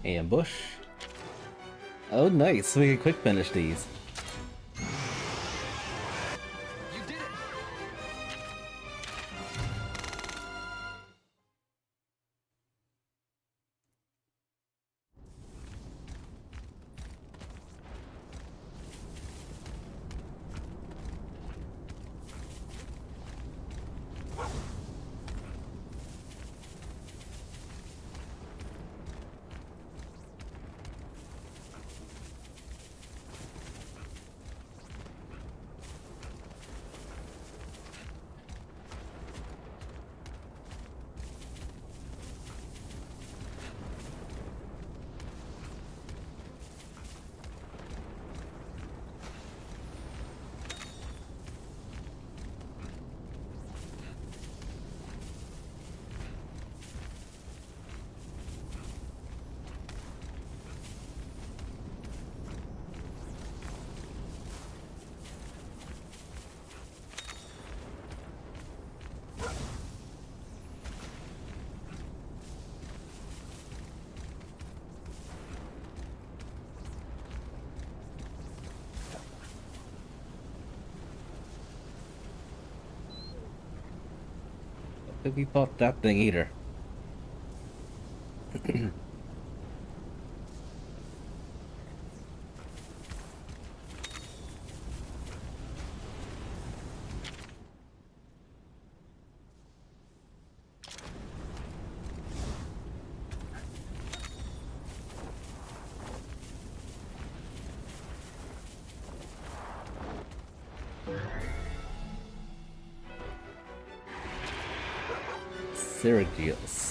Ambush. Oh, nice. We can quick finish these. You did it! I think we fought that thing either. Syracuse.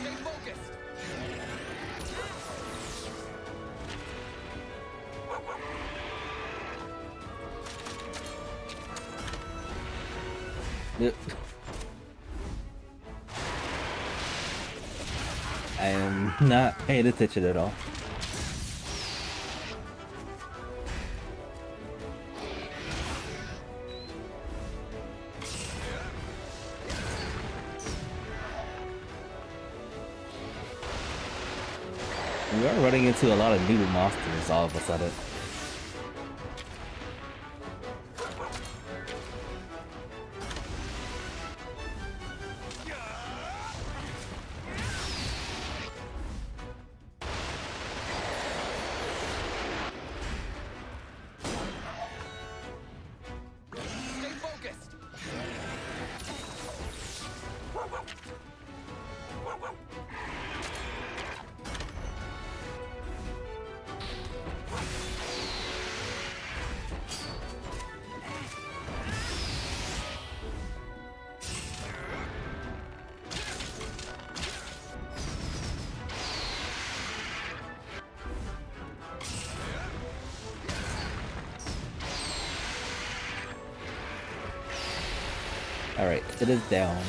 Stay focused! Yep. I am not paying attention at all. We are running into a lot of new monsters all of a sudden. Stay focused! Alright, it is down.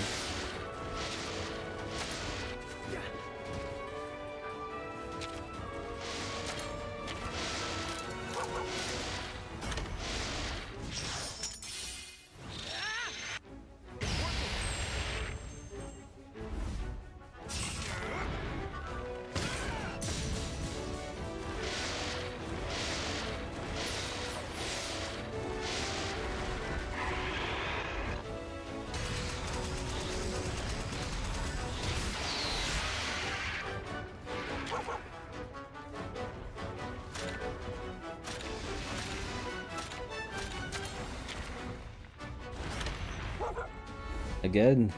Again.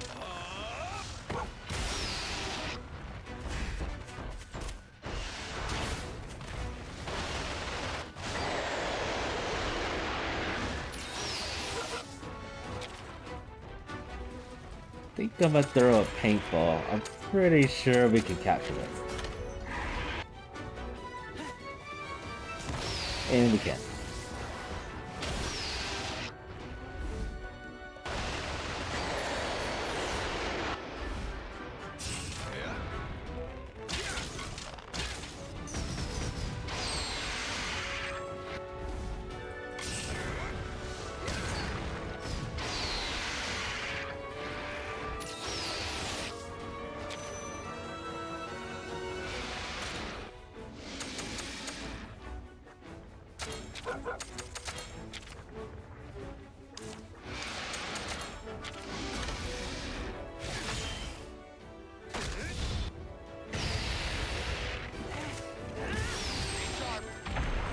I think I'm gonna throw a paintball. I'm pretty sure we can capture this. And we can.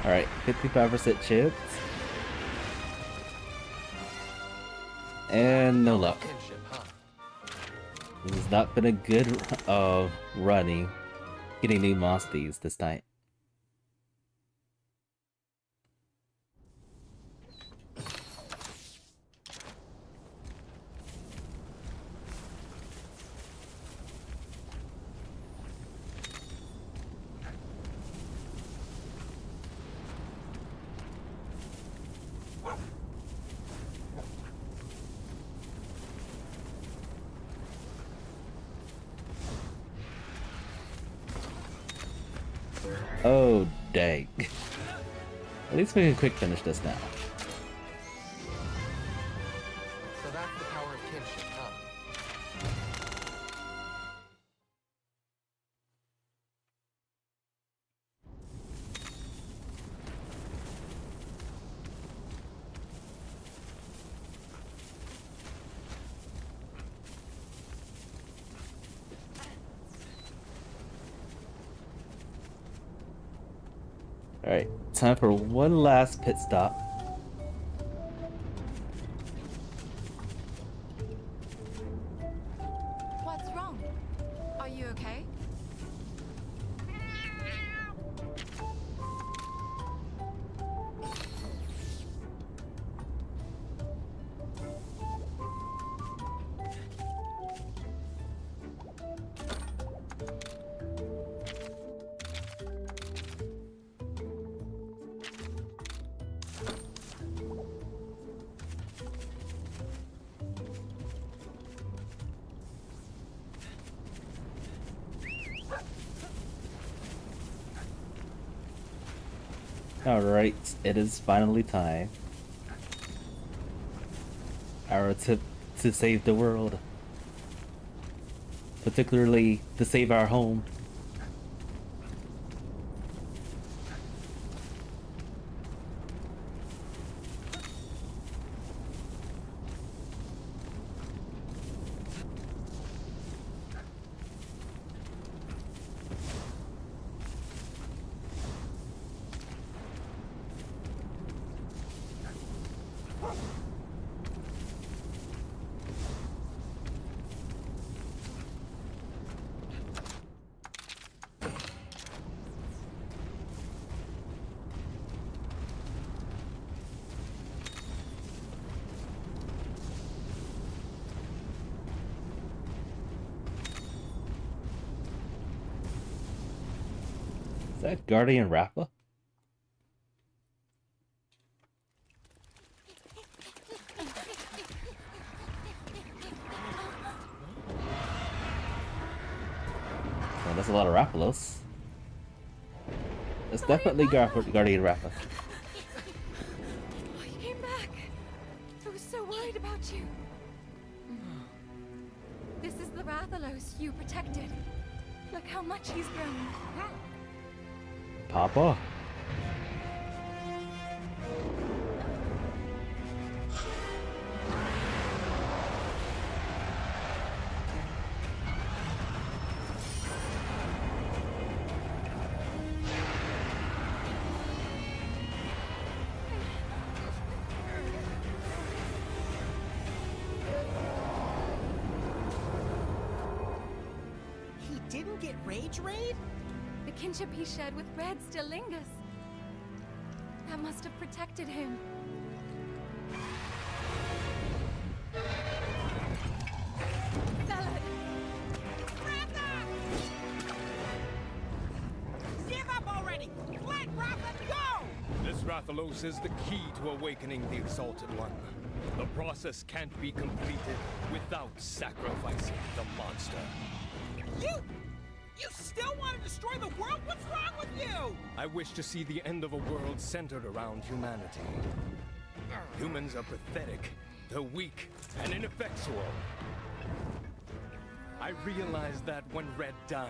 Alright, 55% chance. And no luck. Kinship, huh? This has not been a good running, getting new monsters this night. Oh, dang. At least we can quick finish this now. So that's the power of kinship, huh? Alright, time for one last pit stop. What's wrong? Are you okay? Alright, it is finally time. Our attempt to save the world. Particularly to save our home. Is that Guardian Rappa? Well, that's a lot of Rappalos. It's definitely Guardian Rappa. Oh, you came back. I was so worried about you. This is the Rathalos you protected. Look how much he's grown. Papa? didn't get Rage Raid? The kinship he shared with Red still lingers. That must have protected him. Salad! Give up already! Let Ratha go! This Rathalos is the key to awakening the Exalted One. The process can't be completed without sacrificing the monster. You still want to destroy the world? What's wrong with you? I wish to see the end of a world centered around humanity. Humans are pathetic, they're weak, and ineffectual. I realized that when Red died.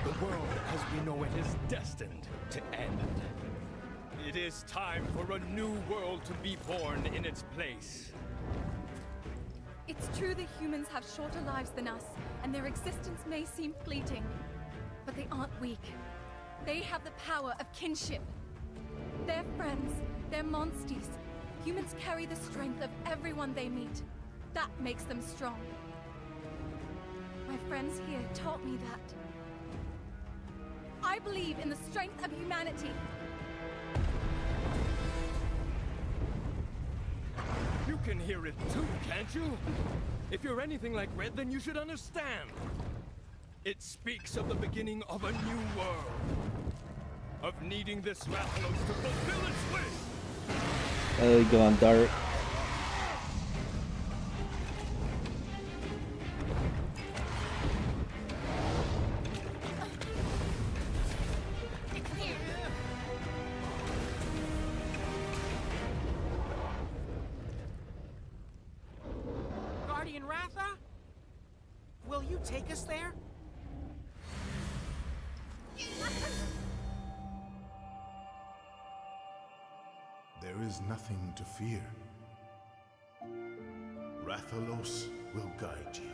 The world as we know it is destined to end. It is time for a new world to be born in its place. It's true that humans have shorter lives than us, and their existence may seem fleeting. But they aren't weak. They have the power of kinship. They're friends, they're monsties. Humans carry the strength of everyone they meet. That makes them strong. My friends here taught me that. I believe in the strength of humanity. You can hear it too, can't you? If you're anything like Red, then you should understand. It speaks of the beginning of a new world. Of needing this Rathalos to fulfill its wish. Oh, going dark. Guardian Ratha? Will you take us there? There is nothing to fear. Rathalos will guide you.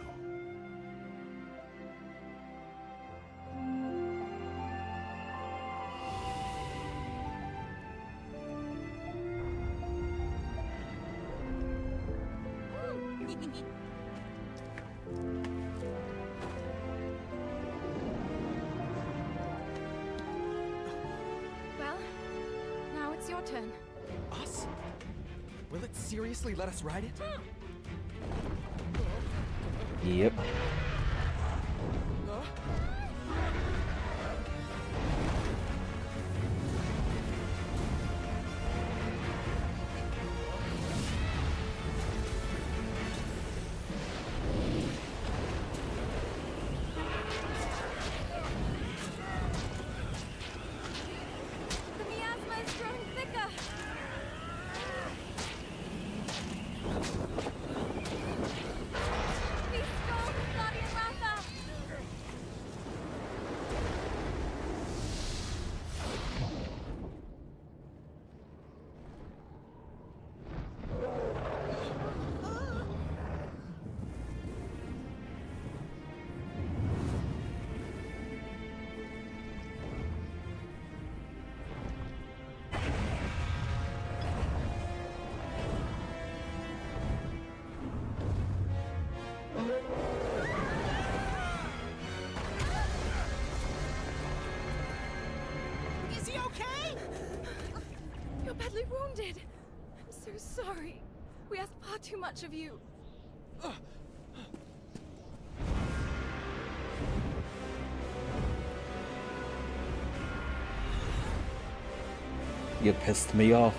Well, now it's your turn. Us? Will it seriously let us ride it? Yep. The miasma is growing thicker. Be strong, Guardian Ratha. Is he okay? You're badly wounded. I'm so sorry. We asked far too much of you. You pissed me off.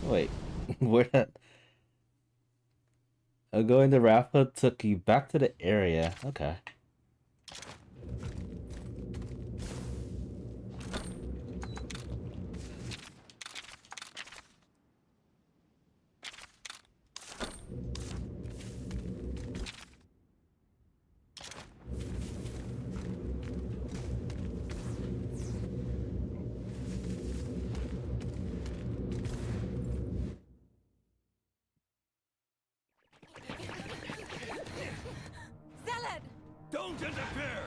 Wait, where that? Going to Rafa took you back to the area. Okay. Don't interfere!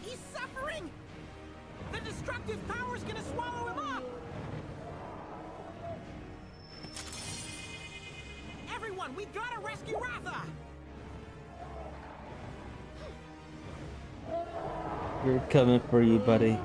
He's suffering! The destructive power's gonna swallow him up! Everyone, we gotta rescue Ratha! We're coming for you, buddy.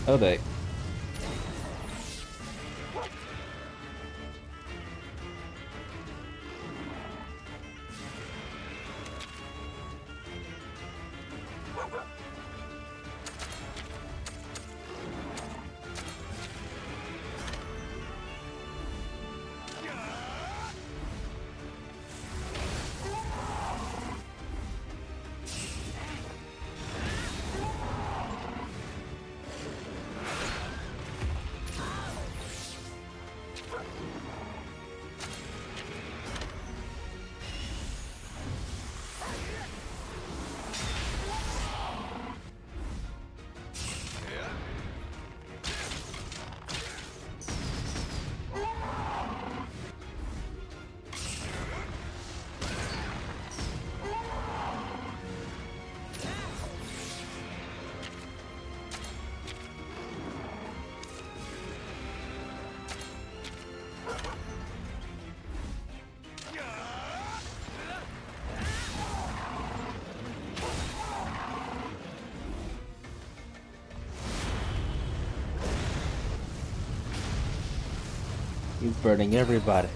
Oh, they. He's burning everybody.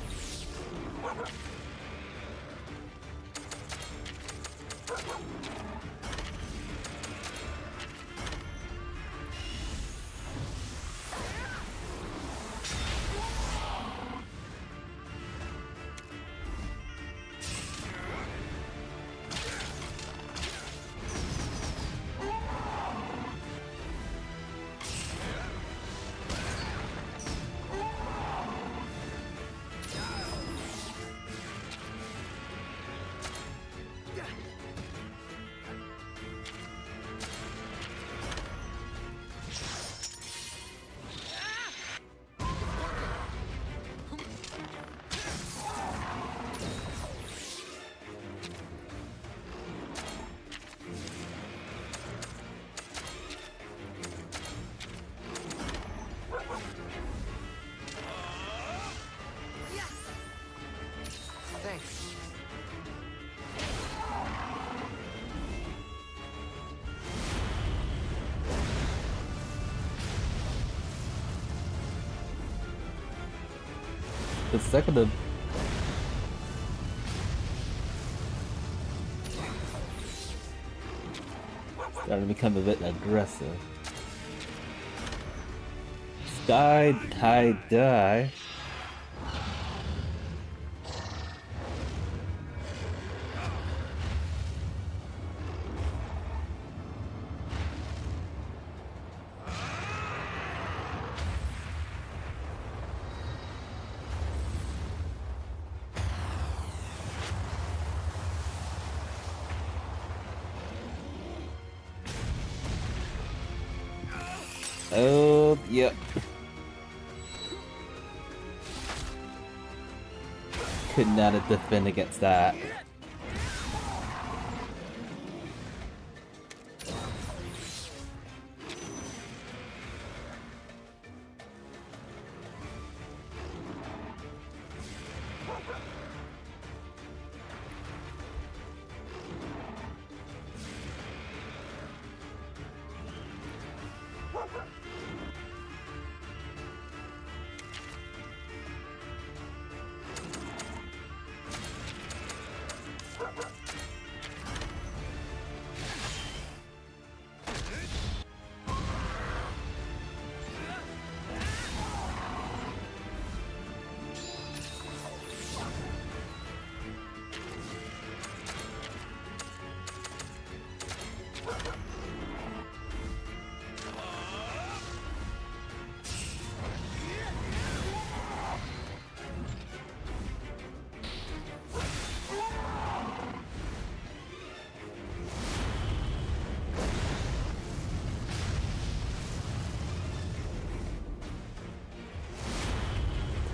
Thanks. Consecutive. Starting to become a bit aggressive. Sky tie die. Oh, yep. Could not have defended against that.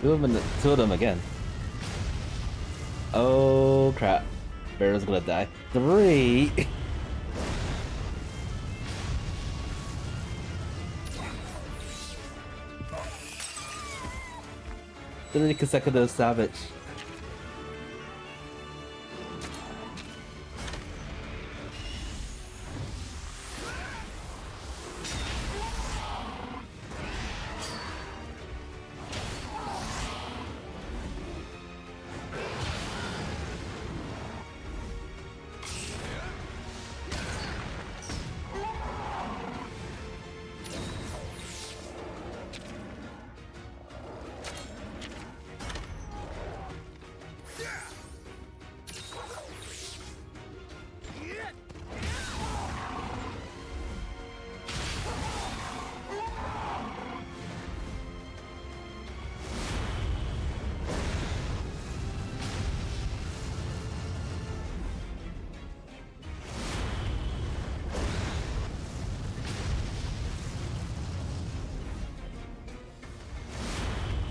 Two of them again. Oh crap. Bear's gonna die. 3! Three consecutive savage.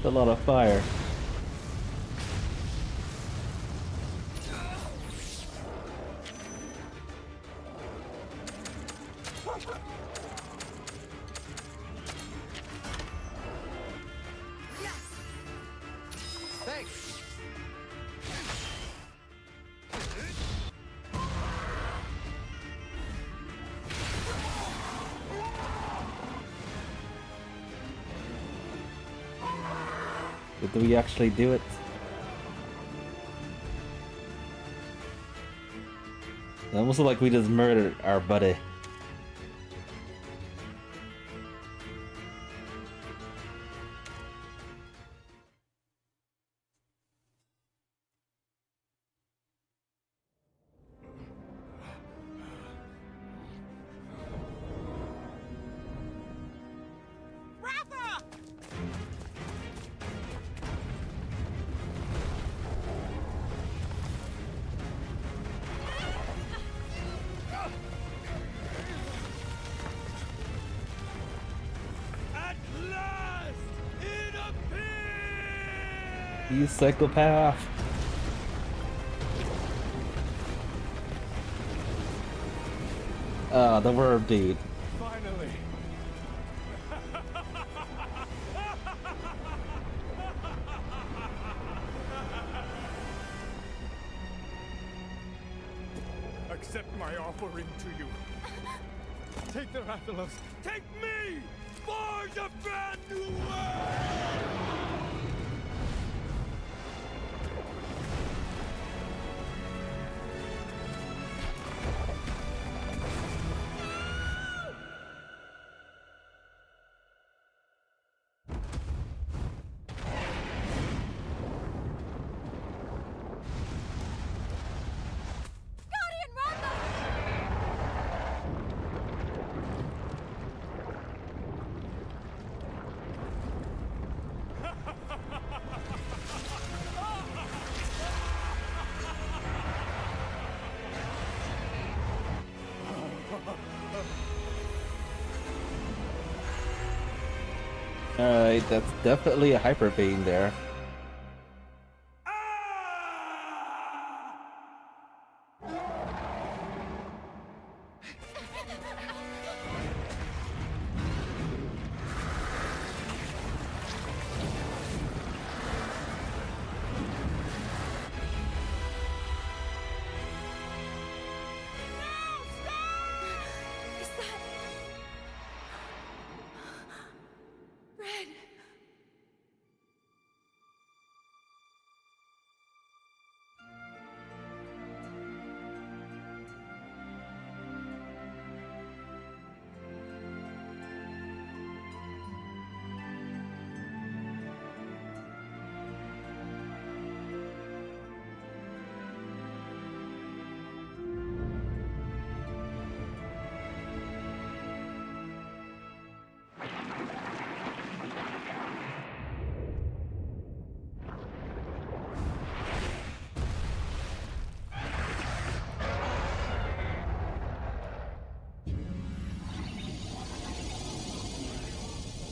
A lot of fire. Thanks. Did we actually do it? It almost looked like we just murdered our buddy. You psychopath! The worm dude. Finally. Accept my offering to you. Take the Rathalos. Take me! Forge a brand new world! Alright, that's definitely a hyper beam there.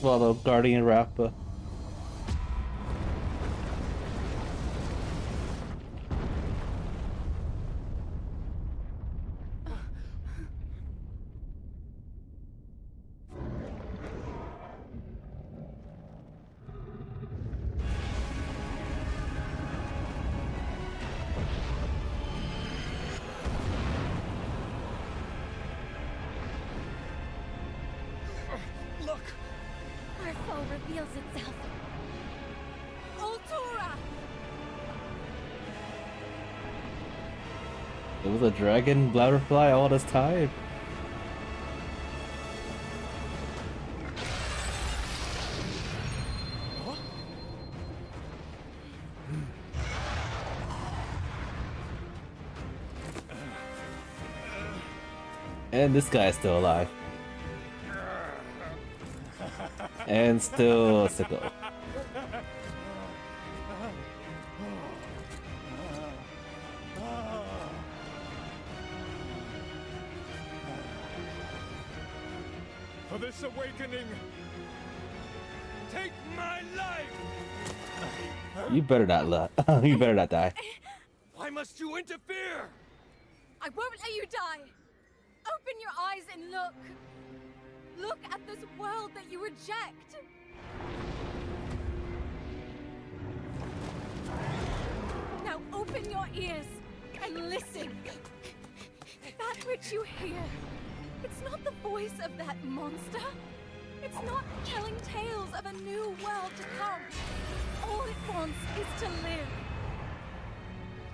Follow Guardian Rappa. look! Our foe reveals itself. Altura! It was a dragon butterfly all this time. And this guy is still alive. And still a sickle. For this awakening, take my life! You better not you better not die. Why must you interfere? I won't let you die! Open your eyes and look! Look at this world that you reject! Now open your ears and listen! That which you hear, it's not the voice of that monster. It's not telling tales of a new world to come. All it wants is to live.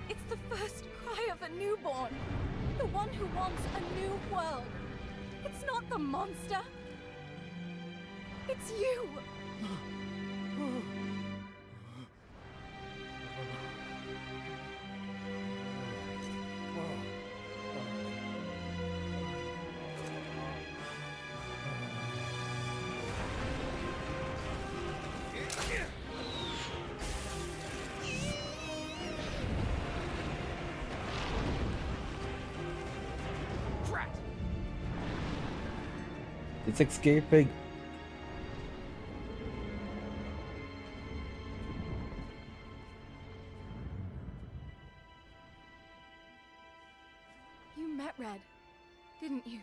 It's the first cry of a newborn. The one who wants a new world. It's not the monster. It's you. It's escaping. You met Red, didn't you?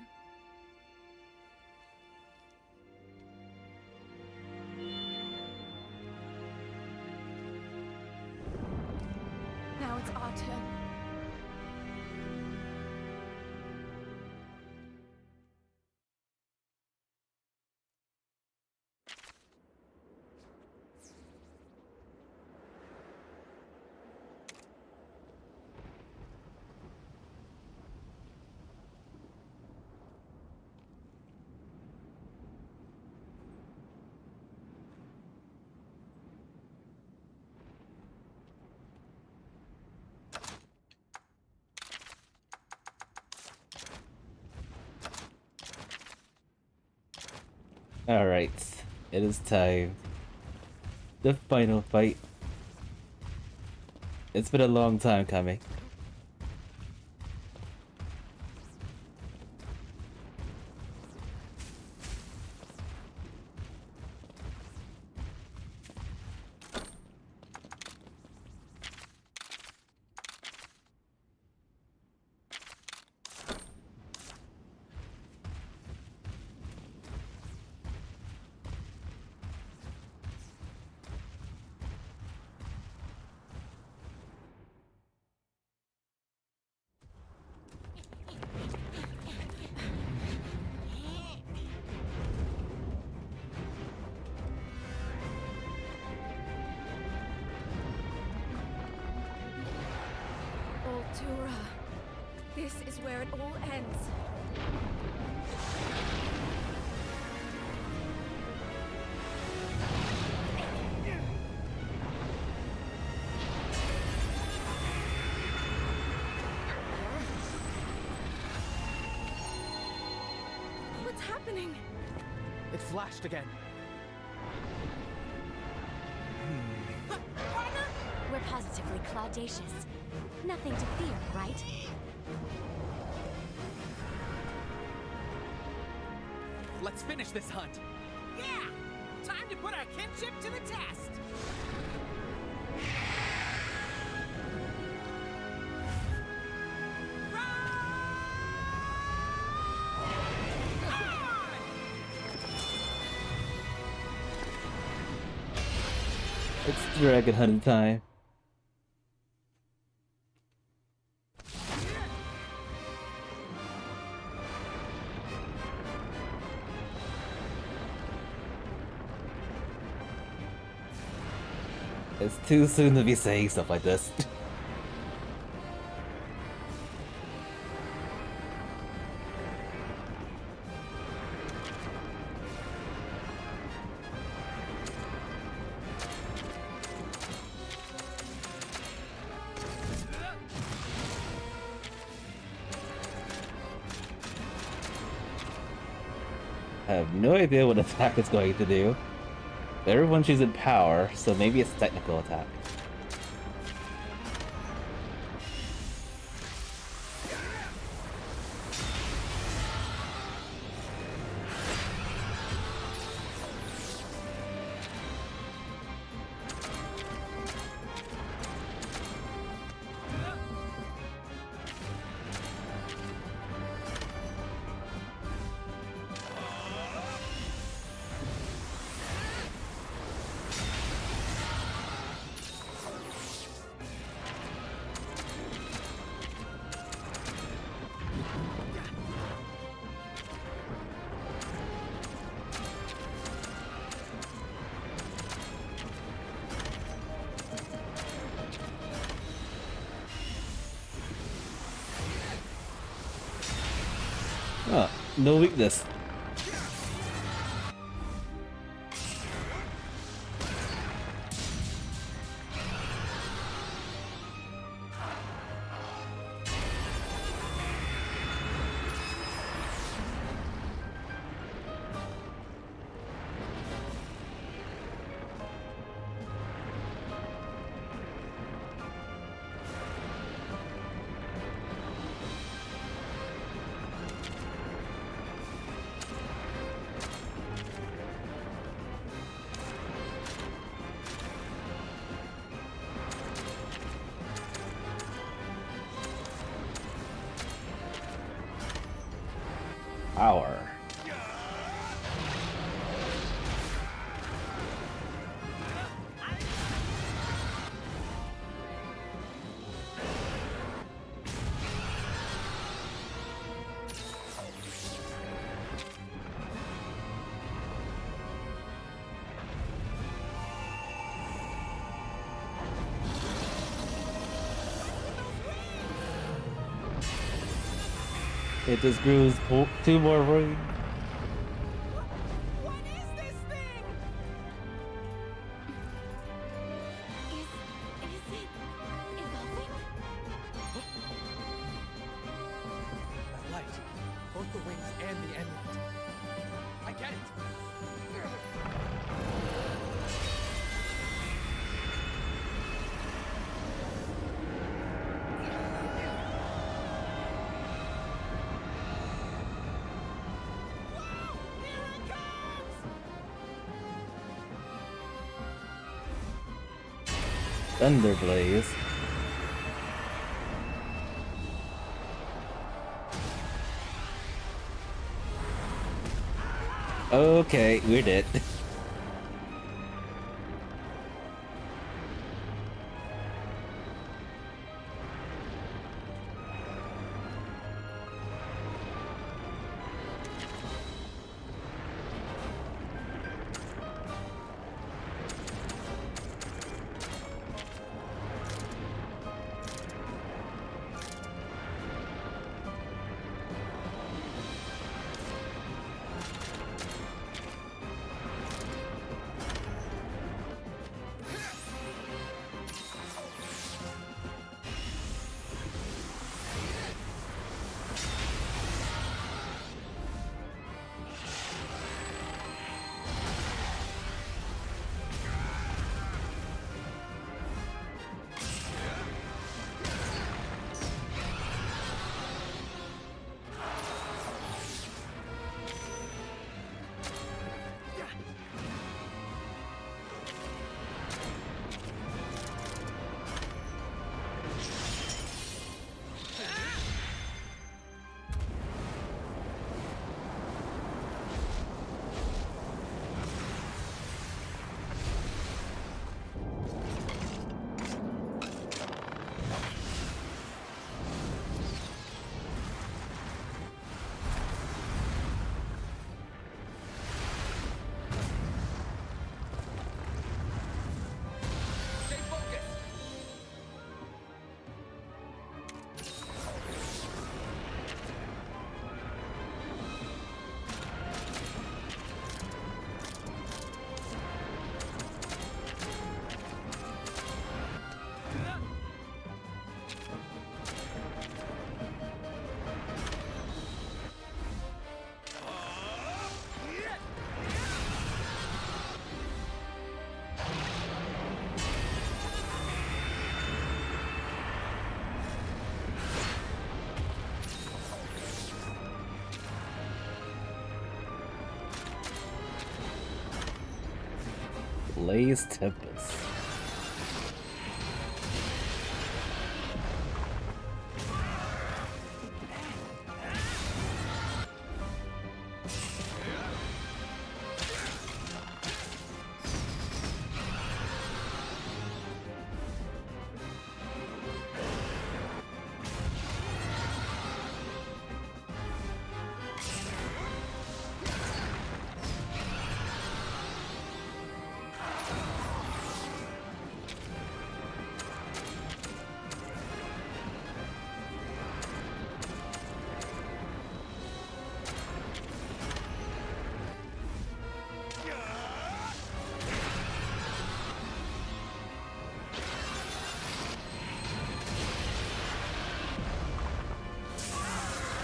Now it's our turn. Alright, it is time. The final fight. It's been a long time coming. Altura. This is where it all ends. What's happening? It flashed again. We're positively cloudacious. Nothing to fear, right? Let's finish this hunt. Yeah! Time to put our kinship to the test! It's dragon hunting time. It's too soon to be saying stuff like this. I have no idea what attack it's going to do. Everyone's using power, so maybe it's technical attack. Huh, no weakness. Power. It just grew 2 more rings. What is this thing? Is it evolving? That light. Both the wings and the amulet. I get it. Thunder Blaze. Okay, we're dead. Blaze Tempest.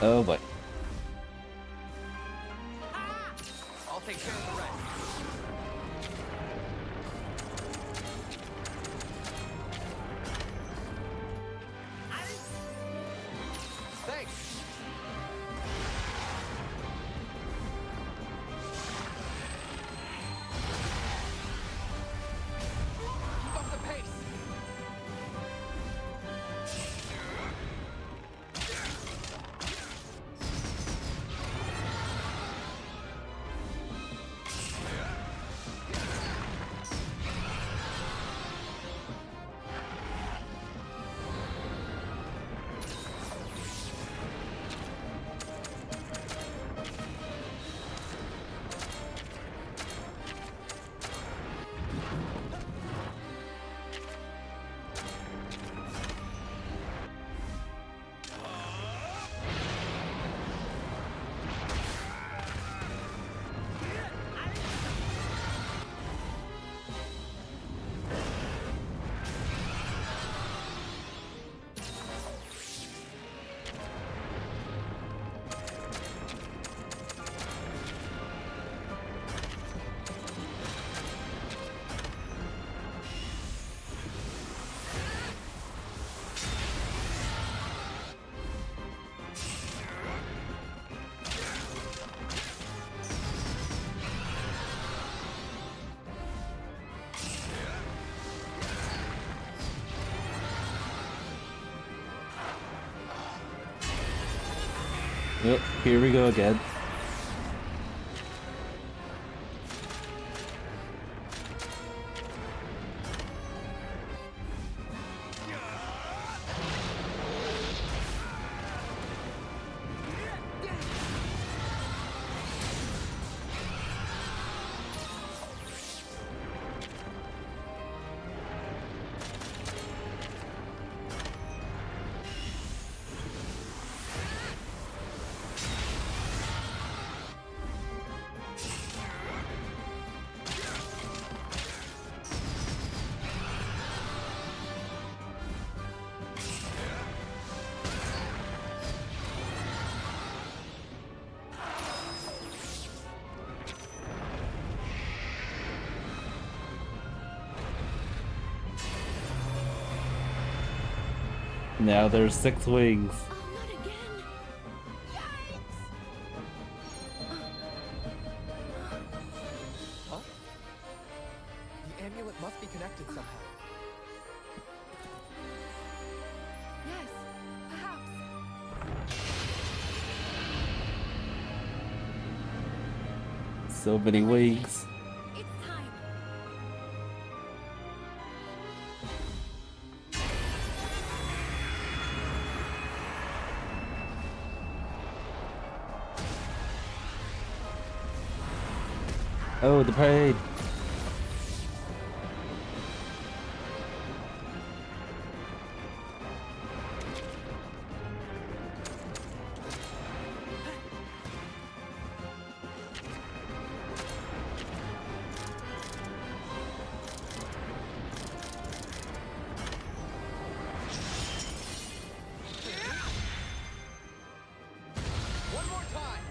Oh boy. I'll take care of the rest. Thanks. Keep up the pace. Yep, here we go again. Now there's 6 wings. Oh, not again. Huh? The amulet must be connected somehow. Yes, perhaps. So many wings. It's time. Oh, the parade. One more time.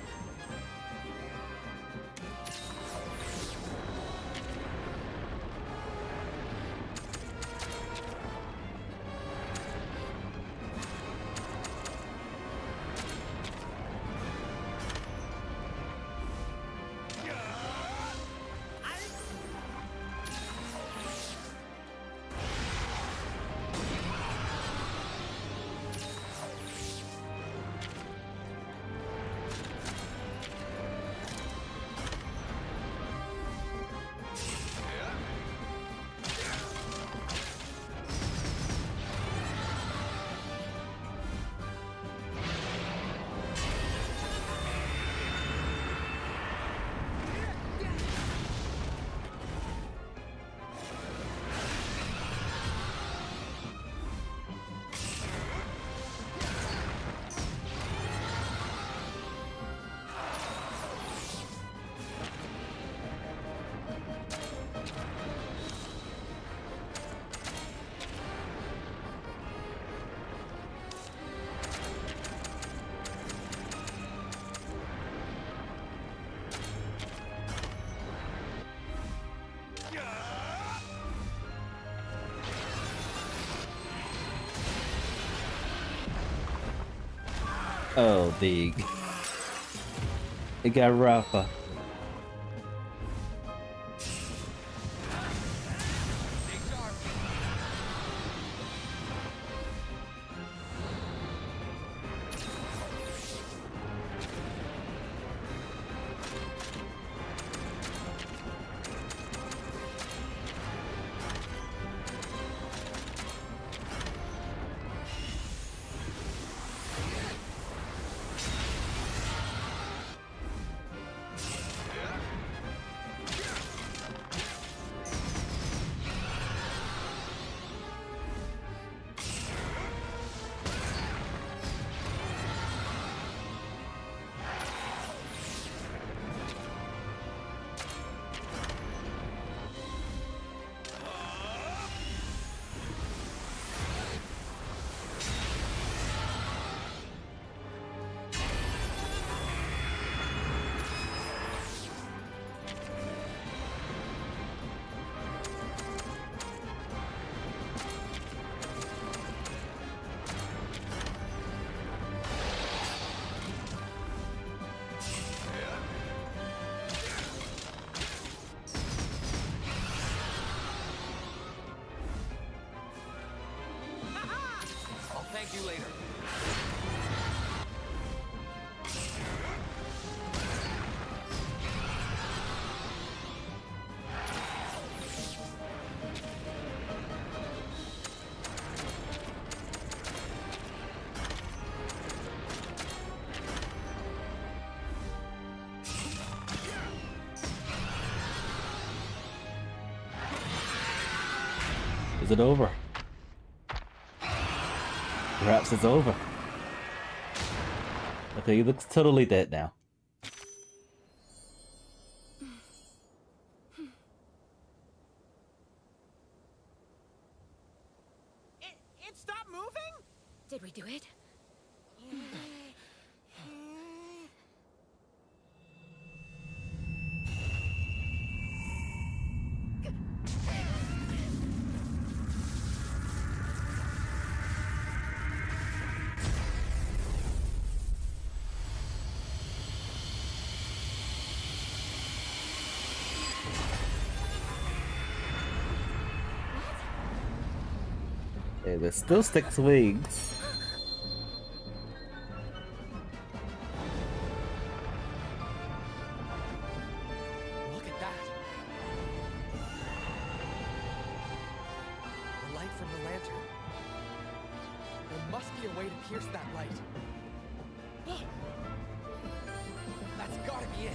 Oh, it got rougher. I'll thank you later. Is it over? Perhaps it's over. Okay, he looks totally dead now. It stopped moving? Did we do it? Hey, there's still 6 wings. Look at that. The light from the lantern. There must be a way to pierce that light. That's gotta be it.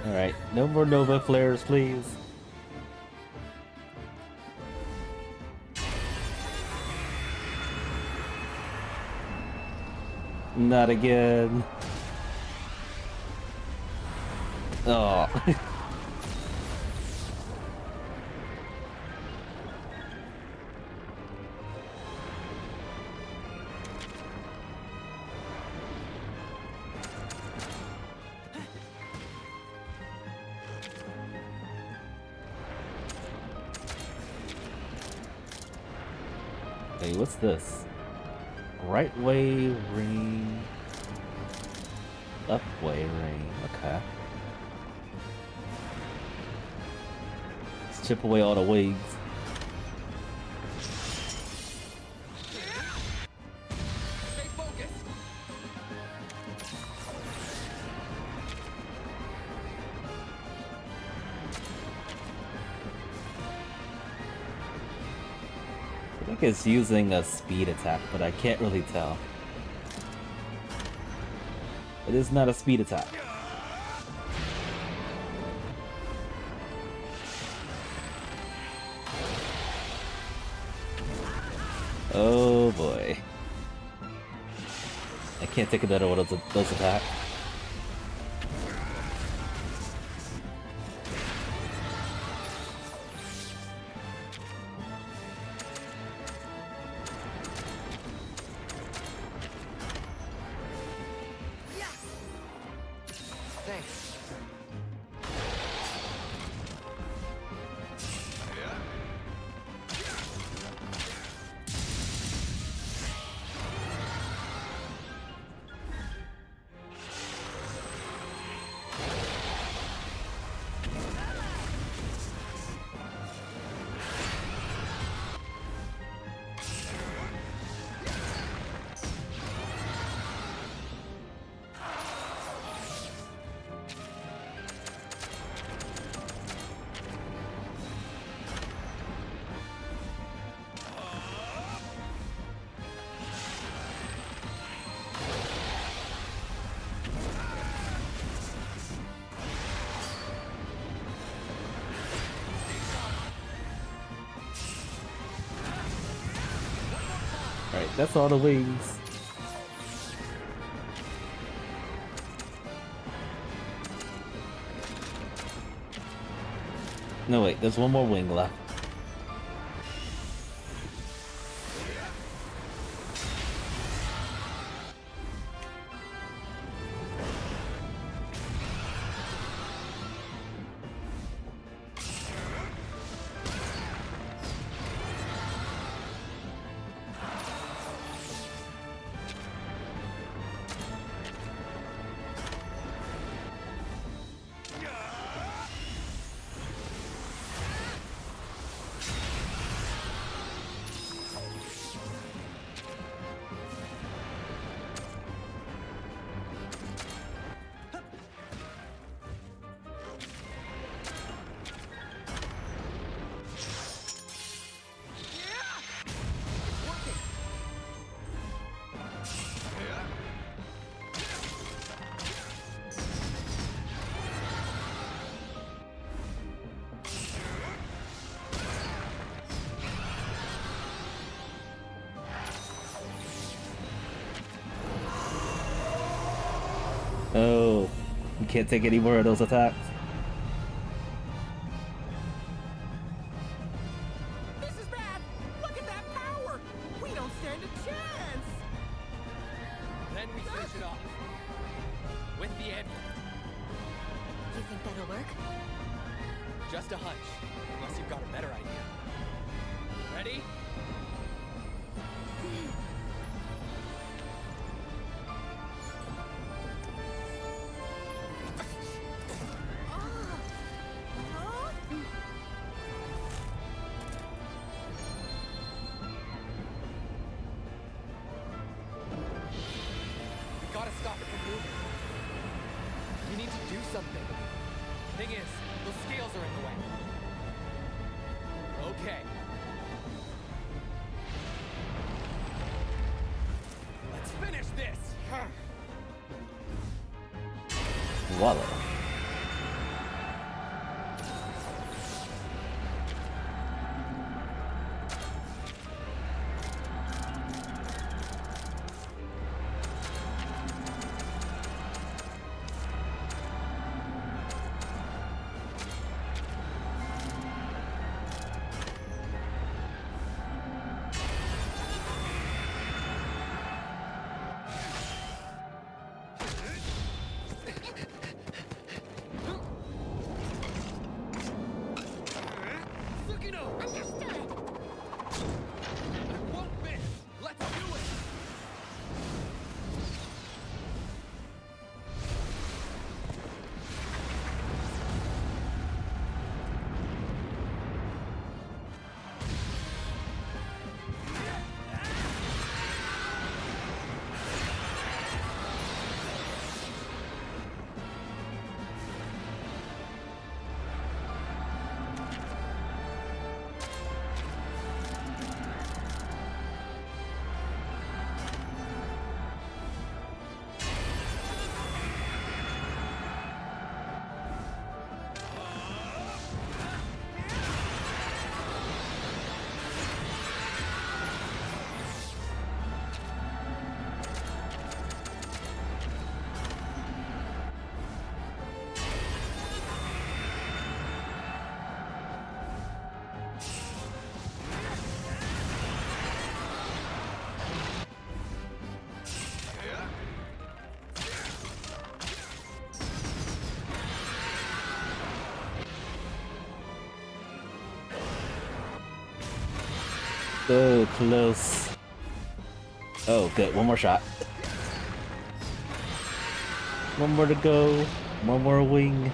Alright, no more Nova flares, please. Not again. Oh. Hey, what's this? Right way ring. Left way ring. Okay. Let's chip away all the wigs. Stay focused. I think it's using a speed attack, but I can't really tell. It is not a speed attack. Oh boy. I can't take another one of those attacks. Thanks. That's all the wings. No, wait, there's one more wing left. Oh, you can't take any more of those attacks. This is bad! Look at that power! We don't stand a chance! Then we finish it off. With the end. You think that'll work? Just a hunch. Unless you've got a better idea. Ready? We gotta stop it from moving. We need to do something. Thing is, those scales are in the way. Okay. Let's finish this! Voila. So close. Oh, good. One more shot. One more to go. One more wing.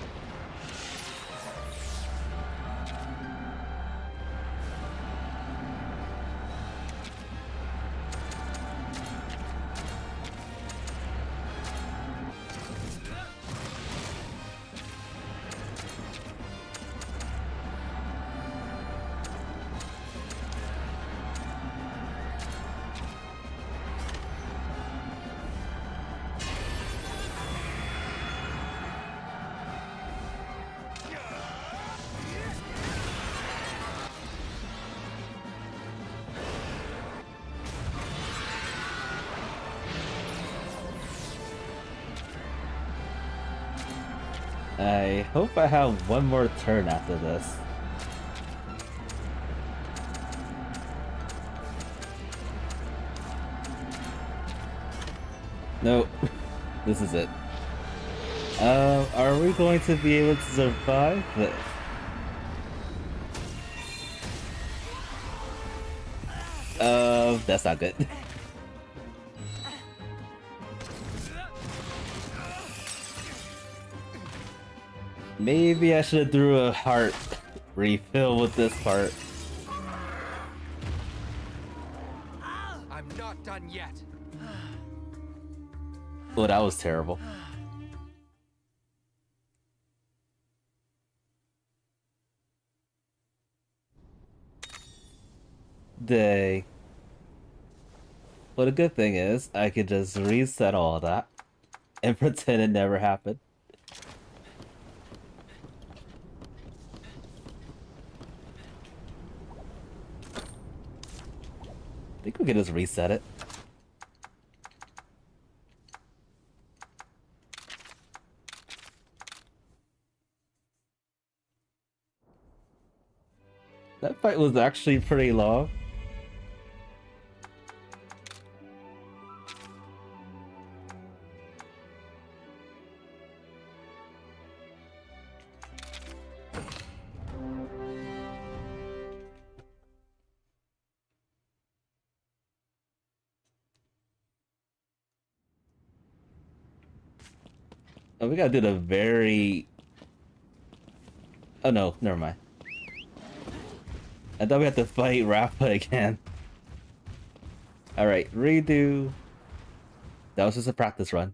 I hope I have one more turn after this. Nope. This is it. Are we going to be able to survive this? That's not good. Maybe I should have threw a heart refill with this part. I'm not done yet. Oh, that was terrible. Dang. Well, the good thing is, I could just reset all that and pretend it never happened. I think we can just reset it. That fight was actually pretty long. Oh, we gotta do the very... Oh no, never mind. I thought we had to fight Rafa again. Alright, redo. That was just a practice run.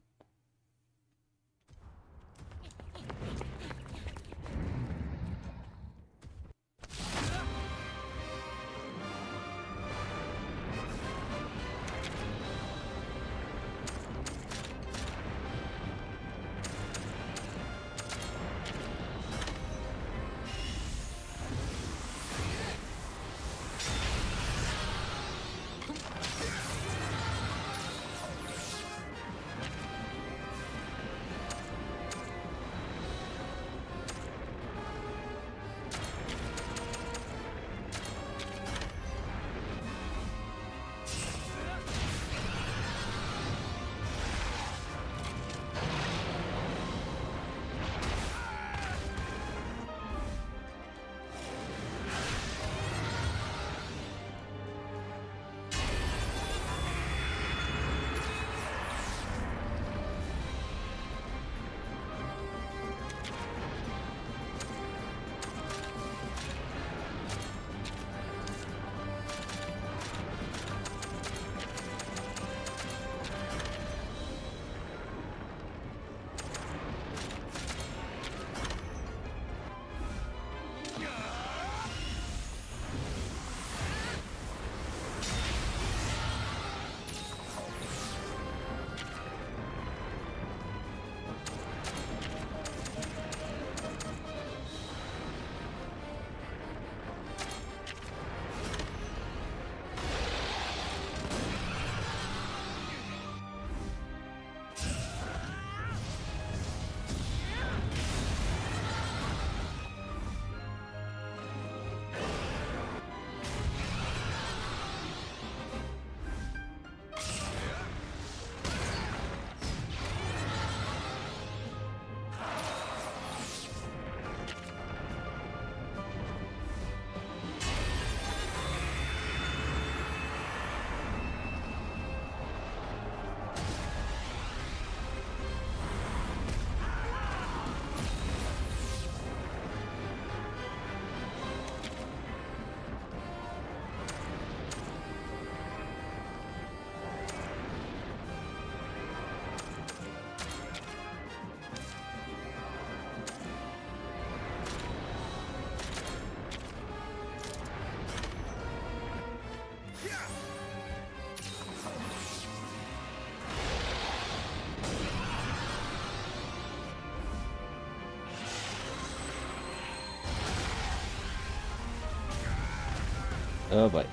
Oh boy.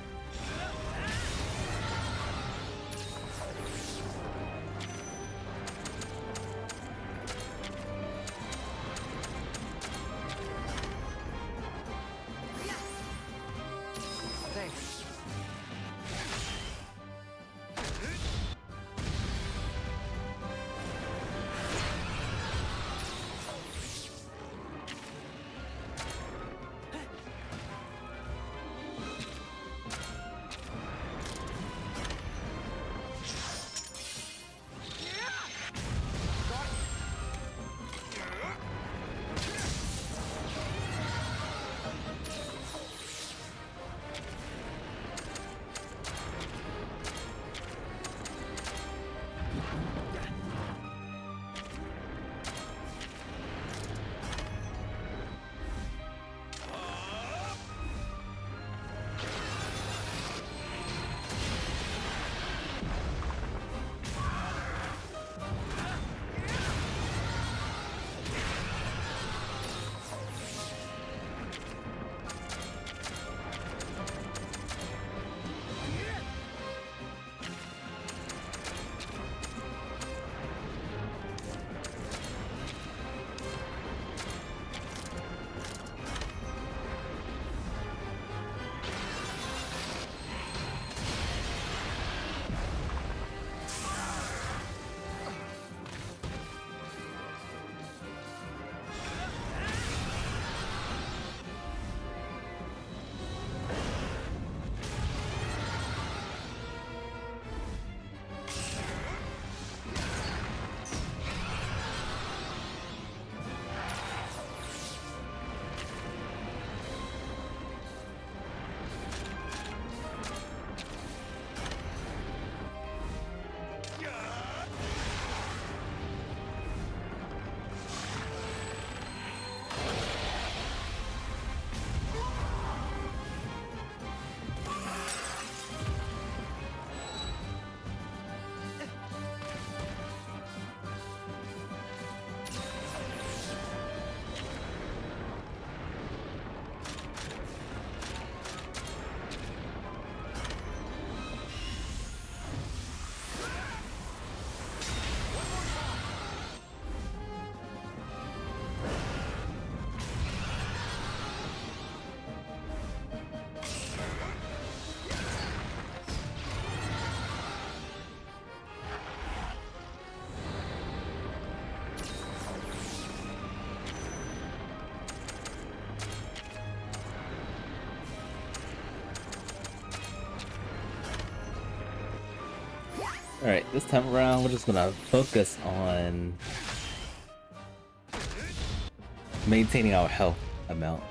Alright, this time around we're just gonna focus on maintaining our health amount.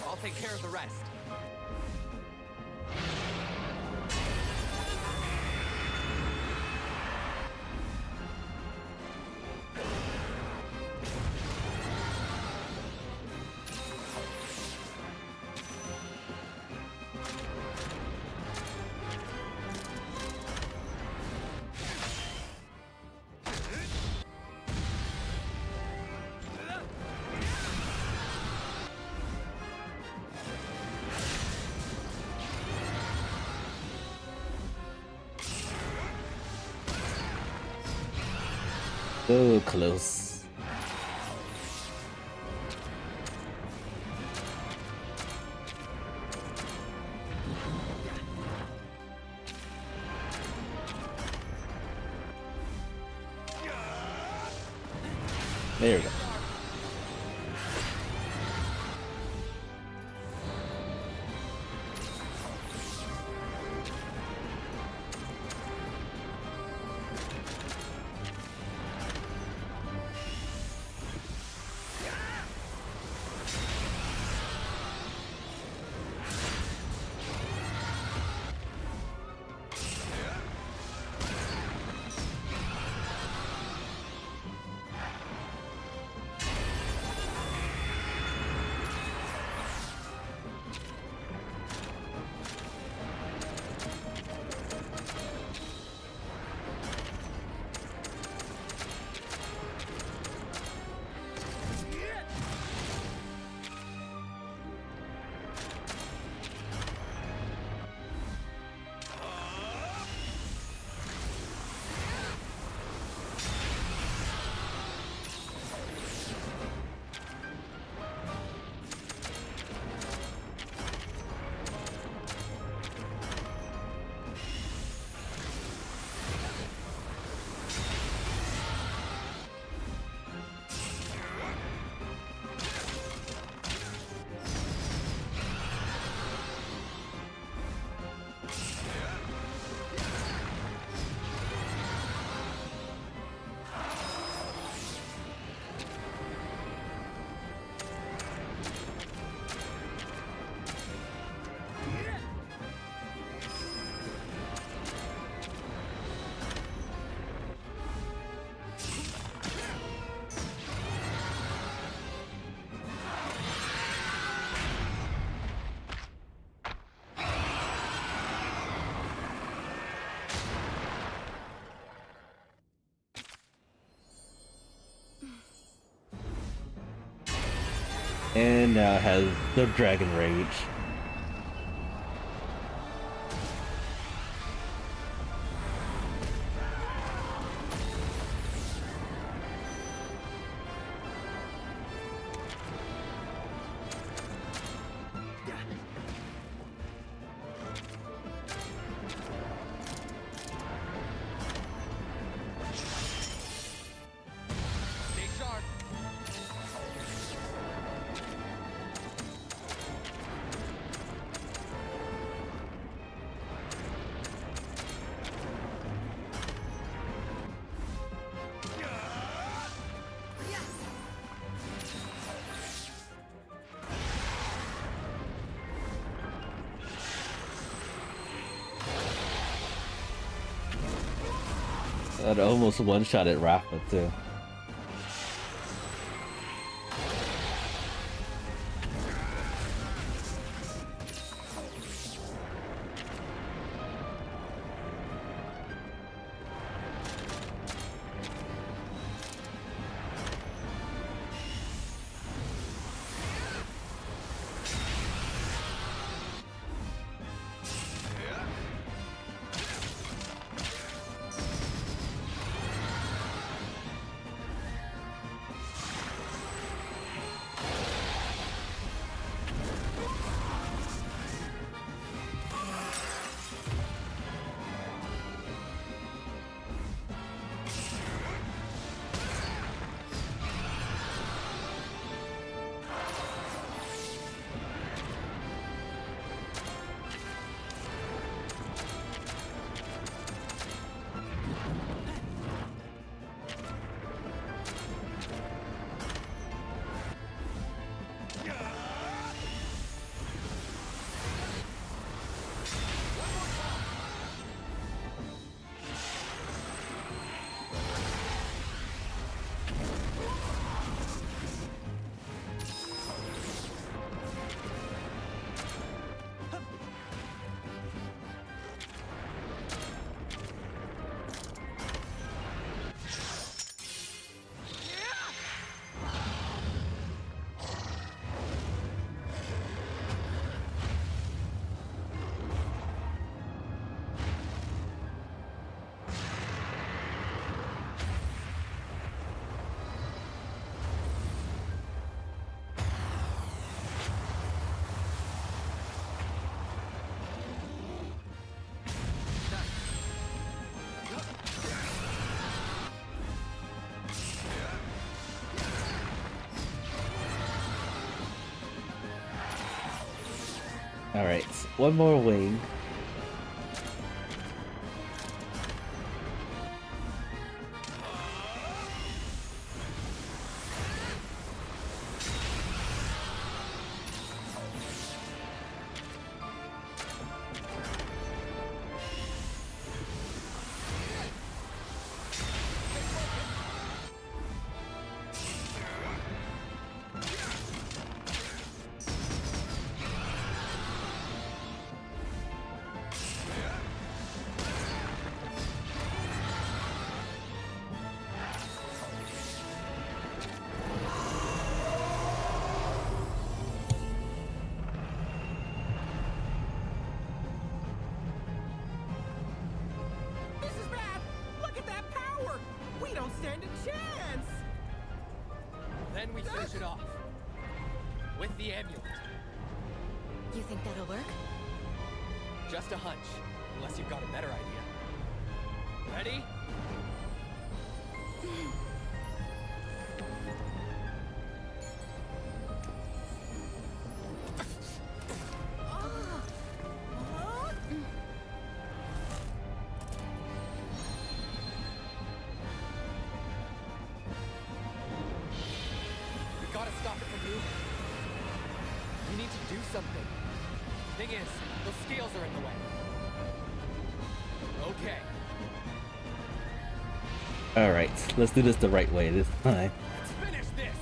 I'll take care of the rest. Oh, close. There we go. And now it has the Dragon Rage. Stay sharp. That almost one-shotted Rafa too. Alright, one more wing. This is bad! Look at that power! We don't stand a chance! Then we finish it off. With the amulet. You think that'll work? Just a hunch. Unless you've got a better idea. Ready? We gotta stop it from moving. We need to do something. Thing is, those scales are in the way. Okay. Alright, let's do this the right way this time. Let's finish this!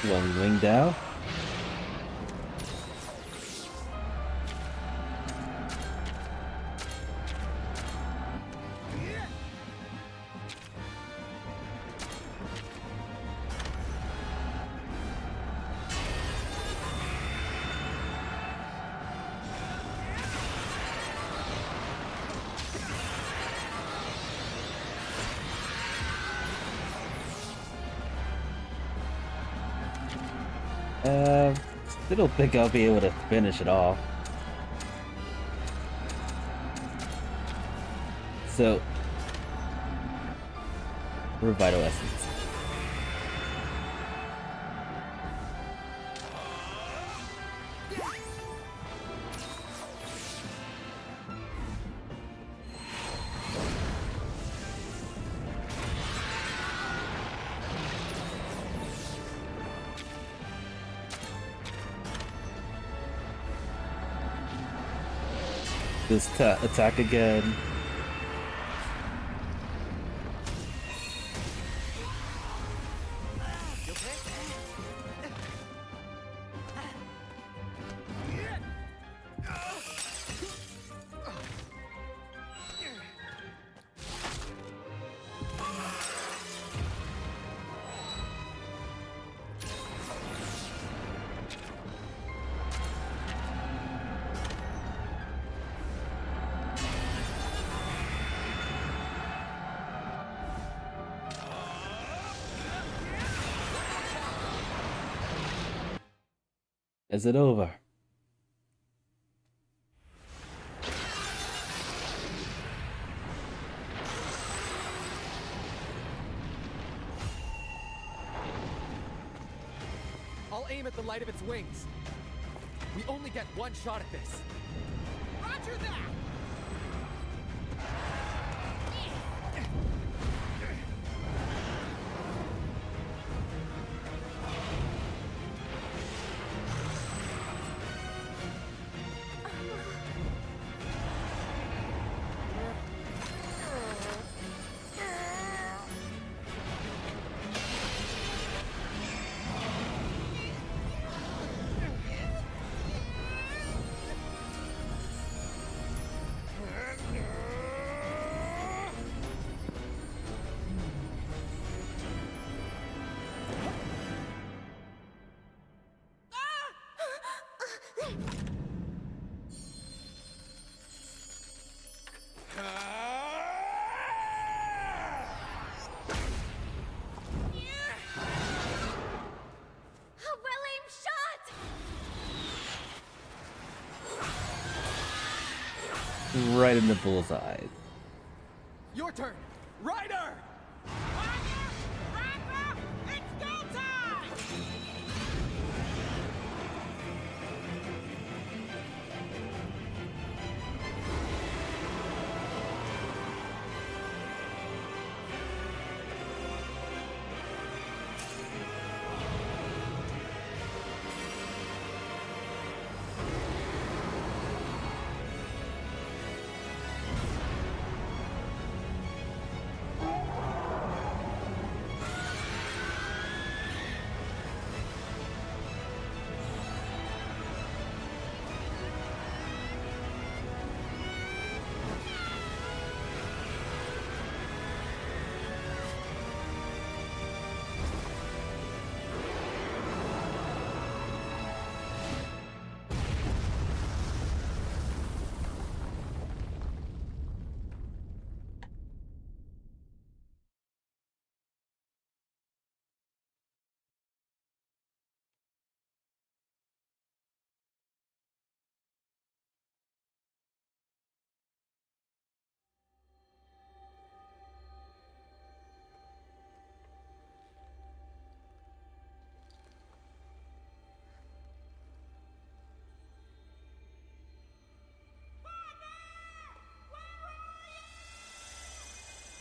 One wing down. Still don't think I'll be able to finish it off. So, Revital Essence. Just attack again. Is it over? I'll aim at the light of its wings. We only get one shot at this. Roger that! Right in the bullseye. Your turn, Ryder! It's go time!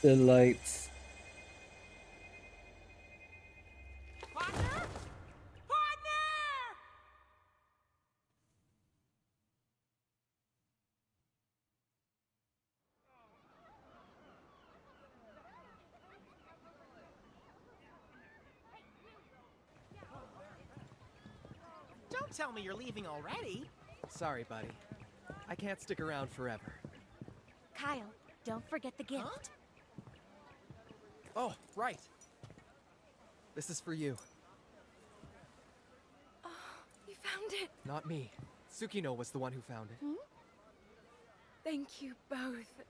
The lights. Partner? Partner! tell me you're leaving already. Sorry, buddy. I can't stick around forever. Kyle, don't forget the gift. Huh? Oh, right. This is for you. Oh, you found it. Not me. Tsukino was the one who found it. Thank you both.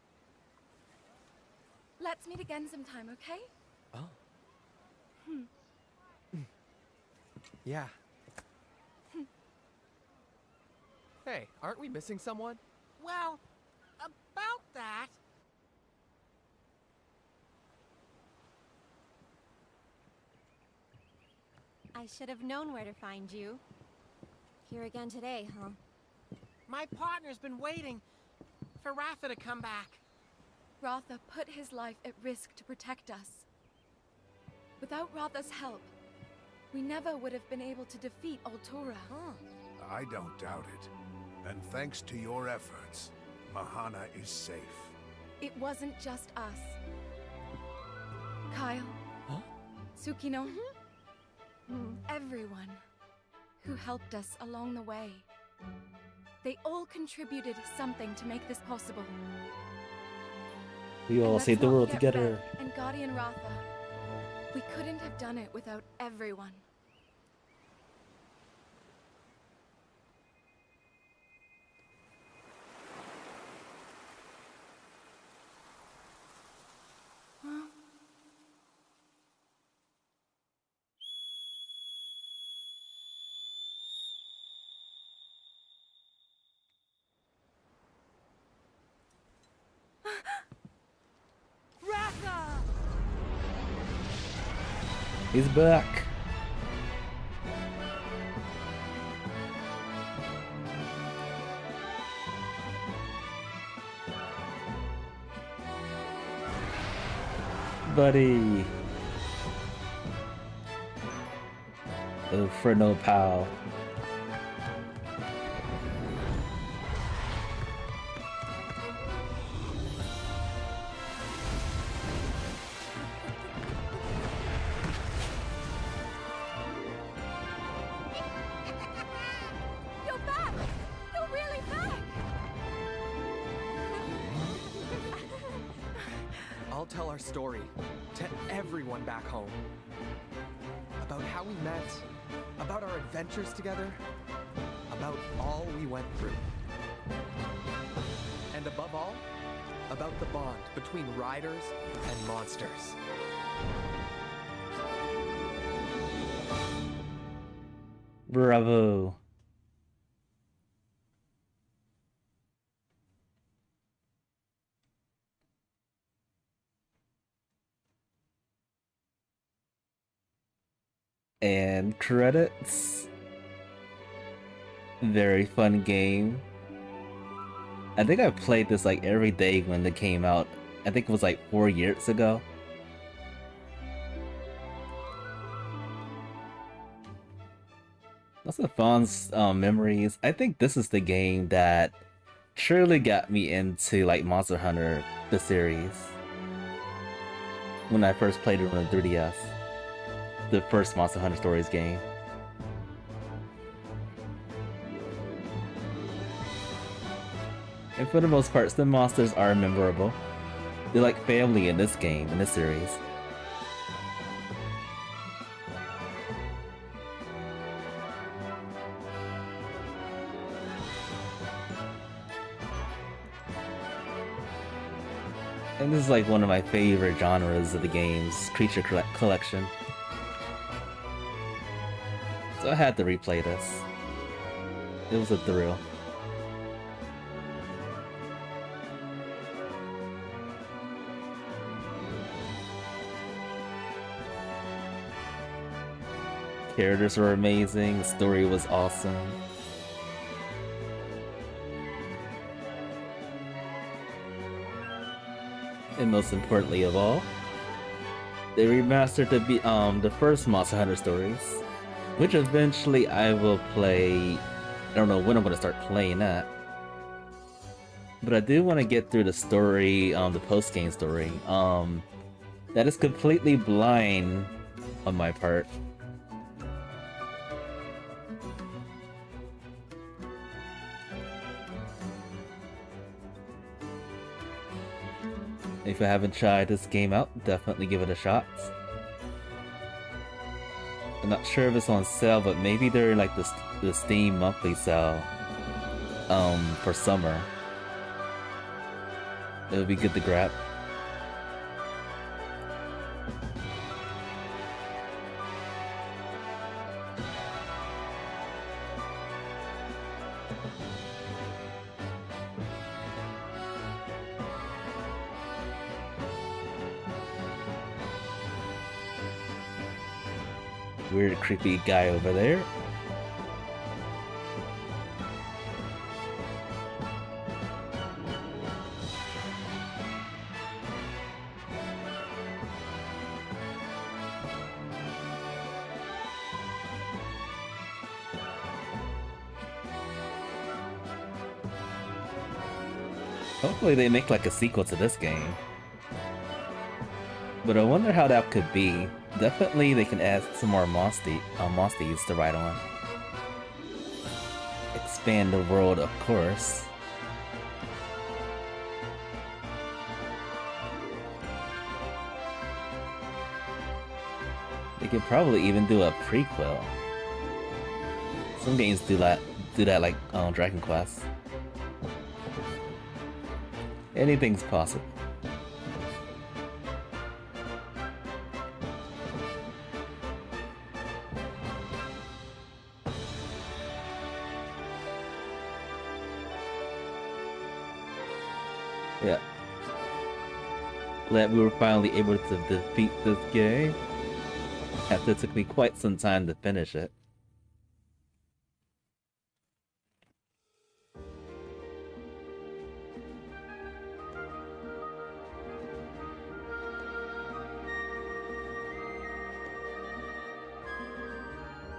Let's meet again sometime, okay? Oh. Yeah. Hey, aren't we missing someone? Well, about that. I should have known where to find you. Here again today, huh? My partner's been waiting for Ratha to come back. Ratha put his life at risk to protect us. Without Ratha's help, we never would have been able to defeat Altura. I don't doubt it. And thanks to your efforts, Mahana is safe. It wasn't just us. Kyle. Huh? Tsukino. Everyone who helped us along the way. They all contributed something to make this possible. We all And saved let's the not world forget together. Red and Guardian Ratha. We couldn't have done it without everyone. Ratha! He's back. Buddy. Oh, for no pal. You're back! You're really back! I'll tell our story to everyone back home. About how we met, about our adventures together, about all we went through. And above all, about the bond between riders and monsters. Bravo. And credits. Very fun game. I think I played this like every day when it came out. I think it was like 4 years ago. Lots of fun memories. I think this is the game that surely got me into like Monster Hunter, the series. When I first played it on the 3DS. The first Monster Hunter Stories game. And for the most part, the monsters are memorable. They're like family in this game, in this series. And this is like one of my favorite genres of the game's creature collection. So I had to replay this. It was a thrill. Characters were amazing, the story was awesome. And most importantly of all, they remastered the first Monster Hunter Stories, which eventually I will play. I don't know when I'm going to start playing that. But I do want to get through the story, the post-game story. That is completely blind on my part. If you haven't tried this game out, definitely give it a shot. I'm not sure if it's on sale, but maybe they're like the Steam monthly sale for summer. It would be good to grab. Weird, creepy guy over there. Hopefully they make like a sequel to this game. But I wonder how that could be. Definitely they can add some more monsties to ride on. Expand the world, of course. They could probably even do a prequel. Some games do that like Dragon Quest. Anything's possible. Yeah. Glad we were finally able to defeat this game. After it took me quite some time to finish it.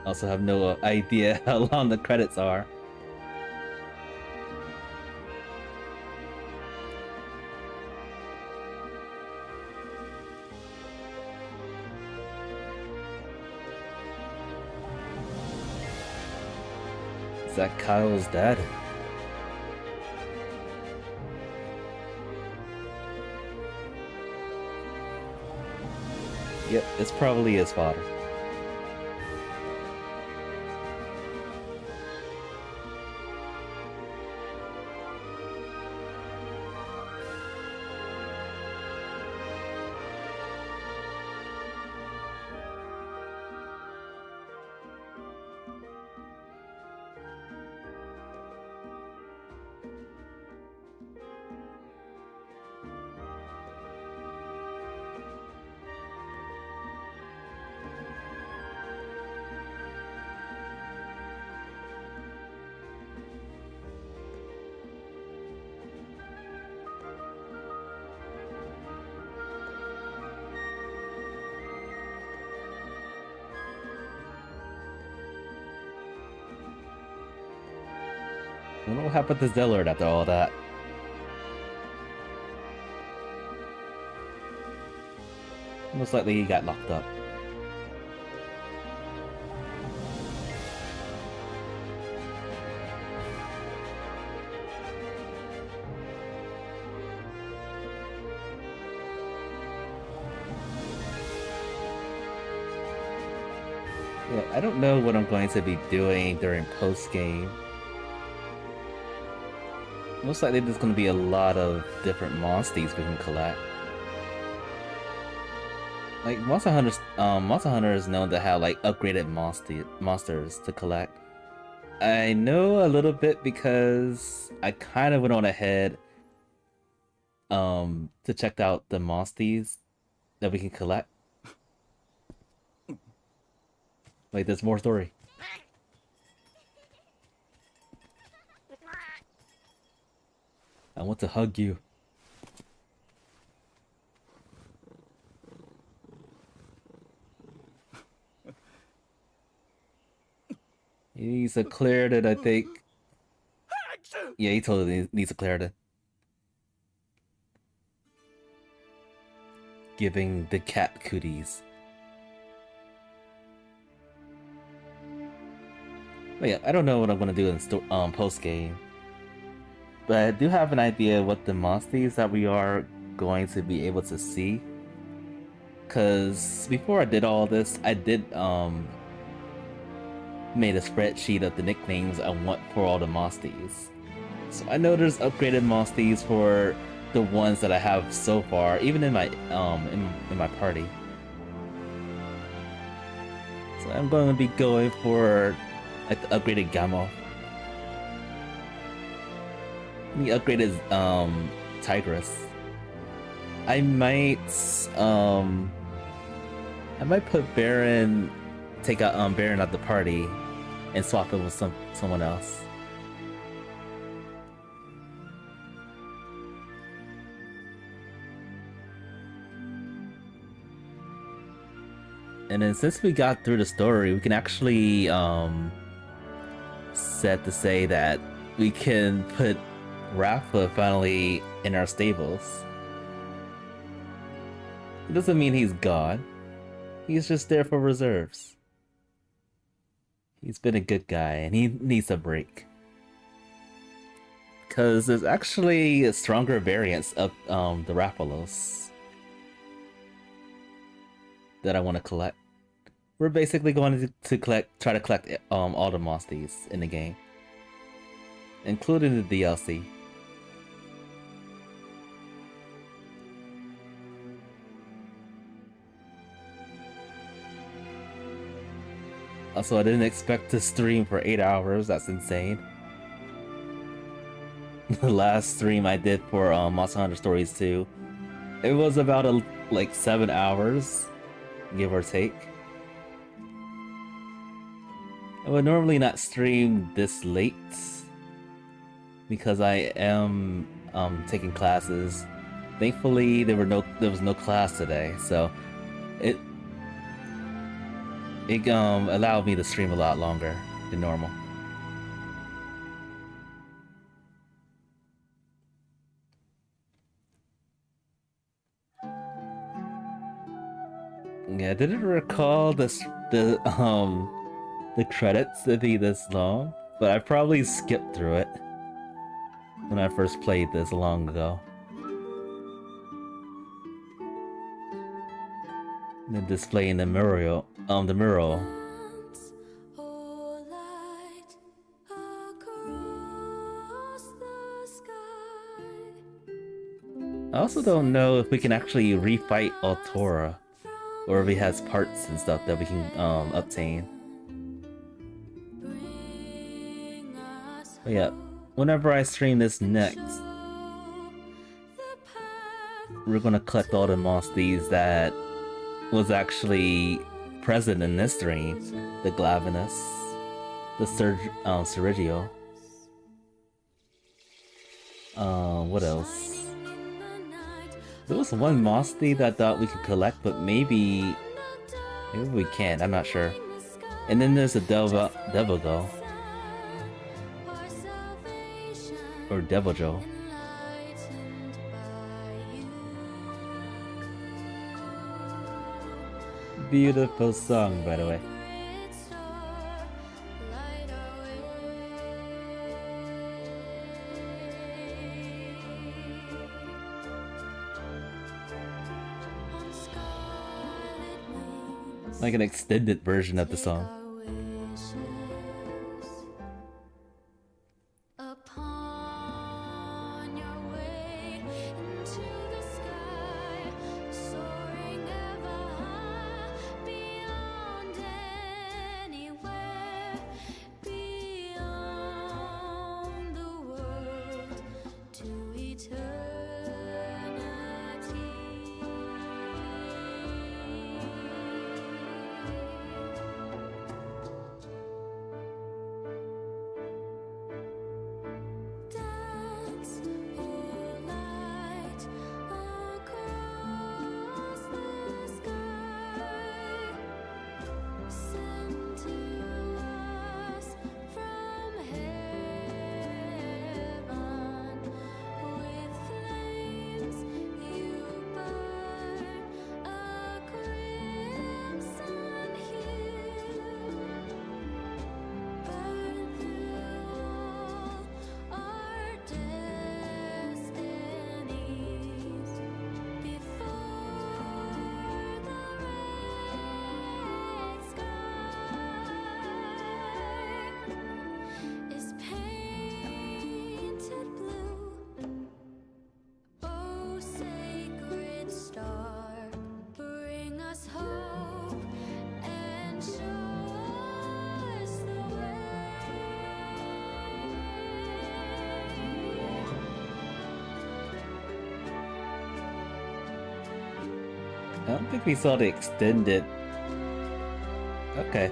Also have no idea how long the credits are. Is that Kyle's dad? Yep, it's probably his father. I wonder what happened to Zellard after all that. Most likely he got locked up. Yeah, I don't know what I'm going to be doing during post-game. Most likely there's going to be a lot of different monsties we can collect. Like, Monster Hunter is known to have, like, upgraded monsters to collect. I know a little bit because I kind of went on ahead to check out the monsties that we can collect. Wait, there's more story. I want to hug you. He needs to clear it, I think. Yeah, he totally needs to clear it. Giving the cat cooties. But yeah, I don't know what I'm gonna do in post game. But I do have an idea what the monsties that we are going to be able to see. Cause before I did all this, I did made a spreadsheet of the nicknames I want for all the Mosties. So I know there's upgraded Mosties for the ones that I have so far, even in my in my party. So I'm going to be going for like the upgraded Gamo. The upgraded Tigress. I might put Baron, take out Baron out the party and swap it with someone else. And then since we got through the story, we can actually set to say that we can put Rafa finally in our stables. It doesn't mean he's gone. He's just there for reserves. He's been a good guy and he needs a break. Because there's actually a stronger variants of the Raphalos that I want to collect. We're basically going to try to collect all the Mosties in the game, including the DLC. Also, I didn't expect to stream for 8 hours. That's insane. The last stream I did for Monster Hunter Stories 2, it was about like 7 hours, give or take. I would normally not stream this late because I am taking classes. Thankfully, there was no class today, so it allowed me to stream a lot longer than normal. Yeah, I didn't recall the credits to be this long, but I probably skipped through it when I first played this long ago. And then displaying the mural, I also don't know if we can actually refight Altora, or if he has parts and stuff that we can obtain. But yeah, whenever I stream this next, we're gonna collect all the Mosties that was actually present in this stream. The Glavenus, the Sergio. What else? There was one Mosty that I thought we could collect, but maybe we can't, I'm not sure. And then there's a Devigo. Or Devijo. Beautiful song, by the way. Like an extended version of the song. I don't think we saw the extended. Okay.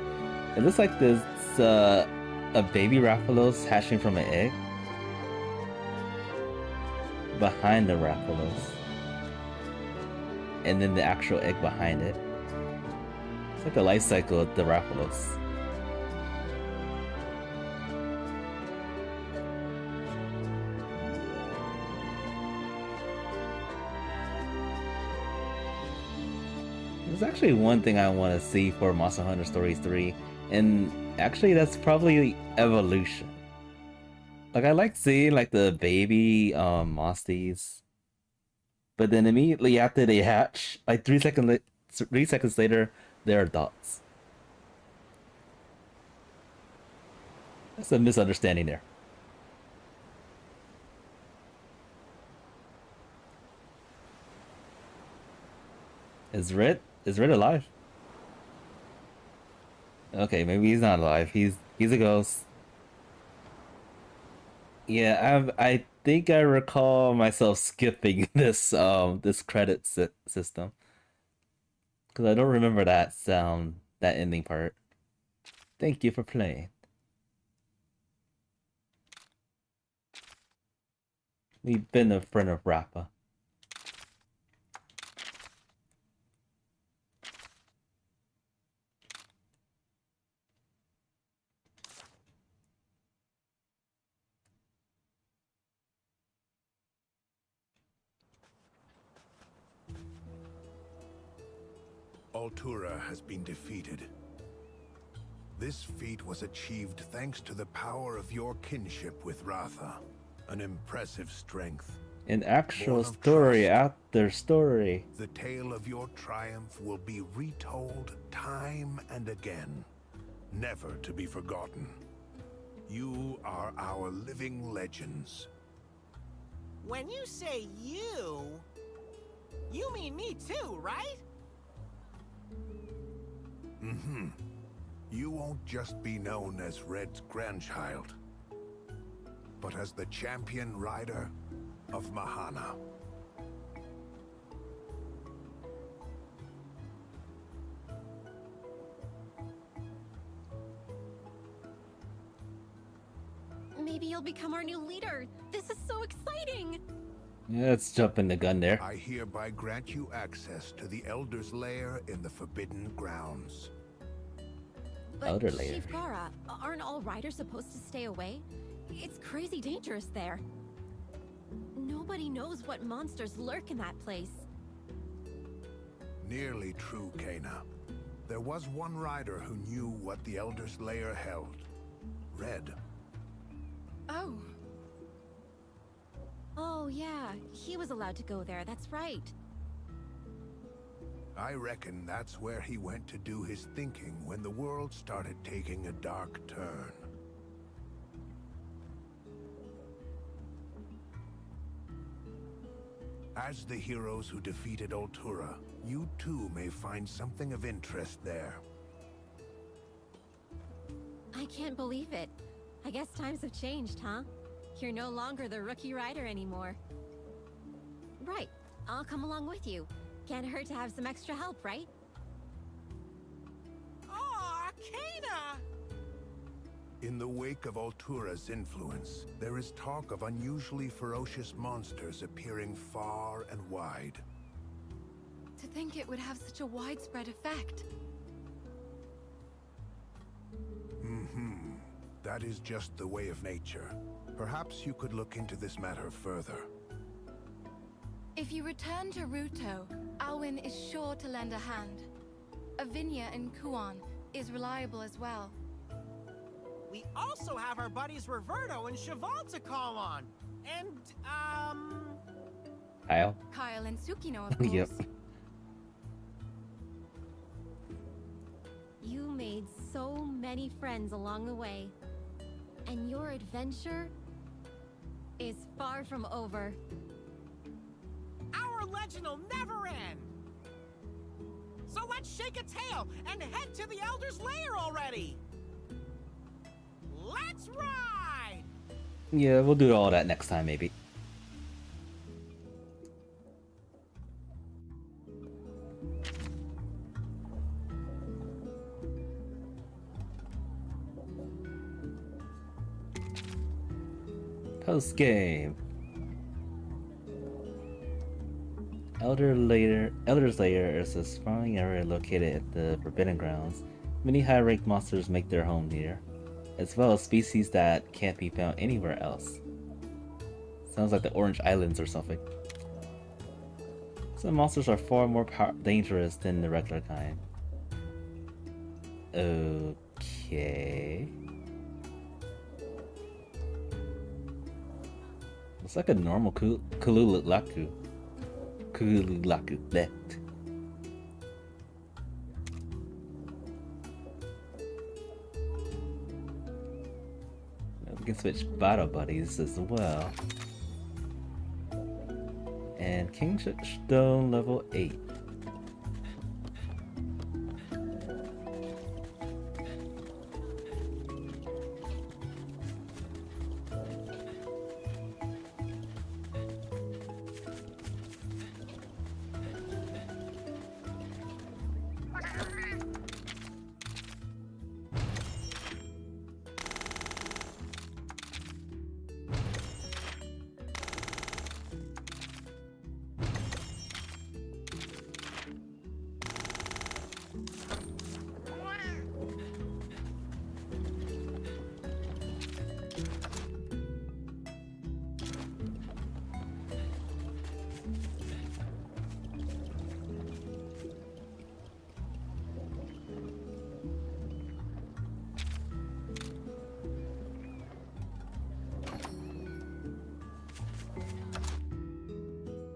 It looks like there's a baby Rathalos hatching from an egg. Behind the Rathalos. And then the actual egg behind it. It's like the life cycle of the Rathalos. There's actually one thing I want to see for Monster Hunter Stories 3, and actually that's probably evolution. Like, I like seeing like the baby monsties, but then immediately after they hatch, like 3 seconds later, they're adults. That's a misunderstanding there. Is Red alive? Okay, maybe he's not alive. He's a ghost. Yeah, I think I recall myself skipping this this credit system because I don't remember that that ending part. Thank you for playing. We've been a friend of Rappa. Altura has been defeated. This feat was achieved thanks to the power of your kinship with Ratha. An impressive strength. An actual story after story. The tale of your triumph will be retold time and again, never to be forgotten. You are our living legends. When you say you mean me too, right? Mm-hmm. You won't just be known as Red's grandchild, but as the champion rider of Mahana. Maybe you'll become our new leader. This is so exciting! Yeah, let's jump in the gun there. I hereby grant you access to the Elder's Lair in the Forbidden Grounds. But Elder Lair. Chief Gara, aren't all riders supposed to stay away? It's crazy dangerous there. Nobody knows what monsters lurk in that place. Nearly true, Kena. There was one rider who knew what the Elder's Lair held. Red. Oh. Oh yeah, he was allowed to go there, that's right. I reckon that's where he went to do his thinking when the world started taking a dark turn. As the heroes who defeated Altura, you too may find something of interest there. I can't believe it. I guess times have changed, huh? You're no longer the rookie rider anymore. Right, I'll come along with you. Can't hurt to have some extra help, right? Aw, Kena! In the wake of Altura's influence, there is talk of unusually ferocious monsters appearing far and wide. To think it would have such a widespread effect. Mm-hmm. That is just the way of nature. Perhaps you could look into this matter further. If you return to Ruto, Alwyn is sure to lend a hand. Avinia and Kuan is reliable as well. We also have our buddies Roberto and Cheval to call on. And, Kyle and Tsukino, of course. Yep. You made so many friends along the way. And your adventure is far from over. our legend will never end. So let's shake a tail and head to the Elder's Lair already. Let's ride! Yeah, we'll do all that next time, maybe. Post game. Elder's Lair is a spawning area located at the Forbidden Grounds. Many high-ranked monsters make their home here, as well as species that can't be found anywhere else. Sounds like the Orange Islands or something. Some monsters are far more dangerous than the regular kind. Okay. Looks like a normal Kululaku. Kululaku. Bleh. We can switch battle buddies as well. And Kingship Stone level 8.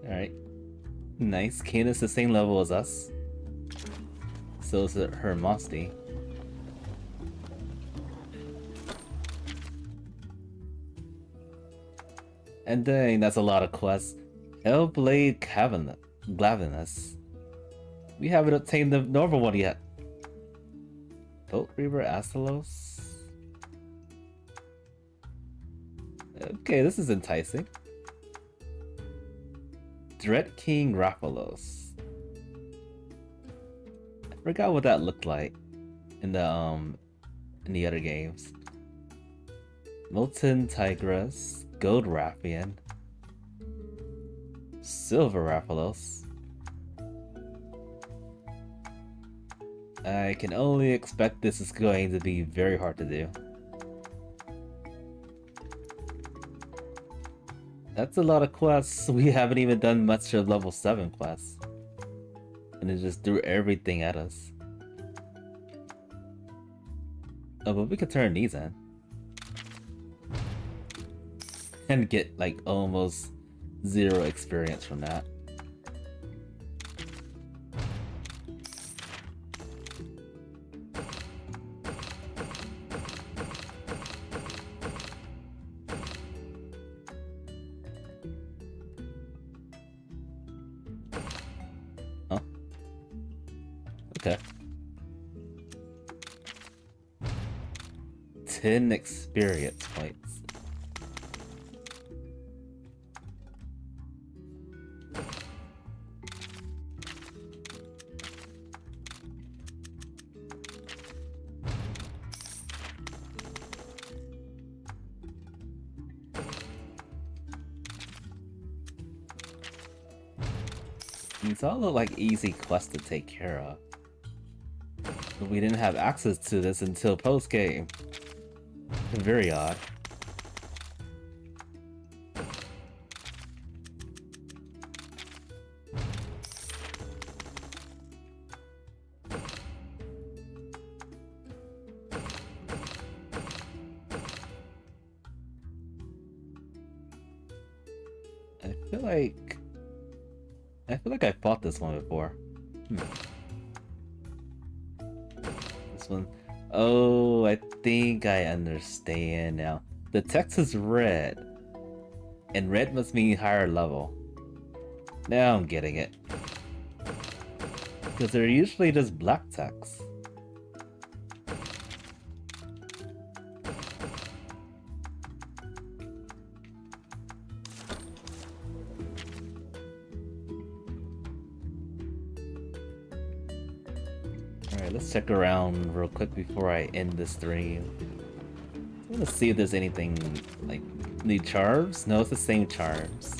Alright. Nice. Kana's the same level as us. So is her Mosty. And dang, that's a lot of quests. Hellblade Glavinus. We haven't obtained the normal one yet. Boat Reaver Astalos. Okay, this is enticing. Dread King Raphalos. I forgot what that looked like in the other games. Molten Tigress, Gold Raphian, Silver Raphalos. I can only expect this is going to be very hard to do. That's a lot of quests. We haven't even done much of level 7 quests. And it just threw everything at us. Oh, but we could turn these in. And get like almost 0 experience from that. Okay. 10 experience points. These all look like easy quests to take care of. But we didn't have access to this until post-game. Very odd. I feel like I fought this one before. This one. Oh, I think I understand now. The text is red. And red must mean higher level. Now I'm getting it. Because they're usually just black text. Alright, let's check around real quick before I end the stream. I want to see if there's anything like New charms? No, it's the same charms.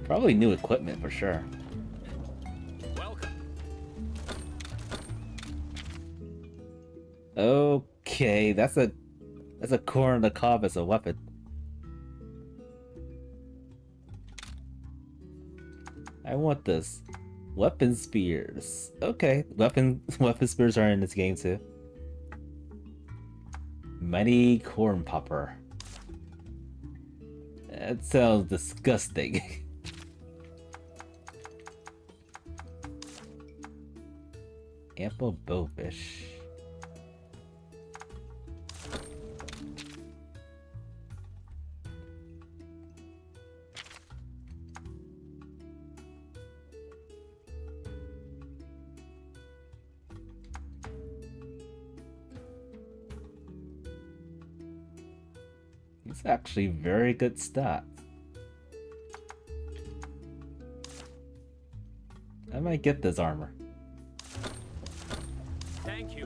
Probably new equipment for sure. Welcome. Okay, that's a corn on the cob as a weapon. I want this. Weapon spears. Okay, weapon spears are in this game too. Mighty corn popper. That sounds disgusting. Ample bowfish. It's actually very good stats. I might get this armor. Thank you.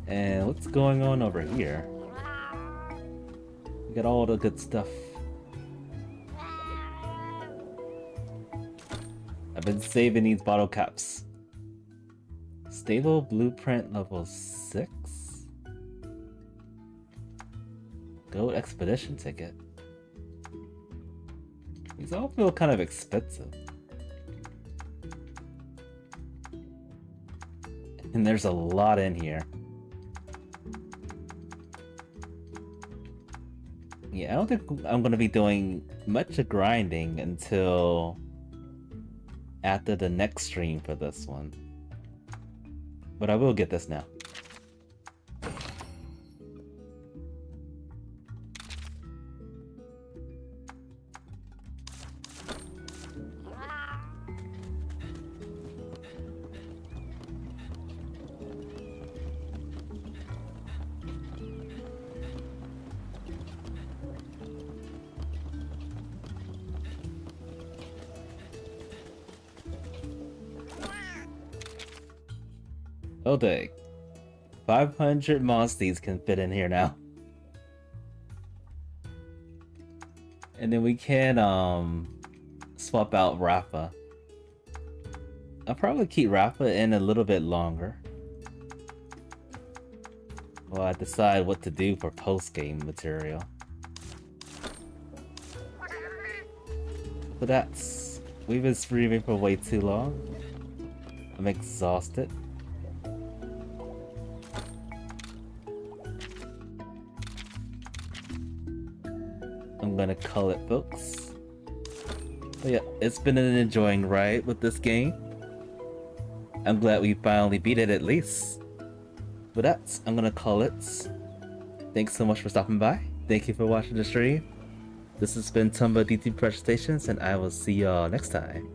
And what's going on over here? We got all the good stuff. I've been saving these bottle caps. Stable blueprint level 6? Gold expedition ticket. These all feel kind of expensive. And there's a lot in here. Yeah, I don't think I'm going to be doing much of grinding until after the next stream for this one. But I will get this now. Oh dang. 500 monsties can fit in here now. And then we can swap out Rafa. I'll probably keep Rafa in a little bit longer while I decide what to do for post-game material. But we've been streaming for way too long. I'm exhausted. I'm gonna call it, folks. But yeah, it's been an enjoying ride with this game. I'm glad we finally beat it at least. But I'm gonna call it. Thanks so much for stopping by. Thank you for watching the stream. This has been Tumba DT Presentations, and I will see y'all next time.